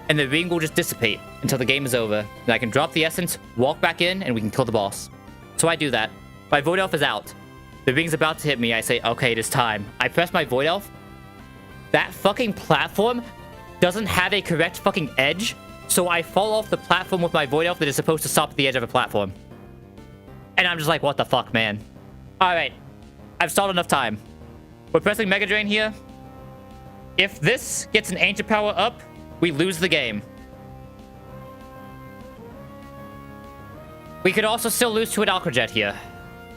And the ring will just dissipate until the game is over. Then I can drop the Essence, walk back in, and we can kill the boss. So I do that. My Void Elf is out. The ring's about to hit me. I say, okay, it is time. I press my Void Elf. That fucking platform doesn't have a correct fucking edge, so I fall off the platform with my Void Elf that is supposed to stop at the edge of a platform. And I'm just like, what the fuck, man? Alright. I've stalled enough time. We're pressing Mega Drain here. If this gets an Ancient Power up, we lose the game. We could also still lose to an Aqua Jet here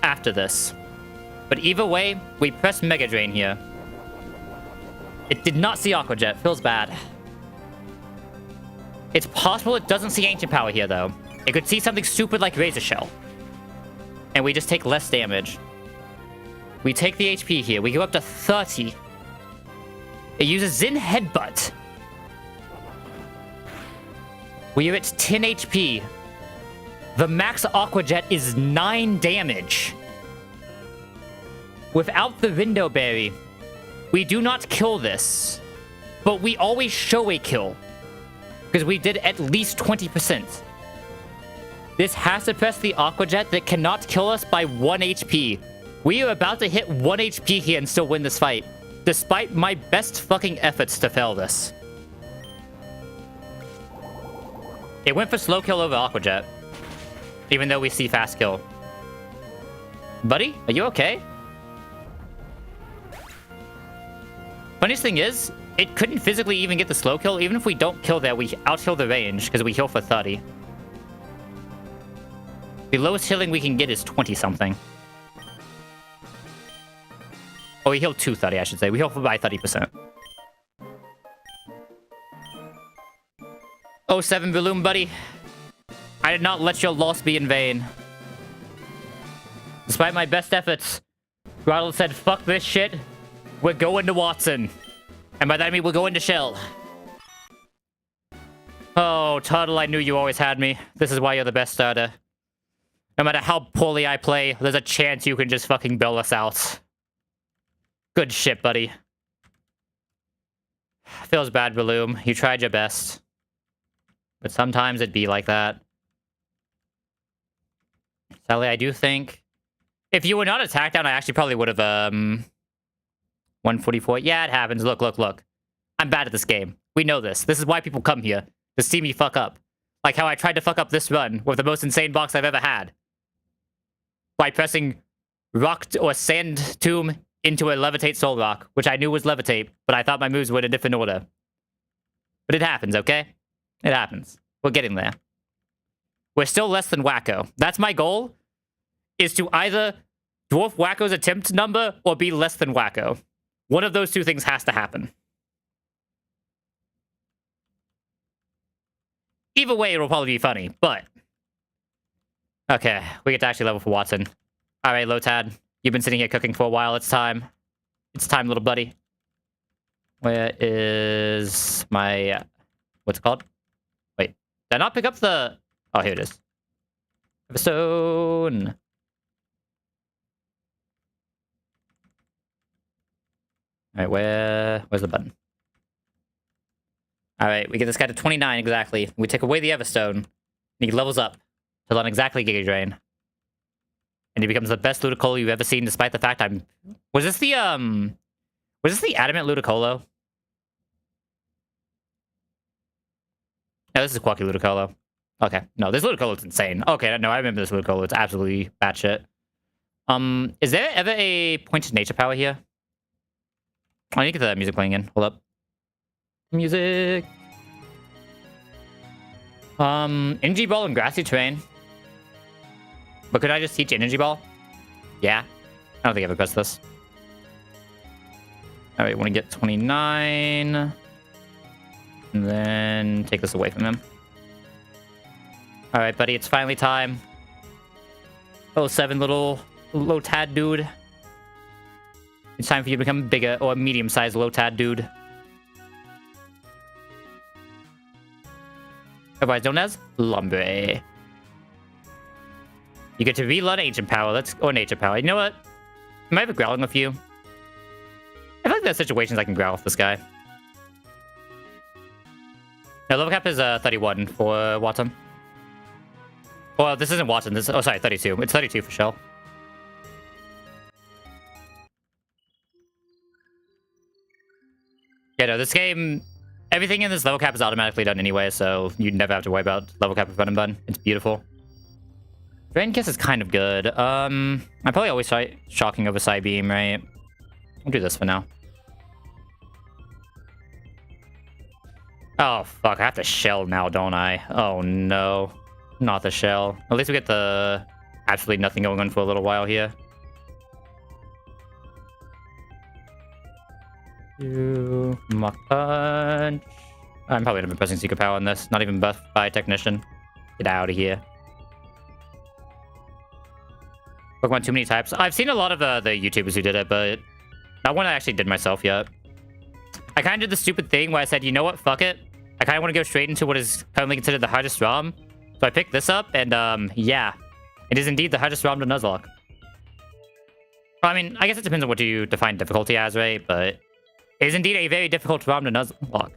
after this. But either way, we press Mega Drain here. It did not see Aqua Jet. Feels bad. It's possible it doesn't see Ancient Power here, though. It could see something stupid like Razor Shell. And we just take less damage. We take the HP here. We go up to 30. It uses Zen Headbutt. We are at 10 HP. The max Aqua Jet is 9 damage. Without the window berry, we do not kill this. But we always show a kill. Because we did at least 20%. This has suppressed the Aqua Jet that cannot kill us by 1 HP. We are about to hit 1 HP here and still win this fight. Despite my best fucking efforts to fail this. It went for slow kill over Aqua Jet. Even though we see fast kill. Buddy, are you okay? Funniest thing is, it couldn't physically even get the slow kill. Even if we don't kill there, we out-heal the range because we heal for 30. The lowest healing we can get is 20-something. Oh, we heal 230, I should say. We heal by 30%. Oh, 7 Balloon, buddy. I did not let your loss be in vain. Despite my best efforts, Grottle said, fuck this shit. We're going to Watson. And by that I mean we're going to Shell. Oh, Tuttle, I knew you always had me. This is why you're the best starter. No matter how poorly I play, there's a chance you can just fucking bail us out. Good shit, buddy. Feels bad, Balloon. You tried your best. But sometimes it'd be like that. Sadly, I do think... If you were not attacked down, I actually probably would have, 144. Yeah, it happens. Look, look, look. I'm bad at this game. We know this. This is why people come here. To see me fuck up. Like how I tried to fuck up this run with the most insane box I've ever had. By pressing rock or sand tomb into a levitate soul rock, which I knew was levitate, but I thought my moves were in a different order. But it happens, okay? It happens. We're getting there. We're still less than Wacko. That's my goal, is to either dwarf Wacko's attempt number or be less than Wacko. One of those two things has to happen. Either way, it'll probably be funny, but... Okay, we get to actually level for Watson. Alright, Lotad. You've been sitting here cooking for a while. It's time. It's time, little buddy. Where is my... What's it called? Wait. Did I not pick up the... Oh, here it is. Stone. Alright, where's the button? Alright, we get this guy to 29 exactly. We take away the Everstone, and he levels up to learn exactly Giga Drain. And he becomes the best Ludicolo you've ever seen, despite the fact I'm... Was this the Adamant Ludicolo? No, this is Quacky Ludicolo. Okay, no, this Ludicolo's insane. Okay, no, I remember this Ludicolo. It's absolutely batshit. Is there ever a pointed nature power here? I need to get the music playing in. Hold up. Music. Energy Ball and Grassy Terrain. But could I just teach Energy Ball? Yeah. I don't think I ever pressed this. Alright, want to get 29. And then take this away from him. Alright, buddy, it's finally time. Oh, 7 little Lotad dude. It's time for you to become a bigger or a medium-sized Lotad dude. Otherwise known as Lumbre. You get to relearn Ancient Power. Or Nature Power. You know what? Am I ever growling with you? I feel like there's situations I can growl with this guy. No, level cap is 31 for Watson. Well, this isn't Watson. This oh, sorry, 32. It's 32 for Shell. Yeah, no, this game... Everything in this level cap is automatically done anyway, so you never have to worry about level cap with run and button. It's beautiful. Drain Kiss is kind of good. I'm probably always shocking over Psy Beam, right? I'll do this for now. Oh, fuck. I have to shell now, don't I? Oh, no. Not the shell. At least we get the absolutely nothing going on for a little while here. Mach Punch. I'm probably gonna be pressing Secret Power on this. Not even buffed by Technician. Get out of here. Pokemon too many types. I've seen a lot of the YouTubers who did it, but not one I actually did myself yet. I kind of did the stupid thing where I said, you know what, fuck it. I kind of want to go straight into what is currently considered the hardest ROM. So I picked this up, and yeah. It is indeed the hardest ROM to Nuzlocke. I mean, I guess it depends on what you define difficulty as, right? But it is indeed a very difficult ROM to Nuzlocke.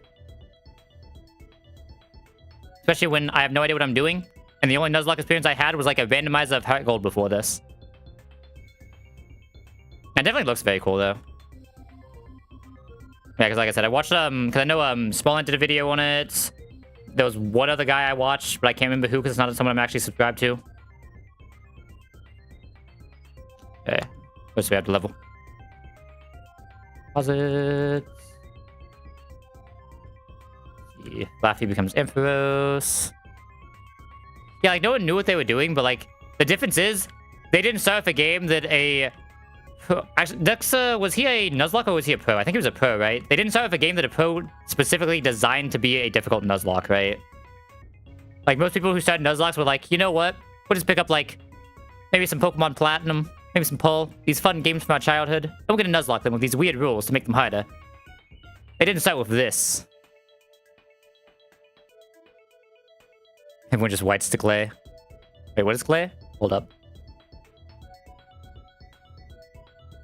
Especially when I have no idea what I'm doing. And the only Nuzlocke experience I had was like a randomizer of Heart Gold before this. It definitely looks very cool, though. Yeah, because like I said, I watched, because I know, Smallland did a video on it. There was one other guy I watched, but I can't remember who, because it's not someone I'm actually subscribed to. Okay. What's we have to level? Deposits. See. Laffy becomes Ampharos. Yeah, like, no one knew what they were doing, but, like, the difference is, they didn't start with a game that a... Actually, Dexa, was he a Nuzlocke or was he a pro? I think he was a pro, right? They didn't start with a game that a pro specifically designed to be a difficult Nuzlocke, right? Like, most people who started Nuzlockes were like, you know what? We'll just pick up, like, maybe some Pokemon Platinum, maybe some Pull, these fun games from our childhood. And we're gonna Nuzlocke them with these weird rules to make them harder. They didn't start with this. Everyone just whites to clay. Wait, what is clay? Hold up.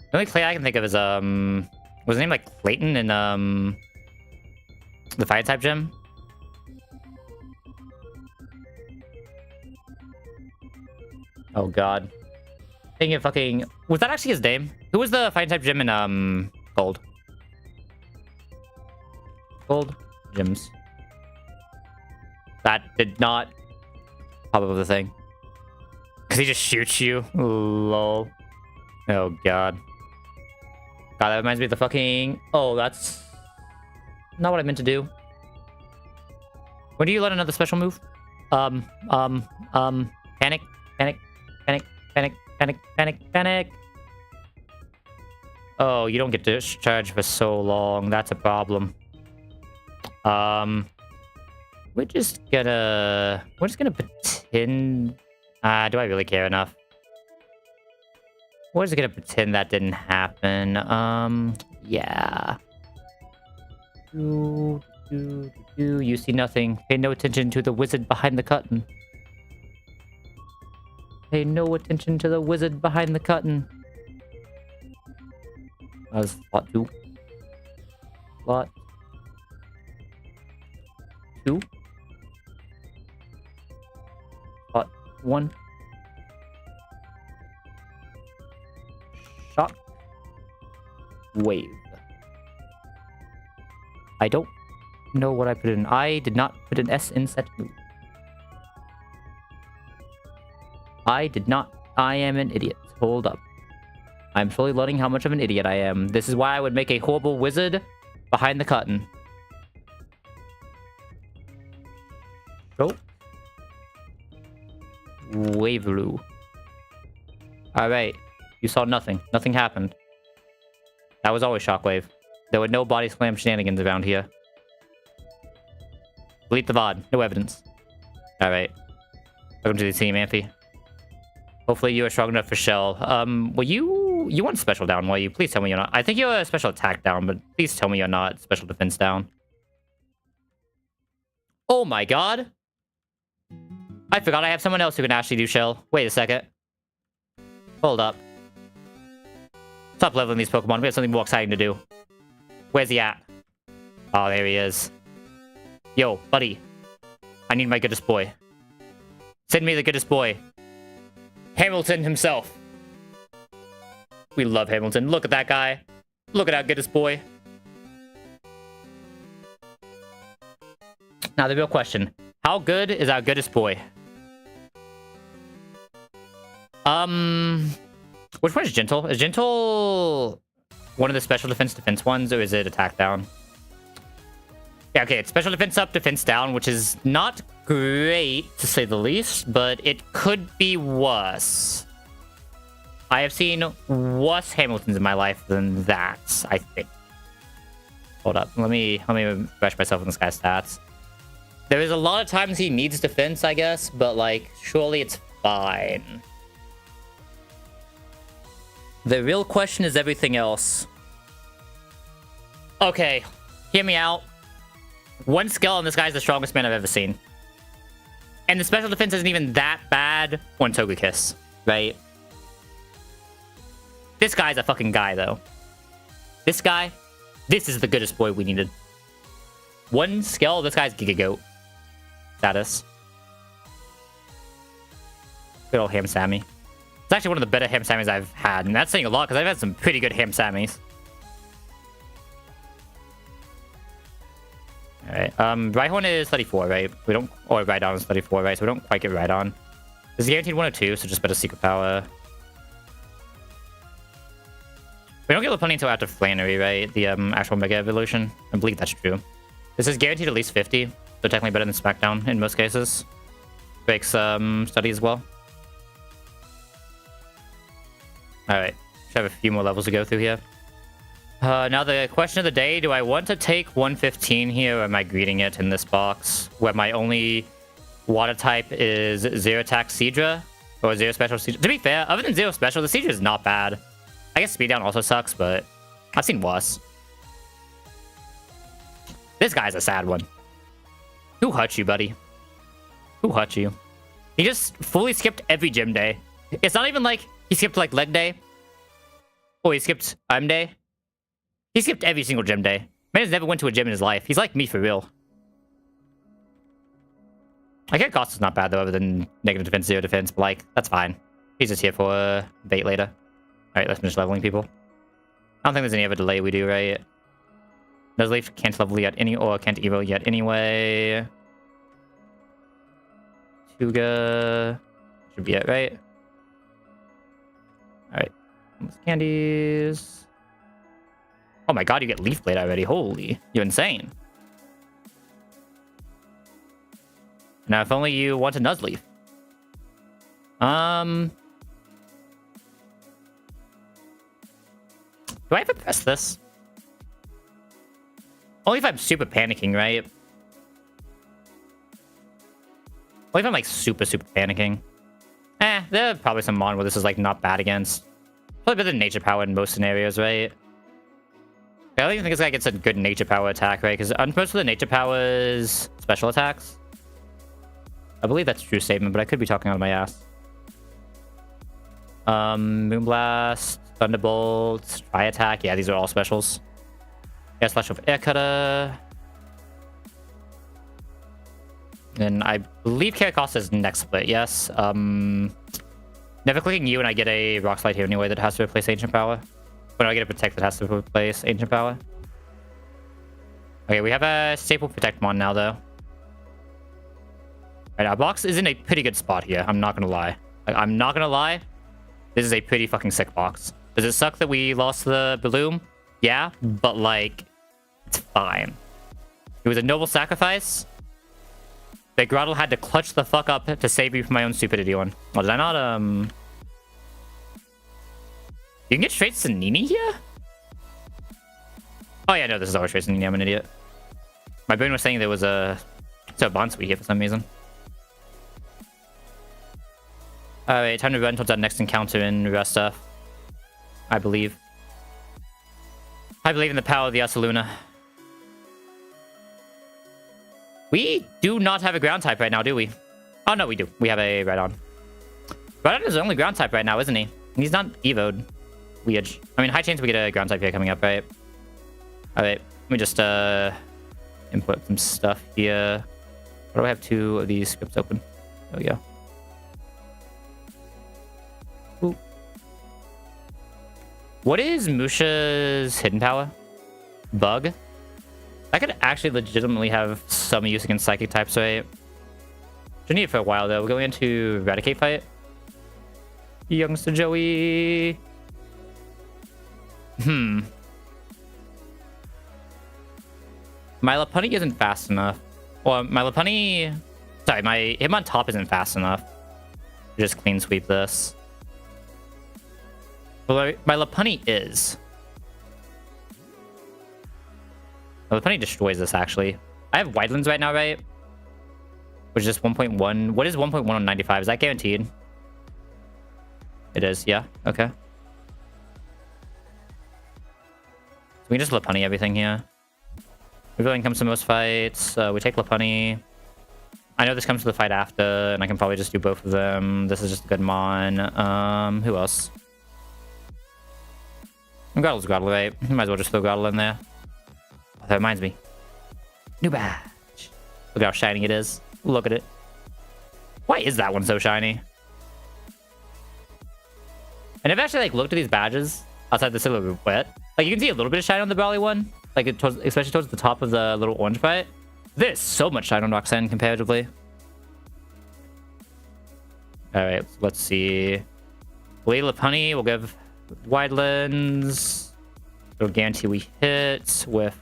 The only clay I can think of is, was his name like Clayton in, the Fire type gym? Oh god. Thinking of fucking... Was that actually his name? Who was the Fire type gym in, Gold? Gold gyms. That did not pop up with the thing. Because he just shoots you. Lol. Oh god. God, that reminds me of the fucking... Oh, that's... not what I meant to do. When do you learn another special move? Panic. Panic. Panic. Panic. Panic. Panic. Panic. Oh, you don't get discharged for so long. That's a problem. We're just gonna pretend... do I really care enough? We're just gonna pretend that didn't happen. Yeah. You see nothing. Pay no attention to the wizard behind the curtain. Pay no attention to the wizard behind the curtain. That was slot 2. Slot 2. Slot 1. Shock wave. I don't know what I put in. I did not put an S in set move. I did not. I am an idiot. Hold up. I'm slowly learning how much of an idiot I am. This is why I would make a horrible wizard behind the curtain. Oh. Waveroo. Alright. You saw nothing. Nothing happened. That was always Shockwave. There were no body slam shenanigans around here. Delete the VOD. No evidence. Alright. Welcome to the team, Amphy. Hopefully you are strong enough for Shell. Well, you want special down, will you? Please tell me you're not. I think you're a special attack down, but please tell me you're not special defense down. Oh my god! I forgot I have someone else who can actually do Shell. Wait a second. Hold up. Stop leveling these Pokemon. We have something more exciting to do. Where's he at? Oh, there he is. Yo, buddy. I need my goodest boy. Send me the goodest boy. Hamilton himself. We love Hamilton. Look at that guy. Look at our goodest boy. Now, the real question. How good is our goodest boy? Which one is Gentle? Is Gentle one of the special defense ones, or is it attack down? Yeah, okay, it's special defense up, defense down, which is not great, to say the least, but it could be worse. I have seen worse Hamiltons in my life than that, I think. Hold up, let me refresh myself on this guy's stats. There is a lot of times he needs defense, I guess, but, like, surely it's fine. The real question is everything else. Okay, hear me out. One skill on this guy's the strongest man I've ever seen. And the special defense isn't even that bad on Togekiss, right? This guy's a fucking guy, though. This guy, this is the goodest boy we needed. One skill, this guy's Giga Goat status. Good old Ham Sammy. It's actually one of the better Ham Sammys I've had, and that's saying a lot because I've had some pretty good Ham Sammys. Alright, Rhyhorn is 34, right? We don't, or Rhydon is 34, right? So we don't quite get Rhydon. This is guaranteed 102, so just better Secret Power. We don't get Lopunny until after Flannery, right? The actual Mega Evolution. I believe that's true. This is guaranteed at least 50, so technically better than Smackdown in most cases. Breaks study as well. Alright, should have a few more levels to go through here. Now the question of the day, do I want to take 115 here, or am I greeting it in this box? Where my only water type is Zero Attack Seadra, or Zero Special Seadra. To be fair, other than Zero Special, the Seadra is not bad. I guess Speed Down also sucks, but I've seen worse. This guy's a sad one. Who hurt you, buddy? Who hurt you? He just fully skipped every gym day. It's not even like he skipped like leg day. Or he skipped day. He skipped every single gym day. Man has never went to a gym in his life. He's like me for real. I get cost is not bad though, other than negative defense, zero defense, but like, that's fine. He's just here for bait later. Alright, let's finish leveling people. I don't think there's any other delay we do, right? Nuzlocke can't level yet or can't evo yet anyway. Tuga should be it, right? Alright. Candies. Oh my god, you get Leaf Blade already. Holy, you're insane. Now, if only you want a Nuzleaf. Do I ever press this? Only if I'm super panicking, right? Only if I'm like super panicking. There are probably some mon where this is like not bad against. Probably better than Nature Power in most scenarios, right? I don't even think this guy gets a good Nature Power attack, right? Because most of the Nature Power's special attacks. I believe that's a true statement, but I could be talking out of my ass. Moonblast, Thunderbolt, Tri Attack. Yeah, these are all specials. Yeah, Slash of Air Cutter. And I believe Karakoss is next split, yes. Never clicking you and I get a Rock Slide here anyway that has to replace Ancient Power. When I get a Protect that has to replace Ancient Power. Okay, we have a Staple Protect Mon now, though. Alright, our box is in a pretty good spot here. I'm not gonna lie. Like, I'm not gonna lie. This is a pretty fucking sick box. Does it suck that we lost the Balloon? Yeah, but like, it's fine. It was a noble sacrifice. That Grottle had to clutch the fuck up to save me from my own stupidity one. Oh, did I not, You can get straight to Nini here? Oh yeah, no, this is always straight to Nini. I'm an idiot. My brain was saying there was a Bonsweet here for some reason. Alright, time to run towards that next encounter in Resta. I believe. I believe in the power of the Ursaluna. We do not have a ground type right now, do we? Oh, no, we do. We have a Rhydon. Rhydon is the only ground type right now, isn't he? He's not evoed. Weird. I mean, high chance we get a ground type here coming up, right? Alright, let me just input some stuff here. Why do I have two of these scripts open? There we go. Ooh. What is Musha's hidden power? Bug? I could actually legitimately have some use against psychic types, right? Should need it for a while though. We're going into Eradicate fight. Youngster Joey. My Lopunny isn't fast enough. Well, my Lopunny... Sorry, my Hitmon top isn't fast enough. Just clean sweep this. Well, my Lopunny is. Oh, Lopunny destroys this, actually. I have Widelands right now, right? Which is just 1.1. What is 1.1 on 95? Is that guaranteed? It is, yeah. Okay. So we can just Lopunny everything here. Revealing comes to most fights. We take Lopunny. I know this comes to the fight after, and I can probably just do both of them. This is just a good mon. Who else? Grottle's Grottle, right? Might as well just throw Grottle in there. Oh, that reminds me. New badge. Look how shiny it is. Look at it. Why is that one so shiny? I never actually like looked at these badges outside the silhouette. Like you can see a little bit of shine on the Brawly one, like especially towards the top of the little orange part. There's so much shine on Roxanne comparatively. All right, let's see. Layla Punny will give wide lens. It'll guarantee we hit with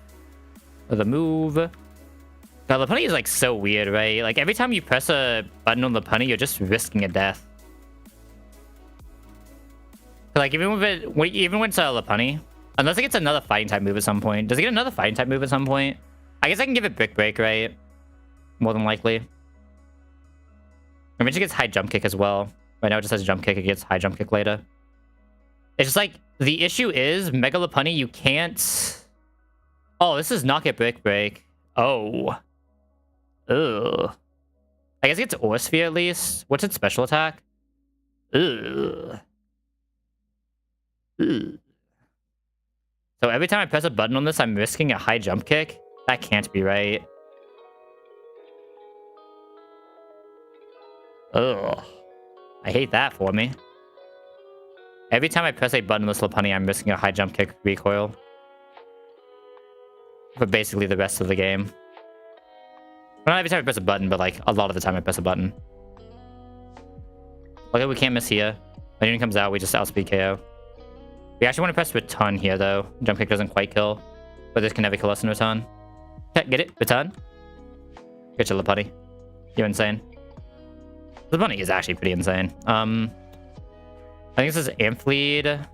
the move. God, the punny is like so weird, right? Like every time you press a button on the punny, you're just risking a death. Like even with it, even when it's a punny, unless it gets another fighting type move at some point. Does it get another fighting type move at some point? I guess I can give it Brick Break, right? More than likely. Eventually gets high jump kick as well. Right now it just has jump kick. It gets high jump kick later. It's just like the issue is Mega Lopunny. You can't. Oh, this does not get Brick Break. Oh. Ugh. I guess it gets Aura Sphere at least. What's its special attack? Ugh. Ugh. So every time I press a button on this, I'm risking a high jump kick? That can't be right. Ugh. I hate that for me. Every time I press a button on this Lopunny, I'm risking a high jump kick recoil. For basically the rest of the game. Well, not every time I press a button, but like a lot of the time I press a button. Okay, we can't miss here. When Union comes out, we just outspeed KO. We actually want to press Return here, though. Jump kick doesn't quite kill. But this can never kill us in Return. Okay, get it? Return? Get your Lopunny. You're insane. Lopunny is actually pretty insane. I think this is Amplead.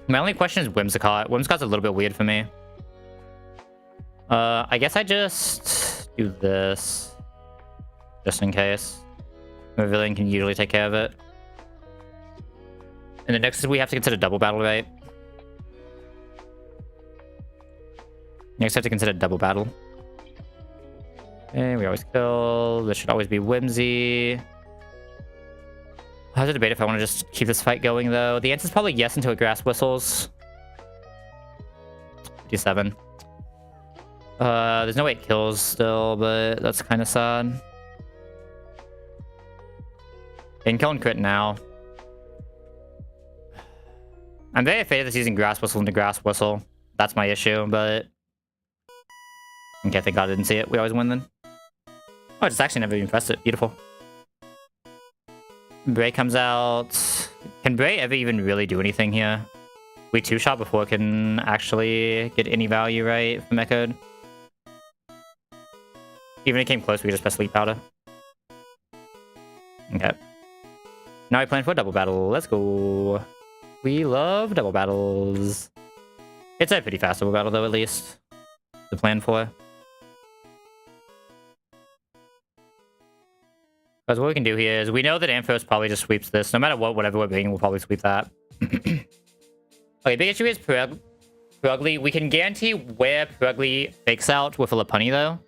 My only question is Whimsicott. Whimsicott's a little bit weird for me. I guess I just do this. Just in case. Mavillion can usually take care of it. And the next is we have to consider double battle, right? Next, I have to consider double battle. Okay, we always kill. This should always be Whimsy. I have to debate if I want to just keep this fight going, though. The answer is probably yes until it grass whistles. 57. There's no way it kills still, but that's kind of sad. Can kill and crit now. I'm very afraid that's using Grass Whistle into Grass Whistle. That's my issue, but... Okay, thank God I didn't see it. We always win then. Oh, I just actually never even pressed it. Beautiful. Bray comes out. Can Bray ever even really do anything here? We two-shot before it can actually get any value, right, from Echoed? Even if it came close, we could just press Sleep Powder. Okay. Now we plan for a double battle. Let's go. We love double battles. It's a pretty fast double battle, though, at least. To plan for. Because what we can do here is we know that Ampharos probably just sweeps this. No matter what, whatever we're bringing, we'll probably sweep that. Okay, big issue is Purugly. We can guarantee where Purugly fakes out with a Lopunny, though.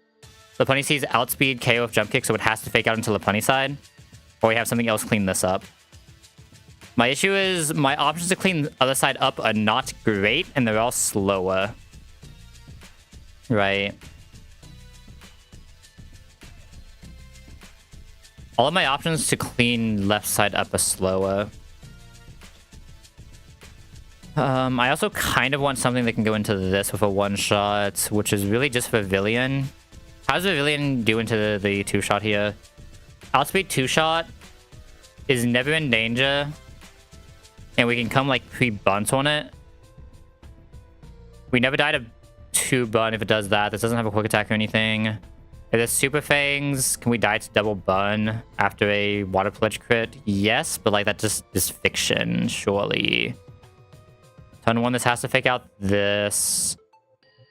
Lopunny sees outspeed KO with jump kick, so it has to fake out into Lopunny side. Or we have something else clean this up. My issue is my options to clean the other side up are not great, and they're all slower. Right. All of my options to clean left side up are slower. I also kind of want something that can go into this with a one-shot, which is really just for Villian. How does Villian do into the two-shot here? Outspeed two-shot is never in danger. And we can come like pre-bunt on it. We never die to 2-bun if it does that. This doesn't have a quick attack or anything. If there's Super Fangs, can we die to double bun after a Water Pledge crit? Yes, but like that just is fiction, surely. Turn 1, this has to fake out this.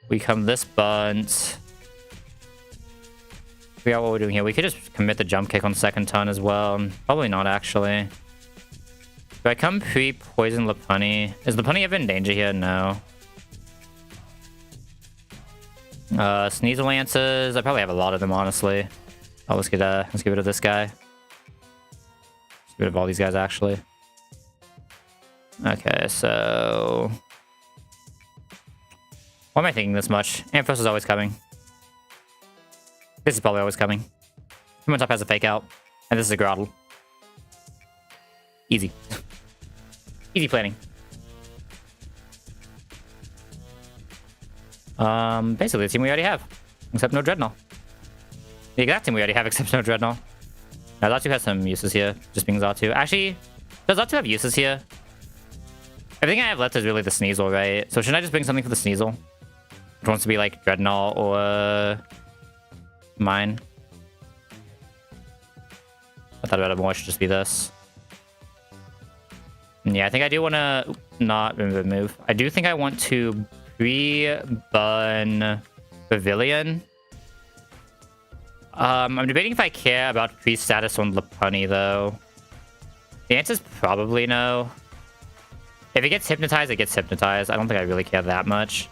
We come this bunt. Figure out what we're doing here. We could just commit the jump kick on second turn as well. Probably not, actually. Do I come pre-poison Lopunny? Is Lopunny ever in danger here? No. Sneasel Lances. I probably have a lot of them, honestly. Oh, let's get rid of this guy. Let's get rid of all these guys, actually. Okay, so... Why am I thinking this much? Ampharos is always coming. This is probably always coming. Him top has a fake out. And this is a Grottle. Easy. Easy planning. Basically the team we already have. Except no Dreadnought. The exact team we already have except no Dreadnought. Now Zatu has some uses here. Just being Zatu. Actually, does Zatu have uses here? Everything I have left is really the Sneasel, right? So should I just bring something for the Sneasel? Which wants to be like Dreadnought or... mine. I thought about it more. It should just be this. Yeah, I think I do want to not move. I do think I want to pre-burn Pavilion. I'm debating if I care about pre-status on Lopunny, though. The answer is probably no. If it gets hypnotized, it gets hypnotized. I don't think I really care that much.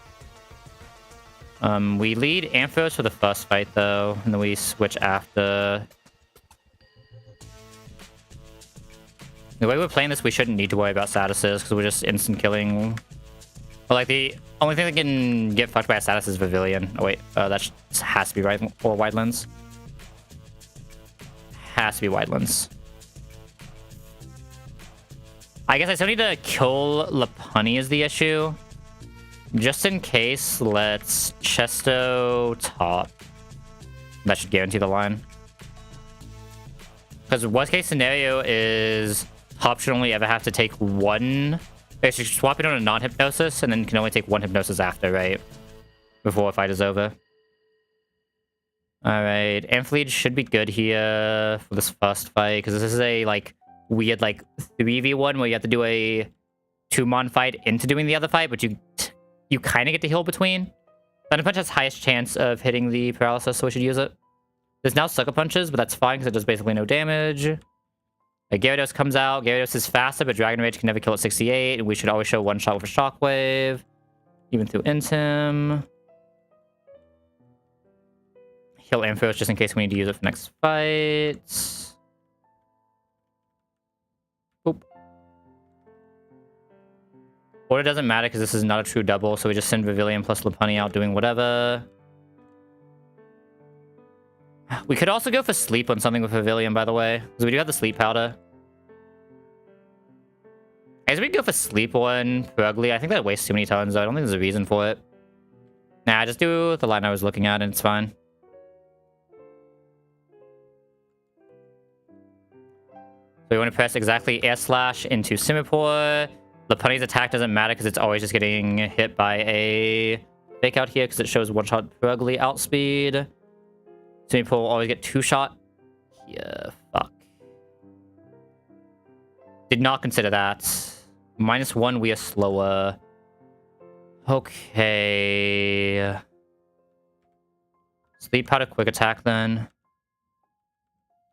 We lead Ampharos for the first fight, though, and then we switch after. The way we're playing this, we shouldn't need to worry about statuses, because we're just instant killing. But, like, the only thing that can get fucked by a status is Pavilion. Oh, wait. That has to be right, or Wide Lens. Has to be Wide Lens. I guess I still need to kill Lopunny is the issue. Just in case, let's Chesto top. That should guarantee the line. Because worst case scenario is top should only ever have to take one. Basically, swap it on a non-hypnosis, and then can only take one hypnosis after, right? Before a fight is over. Alright, Ampharos should be good here for this first fight, because this is a, like, weird, like, 3v1 where you have to do a 2-mon fight into doing the other fight, but you kind of get to heal between. Thunder Punch has highest chance of hitting the paralysis, so we should use it. There's now Sucker Punches, but that's fine because it does basically no damage. Gyarados comes out. Gyarados is faster, but Dragon Rage can never kill at 68. And we should always show one shot with a Shockwave, even through Intim. Heal Ampharos just in case we need to use it for next fight. Boop. Order doesn't matter because this is not a true double, so we just send Pavilion plus Lopunny out doing whatever. We could also go for sleep on something with Pavilion, by the way, because we do have the sleep powder. I guess we could go for sleep on Purugly. I think that wastes too many turns, though. I don't think there's a reason for it. Nah, just do the line I was looking at, and it's fine. So we want to press exactly Air Slash into Simipour. Lopunny's attack doesn't matter because it's always just getting hit by a fake out here because it shows one-shot Purugly outspeed. Simipour will always get 2-shot. Yeah, fuck. Did not consider that. -1, we are slower. Okay. Sleep powder, quick attack then.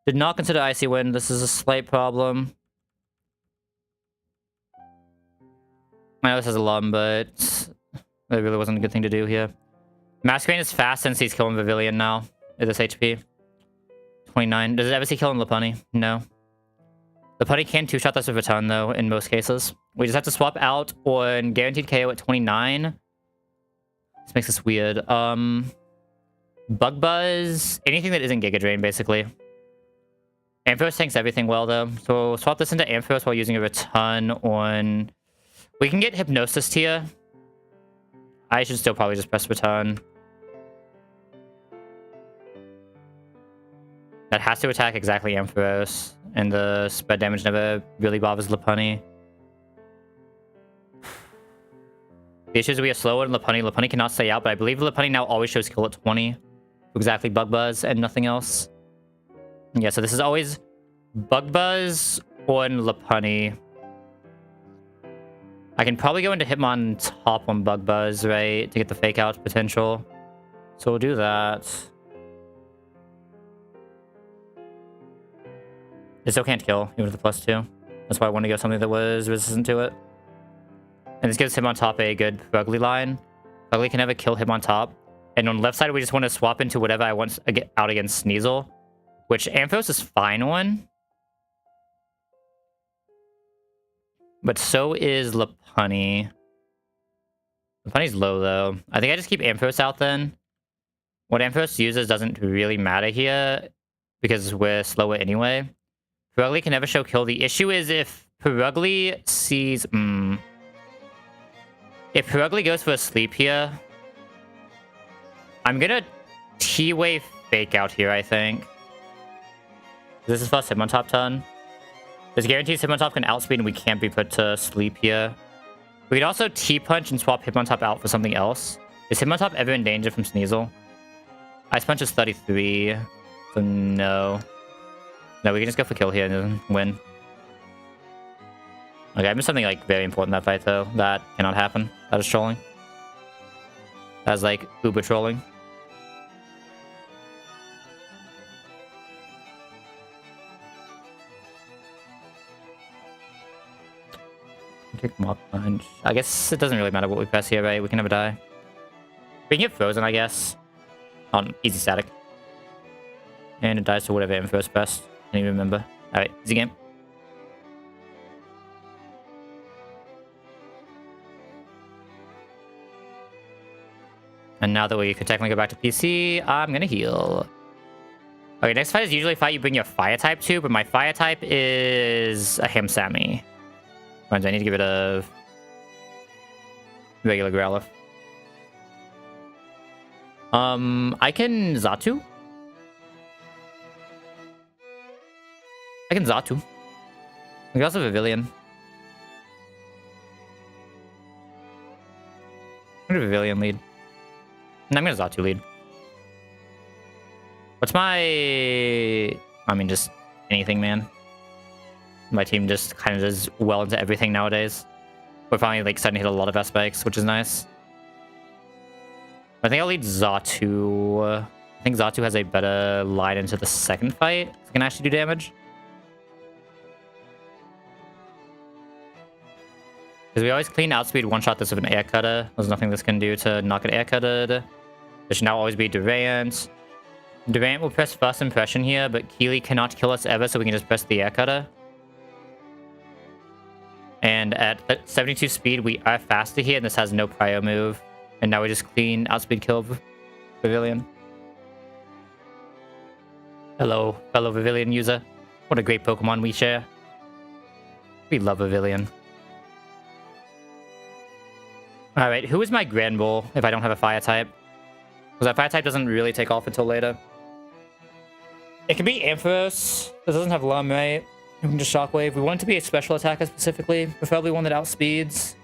Did not consider Icy Wind. This is a slight problem. I know this has a lum, but it really wasn't a good thing to do here. Masquerain is fast since he's killing Pavilion now. At this HP. 29. Does it ever see killing Lopunny? No. Lopunny can 2-shot us with a ton, though, in most cases. We just have to swap out on guaranteed KO at 29. This makes this weird. Bug Buzz. Anything that isn't Giga Drain, basically. Ampharos tanks everything well, though. So we'll swap this into Ampharos while using a return on... We can get Hypnosis here. I should still probably just press return. That has to attack exactly Ampharos, and the spread damage never really bothers Lopunny. The issue is we are slower than Lopunny. Lopunny cannot stay out, but I believe Lopunny now always shows kill at 20. Exactly Bug Buzz and nothing else. Yeah, so this is always Bug Buzz on Lopunny. I can probably go into Hitmon top on Bug Buzz, right? To get the fake out potential. So we'll do that. It still can't kill, even with the +2. That's why I want to go something that was resistant to it. And this gives him on top a good Purugly line. Purugly can never kill him on top. And on the left side, we just want to swap into whatever I want out against Sneasel. Which Ampharos is fine on. But so is Lopunny. Lopunny's low, though. I think I just keep Ampharos out, then. What Ampharos uses doesn't really matter here, because we're slower anyway. Purugly can never show kill. The issue is if Purugly sees... If Purugly goes for a sleep here... I'm gonna T-Wave Fake out here, I think. This is first Hitmontop turn. This guarantees Hitmontop can outspeed and we can't be put to sleep here. We could also T-Punch and swap Hitmontop out for something else. Is Hitmontop ever in danger from Sneasel? Ice Punch is 33, so no. No, we can just go for kill here and win. Okay, I missed something like very important that fight though. That cannot happen. That is trolling. That's like uber trolling. Kick Mob Punch. I guess it doesn't really matter what we press here, right? We can never die. We can get frozen, I guess. On easy static. And it dies to whatever Ampharos pressed. Can't even remember. Alright, easy game. And now that we could technically go back to PC, I'm gonna heal. Okay, next fight is usually a fight you bring your fire type to, but my fire type is a Hamsami. I need to get rid of regular Growlithe. I can Zatu. I can Zatu. I can also Pavilion. I'm gonna Pavilion lead. And I'm gonna Zatu lead. What's my... I mean, just anything, man. My team just kind of does well into everything nowadays. We're finally like starting to hit a lot of aspects, which is nice. I think I'll lead Zatu. I think Zatu has a better line into the second fight. It can actually do damage. Because we always clean outspeed one-shot this with an air cutter. There's nothing this can do to knock it air cutted. There should now always be Durant. Durant will press first impression here, but Keely cannot kill us ever, so we can just press the air cutter. And at 72 speed, we are faster here, and this has no prior move. And now we just clean outspeed kill Pavilion. Hello, fellow Pavilion user. What a great Pokemon we share. We love Pavilion. Alright, who is my Grand Bull if I don't have a fire type? Because that fire type doesn't really take off until later. It can be Ampharos. This doesn't have Lum, right? We can just Shockwave. We want it to be a special attacker specifically, preferably one that outspeeds.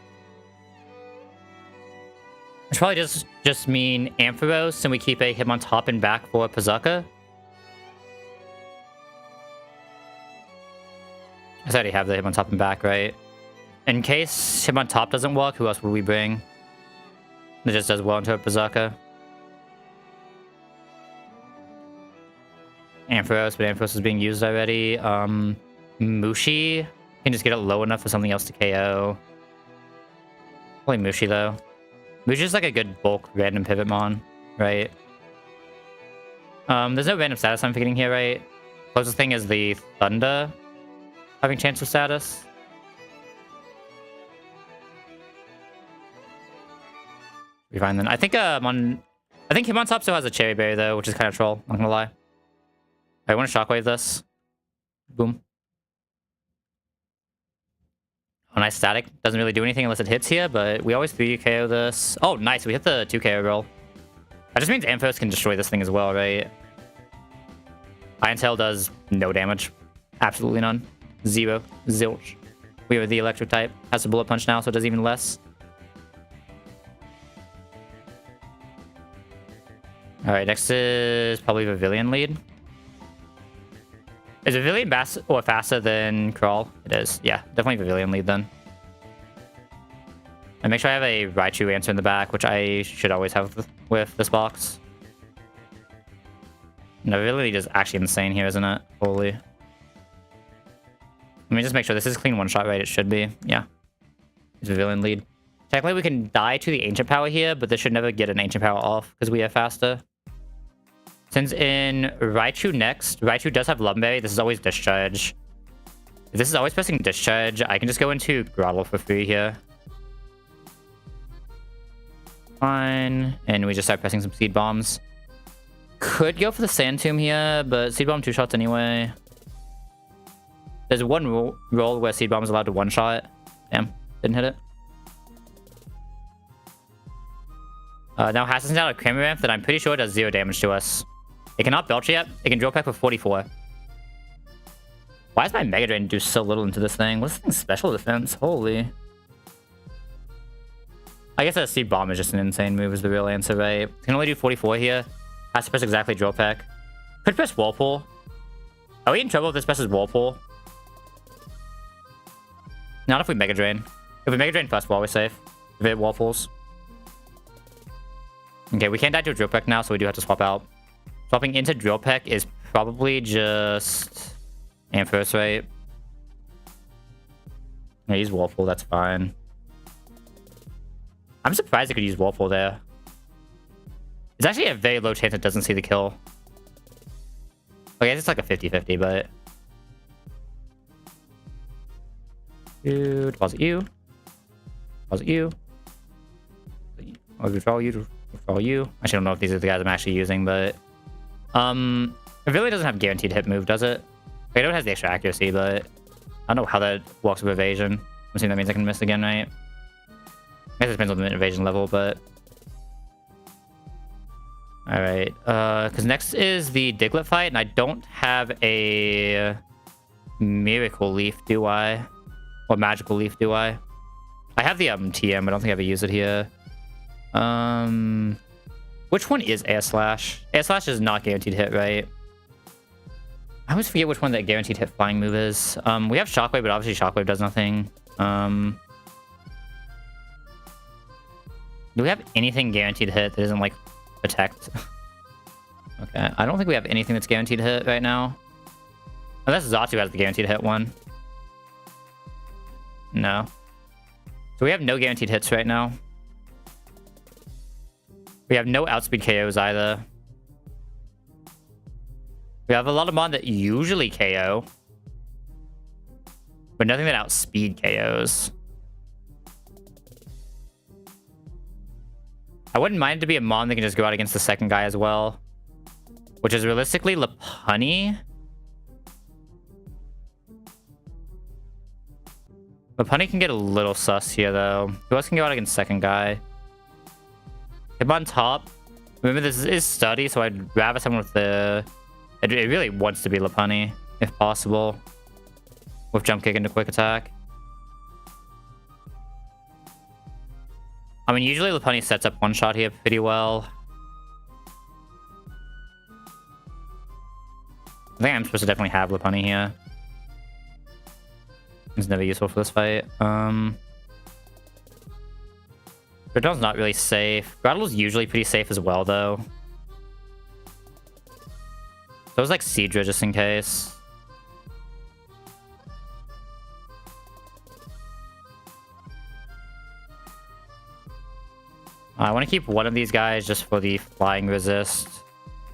Which probably just mean Ampharos, and we keep a Hitmontop and back for Perzuka. I already have the Hitmontop and back, right? In case Hitmontop doesn't work, who else would we bring? That just does well into a Perzuka. Ampharos, but Ampharos is being used already. Mushi can just get it low enough for something else to KO. Probably Mushi, though. Mushi's like a good bulk random Pivotmon, right? There's no random status I'm forgetting here, right? Closest thing is the Thunder having chance of status. We find then. I think Hitmontop still has a Cherry Berry though, which is kind of troll. Not gonna lie. I want to Shockwave this. Boom. Oh, nice static. Doesn't really do anything unless it hits here, but we always 3 KO this. Oh, nice. We hit the 2 KO roll. That just means Ampharos can destroy this thing as well, right? Iron Tail does no damage. Absolutely none. Zero. Zilch. We have the electric type. Has a bullet punch now, so it does even less. Alright, next is probably Pavilion lead. Is Pavilion faster than Crawl? It is. Yeah, definitely Pavilion lead then. And make sure I have a Raichu answer in the back, which I should always have with this box. No, Pavilion lead is actually insane here, isn't it? Holy. Let me just make sure this is clean one-shot, right? It should be. Yeah. It's Pavilion lead. Technically, we can die to the Ancient Power here, but this should never get an Ancient Power off because we are faster. Since in Raichu next, Raichu does have Lumberry, this is always Discharge. If this is always pressing discharge, I can just go into throttle for free here. Fine. And we just start pressing some seed bombs. Could go for the sand tomb here, but seed bomb 2 shots anyway. There's one roll where seed bomb is allowed to 1 shot. Damn, didn't hit it. Now Hassan's down a Kramer ramp that I'm pretty sure does 0 damage to us. It cannot belch yet. It can drill pack for 44. Why does my Mega Drain do so little into this thing? What's this thing's special defense? Holy. I guess that seed bomb is just an insane move is the real answer, right? Can only do 44 here. Has to press exactly drill pack. Could press Whirlpool. Are we in trouble if this presses Whirlpool? Not if we Mega Drain. If we Mega Drain first while we're safe. If it Whirlpools. Okay, we can't die to a Drill Peck now, so we do have to swap out. Swapping into Drill Peck is probably just Ampharos, right? Yeah, use Whirlpool, that's fine. I'm surprised it could use Whirlpool there. It's actually a very low chance it doesn't see the kill. Okay, it's like a 50-50, but... You, deposit you. Deposit you. I'll withdraw you. Withdraw you. I actually don't know if these are the guys I'm actually using, but... It really doesn't have guaranteed hit move, does it? Okay, I know it has the extra accuracy, but... I don't know how that works with evasion. I'm assuming that means I can miss again, right? I guess it depends on the evasion level, but... Alright, because next is the Diglett fight, and I don't have a... Miracle Leaf, do I? Or Magical Leaf, do I? I have the TM, I don't think I ever use it here. Which one is Air Slash? Air Slash is not guaranteed hit, right? I always forget which one that guaranteed hit flying move is. We have Shockwave, but obviously Shockwave does nothing. Do we have anything guaranteed hit that isn't like Protect? Okay, I don't think we have anything that's guaranteed hit right now. Unless Zatu has the guaranteed hit one. No. So we have no guaranteed hits right now. We have no outspeed KOs either. We have a lot of mon that usually KO. But nothing that outspeed KOs. I wouldn't mind it to be a mon that can just go out against the second guy as well. Which is realistically Lopunny. Lopunny can get a little sus here though. Who else can go out against second guy? Him on top. Remember this is study, so I'd rather someone with the... It really wants to be Lopunny, if possible. With jump kick into quick attack. I mean, usually Lopunny sets up one shot here pretty well. I think I'm supposed to definitely have Lopunny here. It's never useful for this fight. Groudon's not really safe. Groudon's usually pretty safe as well, though. So it's like Seadra just in case. I want to keep one of these guys just for the flying resist.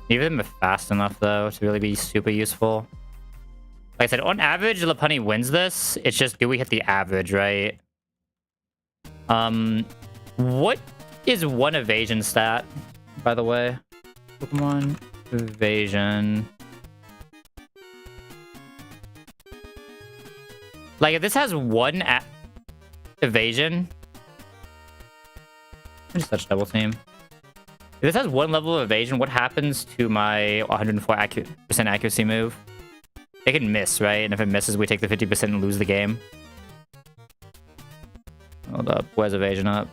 Neither of them are fast enough, though, to really be super useful. Like I said, on average, Lopunny wins this. It's just, do we hit the average, right? What is one evasion stat, by the way? Pokemon evasion. Like, if this has one evasion... I just touch double team. If this has one level of evasion, what happens to my 104% accuracy move? It can miss, right? And if it misses, we take the 50% and lose the game. Hold up. Where's evasion up?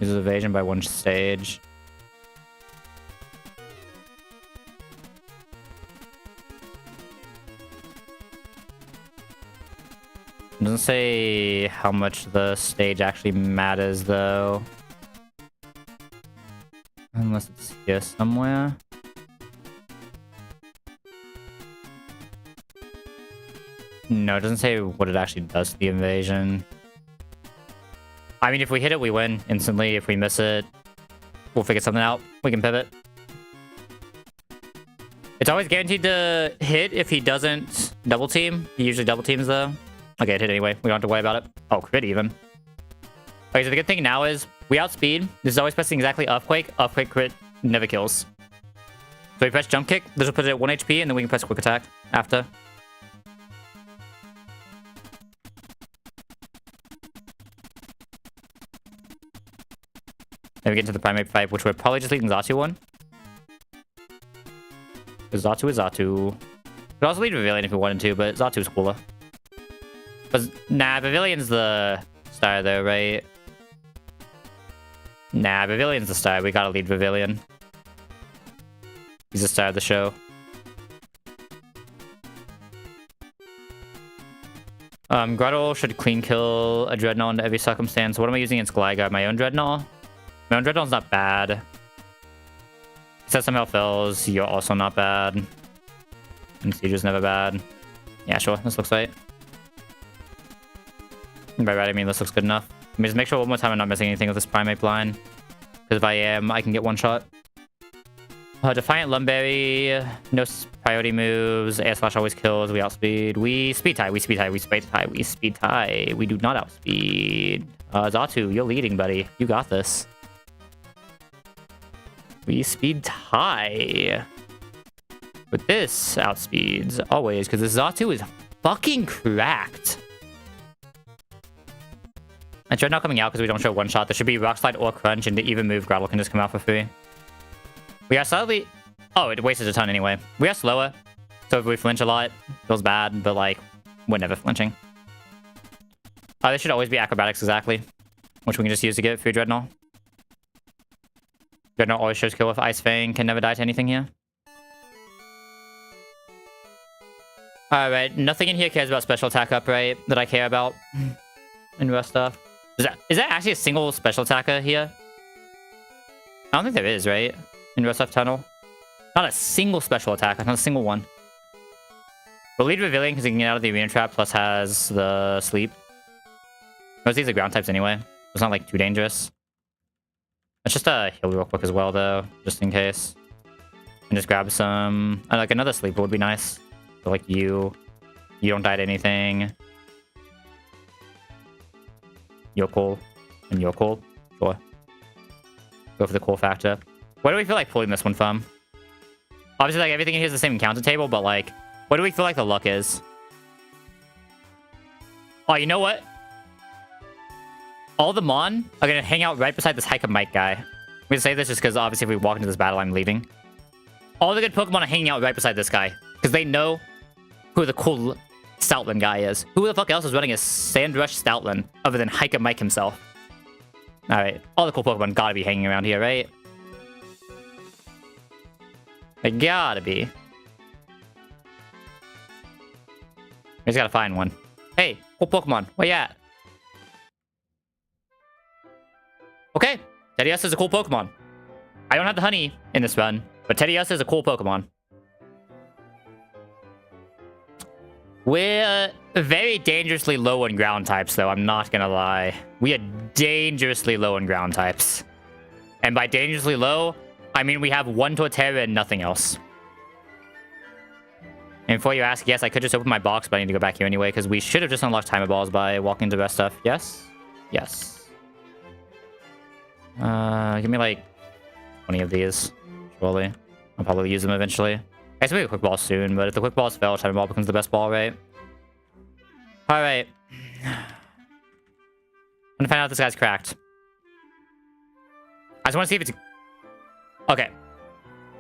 Uses evasion by one stage. It doesn't say how much the stage actually matters, though. Unless it's here somewhere. No, it doesn't say what it actually does to the invasion. I mean, if we hit it, we win instantly. If we miss it, we'll figure something out. We can pivot. It's always guaranteed to hit if he doesn't double team. He usually double teams, though. Okay, it hit anyway. We don't have to worry about it. Oh, crit even. Okay, so the good thing now is we outspeed. This is always pressing exactly Earthquake. Earthquake crit never kills. So we press Jump Kick. This will put it at 1 HP, and then we can press Quick Attack after. Then we get into the Primate fight, which we're probably just leading Xatu on. Because Xatu is Xatu. We could also lead Pavilion if we wanted to, but Xatu's cooler. But nah, Pavilion's the star though, right? Nah, Pavilion's the star. We gotta lead Pavilion. He's the star of the show. Grottle should clean kill a Dreadnought under every circumstance. What am I using against Gligar? My own Dreadnought? My own Dreadnought's not bad. Except somehow fails. You're also not bad. And Siege is never bad. Yeah, sure. This looks right. By right, I mean this looks good enough. Let me just make sure one more time I'm not missing anything with this Primate blind. Because if I am, I can get one shot. Defiant Lumberry. No priority moves. Air Slash always kills. We outspeed. We speed tie. We speed tie. We speed tie. We speed tie. We do not outspeed. Xatu, you're leading, buddy. You got this. We speed tie. But this outspeeds always, because this Xatu is fucking cracked. And Dreadnought coming out because we don't show one shot. There should be Rock Slide or Crunch, and to even move, Grottle can just come out for free. We are slightly... Oh, it wasted a ton anyway. We are slower, so if we flinch a lot, it feels bad, but like, we're never flinching. This should always be Acrobatics exactly, which we can just use to get free Dreadnought. Dreadnought always shows kill with Ice Fang, can never die to anything here. Alright, nothing in here cares about special attack upright that I care about. And rest stuff. Is that actually a single special attacker here? I don't think there is, right? In Rest Tunnel. Not a single special attacker, not a single one. We'll lead Pavilion because he can get out of the arena trap, plus has the sleep. Most of these are ground types anyway. It's not like too dangerous. Let's just heal real quick as well though, just in case. And just grab some like another sleeper would be nice. So like you don't die to anything. You're cool. And you're cool. Sure. Go for the cool factor. Where do we feel like pulling this one from? Obviously, like, everything in here is the same encounter table, but, like, what do we feel like the luck is? Oh, you know what? All the Mon are going to hang out right beside this Hike of Mike guy. I'm going to say this just because, obviously, if we walk into this battle, I'm leaving. All the good Pokemon are hanging out right beside this guy. Because they know who the cool Stoutland guy is. Who the fuck else is running a Sandrush Stoutland other than Hike of Mike himself? Alright, all the cool Pokemon gotta be hanging around here, right? They gotta be. We just gotta find one. Hey, cool Pokemon, where you at? Okay, Teddius is a cool Pokemon. I don't have the honey in this run, but Teddius is a cool Pokemon. We're very dangerously low on ground types, though, I'm not gonna lie. We are dangerously low on ground types. And by dangerously low, I mean we have one Torterra and nothing else. And before you ask, yes, I could just open my box, but I need to go back here anyway, because we should have just unlocked Timer Balls by walking into best stuff. Yes? Yes. Give me like 20 of these, surely. I'll probably use them eventually. I guess we'll make a Quick Ball soon, but if the Quick Balls fail, Timer Ball becomes the best ball, right? Alright. I'm gonna find out if this guy's cracked. I just want to see if it's... Okay.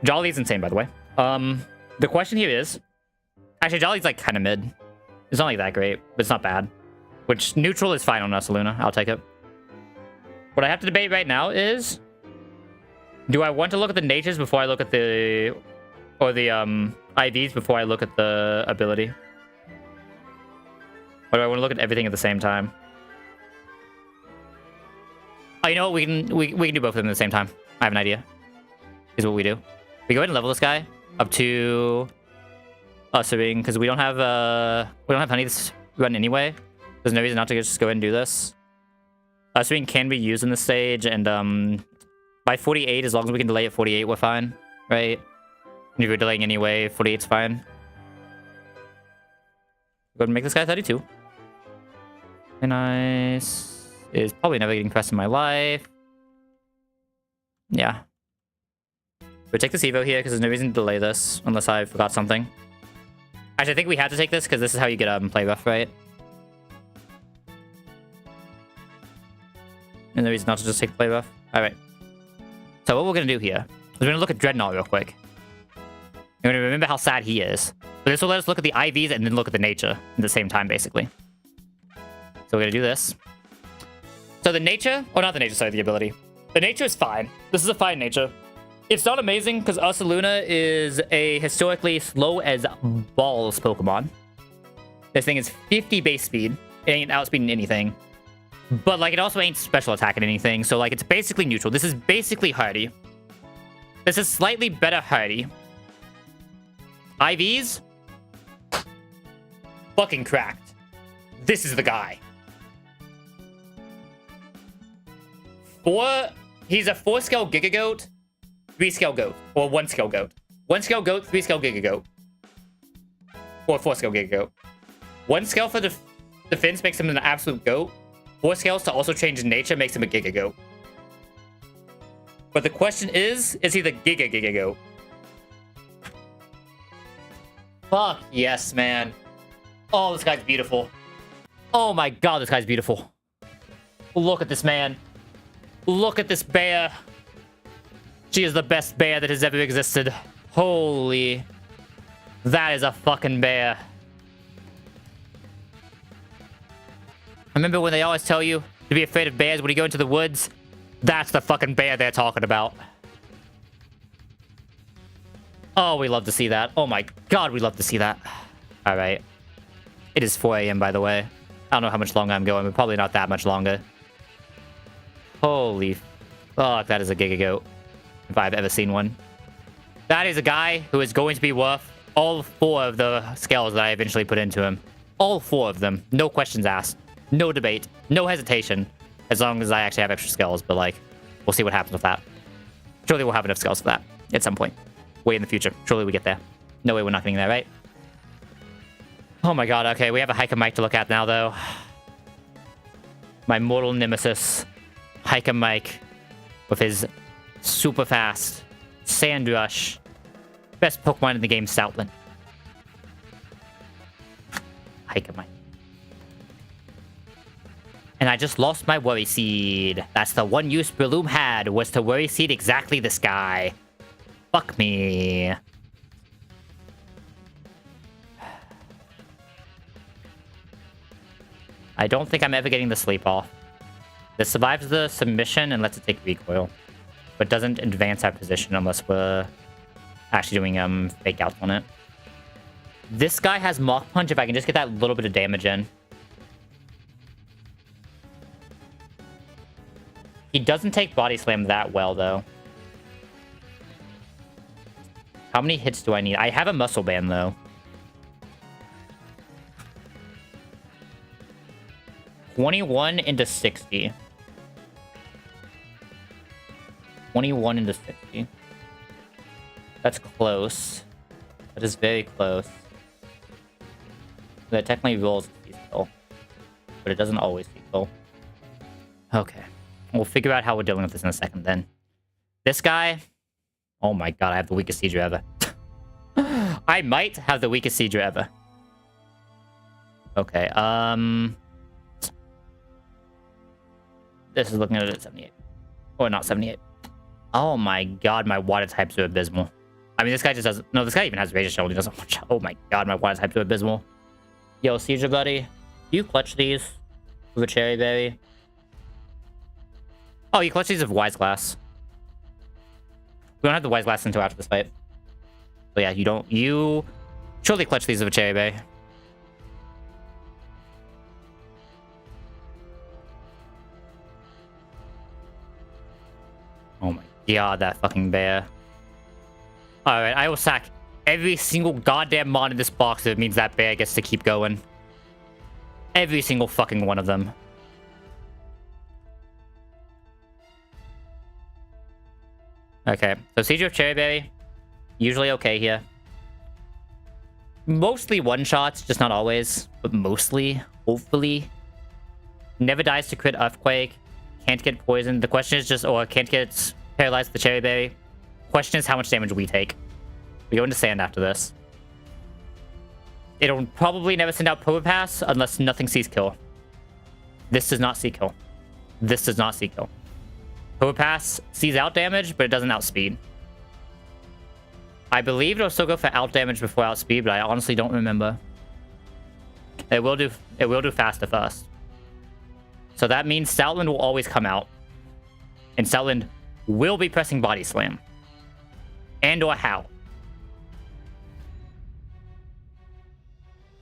Jolly's insane, by the way. The question here is... Actually, Jolly's like kind of mid. It's not like that great, but it's not bad. Which, neutral is fine on us, Luna. I'll take it. What I have to debate right now is... Do I want to look at the natures before I look at the... Or the, IVs before I look at the ability? Or do I want to look at everything at the same time? Oh, you know what? We can do both of them at the same time. I have an idea. Is what we do. We go ahead and level this guy up to Usering, because we don't have honey this run anyway. There's no reason not to just go ahead and do this. Usering can be used in this stage, and by 48, as long as we can delay at 48, we're fine, right? And if you're delaying anyway, 48's fine. Go ahead and make this guy 32. Nice. Is probably never getting pressed in my life. Yeah. We'll take this Evo here because there's no reason to delay this unless I forgot something. Actually, I think we have to take this because this is how you get play rough, right? And the reason not to just take play rough. Alright. So what we're going to do here is we're going to look at Dreadnought real quick. You're going to remember how sad he is. But this will let us look at the IVs and then look at the nature at the same time, basically. So we're going to do this. So the nature, or not the nature, sorry, the ability. The nature is fine. This is a fine nature. It's not amazing because Ursaluna is a historically slow as balls Pokemon. This thing is 50 base speed. It ain't outspeeding anything. But, like, it also ain't special attacking anything. So, like, it's basically neutral. This is basically hardy. This is slightly better hardy. IVs? Fucking cracked. This is the guy. He's a 4-scale Giga Goat, 3-scale Goat, or 1-scale Goat. 1-scale Goat, 3-scale Giga Goat. Or 4-scale Giga Goat. 1 scale for defense makes him an absolute Goat. 4 scales to also change his nature makes him a Giga Goat. But the question is he the Giga Goat? Fuck yes, man. Oh, this guy's beautiful. Oh my god, this guy's beautiful. Look at this man. Look at this bear. She is the best bear that has ever existed. Holy. That is a fucking bear. Remember when they always tell you to be afraid of bears when you go into the woods? That's the fucking bear they're talking about. Oh, we love to see that. Oh my god, we love to see that. Alright. It is 4 a.m. by the way. I don't know how much longer I'm going, but probably not that much longer. Holy fuck, that is a Giga Goat. If I've ever seen one. That is a guy who is going to be worth all 4 of the scales that I eventually put into him. All 4 of them. No questions asked. No debate. No hesitation. As long as I actually have extra scales, but like, we'll see what happens with that. Surely we'll have enough scales for that at some point. Way in the future. Surely we get there. No way we're not getting there, right? Oh my god, okay. We have a Hiker Mike to look at now, though. My mortal nemesis. Hiker Mike. With his super fast Sand Rush. Best Pokemon in the game, Stoutland. Hiker Mike. And I just lost my Worry Seed. That's the one use Breloom had, was to Worry Seed exactly this guy. Fuck me. I don't think I'm ever getting the sleep off. This survives the submission and lets it take recoil. But doesn't advance our position unless we're actually doing fake outs on it. This guy has Mach Punch if I can just get that little bit of damage in. He doesn't take Body Slam that well, though. How many hits do I need? I have a Muscle Band, though. 21 into 60. 21 into 60. That's close. That is very close. That technically rolls lethal. But it doesn't always lethal. Okay. We'll figure out how we're dealing with this in a second, then. This guy... Oh my god, I have the weakest Seedra ever. I might have the weakest Seedra ever. Okay, This is looking at it at 78. Or not 78. Oh my god, my water types are abysmal. I mean, this guy just doesn't... No, this guy even has Razor Shell. He doesn't watch... Oh my god, my water types are abysmal. Yo, Seedra buddy. Do you clutch these with a Cherry Berry? Oh, you clutch these with Wise Glass. We don't have the Wise Glass until after this fight. But yeah, you don't... You surely clutch these with a Cherry Berry. Oh my god, that fucking bear. Alright, I will sack every single goddamn mod in this box if it means that bear gets to keep going. Every single fucking one of them. Okay, so Siege of Cherry Berry, usually okay here. Mostly one-shots, just not always, but mostly, hopefully. Never dies to crit Earthquake. Can't get poisoned. The question is just... Or can't get paralyzed with the Cherry Berry. Question is how much damage we take. We go into Sand after this. It'll probably never send out Probopass unless nothing sees kill. This does not see kill. This does not see kill. Probopass sees out damage, but it doesn't outspeed. I believe it'll still go for out damage before outspeed, but I honestly don't remember. It will do faster first. So that means Stoutland will always come out. And Stoutland will be pressing Body Slam. And or how.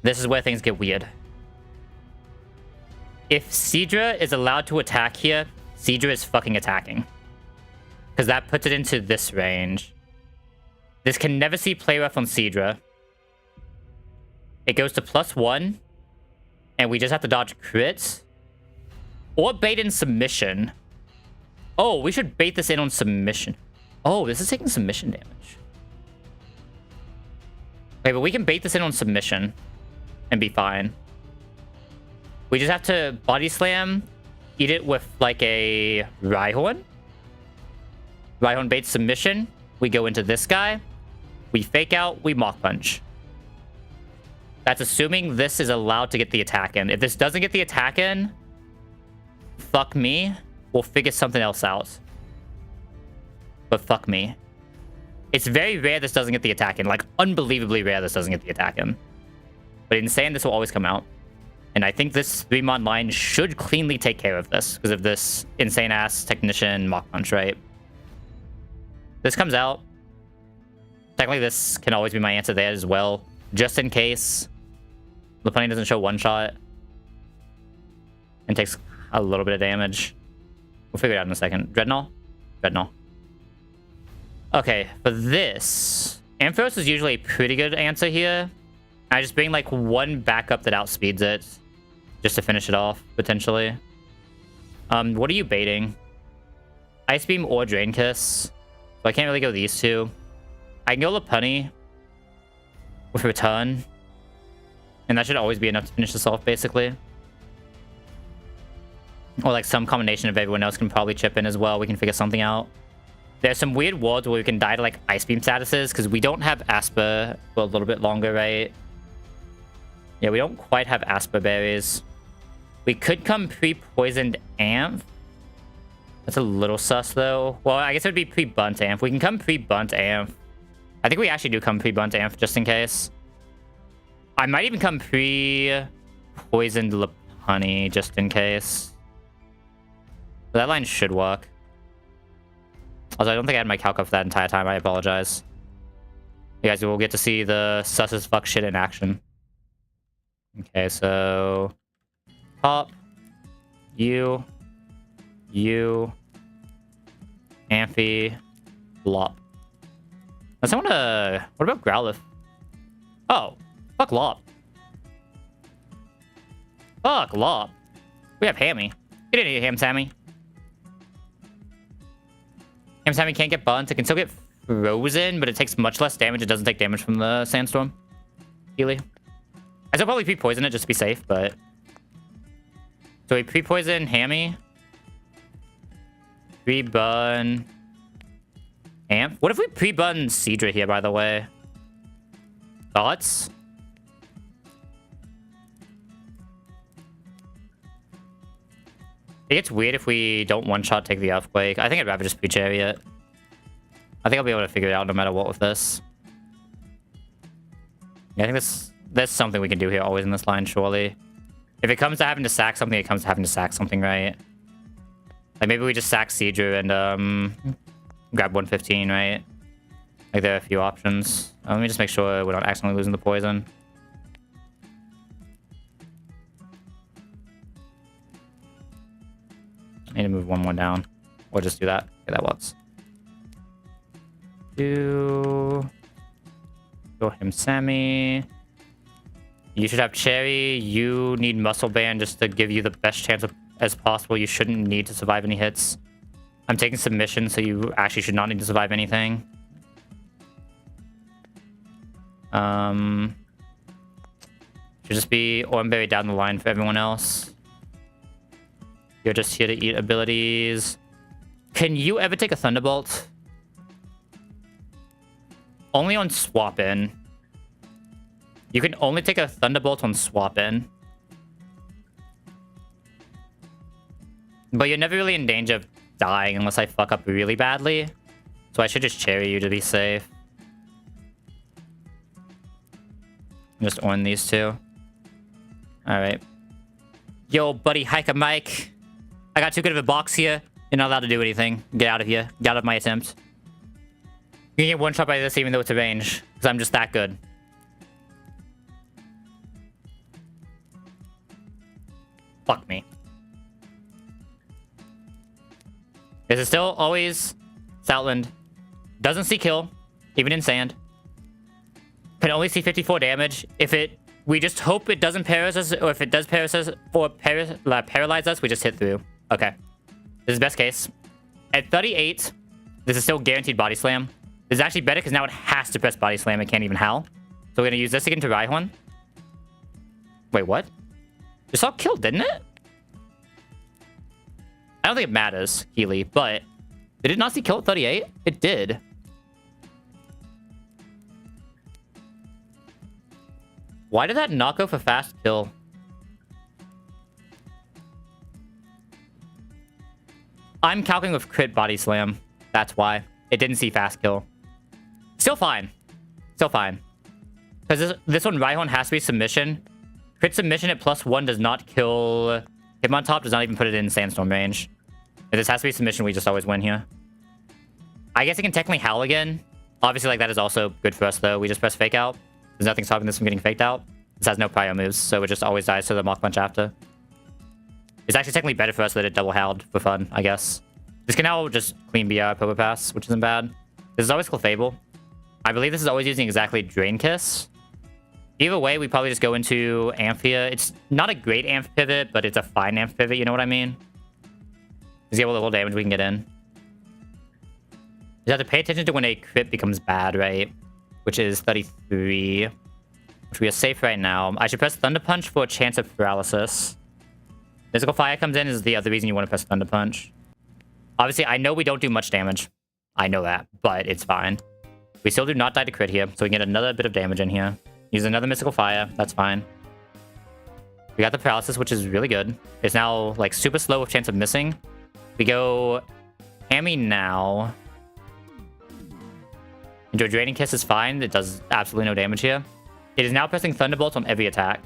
This is where things get weird. If Seadra is allowed to attack here, Seadra is fucking attacking. Because that puts it into this range. This can never see play rough on Seadra. It goes to +1. And we just have to dodge crits. Or bait in submission. Oh, we should bait this in on submission. Oh, this is taking submission damage. Okay, but we can bait this in on submission. And be fine. We just have to Body Slam. Eat it with like a Rhyhorn. Rhyhorn baits submission. We go into this guy. We fake out. We Mach Punch. That's assuming this is allowed to get the attack in. If this doesn't get the attack in, fuck me. We'll figure something else out. But fuck me. It's very rare this doesn't get the attack in. Like, unbelievably rare this doesn't get the attack in. But Insane, this will always come out. And I think this 3-mon line should cleanly take care of this. Because of this insane-ass Technician Mach Punch, right? This comes out. Technically, this can always be my answer there as well. Just in case Lopunny doesn't show one-shot. And takes a little bit of damage. We'll figure it out in a second. Dreadnought? Dreadnought. Okay, for this... Ampharos is usually a pretty good answer here. I just bring like one backup that outspeeds it. Just to finish it off, potentially. What are you baiting? Ice Beam or Drain Kiss. So I can't really go these two. I can go Lopunny with Return. And that should always be enough to finish this off, basically. Or like some combination of everyone else can probably chip in as well. We can figure something out. There's some weird worlds where we can die to like Ice Beam statuses. Because we don't have Asper for a little bit longer, right? Yeah, we don't quite have Asper berries. We could come pre-poisoned Amph. That's a little sus, though. Well, I guess it would be pre-bunt Amph. We can come pre-bunt Amph. I think we actually do come pre-bunt Amph, just in case. I might even come pre-poisoned Lopunny, just in case. That line should work. Also, I don't think I had my calc up for that entire time. I apologize. You guys will get to see the sus as fuck shit in action. Okay, so Pop, you, Amphi, Lop. Unless I want to... What about Growlithe? Oh, fuck Lop. Fuck Lop. We have Hammy. Get in here, Ham Sammy. Ham Sammy can't get bunt. It can still get frozen, but it takes much less damage. It doesn't take damage from the Sandstorm. Healy. I still probably pre-poison it just to be safe, but... So we pre-poison Hammy. Pre-bun... Amp? What if we pre-bun Seadra here, by the way? Thoughts? It gets weird if we don't one-shot take the Earthquake. I think I'd rather just pre-Chariot. I think I'll be able to figure it out no matter what with this. Yeah, I think there's something we can do here always in this line, surely. If it comes to having to sack something, it comes to having to sack something, right? Like, maybe we just sack Seadra and, grab 115, right? Like, there are a few options. Let me just make sure we're not accidentally losing the poison. I need to move one more down. Or just do that. Okay, that works. Go him Sammy. You should have Cherry. You need Muscle Band just to give you the best chance as possible. You shouldn't need to survive any hits. I'm taking submission, so you actually should not need to survive anything. Should just be Oranberry down the line for everyone else. You're just here to eat abilities. Can you ever take a Thunderbolt? Only on swap in. You can only take a Thunderbolt on swap in. But you're never really in danger of dying unless I fuck up really badly. So I should just cherry you to be safe. Just on these two. Alright. Yo, buddy, Hiker Mike. I got too good of a box here. You're not allowed to do anything. Get out of here. Get out of my attempt. You can get one shot by this even though it's a range. Because I'm just that good. Fuck me. This is still always Stoutland. Doesn't see kill, even in sand. Can only see 54 damage. We just hope it doesn't paralyze us, or if it does paralyze us or paralyze us, we just hit through. Okay. This is best case. At 38, this is still guaranteed body slam. This is actually better because now it has to press body slam. It can't even howl. So we're going to use this again to Rhyhorn. Wait, what? This all killed, didn't it? I don't think it matters, Healy, but did it not see kill at 38? It did. Why did that not go for fast kill? I'm calculating with crit body slam. That's why. It didn't see fast kill. Still fine. Still fine. Because this one, Rhyhorn, has to be submission. Crit submission at +1 does not kill... Hitmontop does not even put it in Sandstorm range. If this has to be submission, we just always win here. I guess it can technically howl again. Obviously, like, that is also good for us, though. We just press Fake Out. There's nothing stopping this from getting faked out. This has no prior moves, so it just always dies to the Mach Punch after. It's actually technically better for us that it double howled for fun, I guess. This can now just clean BR Power Pass, which isn't bad. This is always Clefable. I believe this is always using exactly Drain Kiss. Either way, we probably just go into Amphia. It's not a great Amph pivot, but it's a fine Amph pivot, you know what I mean? Just get a little damage we can get in. You have to pay attention to when a crit becomes bad, right? Which is 33. Which we are safe right now. I should press Thunder Punch for a chance of paralysis. Physical Fire comes in is the other reason you want to press Thunder Punch. Obviously, I know we don't do much damage. I know that, but it's fine. We still do not die to crit here, so we can get another bit of damage in here. Use another Mystical Fire. That's fine. We got the paralysis, which is really good. It's now, like, super slow with chance of missing. We go Hammy now. Into a Draining Kiss is fine. It does absolutely no damage here. It is now pressing Thunderbolt on every attack.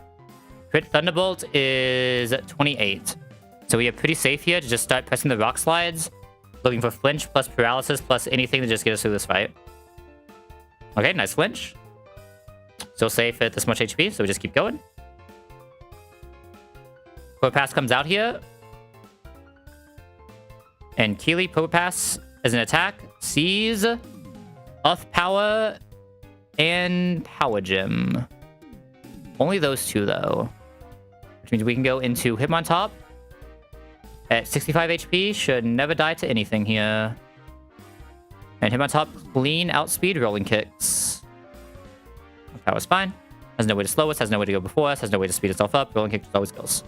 Crit Thunderbolt is 28. So we are pretty safe here to just start pressing the Rock Slides. Looking for Flinch plus Paralysis plus anything to just get us through this fight. Okay, nice Flinch. Still safe at this much HP, so we just keep going. Power Pass comes out here. And Keely, Power Pass as an attack, sees Uff Power and Power Gem. Only those two, though. Which means we can go into Hitmontop at 65 HP. Should never die to anything here. And Hitmontop clean outspeed Rolling Kicks. That was fine. Has no way to slow us, has no way to go before us, has no way to speed itself up. Rolling Kicks always kills.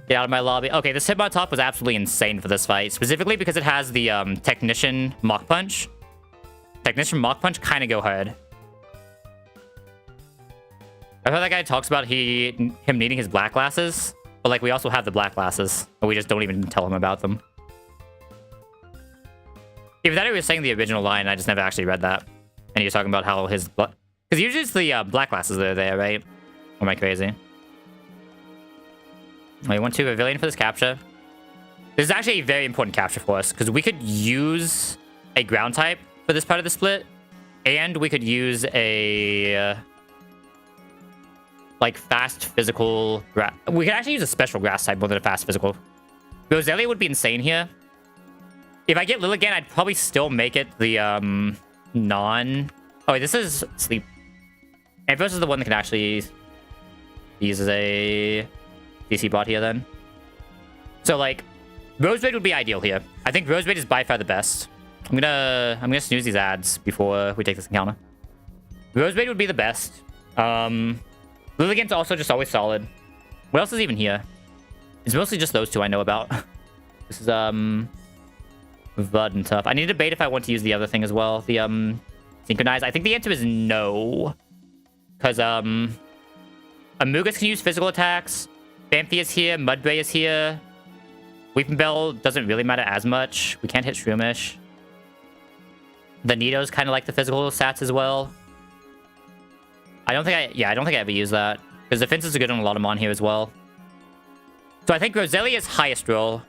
Get out of my lobby. Okay, this Hitmontop was absolutely insane for this fight. Specifically because it has the Technician Mach Punch. Technician Mach Punch kind of go hard. I've heard that guy talks about him needing his black glasses. But, like, we also have the black glasses. But we just don't even tell him about them. Either that or he was saying the original line, I just never actually read that. And he was talking about how his... Because usually it's the black glasses that are there, right? Or am I crazy? We went to Pavilion for this capture. This is actually a very important capture for us. Because we could use a ground type for this part of the split. And we could use a... like, fast physical... We could actually use a special grass type more than a fast physical. Roselia would be insane here. If I get Lilligan, I'd probably still make it the, non... Oh, wait, this is Sleep. And versus the one that can actually use as a DC bot here, then. So, like, Rosebud would be ideal here. I think Rosebud is by far the best. I'm gonna snooze these ads before we take this encounter. Rosebud would be the best. Lilligan's also just always solid. What else is even here? It's mostly just those two I know about. This is, Vud and Tough. I need to debate if I want to use the other thing as well. The, Synchronize. I think the answer is no. Because, Amogus can use physical attacks. Bamfi is here. Mudbray is here. Weeping Bell doesn't really matter as much. We can't hit Shroomish. The Nido's kind of like the physical stats as well. I don't think I ever use that. Because defenses are good on a lot of Mon here as well. So I think Roselia is highest roll.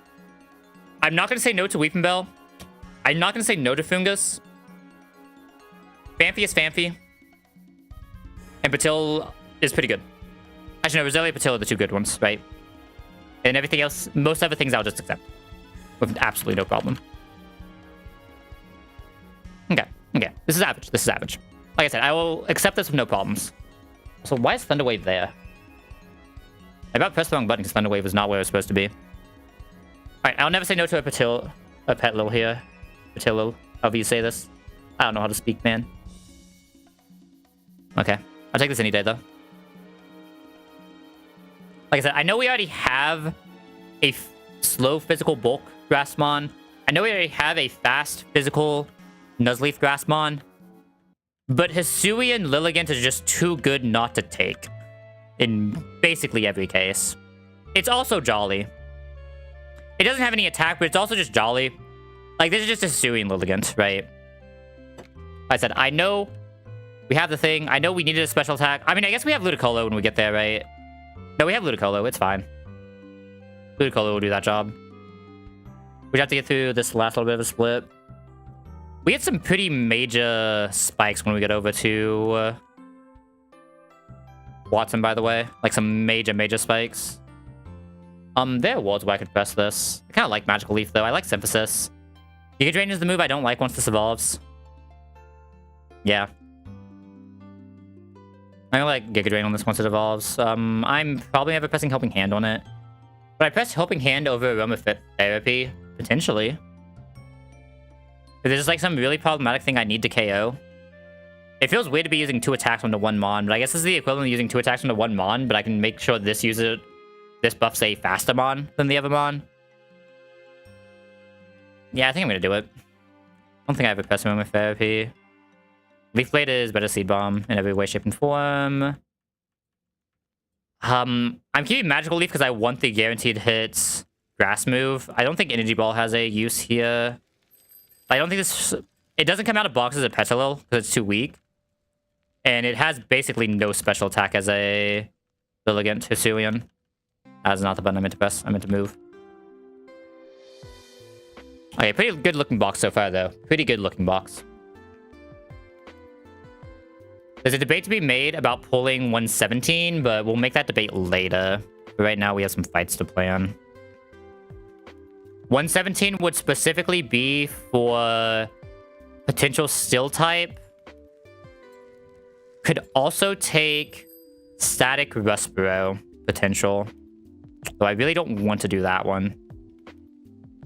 I'm not going to say no to Weeping Bell. I'm not going to say no to Fungus. Bamfi is Famfi. And Patil is pretty good. Actually, no, Roselia and Patil are the two good ones, right? And everything else, most other things I'll just accept. With absolutely no problem. Okay. This is average. Like I said, I will accept this with no problems. So why is Thunder Wave there? I about pressed the wrong button because Thunder Wave was not where it was supposed to be. Alright, I'll never say no to a Petilil here. Petilil, however you say this. I don't know how to speak, man. Okay. I'll take this any day, though. Like I said, I know we already have a slow physical bulk Grassmon. I know we already have a fast physical Nuzleaf Grassmon. But Hisuian and Lilligant is just too good not to take. In basically every case. It's also Jolly. It doesn't have any attack, but it's also just Jolly. Like, this is just a Hisuian and Lilligant, right? Like I said, I know we have the thing. I know we needed a special attack. I mean, I guess we have Ludicolo when we get there, right? No, we have Ludicolo. It's fine. Ludicolo will do that job. We have to get through this last little bit of a split. We had some pretty major spikes when we get over to Watson, by the way. Like some major spikes. There are worlds where I could press this. I kind of like Magical Leaf, though. I like Synthesis. Giga Drain is the move I don't like once this evolves. Yeah. I don't like Giga Drain on this once it evolves. I'm probably never pressing Helping Hand on it. But I press Helping Hand over Aromatherapy, potentially. If there's like some really problematic thing I need to KO. It feels weird to be using 2 attacks onto 1 Mon, but I guess this is the equivalent of using 2 attacks onto 1 Mon, but I can make sure this buffs a faster Mon than the other Mon. Yeah, I think I'm gonna do it. I don't think I have a press Aromatherapy. Leaf Blade is better Seed Bomb in every way, shape, and form. I'm keeping Magical Leaf because I want the guaranteed hit Grass move. I don't think Energy Ball has a use here. I don't think this... It doesn't come out of box as a Petilil because it's too weak. And it has basically no special attack as a Lilligant Hisuian. That's not the button I meant to press. I meant to move. Okay, pretty good looking box so far, though. Pretty good looking box. There's a debate to be made about pulling 117, but we'll make that debate later. But right now, we have some fights to plan. 117 would specifically be for potential Steel type. Could also take Static Rustboro potential. Though I really don't want to do that one.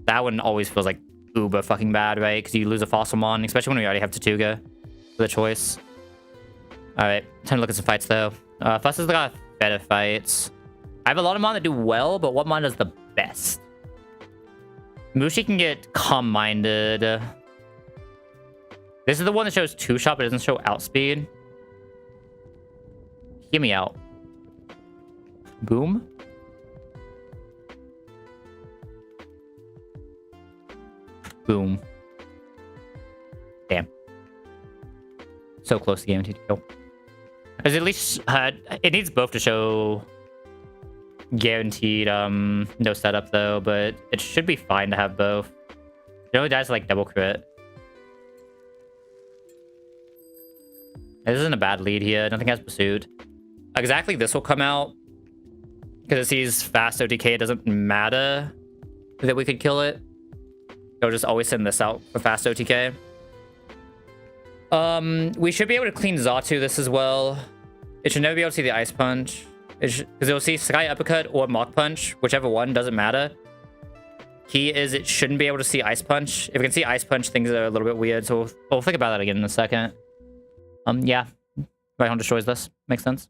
That one always feels like uber fucking bad, right? Because you lose a Fossilmon, especially when we already have Tatuga for the choice. Alright, time to look at some fights, though. Fuss has got better fights. I have a lot of Mon that do well, but what Mon does the best? Mushi can get Calm-Minded. This is the one that shows 2-shot, but doesn't show outspeed. Hear me out. Boom. Boom. Damn. So close to guaranteed kill. As at least it needs both to show guaranteed no setup though, but it should be fine to have both. It only dies like double crit. This isn't a bad lead here. Nothing has pursued. Exactly, this will come out because it sees fast OTK. It doesn't matter that we could kill it. It'll just always send this out for fast OTK. We should be able to clean Xatu this as well. It should never be able to see the Ice Punch. Because it'll see Sky Uppercut or Mach Punch. Whichever one, doesn't matter. Key is it shouldn't be able to see Ice Punch. If it can see Ice Punch, things are a little bit weird. So we'll think about that again in a second. Yeah. Rhyhorn destroys this. Makes sense.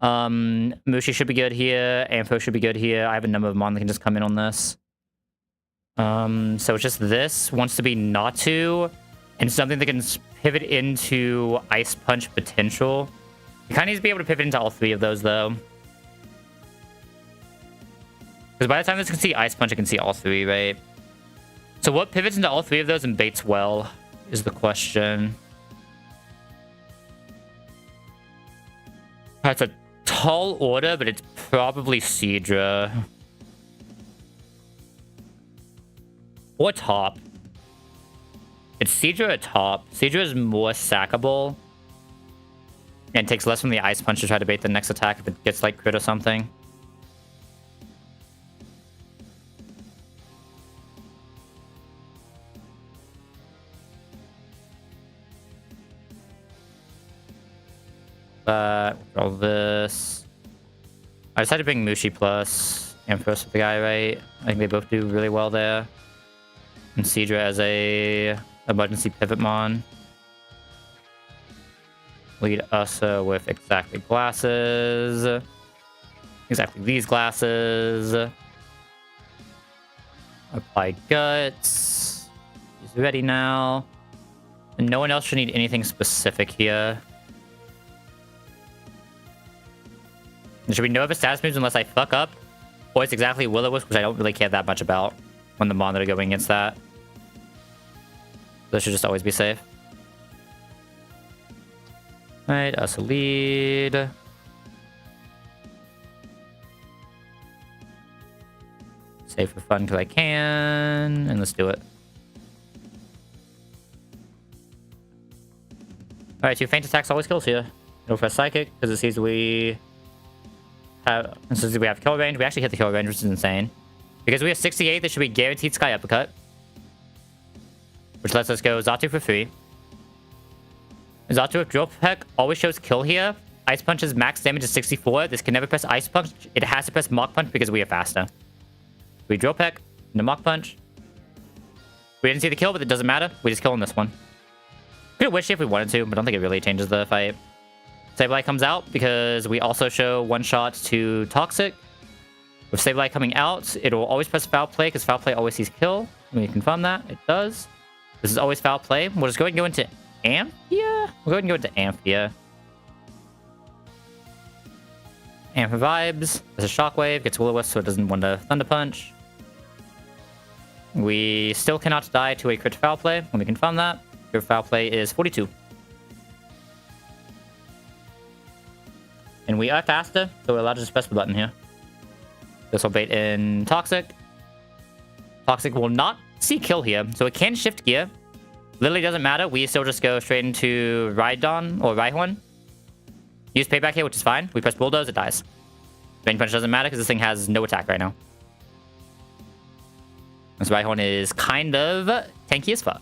Mushi should be good here. Ampho should be good here. I have a number of mon that can just come in on this. So it's just this wants to be Natu, and something that can pivot into Ice Punch potential. You kind of need to be able to pivot into all three of those, though. Because by the time this can see Ice Punch, it can see all three, right? So what pivots into all three of those and baits well is the question. That's a tall order, but it's probably Seadra. Or top. It's Seadra or top. Seadra is more sackable. And takes less from the Ice Punch to try to bait the next attack if it gets like crit or something. All this. I decided to bring Mushi plus Empress with the guy, right? I think they both do really well there. And Seadra as a emergency pivot mon. Lead us with exactly glasses. Exactly these glasses. Apply guts. He's ready now. And no one else should need anything specific here. And should we know of his status moves unless I fuck up? Or it's exactly Will-O-Wisp, which I don't really care that much about when the mon that are going against that. This should just always be safe. Alright, us a lead. Save for fun because I can. And let's do it. Alright, 2 feint attacks always kills here. Go for a psychic because it sees we have, since we have kill range. We actually hit the kill range, which is insane. Because we have 68, this should be guaranteed Sky Uppercut. Which lets us go Xatu for free. Xatu with Drill Peck always shows kill here. Ice Punch's max damage is 64. This can never press Ice Punch. It has to press Mach Punch because we are faster. We Drill Peck, into Mach Punch. We didn't see the kill, but it doesn't matter. We just kill on this one. Could have wished if we wanted to, but I don't think it really changes the fight. Sableye comes out because we also show one shot to Toxic. With Sableye coming out, it will always press Foul Play because Foul Play always sees kill. Let me confirm that. It does. This is always Foul Play. We'll just go ahead and go into Amphia. We'll go ahead and go into Amphia. Amphia vibes. There's a Shockwave. Gets Will-O-Wisp so it doesn't want to Thunder Punch. We still cannot die to a crit Foul Play. Let me confirm that. Crit Foul Play is 42. And we are faster, so we're allowed to just press the button here. This will bait in Toxic. Toxic will not see kill here, so it can shift gear. Literally doesn't matter. We still just go straight into Rhydon or Rhyhorn. Use Payback here, which is fine. We press Bulldoze, it dies. Range Punch doesn't matter because this thing has no attack right now. This Rhyhorn is kind of tanky as fuck.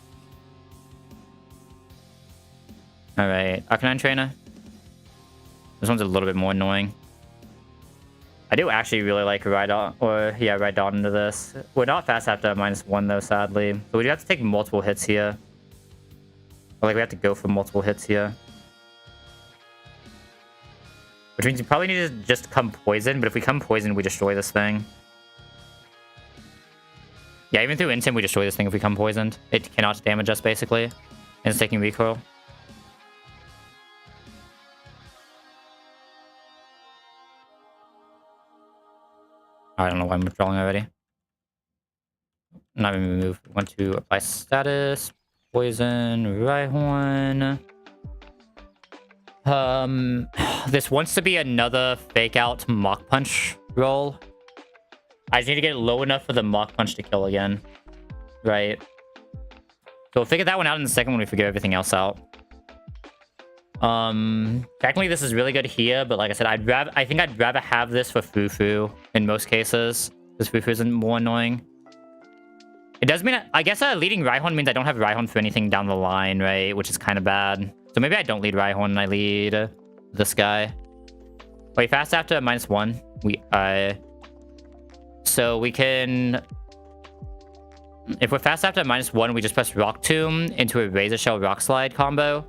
Alright, Arcanine Trainer. This one's a little bit more annoying. I do actually really like Rhydon, or yeah, Rhydon into this. We're not fast after -1 though, sadly. So we do have to take multiple hits here. Or like we have to go for multiple hits here. Which means you probably need to just come poison, but if we come poison, we destroy this thing. Yeah, even through Intim, we destroy this thing if we come poisoned. It cannot damage us, basically. And it's taking recoil. I don't know why I'm withdrawing already. Not even move. We want to apply status. Poison. Rhyhorn. This wants to be another fake out Mach Punch roll. I just need to get it low enough for the Mach Punch to kill again. Right. So we'll figure that one out in a second when we figure everything else out. Technically this is really good here, but like I said, I think I'd rather have this for Fufu in most cases. Because Fufu isn't more annoying. It does mean, I guess leading Rhyhorn means I don't have Rhyhorn for anything down the line, right? Which is kind of bad. So maybe I don't lead Rhyhorn and I lead this guy. Wait, fast after -1. So we can... If we're fast after -1, we just press Rock Tomb into a Razor Shell Rock Slide combo.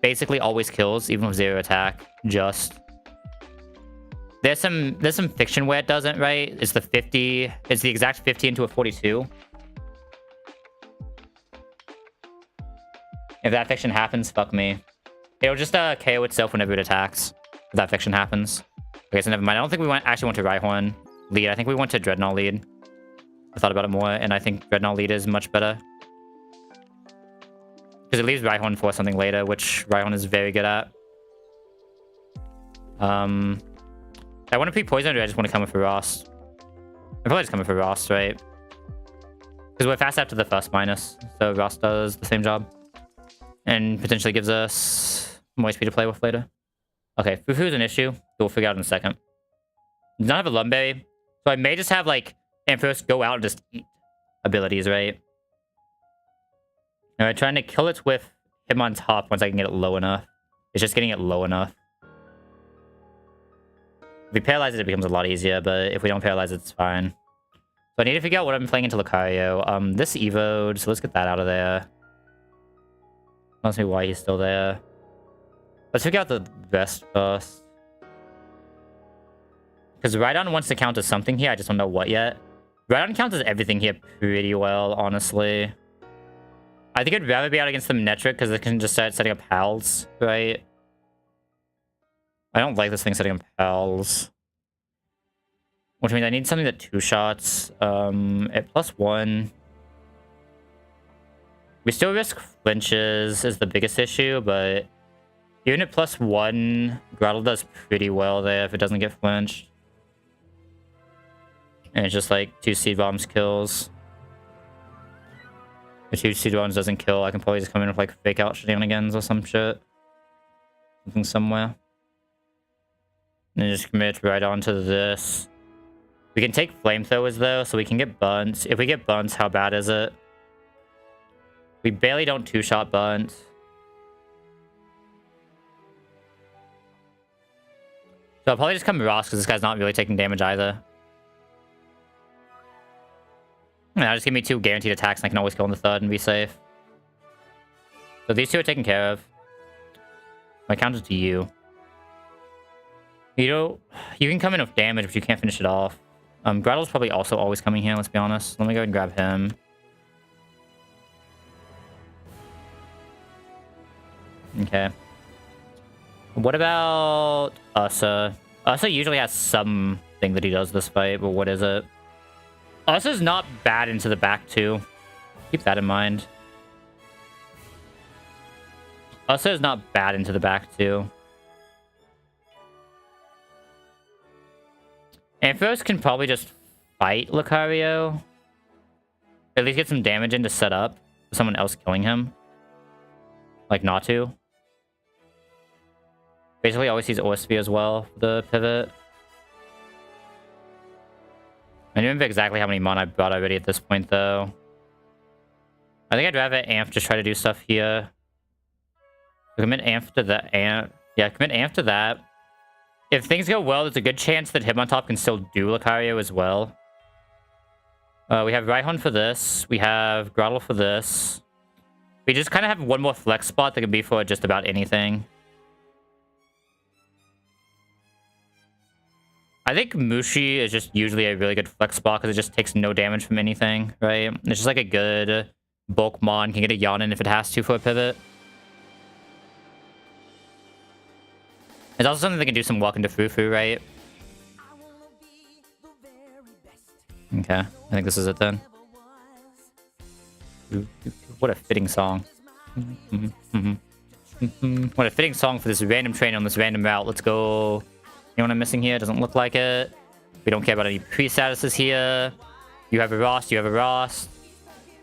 Basically always kills, even with 0 attack. Just. There's some fiction where it doesn't, right? It's the 50. It's the exact 50 into a 42. If that fiction happens, fuck me. It'll just KO itself whenever it attacks. If that fiction happens. Okay, so never mind. I don't think we actually went to Rhyhorn lead. I think we went to Dreadnought lead. I thought about it more, and I think Dreadnought lead is much better. Because it leaves Rhyhorn for something later, which Rhyhorn is very good at. I want to be poisoned, or I just want to come in for Rost. I'm probably just coming for Rost, right? Because we're fast after the first minus, so Rost does the same job. And potentially gives us more HP to play with later. Okay, Fufu's an issue. We'll figure out in a second. Does not have a Lumberry. So I may just have, like, Ampharos go out and just eat abilities, right? And I'm trying to kill it with him on top once I can get it low enough. It's just getting it low enough. If we paralyze it, it becomes a lot easier, but if we don't paralyze it, it's fine. So I need to figure out what I'm playing into Lucario. This Evoed, so let's get that out of there. Don't ask me why he's still there. Let's figure out the best first. Because Rhydon wants to count as something here, I just don't know what yet. Rhydon counts as everything here pretty well, honestly. I think I'd rather be out against the Netric because they can just start setting up Howls, right? I don't like this thing setting up Howls. Which means I need something that two-shots. At +1. We still risk flinches is the biggest issue, but even at +1, Grottle does pretty well there if it doesn't get flinched. And it's just like 2 Seed Bombs kills. If 2 Seed Bombs doesn't kill, I can probably just come in with like fake out shenanigans or some shit. Something somewhere. And then just commit right onto this. We can take Flamethrowers though, so we can get Bunt. If we get Bunt, how bad is it? We barely don't two-shot Bunt. So I'll probably just come Ross because this guy's not really taking damage either. Now just give me 2 guaranteed attacks and I can always kill in the third and be safe. So these 2 are taken care of. My counter to you. You can come in with damage, but you can't finish it off. Grottle's probably also always coming here, let's be honest. Let me go ahead and grab him. Okay. What about Ursa? Ursa usually has something that he does this fight, but what is it? Ursa's not bad into the back, too. Keep that in mind. Ursa is not bad into the back, too. Ampharos can probably just fight Lucario. At least get some damage in to set up for someone else killing him. Like Natu. Basically always sees Orsphere as well for the pivot. I don't remember exactly how many mon I brought already at this point, though. I think I'd rather Amph just try to do stuff here. Commit Amph to the Amph. Yeah, commit Amph to that. If things go well, there's a good chance that Hitmontop can still do Lucario as well. We have Rhyhorn for this. We have Grottle for this. We just kind of have one more flex spot that can be for just about anything. I think Mushi is just usually a really good flex spot because it just takes no damage from anything, right? It's just like a good bulk mon. Can get a Yanin if it has to for a pivot. It's also something that can do some walk into Fufu, right? Okay, I think this is it then. What a fitting song. What a fitting song for this random train on this random route. Let's go. Anyone I'm missing here? Doesn't look like it. We don't care about any pre-statuses here. You have a Rost, you have a Rost.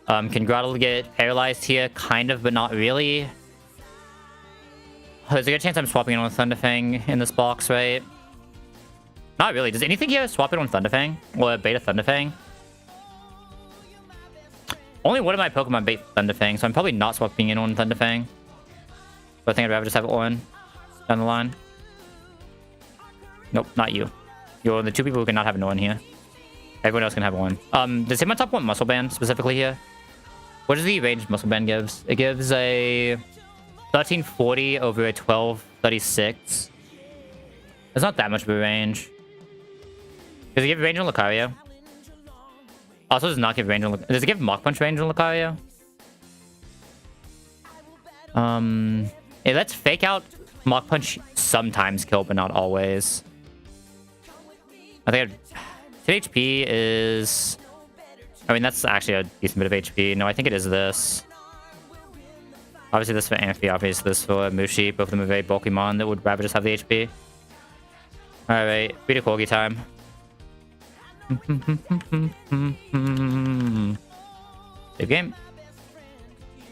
Can Grottle get paralyzed here? Kind of, but not really. There's a good chance I'm swapping it on Thunderfang in this box, right? Not really. Does anything here swap it on Thunderfang? Or beta Thunderfang? Only one of my Pokemon bait Thunderfang, so I'm probably not swapping it on Thunderfang. But I think I'd rather just have it on down the line. Nope, not you. You're the 2 people who cannot have an on here. Everyone else can have one. Does Hitmontop want Muscle Band specifically here? What does the ranged Muscle Band gives? It gives a 1340 over a 1236. It's not that much of a range. Does it give range on Lucario? Also does not give range on does it give Mach Punch range on Lucario? It lets Fake Out Mach Punch sometimes kill, but not always. I think 10 HP is... I mean, that's actually a decent bit of HP. No, I think it is this. Obviously this for Amphi, obviously this for Mushi. Both of them are very bulky mon that would rather just have the HP. Alright, Vito Corgi time. Save game.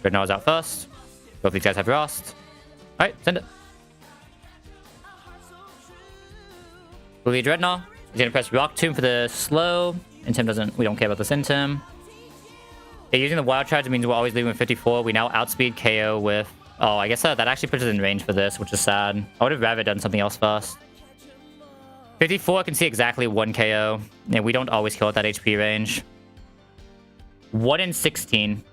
Dreadnought's out first. Both these guys have Frost. Alright, send it. Bully Dreadnought. He's gonna press Rock Tomb for the slow. Intim doesn't... We don't care about this Intim. Okay, using the Wild Charge means we're always leaving with 54. We now outspeed KO with... Oh, I guess that actually puts us in range for this, which is sad. I would have rather done something else first. 54 can see exactly 1 KO. And we don't always kill at that HP range. 1 in 16.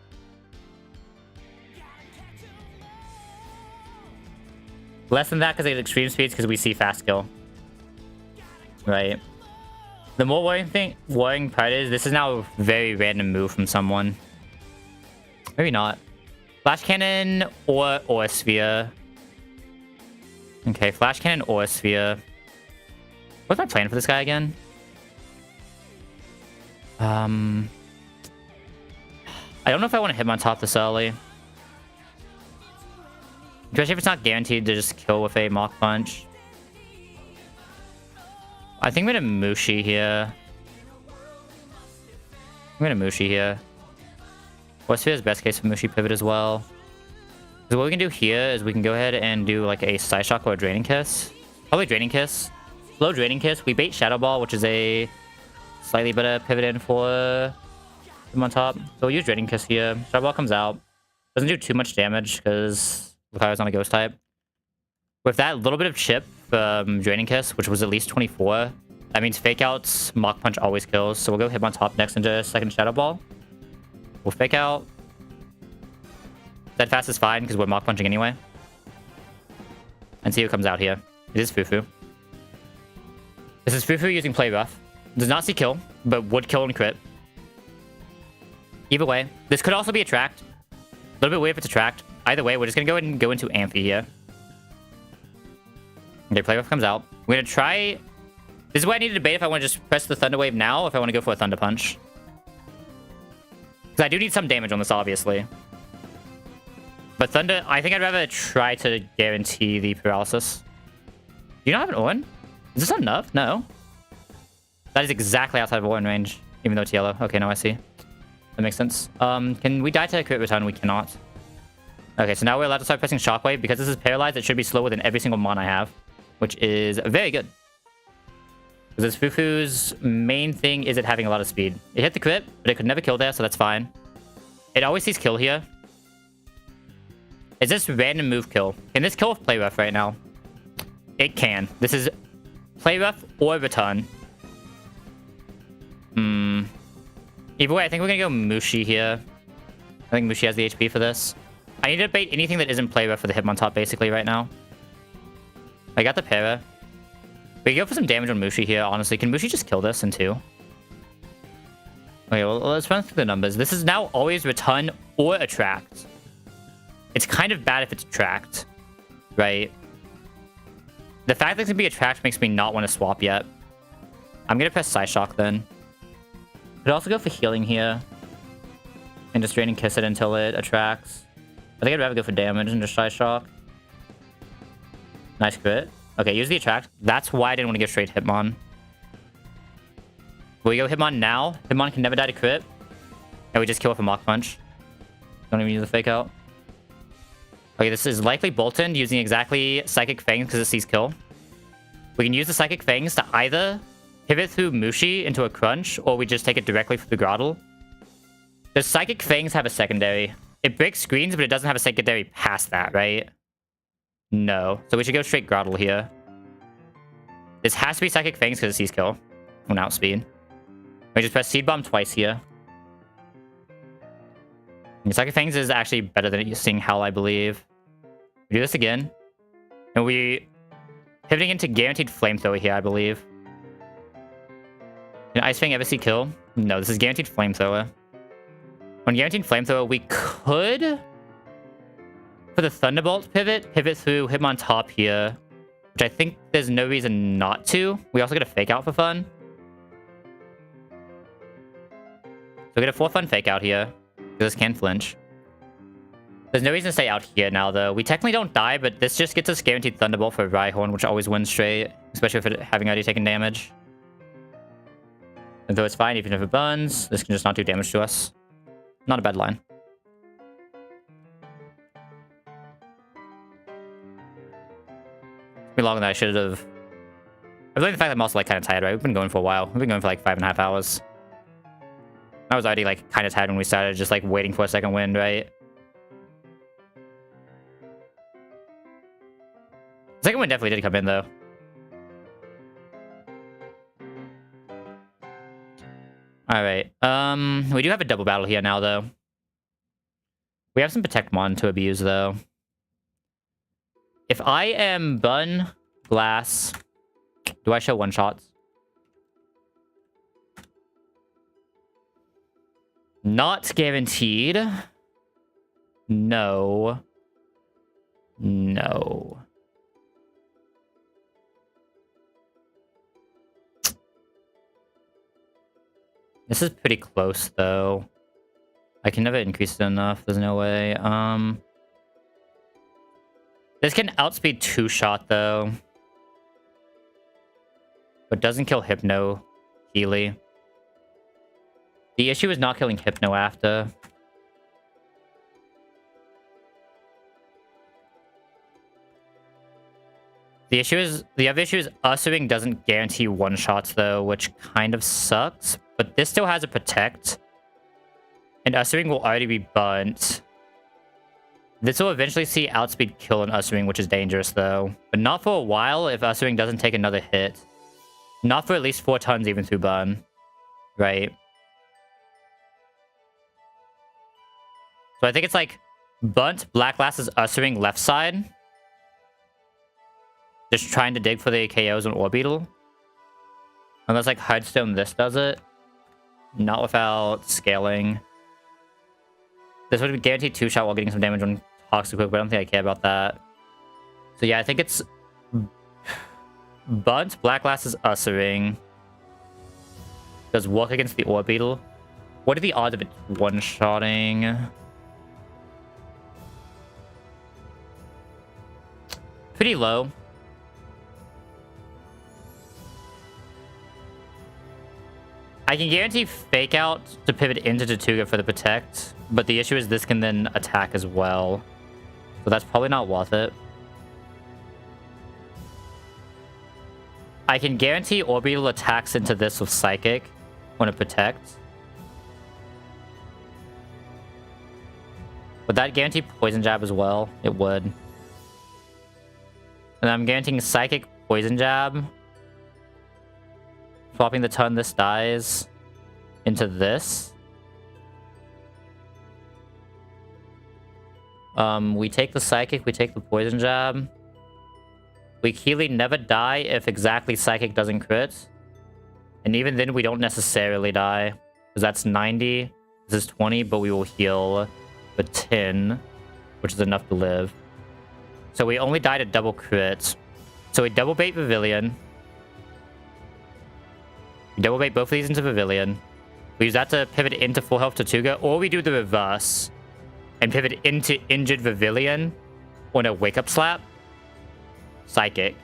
Less than that because they get extreme speeds because we see fast kill. Right. The more worrying part is this is now a very random move from someone. Maybe not. Flash Cannon or Sphere. Okay, Flash Cannon or Sphere. What's my plan for this guy again? I don't know if I want to hit him on top this early. Especially if it's not guaranteed to just kill with a Mach Punch. I think I'm gonna Mushi here. Sphere is best case for Mushi pivot as well. So what we can do here is we can go ahead and do like a Side Shock or a Draining Kiss. Probably Draining Kiss. Slow Draining Kiss. We bait Shadow Ball, which is a slightly better pivot in for him on top. So we'll use Draining Kiss here. Shadow Ball comes out. Doesn't do too much damage because Lucario's on a Ghost type. With that little bit of chip, Draining Kiss, which was at least 24, that means Fake Out's Mach Punch always kills. So we'll go hit on top next into second Shadow Ball. We'll Fake Out. Steadfast is fine because we're Mach Punching anyway. And see who comes out here. It is Fufu. This is Fufu using Play Rough. Does not see kill, but would kill and crit. Either way, this could also be Attract. A little bit weird if it's Attract. Either way, we're just going to go ahead and go into Amphi here. Okay, Play Rough comes out. We're going to try... This is why I need to debate if I want to just press the Thunder Wave now or if I want to go for a Thunder Punch. Because I do need some damage on this, obviously. But Thunder... I think I'd rather try to guarantee the Paralysis. Do you not have an Orin? Is this enough? No. That is exactly outside of Orin range. Even though it's yellow. Okay, now I see. That makes sense. Can we die to a crit return? We cannot. Okay, so now we're allowed to start pressing Shockwave. Because this is paralyzed, it should be slower than every single mon I have. Which is very good. Because this Fufu's main thing is it having a lot of speed. It hit the crit, but it could never kill there, so that's fine. It always sees kill here. Is this random move kill? Can this kill with Play Rough right now? It can. This is Play Rough or Return. Either way, I think we're going to go Mushi here. I think Mushi has the HP for this. I need to bait anything that isn't Play Rough for the Hitmontop basically right now. I got the para. We can go for some damage on Mushi here, honestly. Can Mushi just kill this in 2? Okay, well, let's run through the numbers. This is now always Return or Attract. It's kind of bad if it's Attract, right? The fact that it's going to be Attract makes me not want to swap yet. I'm going to press Side Shock then. Could also go for healing here. And just Draining Kiss it until it attracts. I think I'd rather go for damage and just Side Shock. Nice crit. Okay, use the Attract. That's why I didn't want to go straight Hitmon. Will we go Hitmon now? Hitmon can never die to crit. And we just kill with a Mach Punch. Don't even use the Fake Out. Okay, this is likely Bolton using exactly Psychic Fangs because it sees kill. We can use the Psychic Fangs to either pivot through Mushi into a Crunch, or we just take it directly through the Groddle. Does Psychic Fangs have a secondary? It breaks screens, but it doesn't have a secondary past that, right? No. So we should go straight Groddle here. This has to be Psychic Fangs because it sees kill. When outspeed. We just press Seed Bomb twice here. And Psychic Fangs is actually better than seeing Howl, I believe. We do this again. And we pivoting into guaranteed Flamethrower here, I believe. Can Ice Fang ever see kill? No, this is guaranteed Flamethrower. On guaranteed Flamethrower, we could, for the Thunderbolt pivot through him on top here, which I think there's no reason not to. We also get a Fake Out for fun. So we get a 4-fun Fake Out here, because this can flinch. There's no reason to stay out here now, though. We technically don't die, but this just gets us guaranteed Thunderbolt for Rhyhorn, which always wins straight, especially if it having already taken damage. And though it's fine, even if it burns, this can just not do damage to us. Not a bad line. It's been longer than I should have. I really the fact that I'm also like kind of tired, right? We've been going for a while. We've been going for like 5.5 hours. I was already like kind of tired when we started, just like waiting for a second wind, right? The second wind definitely did come in though. Alright, we do have a double battle here now, though. We have some Protect Mon to abuse, though. If I am Bun, Glass, do I show one-shots? Not guaranteed. No. No. This is pretty close, though. I can never increase it enough. There's no way. This can outspeed 2-shot, though. But doesn't kill Hypno, Healy. The issue is not killing Hypno after. The other issue is Uswing doesn't guarantee one-shots, though, which kind of sucks. But this still has a Protect. And Uswing will already be burnt. This will eventually see outspeed kill an Uswing, which is dangerous, though. But not for a while if Uswing doesn't take another hit. Not for at least 4 tons even through burn. Right? So I think it's like Bunt, Black Glass's Uswing left side. Just trying to dig for the KOs on Orbeetle. Unless like Hearthstone this does it. Not without scaling. This would be guaranteed 2-shot while getting some damage on Toxic Quick, but I don't think I care about that. So yeah, I think it's Bunt, Black Glass's Uswing. Does work against the Orbeetle. What are the odds of it one-shotting? Pretty low. I can guarantee Fake Out to pivot into Tatuga for the Protect, but the issue is this can then attack as well. So that's probably not worth it. I can guarantee Orbeetle attacks into this with Psychic when it protects. Would that guarantee Poison Jab as well? It would. And I'm guaranteeing Psychic Poison Jab. Swapping the turn this dies into this. We take the Psychic, we take the Poison Jab. We Healy never die if exactly Psychic doesn't crit. And even then we don't necessarily die. Because that's 90. This is 20, but we will heal for 10. Which is enough to live. So we only died at double crit. So we double bait Pavilion. We double bait both of these into Pavilion. We use that to pivot into full health Tatuga. Or we do the reverse. And pivot into injured Pavilion. On a wake up slap. Psychic.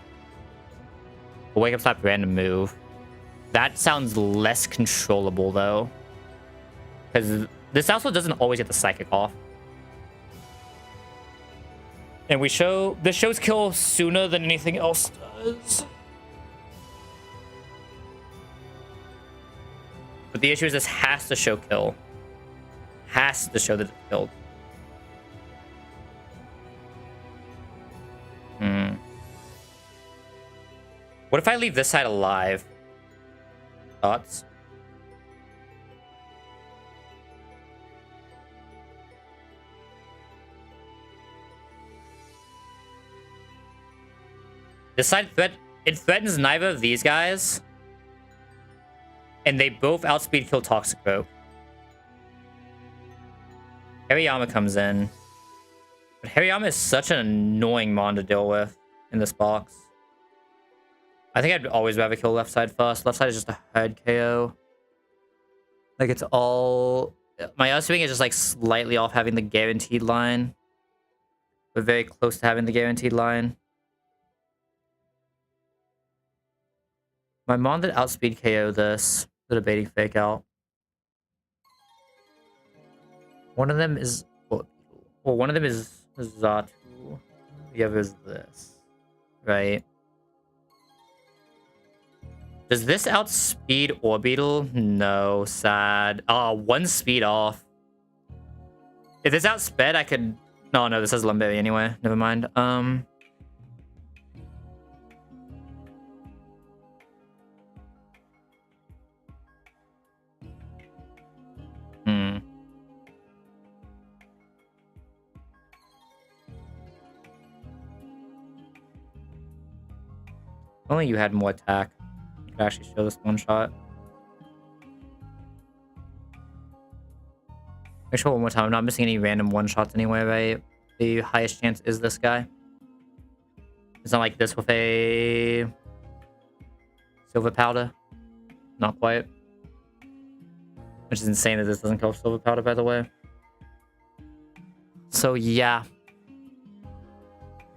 A wake up slap random move. That sounds less controllable though. Because this also doesn't always get the Psychic off. And we show... This shows kill sooner than anything else does. But the issue is this has to show kill. Has to show that it killed. What if I leave this side alive? Thoughts? This side it threatens neither of these guys. And they both outspeed kill Toxic Rope. Hariyama comes in. But Hariyama is such an annoying mon to deal with in this box. I think I'd always rather kill left side first. Left side is just a hard KO. Like, it's all... My Earthwing is just, like, slightly off having the guaranteed line. But very close to having the guaranteed line. My mon that outspeed KO this. The debating fake out. One of them is... Well, one of them is Zatu. The other is this. Right? Does this outspeed Orbeetle? No, sad. Oh, one speed off. If this outsped, I could... No, no, this has Lumberry anyway. Never mind. Only you had more attack. You could actually show this one shot. Make sure one more time. I'm not missing any random one shots anyway, right? The highest chance is this guy. It's not like this with a silver powder. Not quite. Which is insane that this doesn't kill silver powder, by the way. So yeah.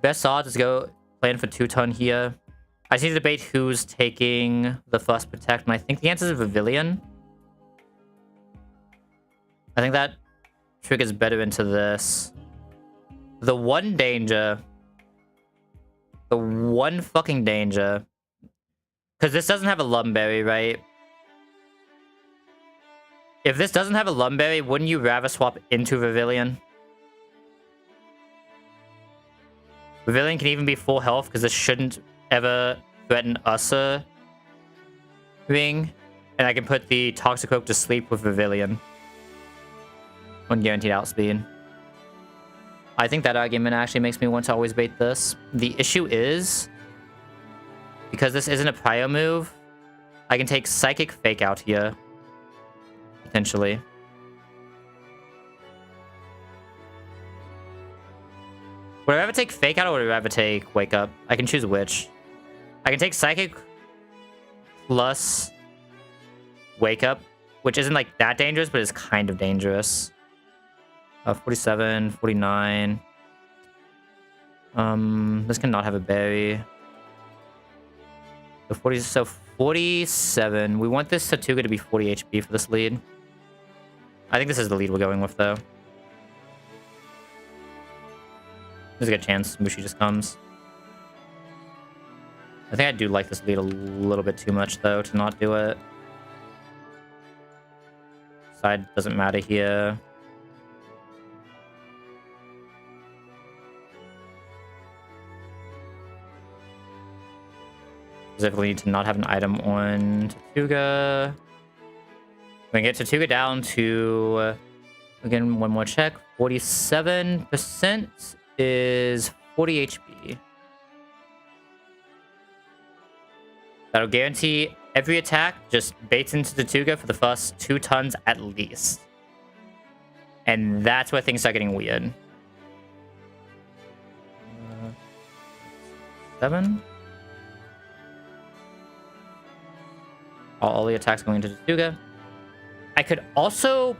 Best odds is go plan for 2-ton here. I just need to debate who's taking the first protect, and I think the answer is Pavilion. I think that triggers better into this. The one danger... The one fucking danger... Because this doesn't have a Lumberry, right? If this doesn't have a Lumberry, wouldn't you rather swap into Pavilion? Pavilion can even be full health, because this shouldn't ever threaten Ursa Ring. And I can put the Toxic Oak to sleep with Pavilion. On guaranteed outspeed. I think that argument actually makes me want to always bait this. The issue is, because this isn't a prior move, I can take Psychic Fake out here. Potentially. Would I rather take Fake out or would I rather take Wake Up? I can choose which. I can take Psychic plus Wake Up, which isn't like that dangerous, but is kind of dangerous. 47, 49. This cannot have a berry. So 47. We want this Satuga to be 40 HP for this lead. I think this is the lead we're going with, though. There's a good chance Mushi just comes. I think I do like this lead a little bit too much, though, to not do it. Side doesn't matter here. Specifically need to not have an item on Tortuga. We can get Tortuga down to, again, one more check. 47% is 40 HP. That'll guarantee every attack just baits into Tortuga for the first 2 tons at least. And that's where things start getting weird. 7. All the attacks going into Tortuga. I could also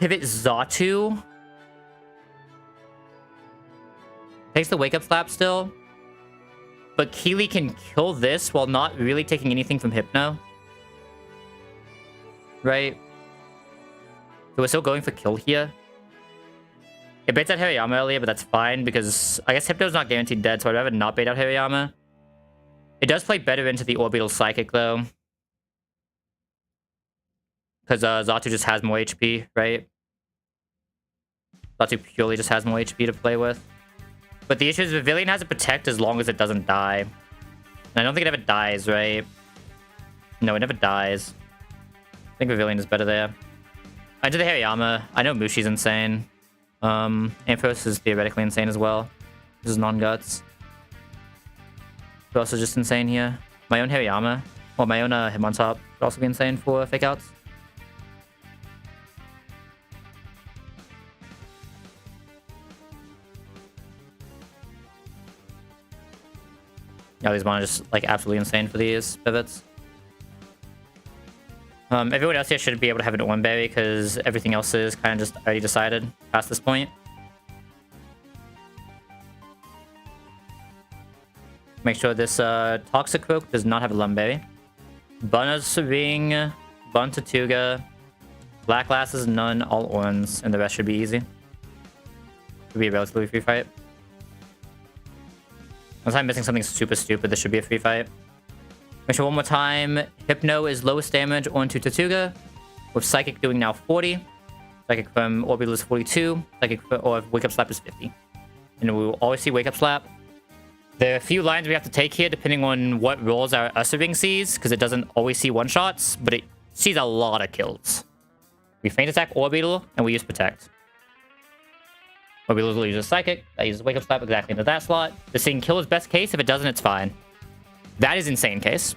pivot Zatu. Takes the Wake Up Slap still. But Keely can kill this while not really taking anything from Hypno. Right? So we're still going for kill here. It baits out Hariyama earlier, but that's fine because I guess Hypno's not guaranteed dead, so I'd rather not bait out Hariyama. It does play better into the Orbital Psychic, though. Because Zatu just has more HP, right? Zatu purely just has more HP to play with. But the issue is Pavilion has to protect as long as it doesn't die. And I don't think it ever dies, right? No, it never dies. I think Pavilion is better there. I did the Hariyama. I know Mushi's insane. Ampharos is theoretically insane as well. This is non-guts. Who else is just insane here? My own Hariyama. Well, my own Hitmontop. Could also be insane for fake outs. Yeah, these one are just like absolutely insane for these pivots. Everyone else here should be able to have an one berry because everything else is kind of just already decided past this point. Make sure this Toxic Rook does not have a Lumberry. Bunna's Ring, Bun Tortuga, Black Glasses, none, all ones, and the rest should be easy. Should be a relatively free fight. Unless I'm missing something super stupid, this should be a free fight. Make sure one more time, Hypno is lowest damage onto Tortuga, with Psychic doing now 40. Psychic from Orbital is 42, Psychic or Wake Up Slap is 50. And we will always see Wake Up Slap. There are a few lines we have to take here depending on what rolls our Usher Ring sees, because it doesn't always see one-shots, but it sees a lot of kills. We Feint Attack Orbital, and we use Protect. Orbital uses Psychic, that uses Wake Up Slap exactly into that slot. This thing kill is best case, if it doesn't, it's fine. That is insane case.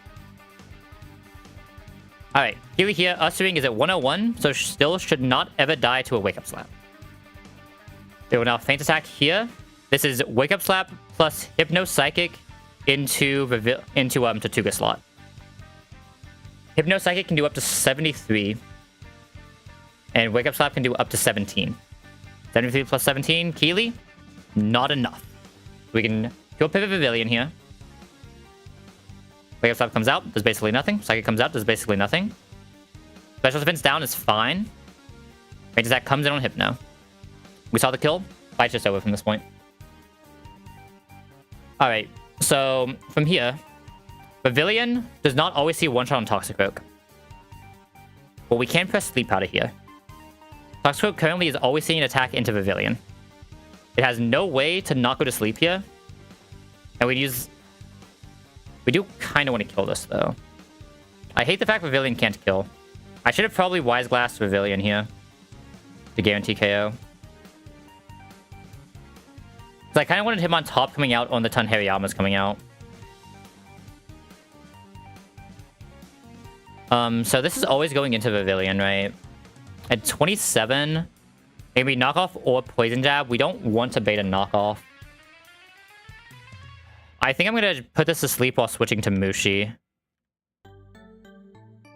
Alright, here, Usher Ring is at 101, so still should not ever die to a Wake Up Slap. They will now Feint Attack here. This is Wake Up Slap plus Hypno Psychic into Tortuga slot. Hypno Psychic can do up to 73. And Wake Up Slap can do up to 17. 73 plus 17, Keely? Not enough. We can kill Pivot Pavilion here. Wake Up Slap comes out, does basically nothing. Psychic comes out, does basically nothing. Special Defense down is fine. Feint Attack comes in on Hypno. We saw the kill. Fight's just over from this point. Alright, so from here, Pavilion does not always see one shot on Toxic Rook. But we can press Sleep Powder here. Toxic Rook currently is always seeing an attack into Pavilion. It has no way to not go to sleep here. And we do kind of want to kill this, though. I hate the fact Pavilion can't kill. I should have probably Wise Glassed Pavilion here to guarantee KO. So I kind of wanted him on top coming out on the ton Hariyama's coming out. So this is always going into Pavilion, right? At 27, maybe knockoff or poison jab. We don't want to bait a knockoff. I think I'm gonna put this to sleep while switching to Mushi.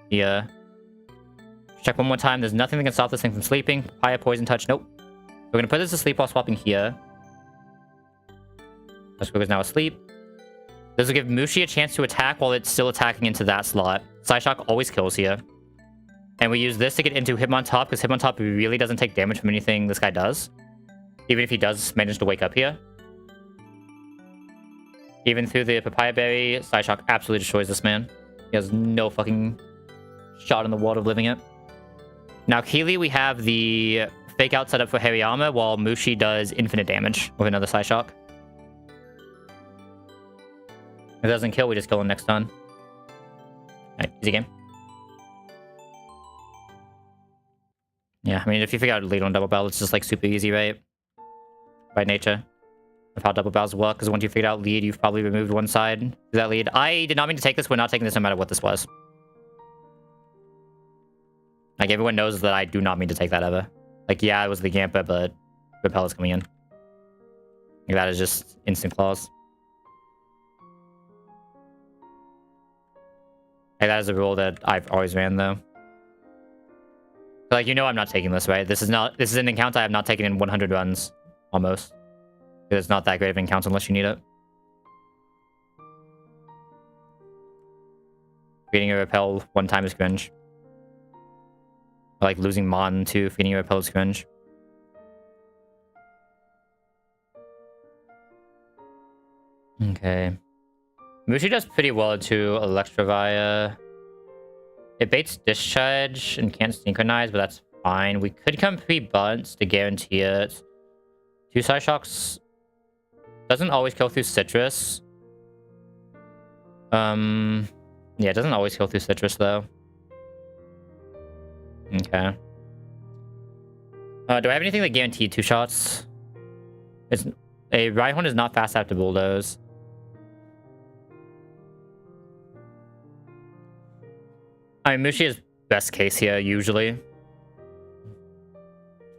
Yeah. Check one more time. There's nothing that can stop this thing from sleeping. Papaya, poison touch. Nope. We're gonna put this to sleep while swapping here. Toxic Rook is now asleep. This will give Mushi a chance to attack while it's still attacking into that slot. Psyshock always kills here. And we use this to get into Hitmontop, because Hitmontop really doesn't take damage from anything this guy does. Even if he does manage to wake up here. Even through the Papaya Berry, Psyshock absolutely destroys this man. He has no fucking shot in the world of living it. Now, Keely, we have the fake out set up for Hariyama, while Mushi does infinite damage with another Psyshock. If it doesn't kill, we just kill him next turn. Alright, easy game. Yeah, I mean, if you figure out lead on double barrel, it's just like super easy, right? By nature of how double barrels work, because once you figured out lead, you've probably removed one side to that lead. I did not mean to take this. We're not taking this no matter what this was. Like, everyone knows that I do not mean to take that ever. Like, yeah, it was the Gampa, but Repel is coming in. Like, that is just instant claws. Like, that is a rule that I've always ran, though. Like, you know I'm not taking this, right? This is an encounter I have not taken in 100 runs, almost. Because it's not that great of an encounter unless you need it. Feeding a Repel one time is cringe. Or like losing Mon to feeding a Repel is cringe. Okay. Mushi does pretty well to Electrovia. It baits Discharge and can't synchronize, but that's fine. We could come pre-bunts to guarantee it. Two Psyshocks doesn't always kill through Citrus. Yeah, it doesn't always kill through Citrus, though. Okay. Do I have anything that guaranteed two shots? A Rhyhorn is not fast after Bulldoze. I mean, Mushi is best case here, usually.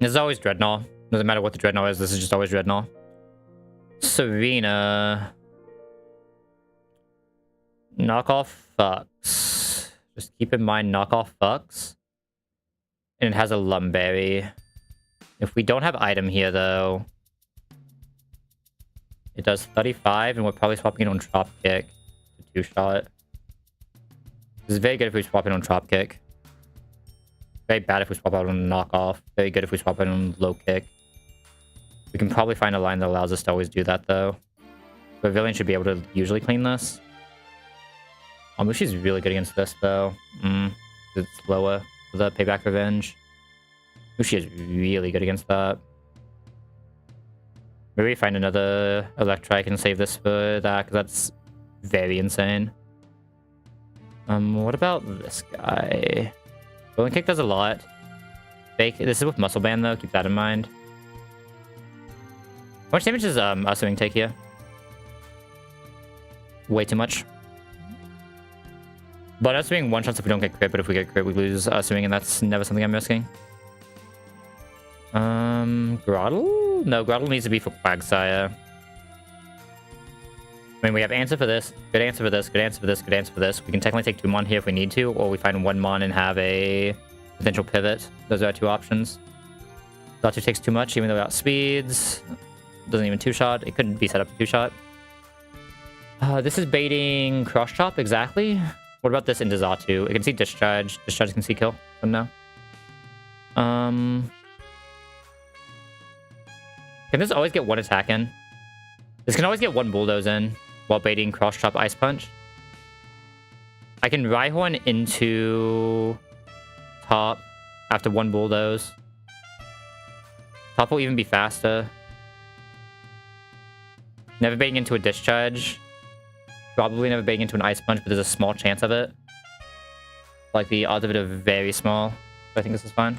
This is always Dreadnought. Doesn't matter what the Dreadnought is, this is just always Dreadnought. Serena. Knockoff fucks. Just keep in mind knockoff fucks. And it has a Lumberry. If we don't have item here, though, it does 35, and we're probably swapping it on Drop Kick to 2-shot. This is very good if we swap it on Drop Kick. Very bad if we swap out on Knockoff. Very good if we swap it on Low Kick. We can probably find a line that allows us to always do that, though. Pavilion should be able to usually clean this. Mushi's really good against this, though. It's lower for the Payback Revenge. Mushi is really good against that. Maybe we find another Electrike and save this for that, because that's very insane. What about this guy? Rolling Kick does a lot. Fake. This is with Muscle Band, though. Keep that in mind. How much damage does Uswing take here? Way too much. But Uswing one-shots if we don't get crit, but if we get crit, we lose Uswing, and that's never something I'm risking. Groddle? No, Groddle needs to be for Quagsire. I mean, we have answer for this, good answer for this, good answer for this, good answer for this. We can technically take 2 Mon here if we need to, or we find 1 Mon and have a potential pivot. Those are our 2 options. Datu takes too much, even though it outspeeds. Doesn't even 2-shot. It could be set up to 2-shot. This is baiting Cross Chop, exactly. What about this into Zatu? It can see Discharge. Discharge can see kill. So no. Can this always get 1 attack in? This can always get 1 Bulldoze in while baiting Cross Chop Ice Punch. I can Rhyhorn into top after 1 Bulldoze. Top will even be faster. Never baiting into a Discharge. Probably never baiting into an Ice Punch, but there's a small chance of it. Like, the odds of it are very small. So I think this is fine.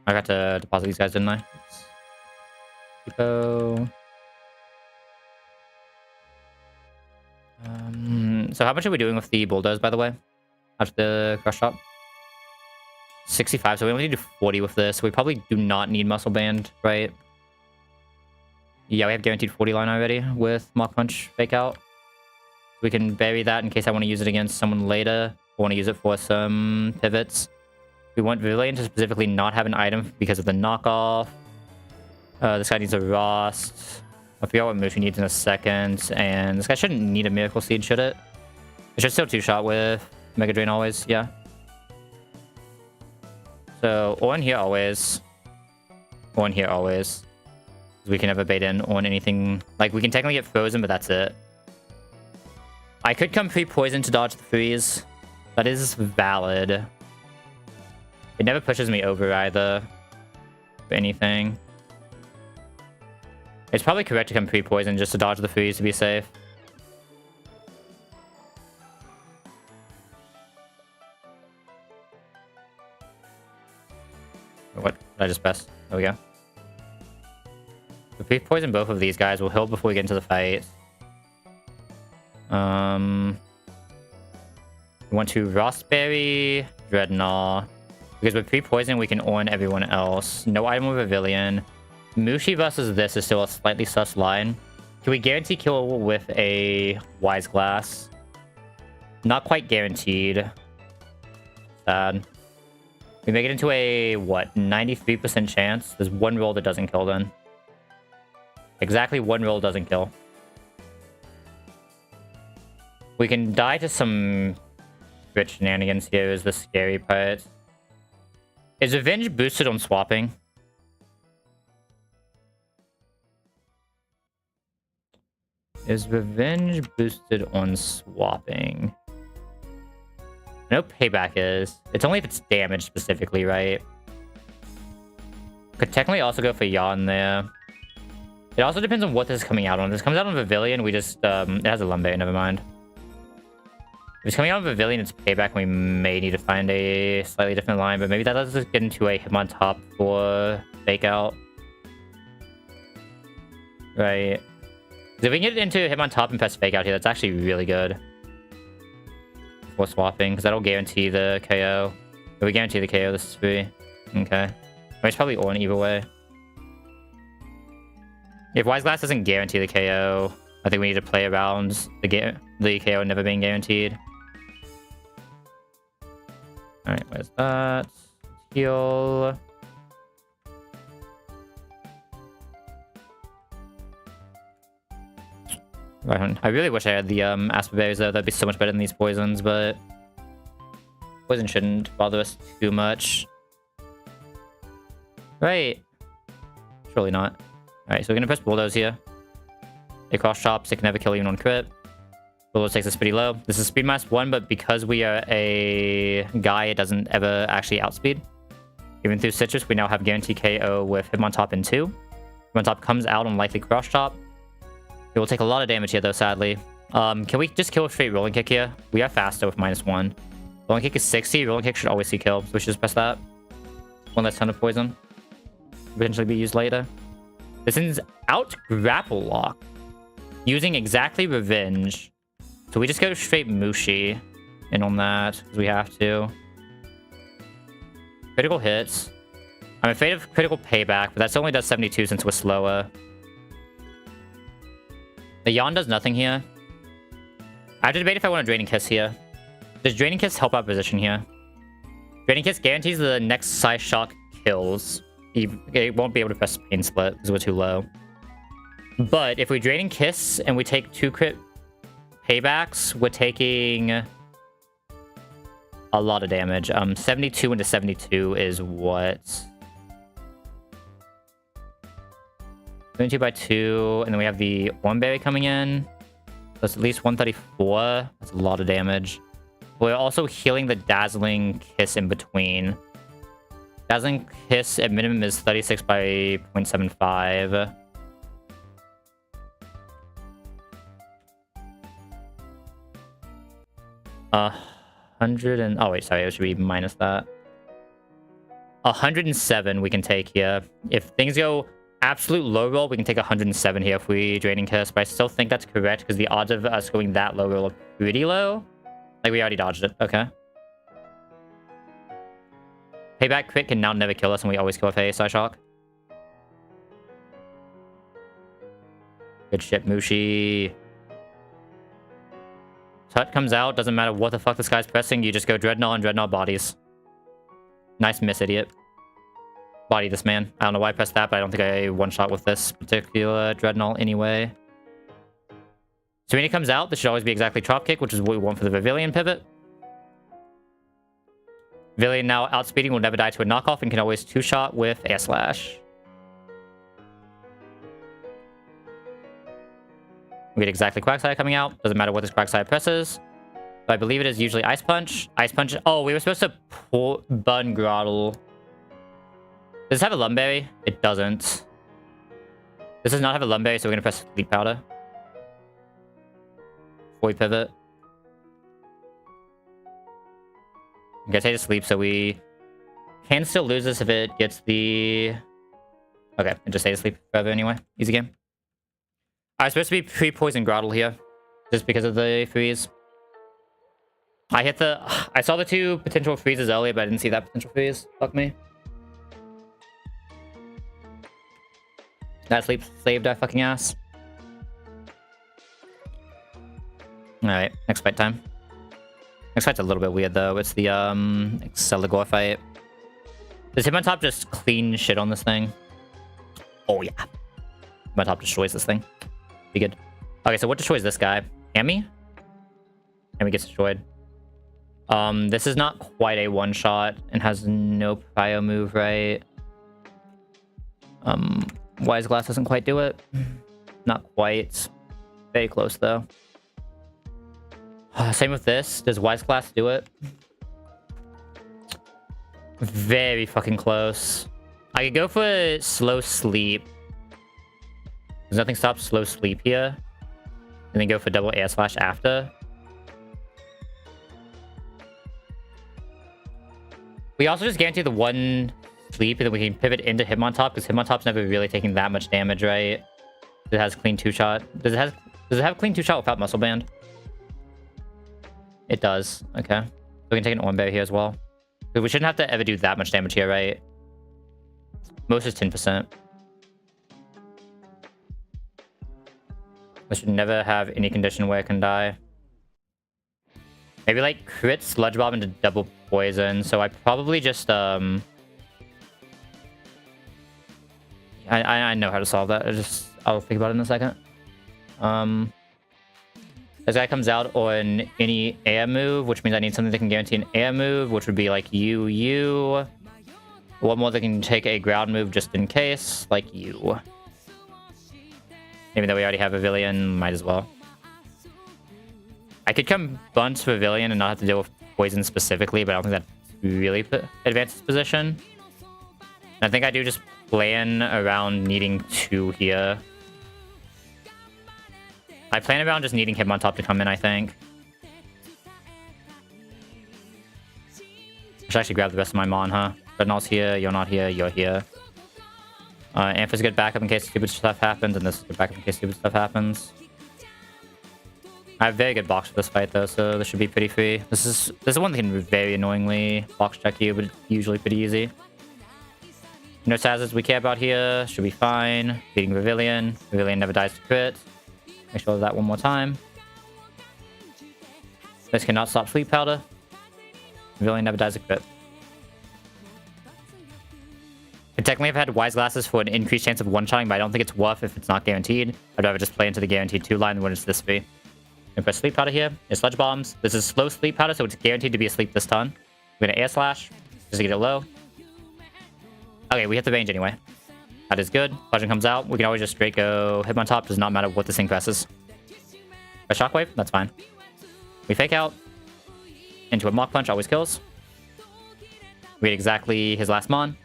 I got to deposit these guys, didn't I? Vito. So how much are we doing with the Bulldoze, by the way? After the Crush Shop? 65, so we only need to do 40 with this. We probably do not need Muscle Band, right? Yeah, we have guaranteed 40 line already with Mach Punch Fake Out. We can bury that in case I want to use it against someone later. I want to use it for some pivots. We want Vivillane to specifically not have an item because of the knockoff. This guy needs a Rost. I forgot what Mushi needs in a second. And this guy shouldn't need a Miracle Seed, should it? It should still 2-shot with Mega Drain always, yeah. So, on here always. On here always. We can never bait in on anything. Like, we can technically get frozen, but that's it. I could come pre-poison to dodge the freeze. That is valid. It never pushes me over either. For anything. It's probably correct to come pre-poison just to dodge the freeze to be safe. What did I just press? There we go. If we poison both of these guys, we'll heal before we get into the fight. We want to Rostberry, Dreadnought. Because with pre-poison, we can on everyone else. No item with Pavilion. Mushi versus this is still a slightly sus line. Can we guarantee kill with a Wise Glass? Not quite guaranteed. Sad. We make it into a, what, 93% chance? There's 1 roll that doesn't kill then. Exactly 1 roll doesn't kill. We can die to some crit shenanigans here is the scary part. Is Revenge boosted on swapping? Is Revenge boosted on swapping? I know Payback is. It's only if it's damaged specifically, right? Could technically also go for Yawn there. It also depends on what this is coming out on. If this comes out on Pavilion, we just... it has a Lumberry, never mind. If it's coming out on Pavilion, it's Payback, and we may need to find a slightly different line, but maybe that lets us get into a Hitmon top for Fake Out. Right. If we can get into him on top and press fake out here, that's actually really good. Before swapping, because that'll guarantee the KO. If we guarantee the KO, this is free. Okay. I mean, it's probably on either way. If Wise Glass doesn't guarantee the KO, I think we need to play around the KO never being guaranteed. Alright, where's that? Heal. I really wish I had the Asper Berries though, that'd be so much better than these poisons, but poison shouldn't bother us too much. Right. Surely not. Alright, so we're gonna press Bulldoze here. They cross chops, it can never kill even on crit. Bulldoze takes us pretty low. This is speed -1, but because we are a guy, it doesn't ever actually outspeed. Even through Citrus, we now have guaranteed KO with Hitmontop in 2. Hitmontop comes out on likely cross chop. It will take a lot of damage here, though, sadly. Can we just kill a straight Rolling Kick here? We are faster with -1. Rolling Kick is 60. Rolling Kick should always see kill, so we should just press that. One less ton of poison. Potentially be used later. This is out Grapple Lock. Using exactly Revenge. So we just go straight Mushi in on that, because we have to. Critical hits. I'm afraid of critical payback, but that only does 72 since we're slower. The Yawn does nothing here. I have to debate if I want a Draining Kiss here. Does Draining Kiss help our position here? Draining Kiss guarantees the next Psy Shock kills. It won't be able to press Pain Split because we're too low. But if we Draining Kiss and we take 2 crit paybacks, we're taking a lot of damage. 72 into 72 is what? 22 by 2, and then we have the Oranberry coming in. That's at least 134. That's a lot of damage. We're also healing the Dazzling Kiss in between. Dazzling Kiss at minimum is 36 by 0.75. Oh wait, sorry, it should be minus that. 107 we can take here. If things go absolute low roll, we can take 107 here if we Draining Kiss, but I still think that's correct because the odds of us going that low roll are pretty low. Like, we already dodged it. Okay. Payback crit can now never kill us, and we always kill with a Psy Shock. Good shit, Mushi. Tut comes out, doesn't matter what the fuck this guy's pressing, you just go Dreadnought and Dreadnought bodies. Nice miss, idiot. Body this man. I don't know why I pressed that, but I don't think I one-shot with this particular Dreadnought anyway. So when he comes out, this should always be exactly Chop Kick, which is what we want for the Pavilion pivot. Pavilion now outspeeding will never die to a knockoff and can always 2-shot with Air Slash. We get exactly Quagsire coming out. Doesn't matter what this Quagsire presses. But I believe it is usually Ice Punch. Ice Punch. Oh, we were supposed to Bun Grottle. Does this have a Lumberry? It doesn't. This does not have a Lumberry, so we're going to press Sleep Powder. Before we pivot. I'm going to take a sleep, so we can still lose this if it gets the... Okay, and just stay asleep forever anyway. Easy game. I was supposed to be pre-Poison Grottle here, just because of the freeze. I saw the 2 potential freezes earlier, but I didn't see that potential freeze. Fuck me. That sleep saved our fucking ass. Alright, next fight time. Next fight's a little bit weird though. It's the Exceligor fight. Does Hitmontop just clean shit on this thing? Oh yeah. Hitmontop destroys this thing. Be good. Okay, so what destroys this guy? Hammy? Hammy gets destroyed. This is not quite a one-shot and has no prio move, right? Wise Glass doesn't quite do it. Not quite. Very close though. Same with this. Does Wise Glass do it? Very fucking close. I could go for Slow Sleep. There's nothing stops Slow Sleep here. And then go for double Air Slash after. We also just guarantee the 1 sleep, and then we can pivot into Hitmontop, because Hitmontop's never really taking that much damage, right? It has clean 2-shot. Does it have clean 2-shot without muscle band? It does. Okay. So we can take an Orn Berry here as well. But we shouldn't have to ever do that much damage here, right? Most is 10%. I should never have any condition where I can die. Maybe like crit Sludge Bomb into double poison. So I probably just I know how to solve that. I'll think about it in a second. This guy comes out on any air move, which means I need something that can guarantee an air move, which would be like you. One more that can take a ground move just in case, like you. Even though we already have Pavilion, might as well. I could come Bunt Pavilion and not have to deal with poison specifically, but I don't think that really advances position. And I think I do just plan around needing 2 here. I plan around just needing Hitmontop to come in, I think. I should actually grab the rest of my Mon, huh? Rednall's here, you're not here, you're here. Ampha's good backup in case stupid stuff happens, and this is good backup in case stupid stuff happens. I have very good box for this fight, though, so this should be pretty free. This is one that can very annoyingly box check you, but it's usually pretty easy. No Sazzes we care about here. Should be fine. Beating Pavilion. Pavilion never dies to crit. Make sure of that one more time. This cannot stop Sleep Powder. Pavilion never dies to crit. I technically have had Wise Glasses for an increased chance of one-shotting, but I don't think it's worth if it's not guaranteed. I'd rather just play into the guaranteed 2 line when it's this free. I'm gonna press Sleep Powder here. There's Sludge Bombs. This is slow Sleep Powder, so it's guaranteed to be asleep this turn. We're gonna Air Slash, just to get it low. Okay, we hit the range anyway. That is good. Bludgeon comes out. We can always just straight go Hitmontop. Does not matter what this thing presses. A Shockwave? That's fine. We fake out. Into a Mach Punch, always kills. We hit exactly his last Mon.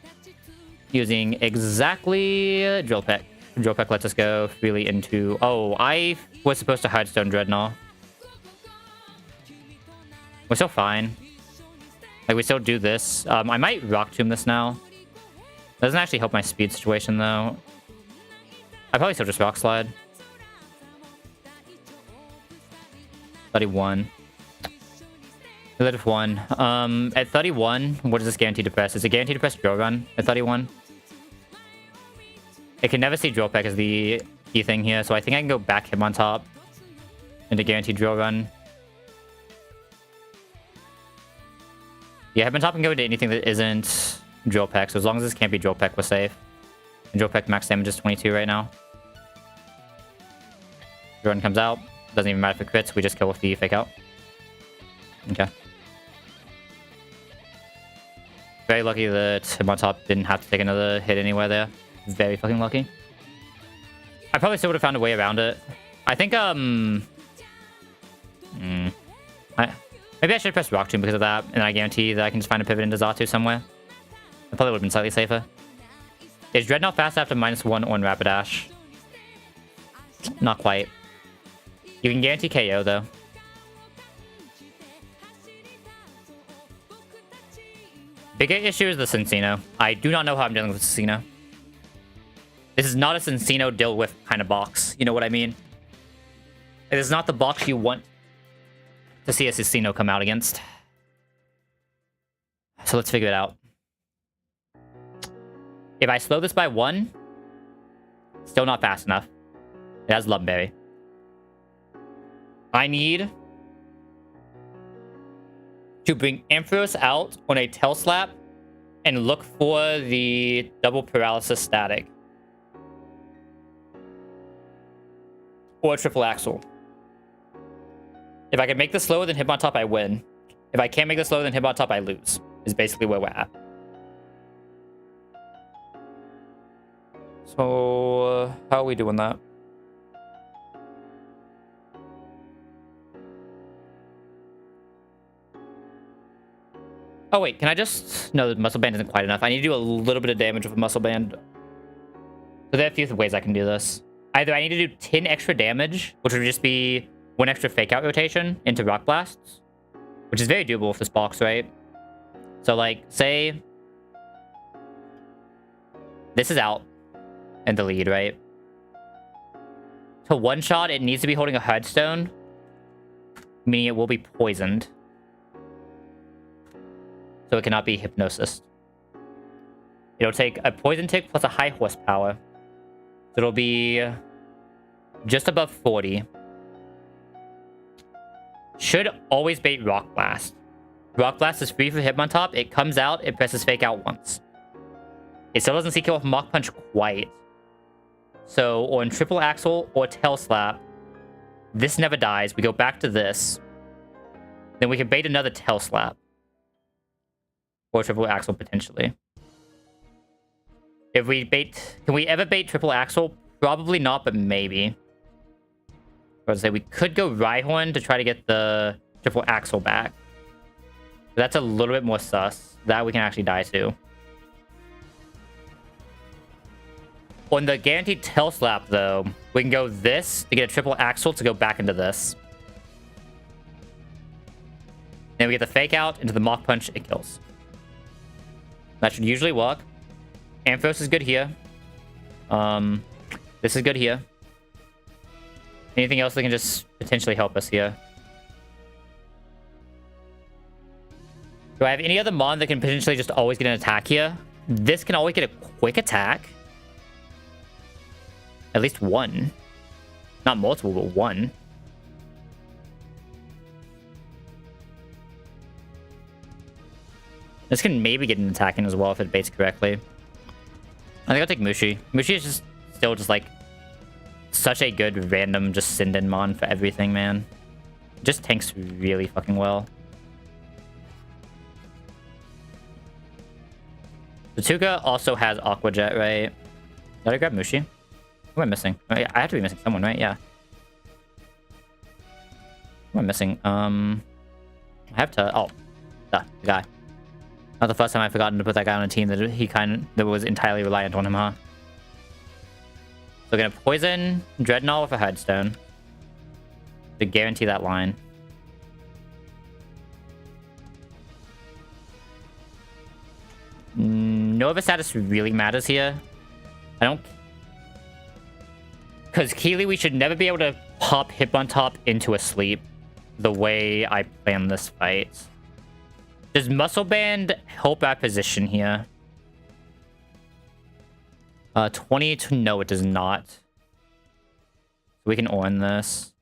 Using exactly Drill Peck. Drill Peck lets us go freely into... Oh, I was supposed to Hearthstone Dreadnought. We're still fine. Like, we still do this. I might Rock Tomb this now. Doesn't actually help my speed situation, though. I probably still just Rock Slide. 31. We lit with 1. At 31, what is this guaranteed to press? Is it guaranteed to press Drill Run at 31? It can never see Drill Peck as the key thing here, so I think I can go back Hitmontop into guaranteed Drill Run. Yeah, Hitmontop can go into anything that isn't Drill Peck, so as long as this can't be Drill Peck, we're safe. And Drill Peck max damage is 22 right now. Drill Run comes out. Doesn't even matter if it crits, we just kill with the fake out. Okay. Very lucky that Hitmontop didn't have to take another hit anywhere there. Very fucking lucky. I probably still would have found a way around it. I think, maybe I should press Rock Tomb because of that, and I guarantee that I can just find a pivot into Xatu somewhere. That probably would have been slightly safer. Is Dreadnought fast after -1 on Rapidash? Not quite. You can guarantee KO, though. Bigger issue is the Cincino. I do not know how I'm dealing with Cincino. This is not a Cincino deal with kind of box. You know what I mean? It is not the box you want to see a Cincino come out against. So let's figure it out. If I slow this by 1, still not fast enough. It has Lumberry. I need to bring Ampharos out on a Tail Slap and look for the double paralysis static. Or a triple axle. If I can make this slower than Hitmontop, I win. If I can't make this slower than Hitmontop, I lose. Is basically where we're at. So, how are we doing that? Oh wait, can I just... No, the Muscle Band isn't quite enough. I need to do a little bit of damage with a Muscle Band. So there are a few ways I can do this. Either I need to do 10 extra damage, which would just be 1 extra Fake Out rotation into Rock Blasts, which is very doable with this box, right? So like, say... This is out in the lead, right? To one-shot, it needs to be holding a headstone, meaning it will be poisoned. So it cannot be hypnosis. It'll take a poison tick plus a high horsepower. So it'll be just above 40. Should always bait Rock Blast. Rock Blast is free for Hitmontop. It comes out, it presses Fake Out once. It still doesn't see kill off Mach Punch quite. So on Triple Axle or Tail Slap, this never dies. We go back to this. Then we can bait another Tail Slap. Or Triple Axle, potentially. If we bait... Can we ever bait Triple Axle? Probably not, but maybe. I was say we could go Rhyhorn to try to get the Triple Axle back. That's a little bit more sus. That we can actually die to. On the guaranteed Tail Slap, though, we can go this to get a Triple Axle to go back into this. Then we get the Fake Out into the Mach Punch, it kills. That should usually work. Amphros is good here. This is good here. Anything else that can just potentially help us here? Do I have any other mon that can potentially just always get an attack here? This can always get a quick attack. At least one. Not multiple, but one. This can maybe get an attack in as well if it baits correctly. I think I'll take Mushi. Mushi is just still just like such a good random just send in mon for everything, man. It just tanks really fucking well. The Tuga also has Aqua Jet, right? Did I grab Mushi? Who am I missing? Oh, yeah, I have to be missing someone, right? Yeah. Who am I missing? I have to... Oh. The guy. Not the first time I've forgotten to put that guy on a team that was entirely reliant on him, huh? So we're gonna poison Dreadnought with a headstone to guarantee that line. No other status really matters here. I don't... Because Keely, we should never be able to pop Hitmontop into a sleep the way I planned this fight. Does Muscle Band help our position here? 20 to no, it does not. We can on this.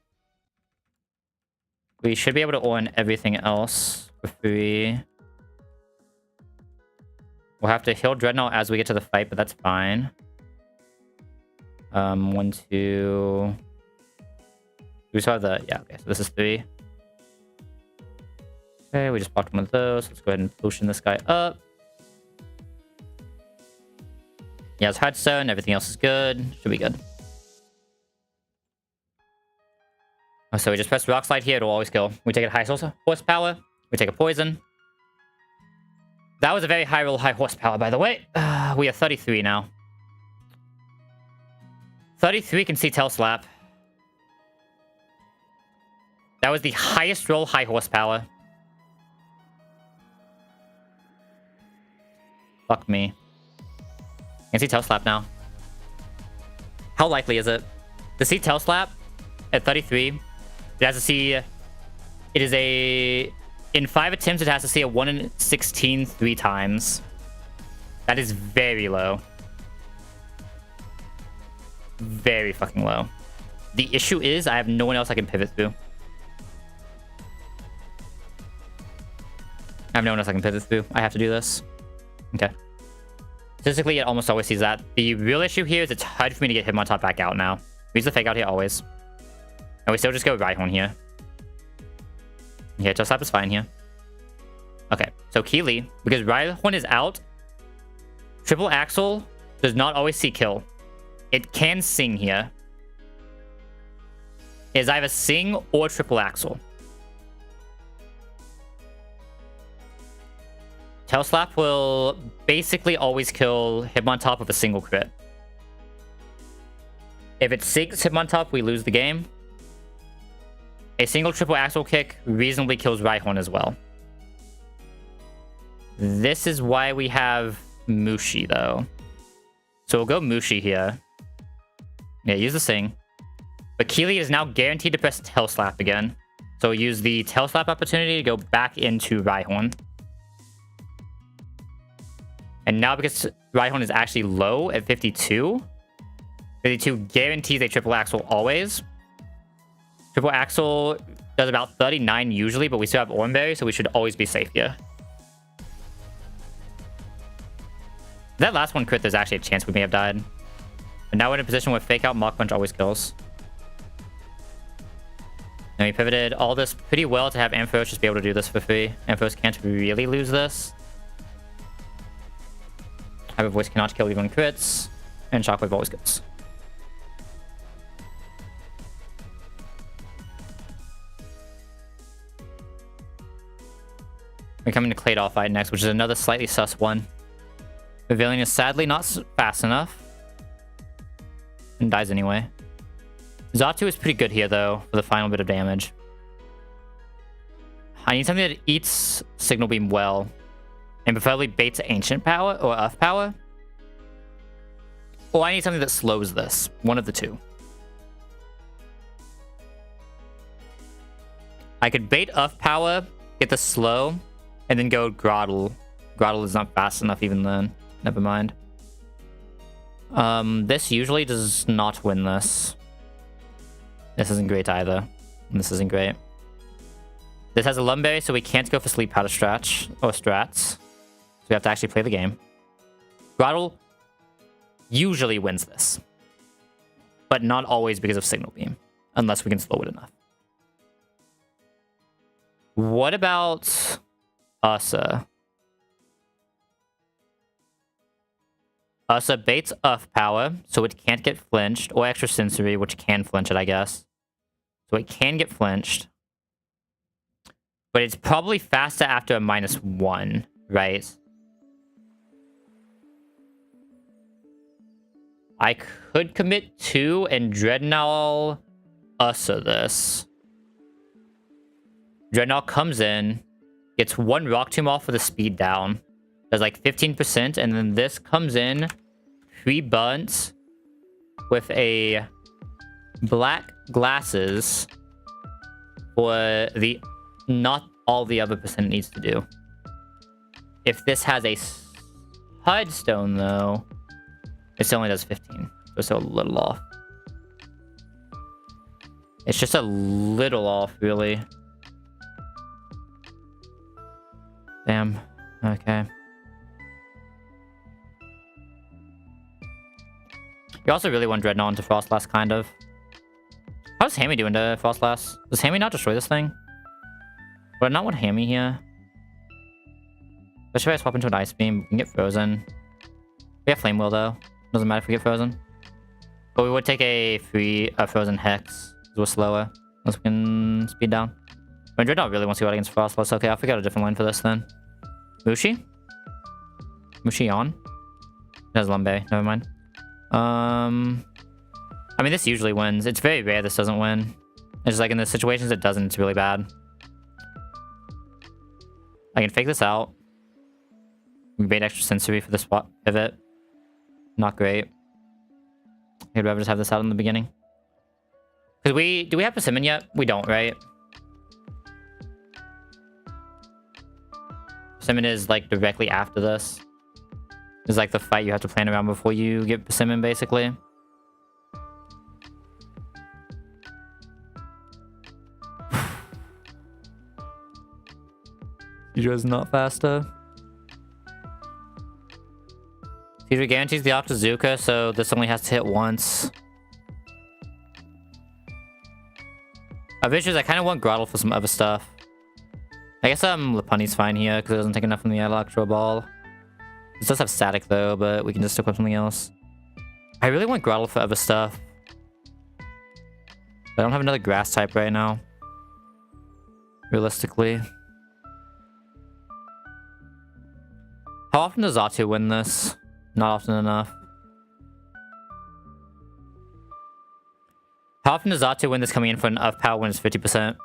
We should be able to on everything else for free. We'll have to heal Dreadnought as we get to the fight, but that's fine. 1, 2... We saw the... Yeah, okay, so this is 3. Okay, we just blocked one of those. Let's go ahead and potion this guy up. Yeah, it's Headstone. Everything else is good. Should be good. So we just press Rock Slide here. It'll always kill. We take a high horsepower. We take a poison. That was a very high roll, high horsepower, by the way. We are 33 now. 33 can see Tail Slap. That was the highest roll, high horsepower. Fuck me. I can see Tail Slap now. How likely is it? To see Tail Slap at 33, it has to see... It is a... In 5 attempts, it has to see a 1 in 16 3 times. That is very low. Very fucking low. The issue is, I have no one else I can pivot through. I have no one else I can pivot through. I have to do this. Okay. Statistically, it almost always sees that. The real issue here is it's hard for me to get Hitmontop back out now. We use the Fake Out here always. And we still just go Rhyhorn here. Yeah, Tail Slap is fine here. Okay, so Keely, because Rhyhorn is out, Triple Axle does not always see kill. It can sing here. It is either sing or Triple Axle. Tail Slap will basically always kill Hitmontop with a single crit. If it sings Hitmontop, we lose the game. A single Triple Axle kick reasonably kills Rhyhorn as well. This is why we have Mushi, though. So we'll go Mushi here. Yeah, use the Sing. But Keely is now guaranteed to press Tail Slap again. So use the Tail Slap opportunity to go back into Rhyhorn. And now because Rhyhorn is actually low at 52, 52 guarantees a triple axle always. Triple axle does about 39 usually, but we still have Oranberry, so we should always be safe here. That last one crit, there's actually a chance we may have died. But now we're in a position where Fake Out Mach Punch always kills. And we pivoted all this pretty well to have Ampharos just be able to do this for free. Ampharos can't really lose this. Hyper Voice cannot kill even crits. And Shockwave always goes. We come into Claydol fight next, which is another slightly sus one. Pavilion is sadly not fast enough. And dies anyway. Xatu is pretty good here, though, for the final bit of damage. I need something that eats Signal Beam well. And preferably baits Ancient Power or Earth Power. Or I need something that slows this. One of the two. I could bait Earth Power, get the slow, and then go Groddle. Groddle is not fast enough even then. Never mind. This usually does not win this. This isn't great either. This isn't great. This has a Lumberry, so we can't go for Sleep Powder strats. So we have to actually play the game. Groddle usually wins this. But not always because of Signal Beam. Unless we can slow it enough. What about Ursa? Ursa baits Earth Power, so it can't get flinched. Or Extra Sensory, which can flinch it, I guess. So it can get flinched. But it's probably faster after a -1, right? I could commit 2 and Dreadnought Ursa this. Dreadnought comes in, gets 1 Rock Tomb off for the speed down. Does like 15%, and then this comes in, 3 bunts with a black glasses for the not all the other percent it needs to do. If this has a Hudstone though, it still only does 15. So it's still a little off. It's just a little off, really. Damn. Okay. You also really want Dreadnought into Frostlass, kind of. How's Hammy doing to Frostlass? Does Hammy not destroy this thing? But I not want Hammy here. Especially if I swap into an Ice Beam, we can get frozen. We have Flame Wheel, though. Doesn't matter if we get frozen. But we would take a frozen Hex, because we're slower. Unless we can speed down. But Dreadnought really wants to go out against Frostlass. Okay, I'll figure out a different line for this, then. Mushi? Mushi on? It has Lumberry. Never mind. I mean, this usually wins. It's very rare this doesn't win. It's just like in the situations it doesn't, it's really bad. I can fake this out. We bait Extra Sensory for the swap pivot. Not great. I'd rather just have this out in the beginning. Because do we have Persimmon yet? We don't, right? Persimmon is like directly after this. It's like the fight you have to plan around before you get Persimmon, basically. Seedra's not faster. Seedra guarantees the Octazooka, so this only has to hit once. Vicious, I kind of want Groddle for some other stuff. I guess Lopunny's fine here, because it doesn't take enough from the Electro Ball. This does have Static, though, but we can just equip something else. I really want Groddle for other stuff. I don't have another Grass type right now. Realistically. How often does Xatu win this? Not often enough. How often does Xatu win this coming in for an Earth Power when it's 50%?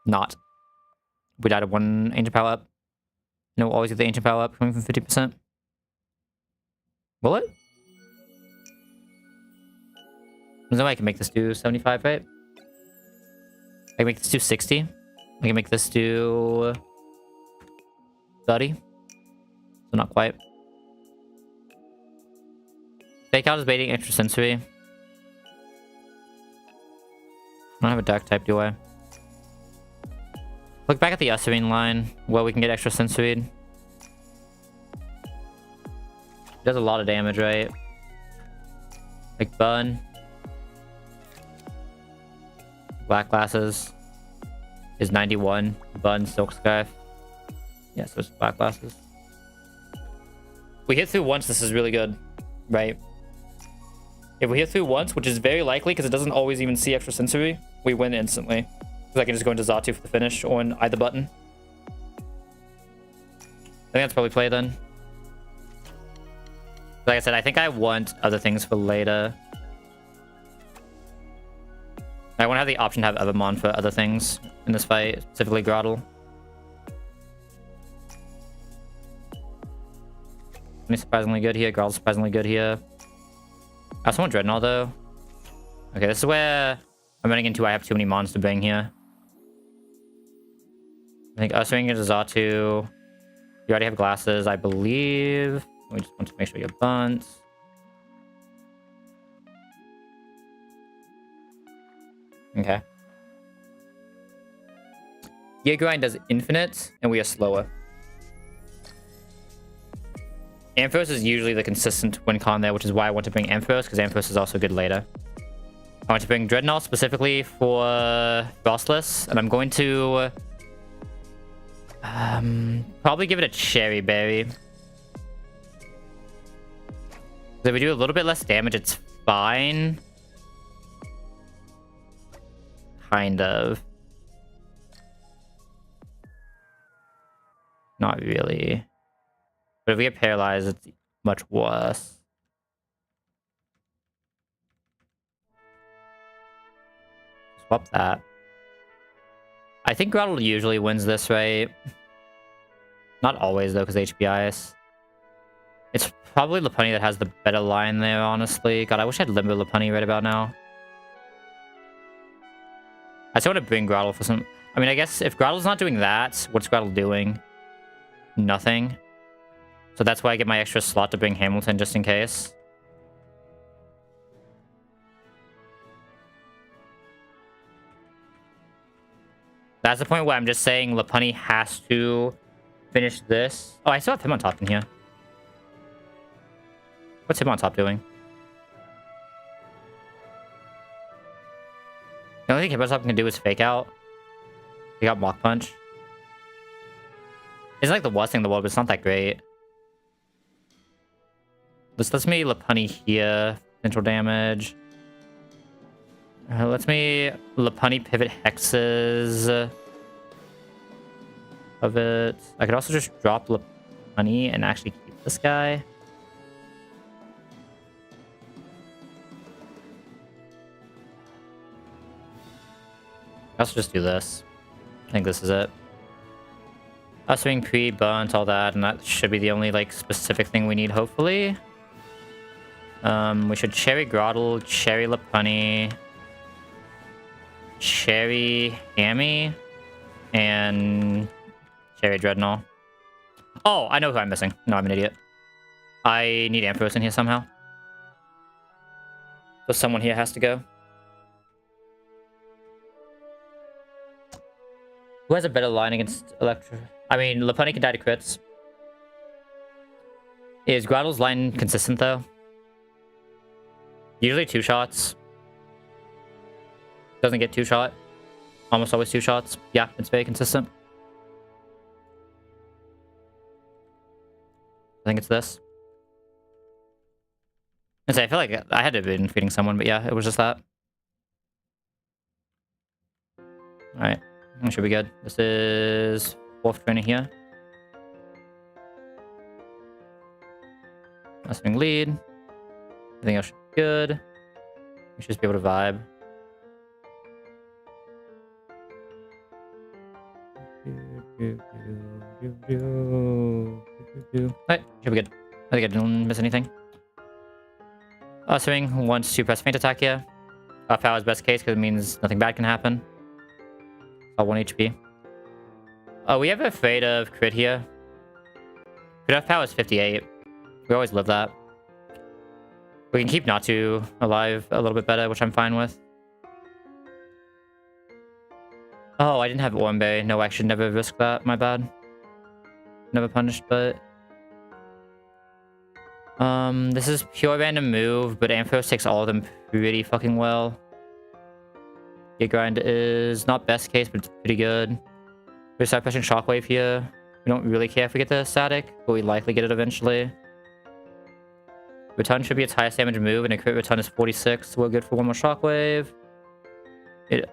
Not. We died of 1 Ancient Power up. No, we'll always get the ancient power up coming from 50%. Will it? There's no way I can make this do 75, right? I can make this do 60. I can make this do 30. So not quite. Fake out is baiting extrasensory. I don't have a dark type, do I? Look back at the Usherine line where we can get extrasensory. It does a lot of damage, right? Like Bun. Black Glasses is 91. Bun, Silk Scarf. Yeah, so it's Black Glasses. We hit through once, this is really good, right? If we hit through once, which is very likely because it doesn't always even see extrasensory, we win instantly. Because I can just go into Xatu for the finish on either button. I think that's probably play then. Like I said, I think I want other things for later. I want to have the option to have Evermon for other things in this fight, specifically Grottle. Surprisingly good here. Grottle's surprisingly good here. I also want Dreadnought though. Okay, this is where I'm running into I have too many mons to bring here. I think Ushering into Xatu. You already have glasses, I believe. We just want to make sure you have bunts. Okay. Gear Grind does infinite, and we are slower. Ampharos is usually the consistent win con there, which is why I want to bring Ampharos, because Ampharos is also good later. I want to bring Dreadnought specifically for Frostless, and I'm going to probably give it a Cherry Berry. If we do a little bit less damage, it's fine. Kind of. Not really. But if we get paralyzed, it's much worse. Swap that. I think Grottle usually wins this, right? Not always, though, because HPIs. It's probably Lopunny that has the better line there, honestly. God, I wish I had Limbo Lopunny right about now. I still want to bring Grottle for some... I mean, I guess if Grottle's not doing that, what's Grottle doing? Nothing. So that's why I get my extra slot to bring Hamilton, just in case. That's the point where I'm just saying Lopunny has to finish this. Oh, I still have him on top in here. What's him on top doing? The only thing Hippotop can do is fake out. He got Mach Punch. It's like the worst thing in the world, but it's not that great. This lets me Lopunny here. Potential damage. Lets me Lopunny pivot hexes of it. I could also just drop Lopunny and actually keep this guy. I also just do this. I think this is it. Us being pre-burnt, all that, and that should be the only like specific thing we need, hopefully. We should Cherry Grottle, Cherry Lopunny, Cherry Hammy, and Cherry Dreadnought. Oh, I know who I'm missing. No, I'm an idiot. I need Ampharos in here somehow. So someone here has to go. Who has a better line against Electro? I mean, Lopunny can die to crits. Is Grottle's line consistent, though? Usually 2 shots. Doesn't get 2 shot. Almost always 2 shots. Yeah, it's very consistent. I think it's this. I feel like I had to have been feeding someone, but yeah, it was just that. Alright. Should be good. This is 4th trainer here. Wrestling lead. Everything else should be good. We should just be able to vibe. Alright, should be good. I think I didn't miss anything. Swing wants to press feint attack here. Power is best case because it means nothing bad can happen. 1 HP. We have afraid of crit here. Crit power is 58. We always live that. We can keep Natu alive a little bit better, which I'm fine with. Oh, I didn't have Ormbe. No, I should never risk that. My bad. Never punished, but... this is pure random move, but Ampharos takes all of them pretty fucking well. Gate Grind is not best case, but it's pretty good. We start pushing Shockwave here. We don't really care if we get the static, but we likely get it eventually. Return should be its highest damage move, and a crit return is 46, so we're good for one more Shockwave. It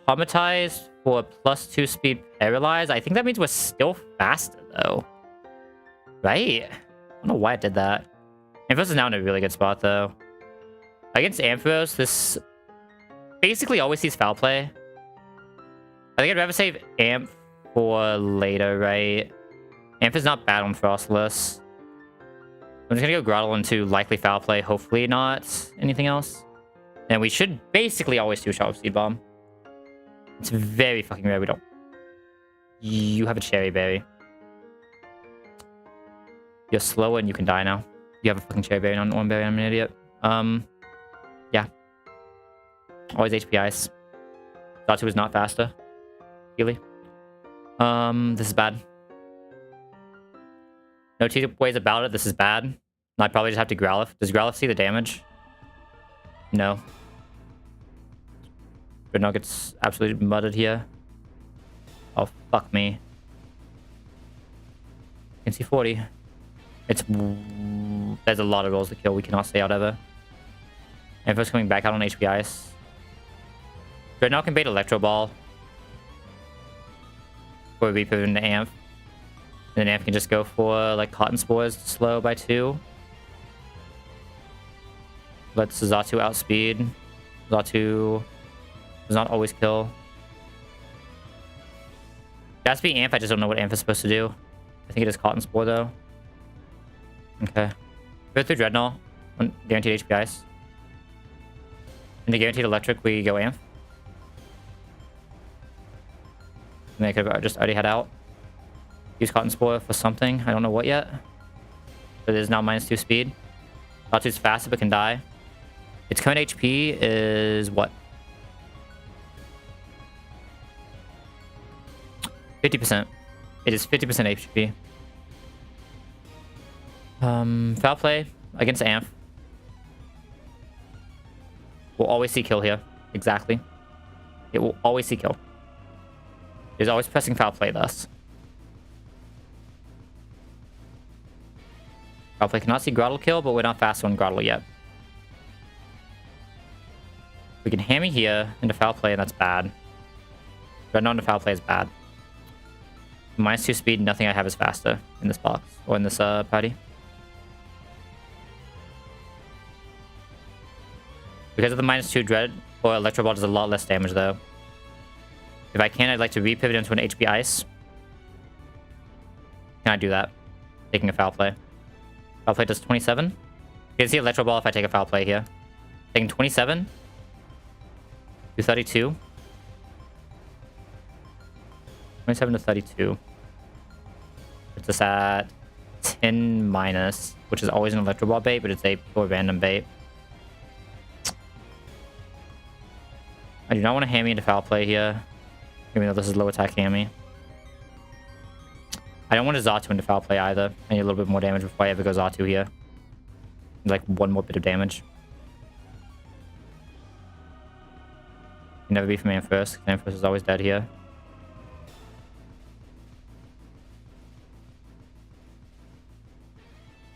automatized for a +2 speed paralyze. I think that means we're still faster, though. Right? I don't know why it did that. Ampharos is now in a really good spot, though. Against Ampharos, this basically always sees foul play. I think I'd rather save Amp for later, right? Amp is not bad on Frostless. I'm just gonna go Grottle into likely foul play, hopefully not anything else. And we should basically always two-shot with Seed Bomb. It's very fucking rare we don't. You have a Cherry Berry. You're slow and you can die now. You have a fucking Cherry Berry, not an Orm Berry, I'm an idiot. Yeah. Always HP Ice. Zatu is not faster. Really. This is bad. No two ways about it, this is bad. I probably just have to Growlithe. Does Growlithe see the damage? No. Dreadnought gets absolutely mudded here. Oh, fuck me. I can see 40. It's... There's a lot of rolls to kill we cannot stay out ever. Ampharos coming back out on HP Ice. Dreadnought can bait Electro Ball. Or we pivot into Amp. And then Amp can just go for, like, Cotton Spores to slow by 2. Lets Zatu outspeed. Zatu does not always kill. It has to be Amp, I just don't know what Amp is supposed to do. I think it is Cotton Spore, though. Okay. Go through Dreadnought. Guaranteed HP Ice. And the guaranteed Electric, we go Amp. And they could have just already had out. Use Cotton Spore for something. I don't know what yet. But it is now -2 speed. Zatu's faster but can die. Its current HP is what? 50%. It is 50% HP. Foul play against Amp. We'll always see kill here. Exactly. It will always see kill. It is always pressing foul play thus. Foul play cannot see Grottle kill, but we're not fast on Grottle yet. We can hammy here into foul play, and that's bad. Dreadnought into foul play is bad. -2 speed, nothing I have is faster in this box, or in this party. Because of the -2 Dread, or Electro Ball does a lot less damage, though. If I can, I'd like to repivot into an HP Ice. Can I do that? Taking a foul play. Foul play does 27. You can see Electro Ball if I take a foul play here. Taking 27. To 32. 27 to 32. It's us at 10-, which is always an Electro Ball bait, but it's a pure random bait. I do not want to hammy into foul play here. Even though this is low attack hammy. I don't want to Zatu into foul play either. I need a little bit more damage before I ever go Zatu here. Like one more bit of damage. Can never be from Ampharos. Ampharos is always dead here.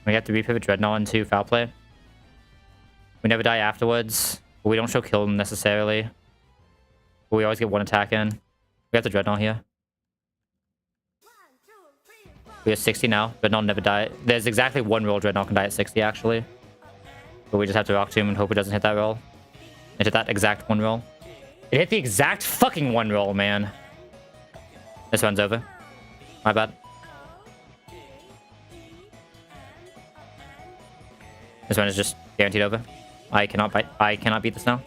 We have to repivot Dreadnought into foul play. We never die afterwards. But we don't show kill necessarily. But we always get one attack in. We have the Dreadnought here. We have 60 now. Dreadnought never die. There's exactly one roll Dreadnought can die at 60, actually. But we just have to Rock Tomb and hope it doesn't hit that roll. It hit that exact one roll. It hit the exact fucking one roll, man. This one's over. My bad. This one is just guaranteed over. I cannot beat this now.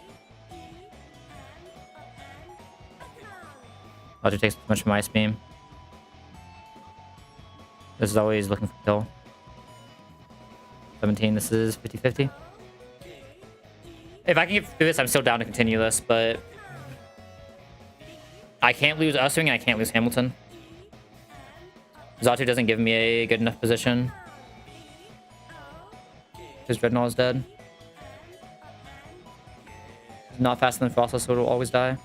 Roger takes too much from Ice Beam. This is always looking for kill. 17, this is 50-50. If I can get through this, I'm still down to continue this, but I can't lose Uswing and I can't lose Hamilton. Xatu doesn't give me a good enough position. His Dreadnought is dead. He's not faster than Frostless, so it'll always die.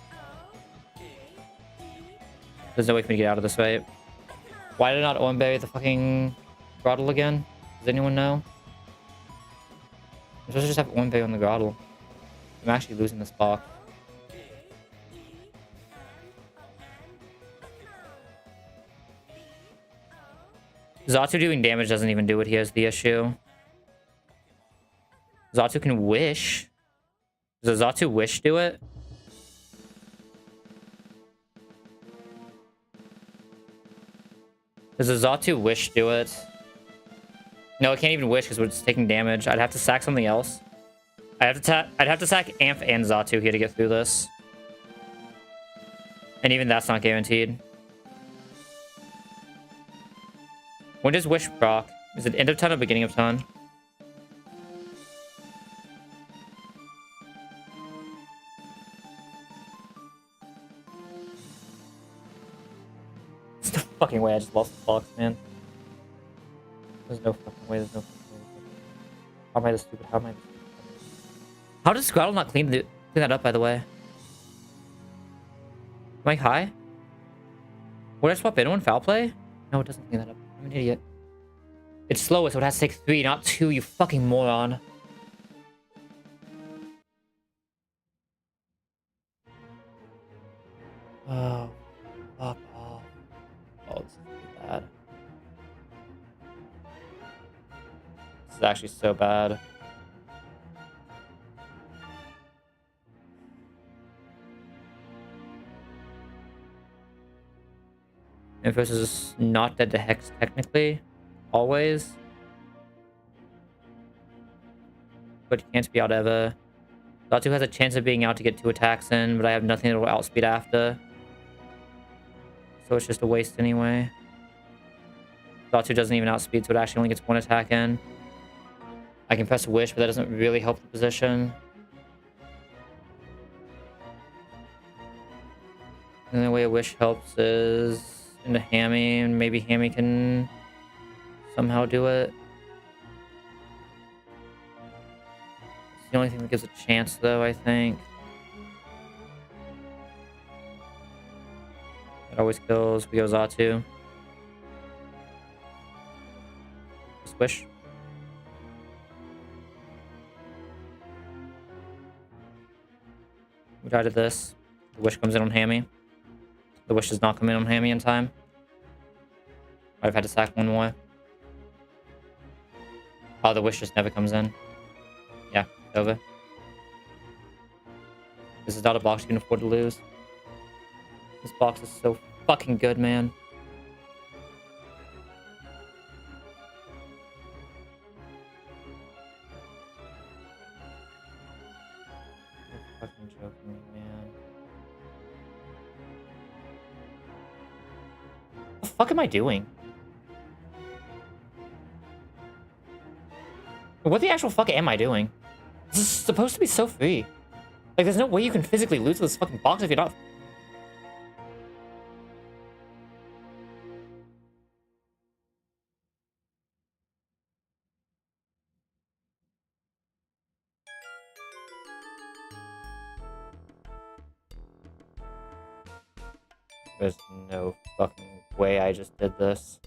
There's no way for me to get out of this way. Why did I not Owenberry the fucking Grottle again? Does anyone know? I'm supposed to just have Owenberry on the Grottle. I'm actually losing this box. Xatu doing damage doesn't even do it here is the issue. Xatu can wish. Does Xatu wish do it? Does a Xatu wish do it? No, it can't even wish because we're just taking damage. I'd have to sack something else. I'd have to sack Amph and Xatu here to get through this. And even that's not guaranteed. When does Wish proc? Is it end of turn or beginning of turn? There's no fucking way I just lost the box, man. There's no fucking way, there's no fucking way. How am I this stupid? How am I this stupid? How does Scrattle not clean that up, by the way? Am I high? Would I swap in one foul play? No, it doesn't clean that up. I'm an idiot. It's slower, so it has to take 3, not 2, you fucking moron. Oh, fuck off. Oh, this is really bad. This is actually so bad. Infos is not dead to Hex, technically. Always. But he can't be out ever. Xatu has a chance of being out to get 2 attacks in, but I have nothing that will outspeed after. So it's just a waste anyway. Xatu doesn't even outspeed, so it actually only gets 1 attack in. I can press Wish, but that doesn't really help the position. And the way a Wish helps is into Hammy, and maybe Hammy can somehow do it. It's the only thing that gives a chance, though, I think. It always kills. We go Xatu. Swish. We died to this. The Wish comes in on Hammy. The Wish does not come in on Hammy in time. I've had to sack 1 more. Oh, the Wish just never comes in. Yeah, over. This is not a box you can afford to lose. This box is so fucking good, man. You're fucking joking me, man. What the fuck am I doing? What the actual fuck am I doing? This is supposed to be so free. Like, there's no way you can physically lose this fucking box if you're not... There's no fucking way I just did this.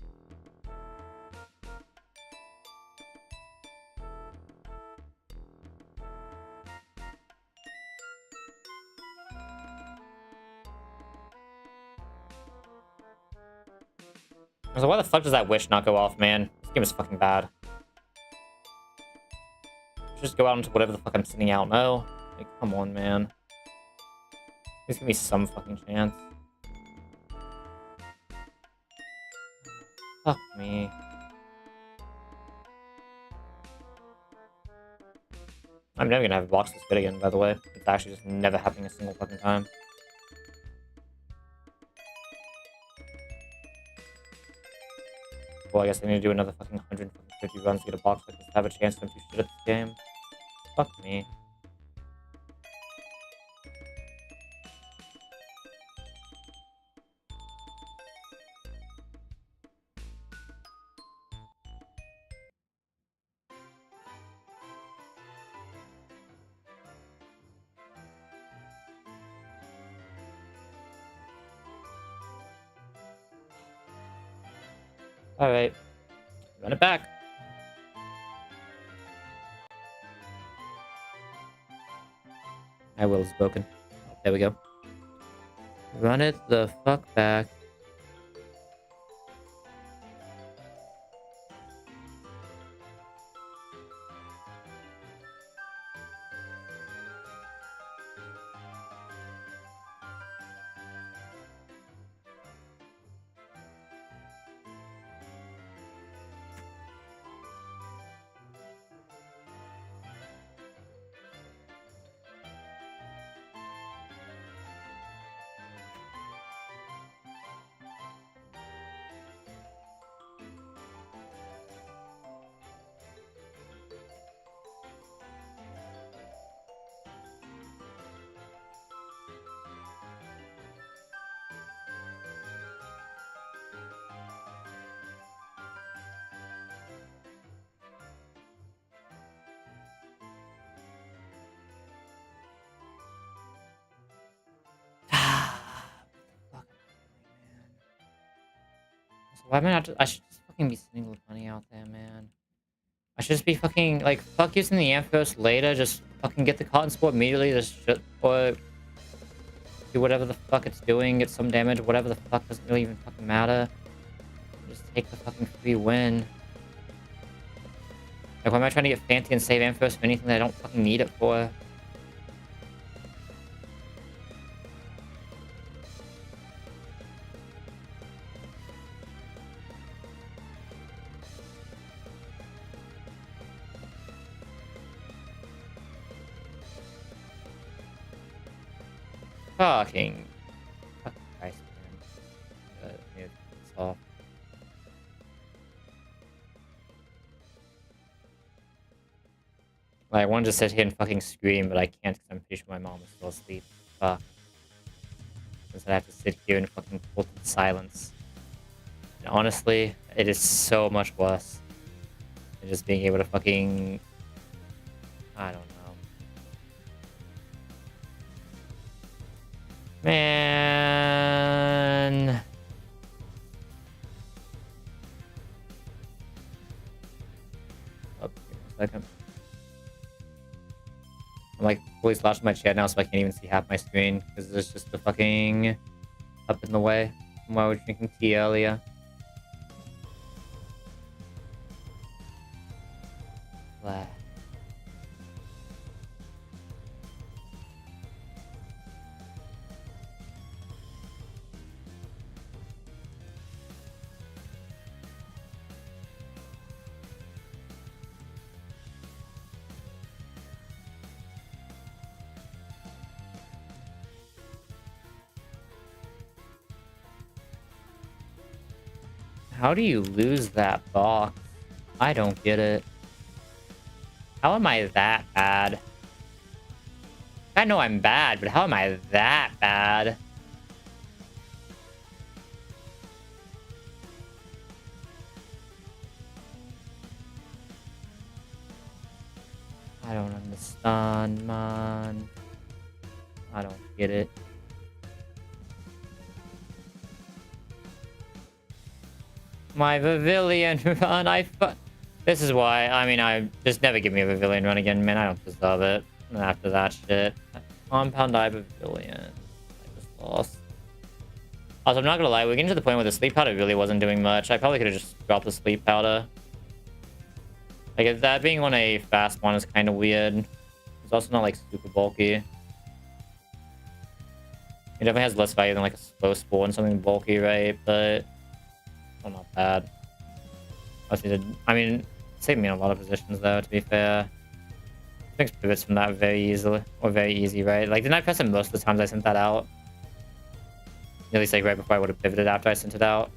I was like, why the fuck does that Wish not go off, man? This game is fucking bad. Just go out into whatever the fuck I'm sitting out. No. Like, come on, man. Please give me some fucking chance. Fuck me. I'm never gonna have a box this good again, by the way. It's actually just never happening a single fucking time. Well, I guess I need to do another fucking 150 runs to get a box like this to have a chance to do shit at this game. Fuck me. Alright. Run it back. My will is broken. Oh, there we go. Run it the fuck back. Why am I not just, I should just fucking be sending with money out there, man. I should just be fucking, like, fuck using the Ampharos later, just fucking get the Cotton Spore immediately, just or do whatever the fuck it's doing, get some damage, whatever the fuck, doesn't really even fucking matter. Just take the fucking free win. Like, why am I trying to get fancy and save Ampharos for anything that I don't fucking need it for? Fucking Christ, man. Need to turn this off. Like, I wanted to sit here and fucking scream, but I can't because I'm pretty sure my mom is still asleep. Fuck. Since I have to sit here in fucking total silence. And honestly, it is so much worse than just being able to fucking... I don't know. Man. Oh, give me a second. I'm like fully slouched my chair now, so I can't even see half my screen because there's just the fucking up in the way from while we were drinking tea earlier. Blah. How do you lose that box? I don't get it. How am I that bad? I know I'm bad, but how am I that bad? I don't understand, man. I don't get it. My Pavilion run, this is why, I mean, I just never give me a Pavilion run again, man. I don't deserve it after that shit. Compound Eye Pavilion. I just lost. Also, I'm not gonna lie, we're getting to the point where the sleep powder really wasn't doing much. I probably could have just dropped the sleep powder. Like, that being on a fast one is kind of weird. It's also not, like, super bulky. It definitely has less value than, like, a slow spore and something bulky, right? But... well, not bad. I mean, it saved me in a lot of positions, though, to be fair. Makes pivots from that very easily, or very easy, right? Like, didn't I press it most of the times I sent that out? At least, like, right before I would have pivoted after I sent it out.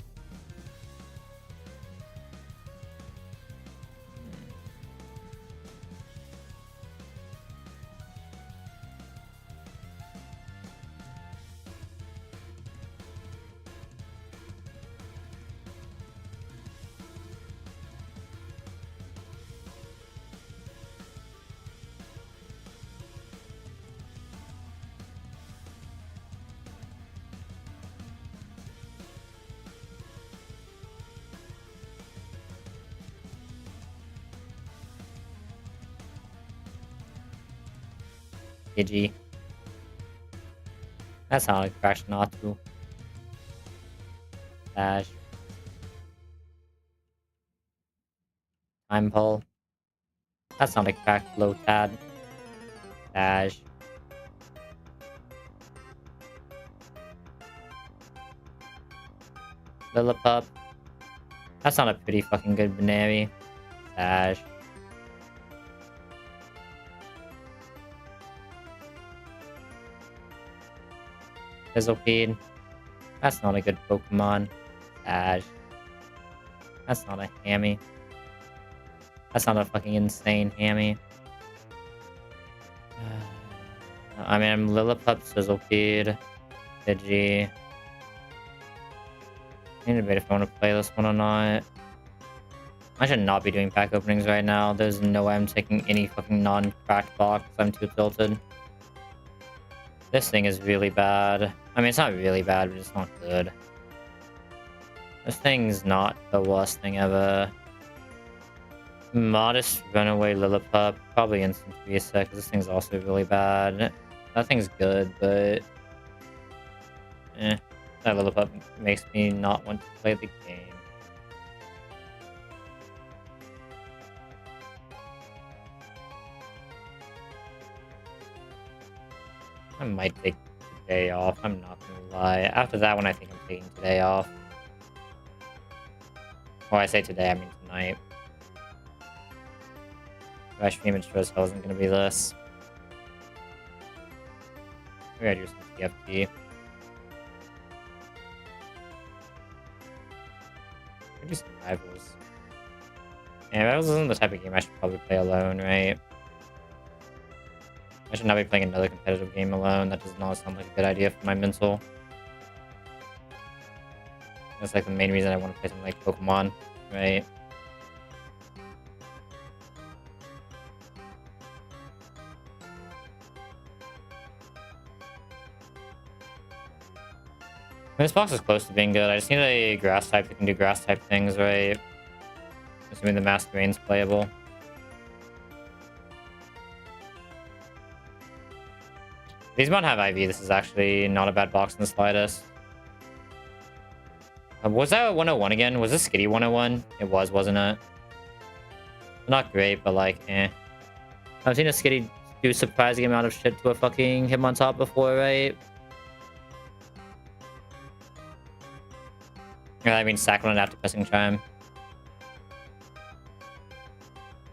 GG. That's how I crashed not to. Dash. Time pull. That's not a cracked low tad. Dash. Lillipup. That's not a pretty fucking good Banary. Dash. Fizzlepede. That's not a good Pokemon. Dash. That's not a Hammy. That's not a fucking insane Hammy. I mean, I'm Lillipup, Sizzlepede, Pidgey. I need to debate if I want to play this one or not. I should not be doing pack openings right now. There's no way I'm taking any fucking non-cracked box. I'm too tilted. This thing is really bad. I mean, it's not really bad, but it's not good. This thing's not the worst thing ever. Modest Runaway Lillipup. Probably instant reset, because this thing's also really bad. That thing's good, but... That Lillipup makes me not want to play the game. I might take today off, I'm not gonna lie. After that one, I think I'm taking today off. When I say today, I mean tonight. My stream sure as hell isn't gonna be this. Maybe I do some TFT. Maybe do some Rivals. Yeah, Rivals isn't the type of game I should probably play alone, right? I should not be playing another competitive game alone. That does not sound like a good idea for my mental. That's like the main reason I want to play something like Pokemon, right? This box is close to being good. I just need a grass type that can do grass type things, right? Assuming the Masquerade's playable. These might have IV. This is actually not a bad box in the slightest. Was that a 101 again? Was this Skitty 101? It was, wasn't it? Not great, but like, eh. I've seen a Skitty do a surprising amount of shit to a fucking Hitmontop before, right? Yeah, I mean, Sackland after pressing Charm.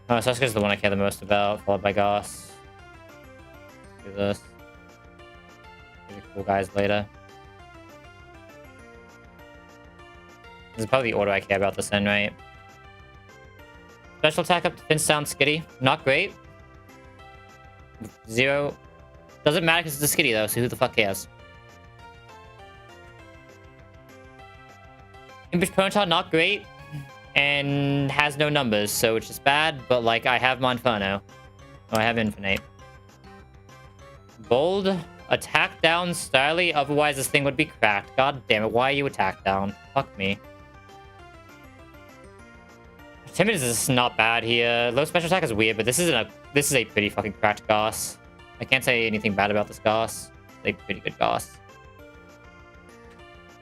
Oh, Suska's the one I care the most about, followed by Goss. Do this. Maybe cool guys later. This is probably the order I care about this in, right? Special attack up defense down Skitty. Not great. 0. Doesn't matter because it's a Skitty though, so who the fuck cares? Impish Ponyta, not great. And has no numbers, so it's just bad, but like I have Monferno. Oh, I have Infinite. Bold. Attack down Starly, otherwise this thing would be cracked. God damn it, why are you attack down? Fuck me. Timid is just not bad here. Low special attack is weird, but this is a pretty fucking cracked Goss. I can't say anything bad about this Goss. It's a pretty good Goss.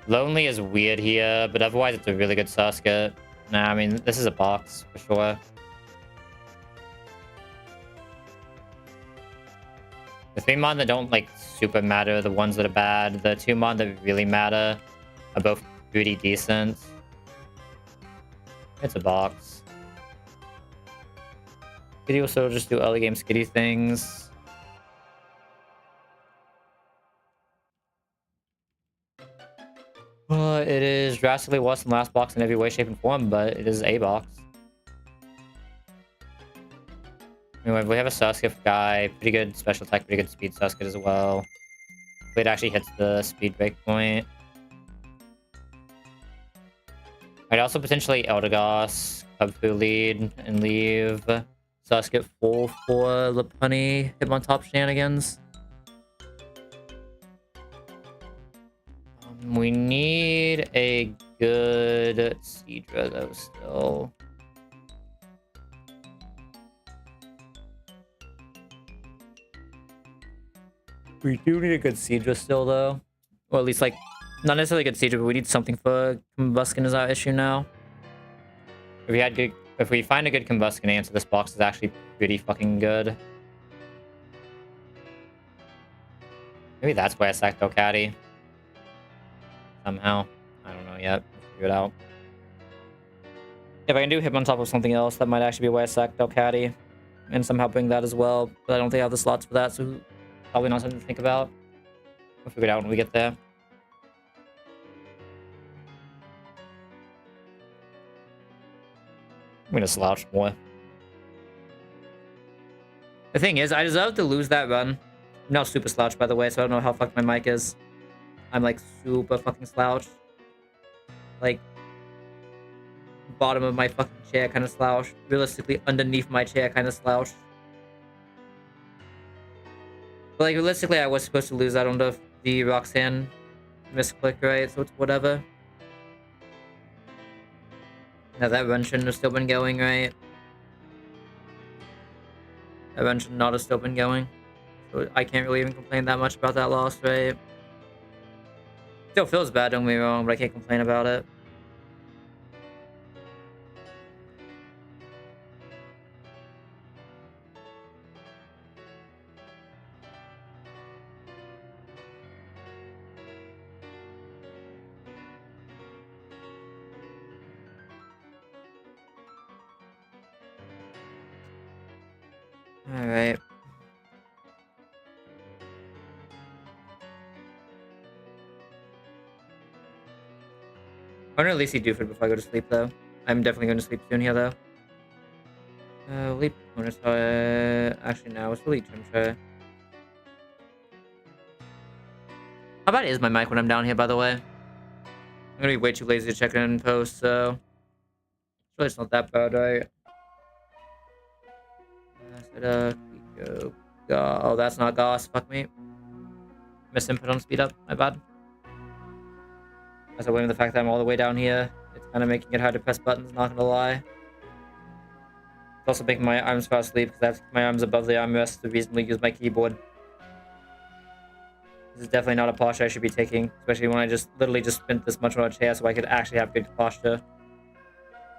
Lonely is weird here, but otherwise it's a really good Surskit. Nah, I mean, this is a box, for sure. The 3 mon that don't, like, super matter, the ones that are bad, the 2 mon that really matter are both pretty decent. It's a box. Skitty will still just do early game skitty things. It is drastically worse than last box in every way, shape, and form, but it is a box. Anyway, we have a Sasuke guy, pretty good special attack, pretty good speed Sasuke as well. It actually hits the speed break point. I'd also potentially Eldegoss, Cubfu lead, and leave Sasuke full for the punny Hitmontop shenanigans. We need a good Seadra though still. We do need a good Seadra still though. Or at least like, not necessarily a good Seadra, but we need something for Combuskin is our issue now. If we find a good Combuskin answer, this box is actually pretty fucking good. Maybe that's why I sacked Caddy. Somehow. I don't know yet. We'll figure it out. If I can do Hitmontop with something else, that might actually be why I sacked Caddy. And somehow bring that as well. But I don't think I have the slots for that, so probably not something to think about. We'll figure it out when we get there. I'm gonna slouch more. The thing is, I deserve to lose that run. I'm now super slouched, by the way, so I don't know how fucked my mic is. I'm like super fucking slouched. Like, bottom of my fucking chair kind of slouched. Realistically, underneath my chair kind of slouched. But like, realistically, I was supposed to lose that on the Roxanne misclick, right? So it's whatever. Now that run shouldn't have still been going, right? That run should not have still been going. So I can't really even complain that much about that loss, right? Still feels bad, don't get me wrong, but I can't complain about it. Alright. I'm gonna at least eat Dooford before I go to sleep, though. I'm definitely going to sleep soon here, though. Leap bonus. Actually, no, it's really Trimshire. How bad is my mic when I'm down here, by the way? I'm gonna be way too lazy to check it in post, so. Really, it's not that bad, right? Oh, that's not Goss. Fuck me. Misinput on speed up. My bad. As I blame the fact that I'm all the way down here, it's kind of making it hard to press buttons, not gonna lie. It's also making my arms fall asleep because I have to keep my arms above the armrest to reasonably use my keyboard. This is definitely not a posture I should be taking, especially when I just literally just spent this much on a chair so I could actually have good posture.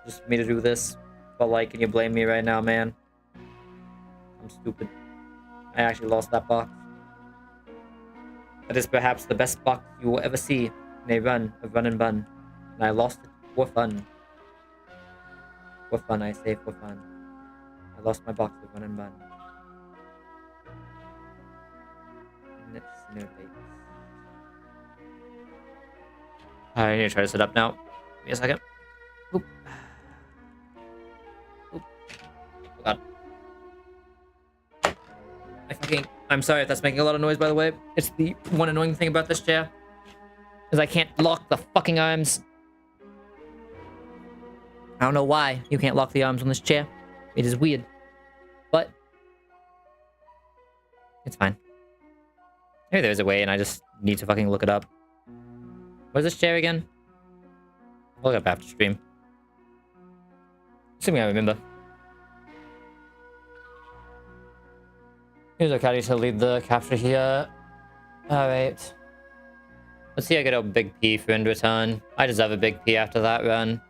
Just for me to do this. But like, can you blame me right now, man? I'm stupid. I actually lost that box. That is perhaps the best box you will ever see in a run and bun. And I lost it for fun. For fun, I say for fun. I lost my box of run and bun. I need to try to sit up now. Give me a second. Oop. Oop. Oh god. I'm sorry if that's making a lot of noise, by the way. It's the one annoying thing about this chair. Is I can't lock the fucking arms. I don't know why you can't lock the arms on this chair. It is weird. But it's fine. Maybe there's a way and I just need to fucking look it up. Where's this chair again? I'll look up after stream. Assuming I remember. Here's Akari to lead the capture here. Alright. Let's see, I get a big P for end return. I deserve a big P after that run.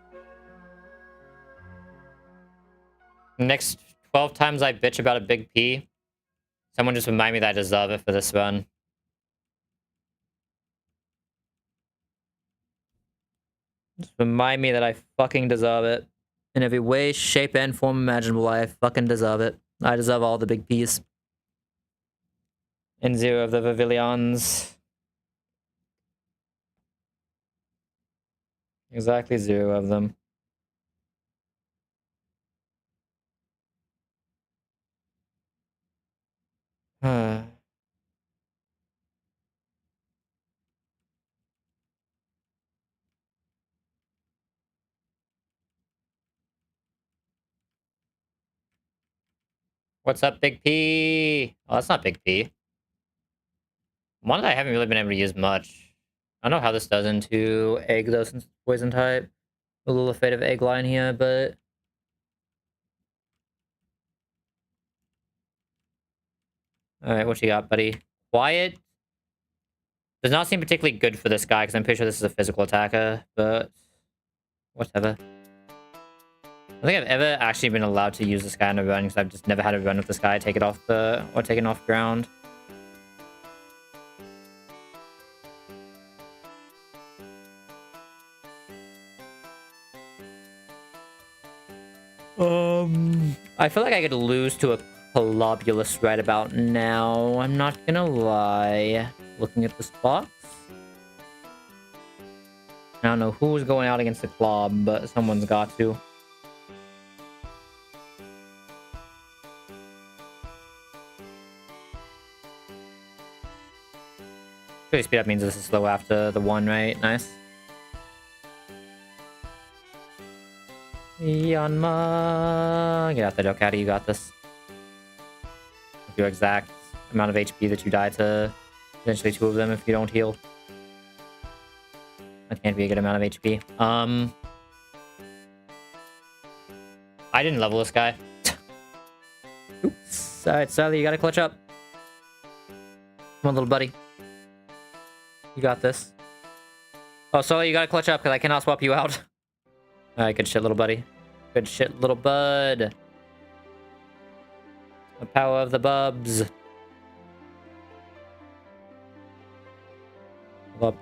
Next 12 times I bitch about a big P, someone just remind me that I deserve it for this run. Just remind me that I fucking deserve it. In every way, shape, and form imaginable, I fucking deserve it. I deserve all the big P's. And 0 of the Pavilions. Exactly 0 of them. What's up, Big P? Oh, that's not Big P. One that I haven't really been able to use much. I don't know how this does into egg, though, since it's poison type. A little afraid of egg line here, but... Alright, what you got, buddy? Quiet. Does not seem particularly good for this guy, because I'm pretty sure this is a physical attacker, but... Whatever. I think I've ever actually been allowed to use this guy in a run, because I've just never had a run with this guy, take it off the... or taken off ground. I feel like I could lose to a Globulus right about now. I'm not gonna lie. Looking at this box. I don't know who's going out against the Glob, but someone's got to. Really speed up means this is slow after the 1, right? Nice. Yanma. Get out there, Delcatty. You got this. With your exact amount of HP that you die to potentially 2 of them if you don't heal. That can't be a good amount of HP. I didn't level this guy. Oops. Alright, Sally, you gotta clutch up. Come on, little buddy. You got this. Oh, Sully, you gotta clutch up because I cannot swap you out. Alright, good shit, little buddy. Good shit, little bud. The power of the bubs. Bub.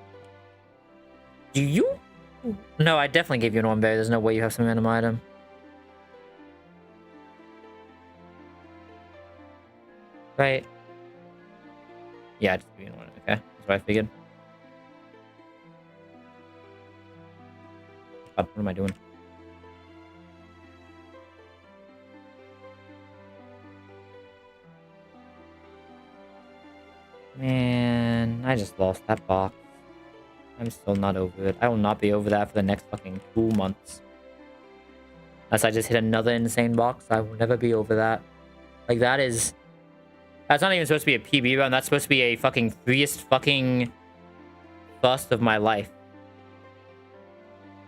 Do you? No, I definitely gave you an one berry. There's no way you have some random item. Right. Yeah, I just gave you one. Okay, that's what I figured. God, what am I doing? Man, I just lost that box. I'm still not over it. I will not be over that for the next fucking 2 months. Unless I just hit another insane box, I will never be over that. Like, that is... That's not even supposed to be a PB run. That's supposed to be a fucking freest fucking bust of my life.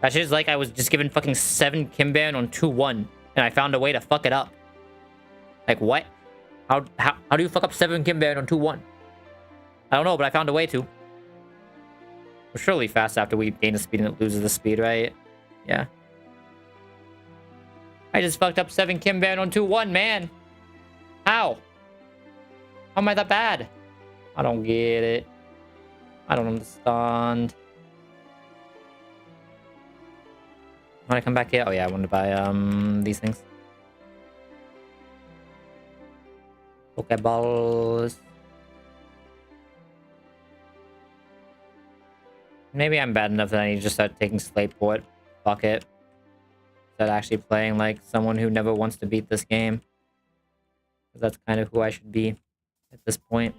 That shit is like I was just given fucking 7 Kimban on 2-1, and I found a way to fuck it up. Like, what? How do you fuck up 7 Kimban on 2-1? I don't know, but I found a way to. We're surely fast after we gain the speed and it loses the speed, right? Yeah. I just fucked up 7 Kimban on 2-1, man. How? How am I that bad? I don't get it. I don't understand. When I come back here? Oh yeah, I wanted to buy these things. Pokeballs. Maybe I'm bad enough that I need to just start taking Slateport. Fuck it. Start actually playing like someone who never wants to beat this game. Because that's kind of who I should be at this point.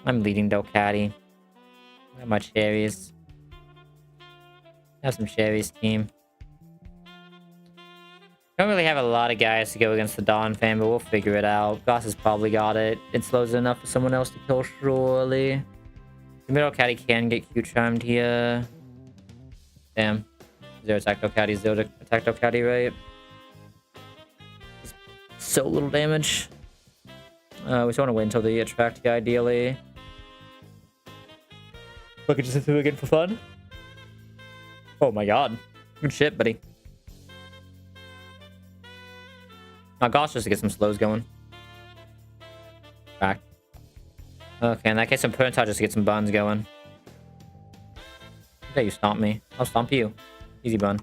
I'm leading Delcatty. Got my cherries. Have some cherries, team. Don't really have a lot of guys to go against the Dawn fan, but we'll figure it out. Goss has probably got it. It slows enough for someone else to kill, surely. The middle caddy can get Q-charmed here. Damn. 0 attack Delcatty, 0 to attack Delcatty, right? So little damage. We just want to wait until they attract here, ideally. Look at just do it again for fun. Oh my god. Good shit, buddy. My gosh, just to get some slows going. Back. Okay, in that case, I'm Perntile just to get some buns going. Okay, you stomp me. I'll stomp you. Easy bun.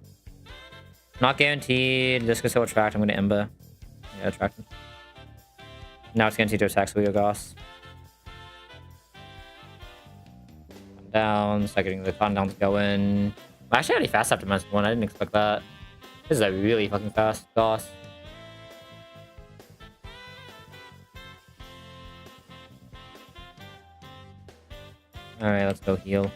Not guaranteed. Just because he'll attract, I'm going to Ember. Yeah, attract him. Now it's guaranteed to attack, so we go Goss. Down. Start getting the countdowns going. I'm actually already fast after -1. I didn't expect that. This is a really fucking fast Goss. Alright, let's go heal.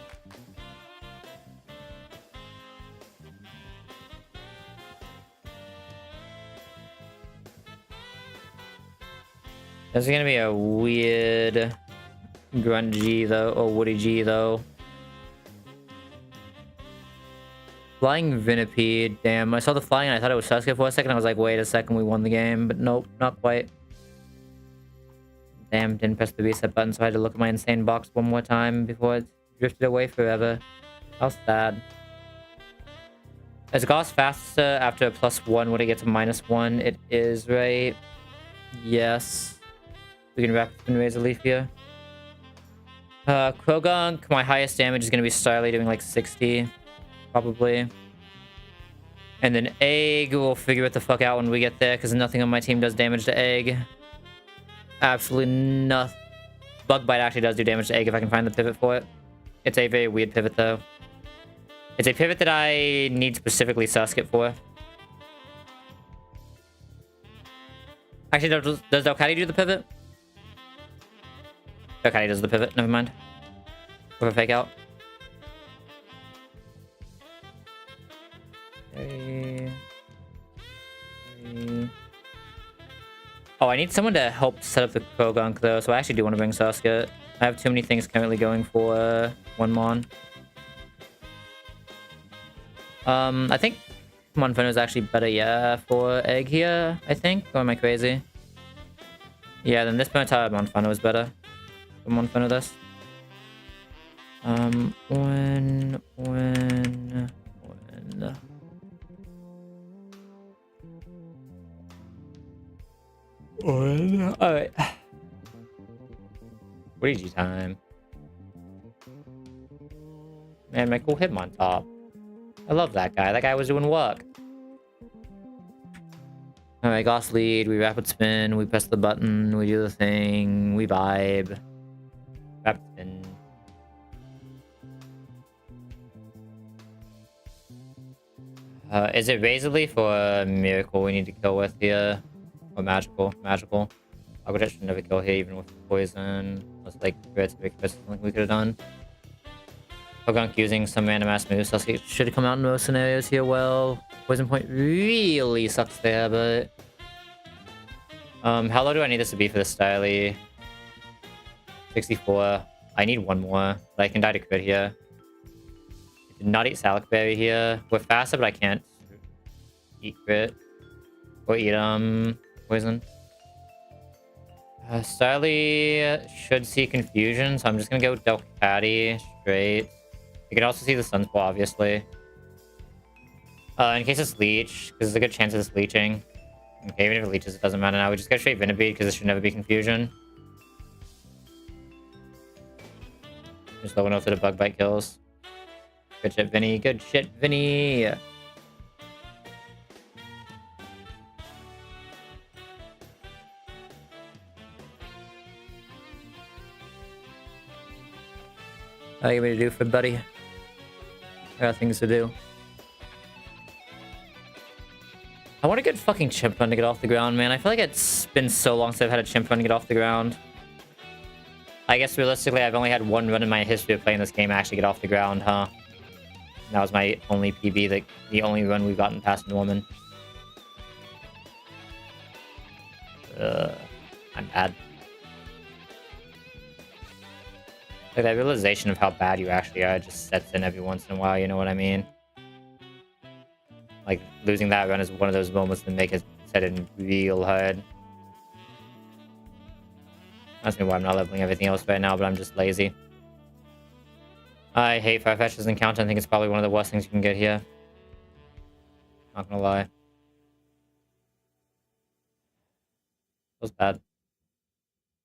This is gonna be a weird Grunt G though, or Woody G though. Flying Venipede, damn. I saw the flying and I thought it was Sasuke for a second. I was like, wait a second, we won the game. But nope, not quite. Damn, didn't press the reset button, so I had to look at my insane box one more time before it drifted away forever. How sad. Is Goss faster after a +1 when it gets to -1? It is, right? Yes. We can rapid spin Razor Leaf here. Krogunk, my highest damage is going to be Starly doing like 60. Probably. And then Egg, we'll figure it the fuck out when we get there, because nothing on my team does damage to Egg. Absolutely nothing. Bug Bite actually does do damage to Egg if I can find the pivot for it. It's a very weird pivot, though. It's a pivot that I need specifically Sasuke for. Actually, does Dalcati do the pivot? Dalcati does the pivot, never mind. With a fake out. Okay. Oh, I need someone to help set up the Krogunk, though, so I actually do want to bring Sasuke. I have too many things currently going for one Mon. I think Monferno is actually better, yeah, for Egg here, I think. Or am I crazy? Yeah, then this Ponyta Monferno is better. For Monferno this. When... Alright. Luigi time. Man, my cool Hitmon top. I love that guy. That guy was doing work. Alright, Goss lead. We rapid spin. We press the button. We do the thing. We vibe. Rapid spin. Is it Razor Leaf or Miracle we need to kill with here? Or Magical? Magical. Aqua should never kill here even with poison. Let's like Red Big Fist, something we could have done. Pogunk using some random ass moves. So it should come out in most scenarios here well. Poison Point really sucks there, but... how low do I need this to be for the Styly? 64. I need one more. But I can die to crit here. I did not eat Salic Berry here. We're faster, but I can't eat crit. Or eat, poison. Styly should see confusion, so I'm just gonna go with Delcatty straight. You can also see the Sunspot, obviously. In case it's Leech, because there's a good chance of this leeching. Okay, even if it leeches, it doesn't matter now. We just go straight Venipede, because this should never be confusion. Just low enough that a Bug Bite kills. Good shit, Vinny. Good shit, Vinny. What do you want me to do for buddy? I got things to do. I want a good fucking chimp run to get off the ground, man. I feel like it's been so long since I've had a chimp run to get off the ground. I guess realistically, I've only had one run in my history of playing this game actually get off the ground, huh? And that was my only PB, the only run we've gotten past Norman. I'm bad. Like, that realization of how bad you actually are just sets in every once in a while, you know what I mean? Like, losing that run is one of those moments that make it set in real hard. That's maybe why I'm not leveling everything else right now, but I'm just lazy. I hate Farfetch's encounter. I think it's probably one of the worst things you can get here. Not gonna lie. Feels bad.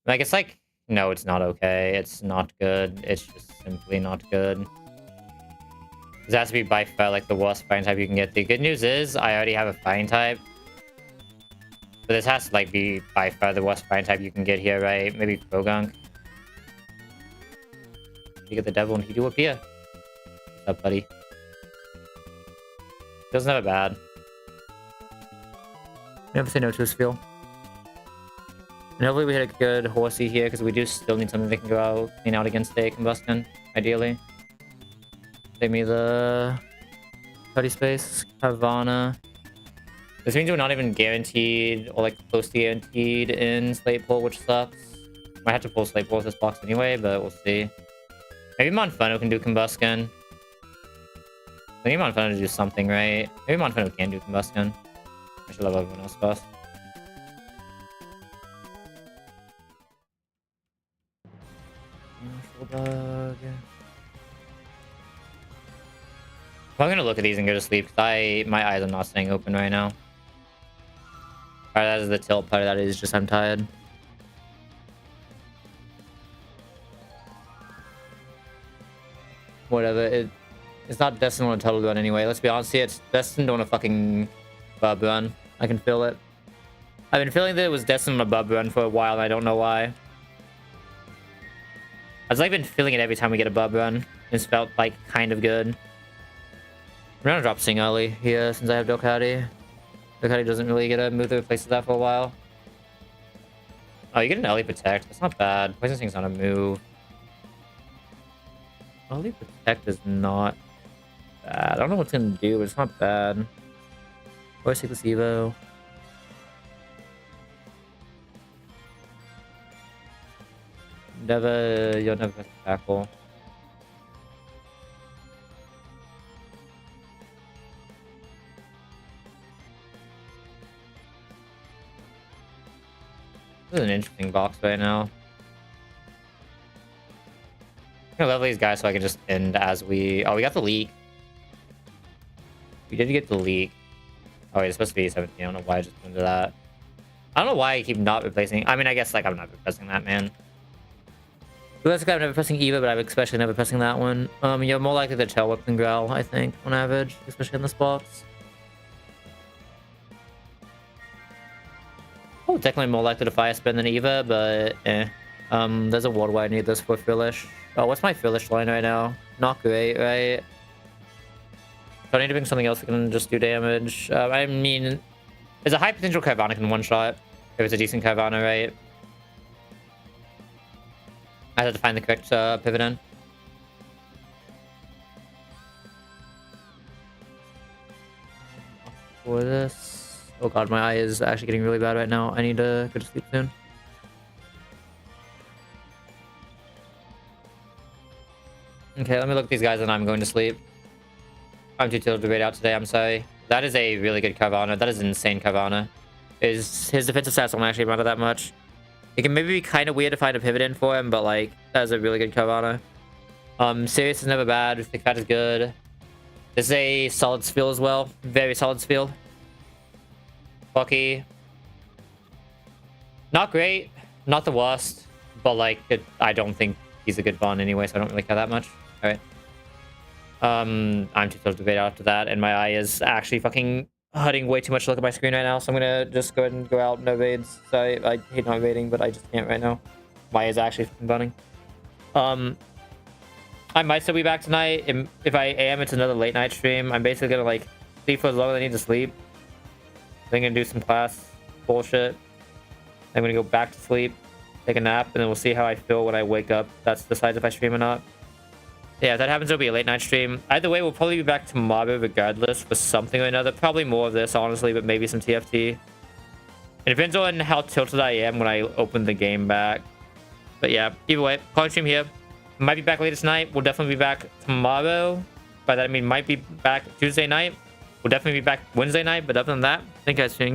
Like, it's like... No, it's not okay. It's not good. It's just simply not good. This has to be by far like the worst fighting type you can get. The good news is I already have a fighting type. So this has to like be by far the worst fighting type you can get here, right? Maybe Krogunk. You get the devil and he do appear. What's up, buddy? Feels never bad. Never say no to his feel. And hopefully we hit a good horsey here because we do still need something that can go out, clean out against a combustion, ideally. Save me the 30 space, Carvana. This means we're not even guaranteed or like close to guaranteed in Slate Pull, which sucks. Might have to pull Slate Pull with this box anyway, but we'll see. Maybe Monferno can do combustion. We need Monferno to do something, right? Maybe Monferno can do combustion. I should love everyone else first. I'm gonna look at these and go to sleep because my eyes are not staying open right now. Part of that is the tilt, part of that is just I'm tired. Whatever, it's not destined on a total run anyway. Let's be honest here, it's destined on a fucking bub run. I can feel it. I've been feeling that it was destined on a bub run for a while and I don't know why. I've like been feeling it every time we get a bub run. It's felt like kind of good. I'm gonna drop Sing early here since I have Dokkaebi. Dokkaebi doesn't really get a move that replaces that for a while. Oh, you get an early Protect. That's not bad. Poison Sting's not a move. Early Protect is not bad. I don't know what it's gonna do, but it's not bad. Or Cyclus Evo. You'll never press the tackle. This is an interesting box right now. I'm gonna level these guys so I can just end as we... Oh, we got the leak. We did get the leak. Oh, wait, it's supposed to be 17. I don't know why I just went into that. I don't know why I keep not replacing... I mean, I guess, like, I'm not replacing that, man. Realistically, I'm never pressing Eva, but I'm especially never pressing that one. You're more likely to Tail Whip than Growl, I think, on average. Especially in this box. Oh, definitely more likely to Fire Spin than Eva, but eh. There's a world where I need this for Foolish. Oh, what's my Foolish line right now? Not great, right? So I need to bring something else that can just do damage. I mean, there's a high potential Carvana can one-shot. If it's a decent Carvana, right? I have to find the correct pivot in. For this... Oh god, my eye is actually getting really bad right now. I need to go to sleep soon. Okay, let me look at these guys and I'm going to sleep. I'm too tilted to wait out today, I'm sorry. That is a really good Carvana. That is an insane Carvana. His defensive stats don't actually matter that much. It can maybe be kind of weird to find a pivot in for him, but like, that is a really good Carvana. Sirius is never bad. Thick Fat is good. This is a solid spiel as well. Very solid spiel. Bucky. Not great. Not the worst. But like, I don't think he's a good Vaughn anyway, so I don't really care that much. Alright. I'm too tilted to wait after that, and my eye is actually fucking hurting way too much to look at my screen right now, so I'm gonna just go ahead and go out, no raids. Sorry, I hate not raiding, but I just can't right now. My eye is actually fucking burning. I might still be back tonight. If I am, it's another late night stream. I'm basically gonna like sleep for as long as I need to sleep. Then gonna do some class bullshit. I'm gonna go back to sleep, take a nap, and then we'll see how I feel when I wake up. That decides if I stream or not. Yeah, if that happens, it'll be a late night stream. Either way, we'll probably be back tomorrow regardless for something or another. Probably more of this, honestly, but maybe some TFT. It depends on how tilted I am when I open the game back. But yeah, either way, calling stream here. Might be back later tonight. We'll definitely be back tomorrow. By that I mean might be back Tuesday night. We'll definitely be back Wednesday night. But other than that, thank you guys for tuning in.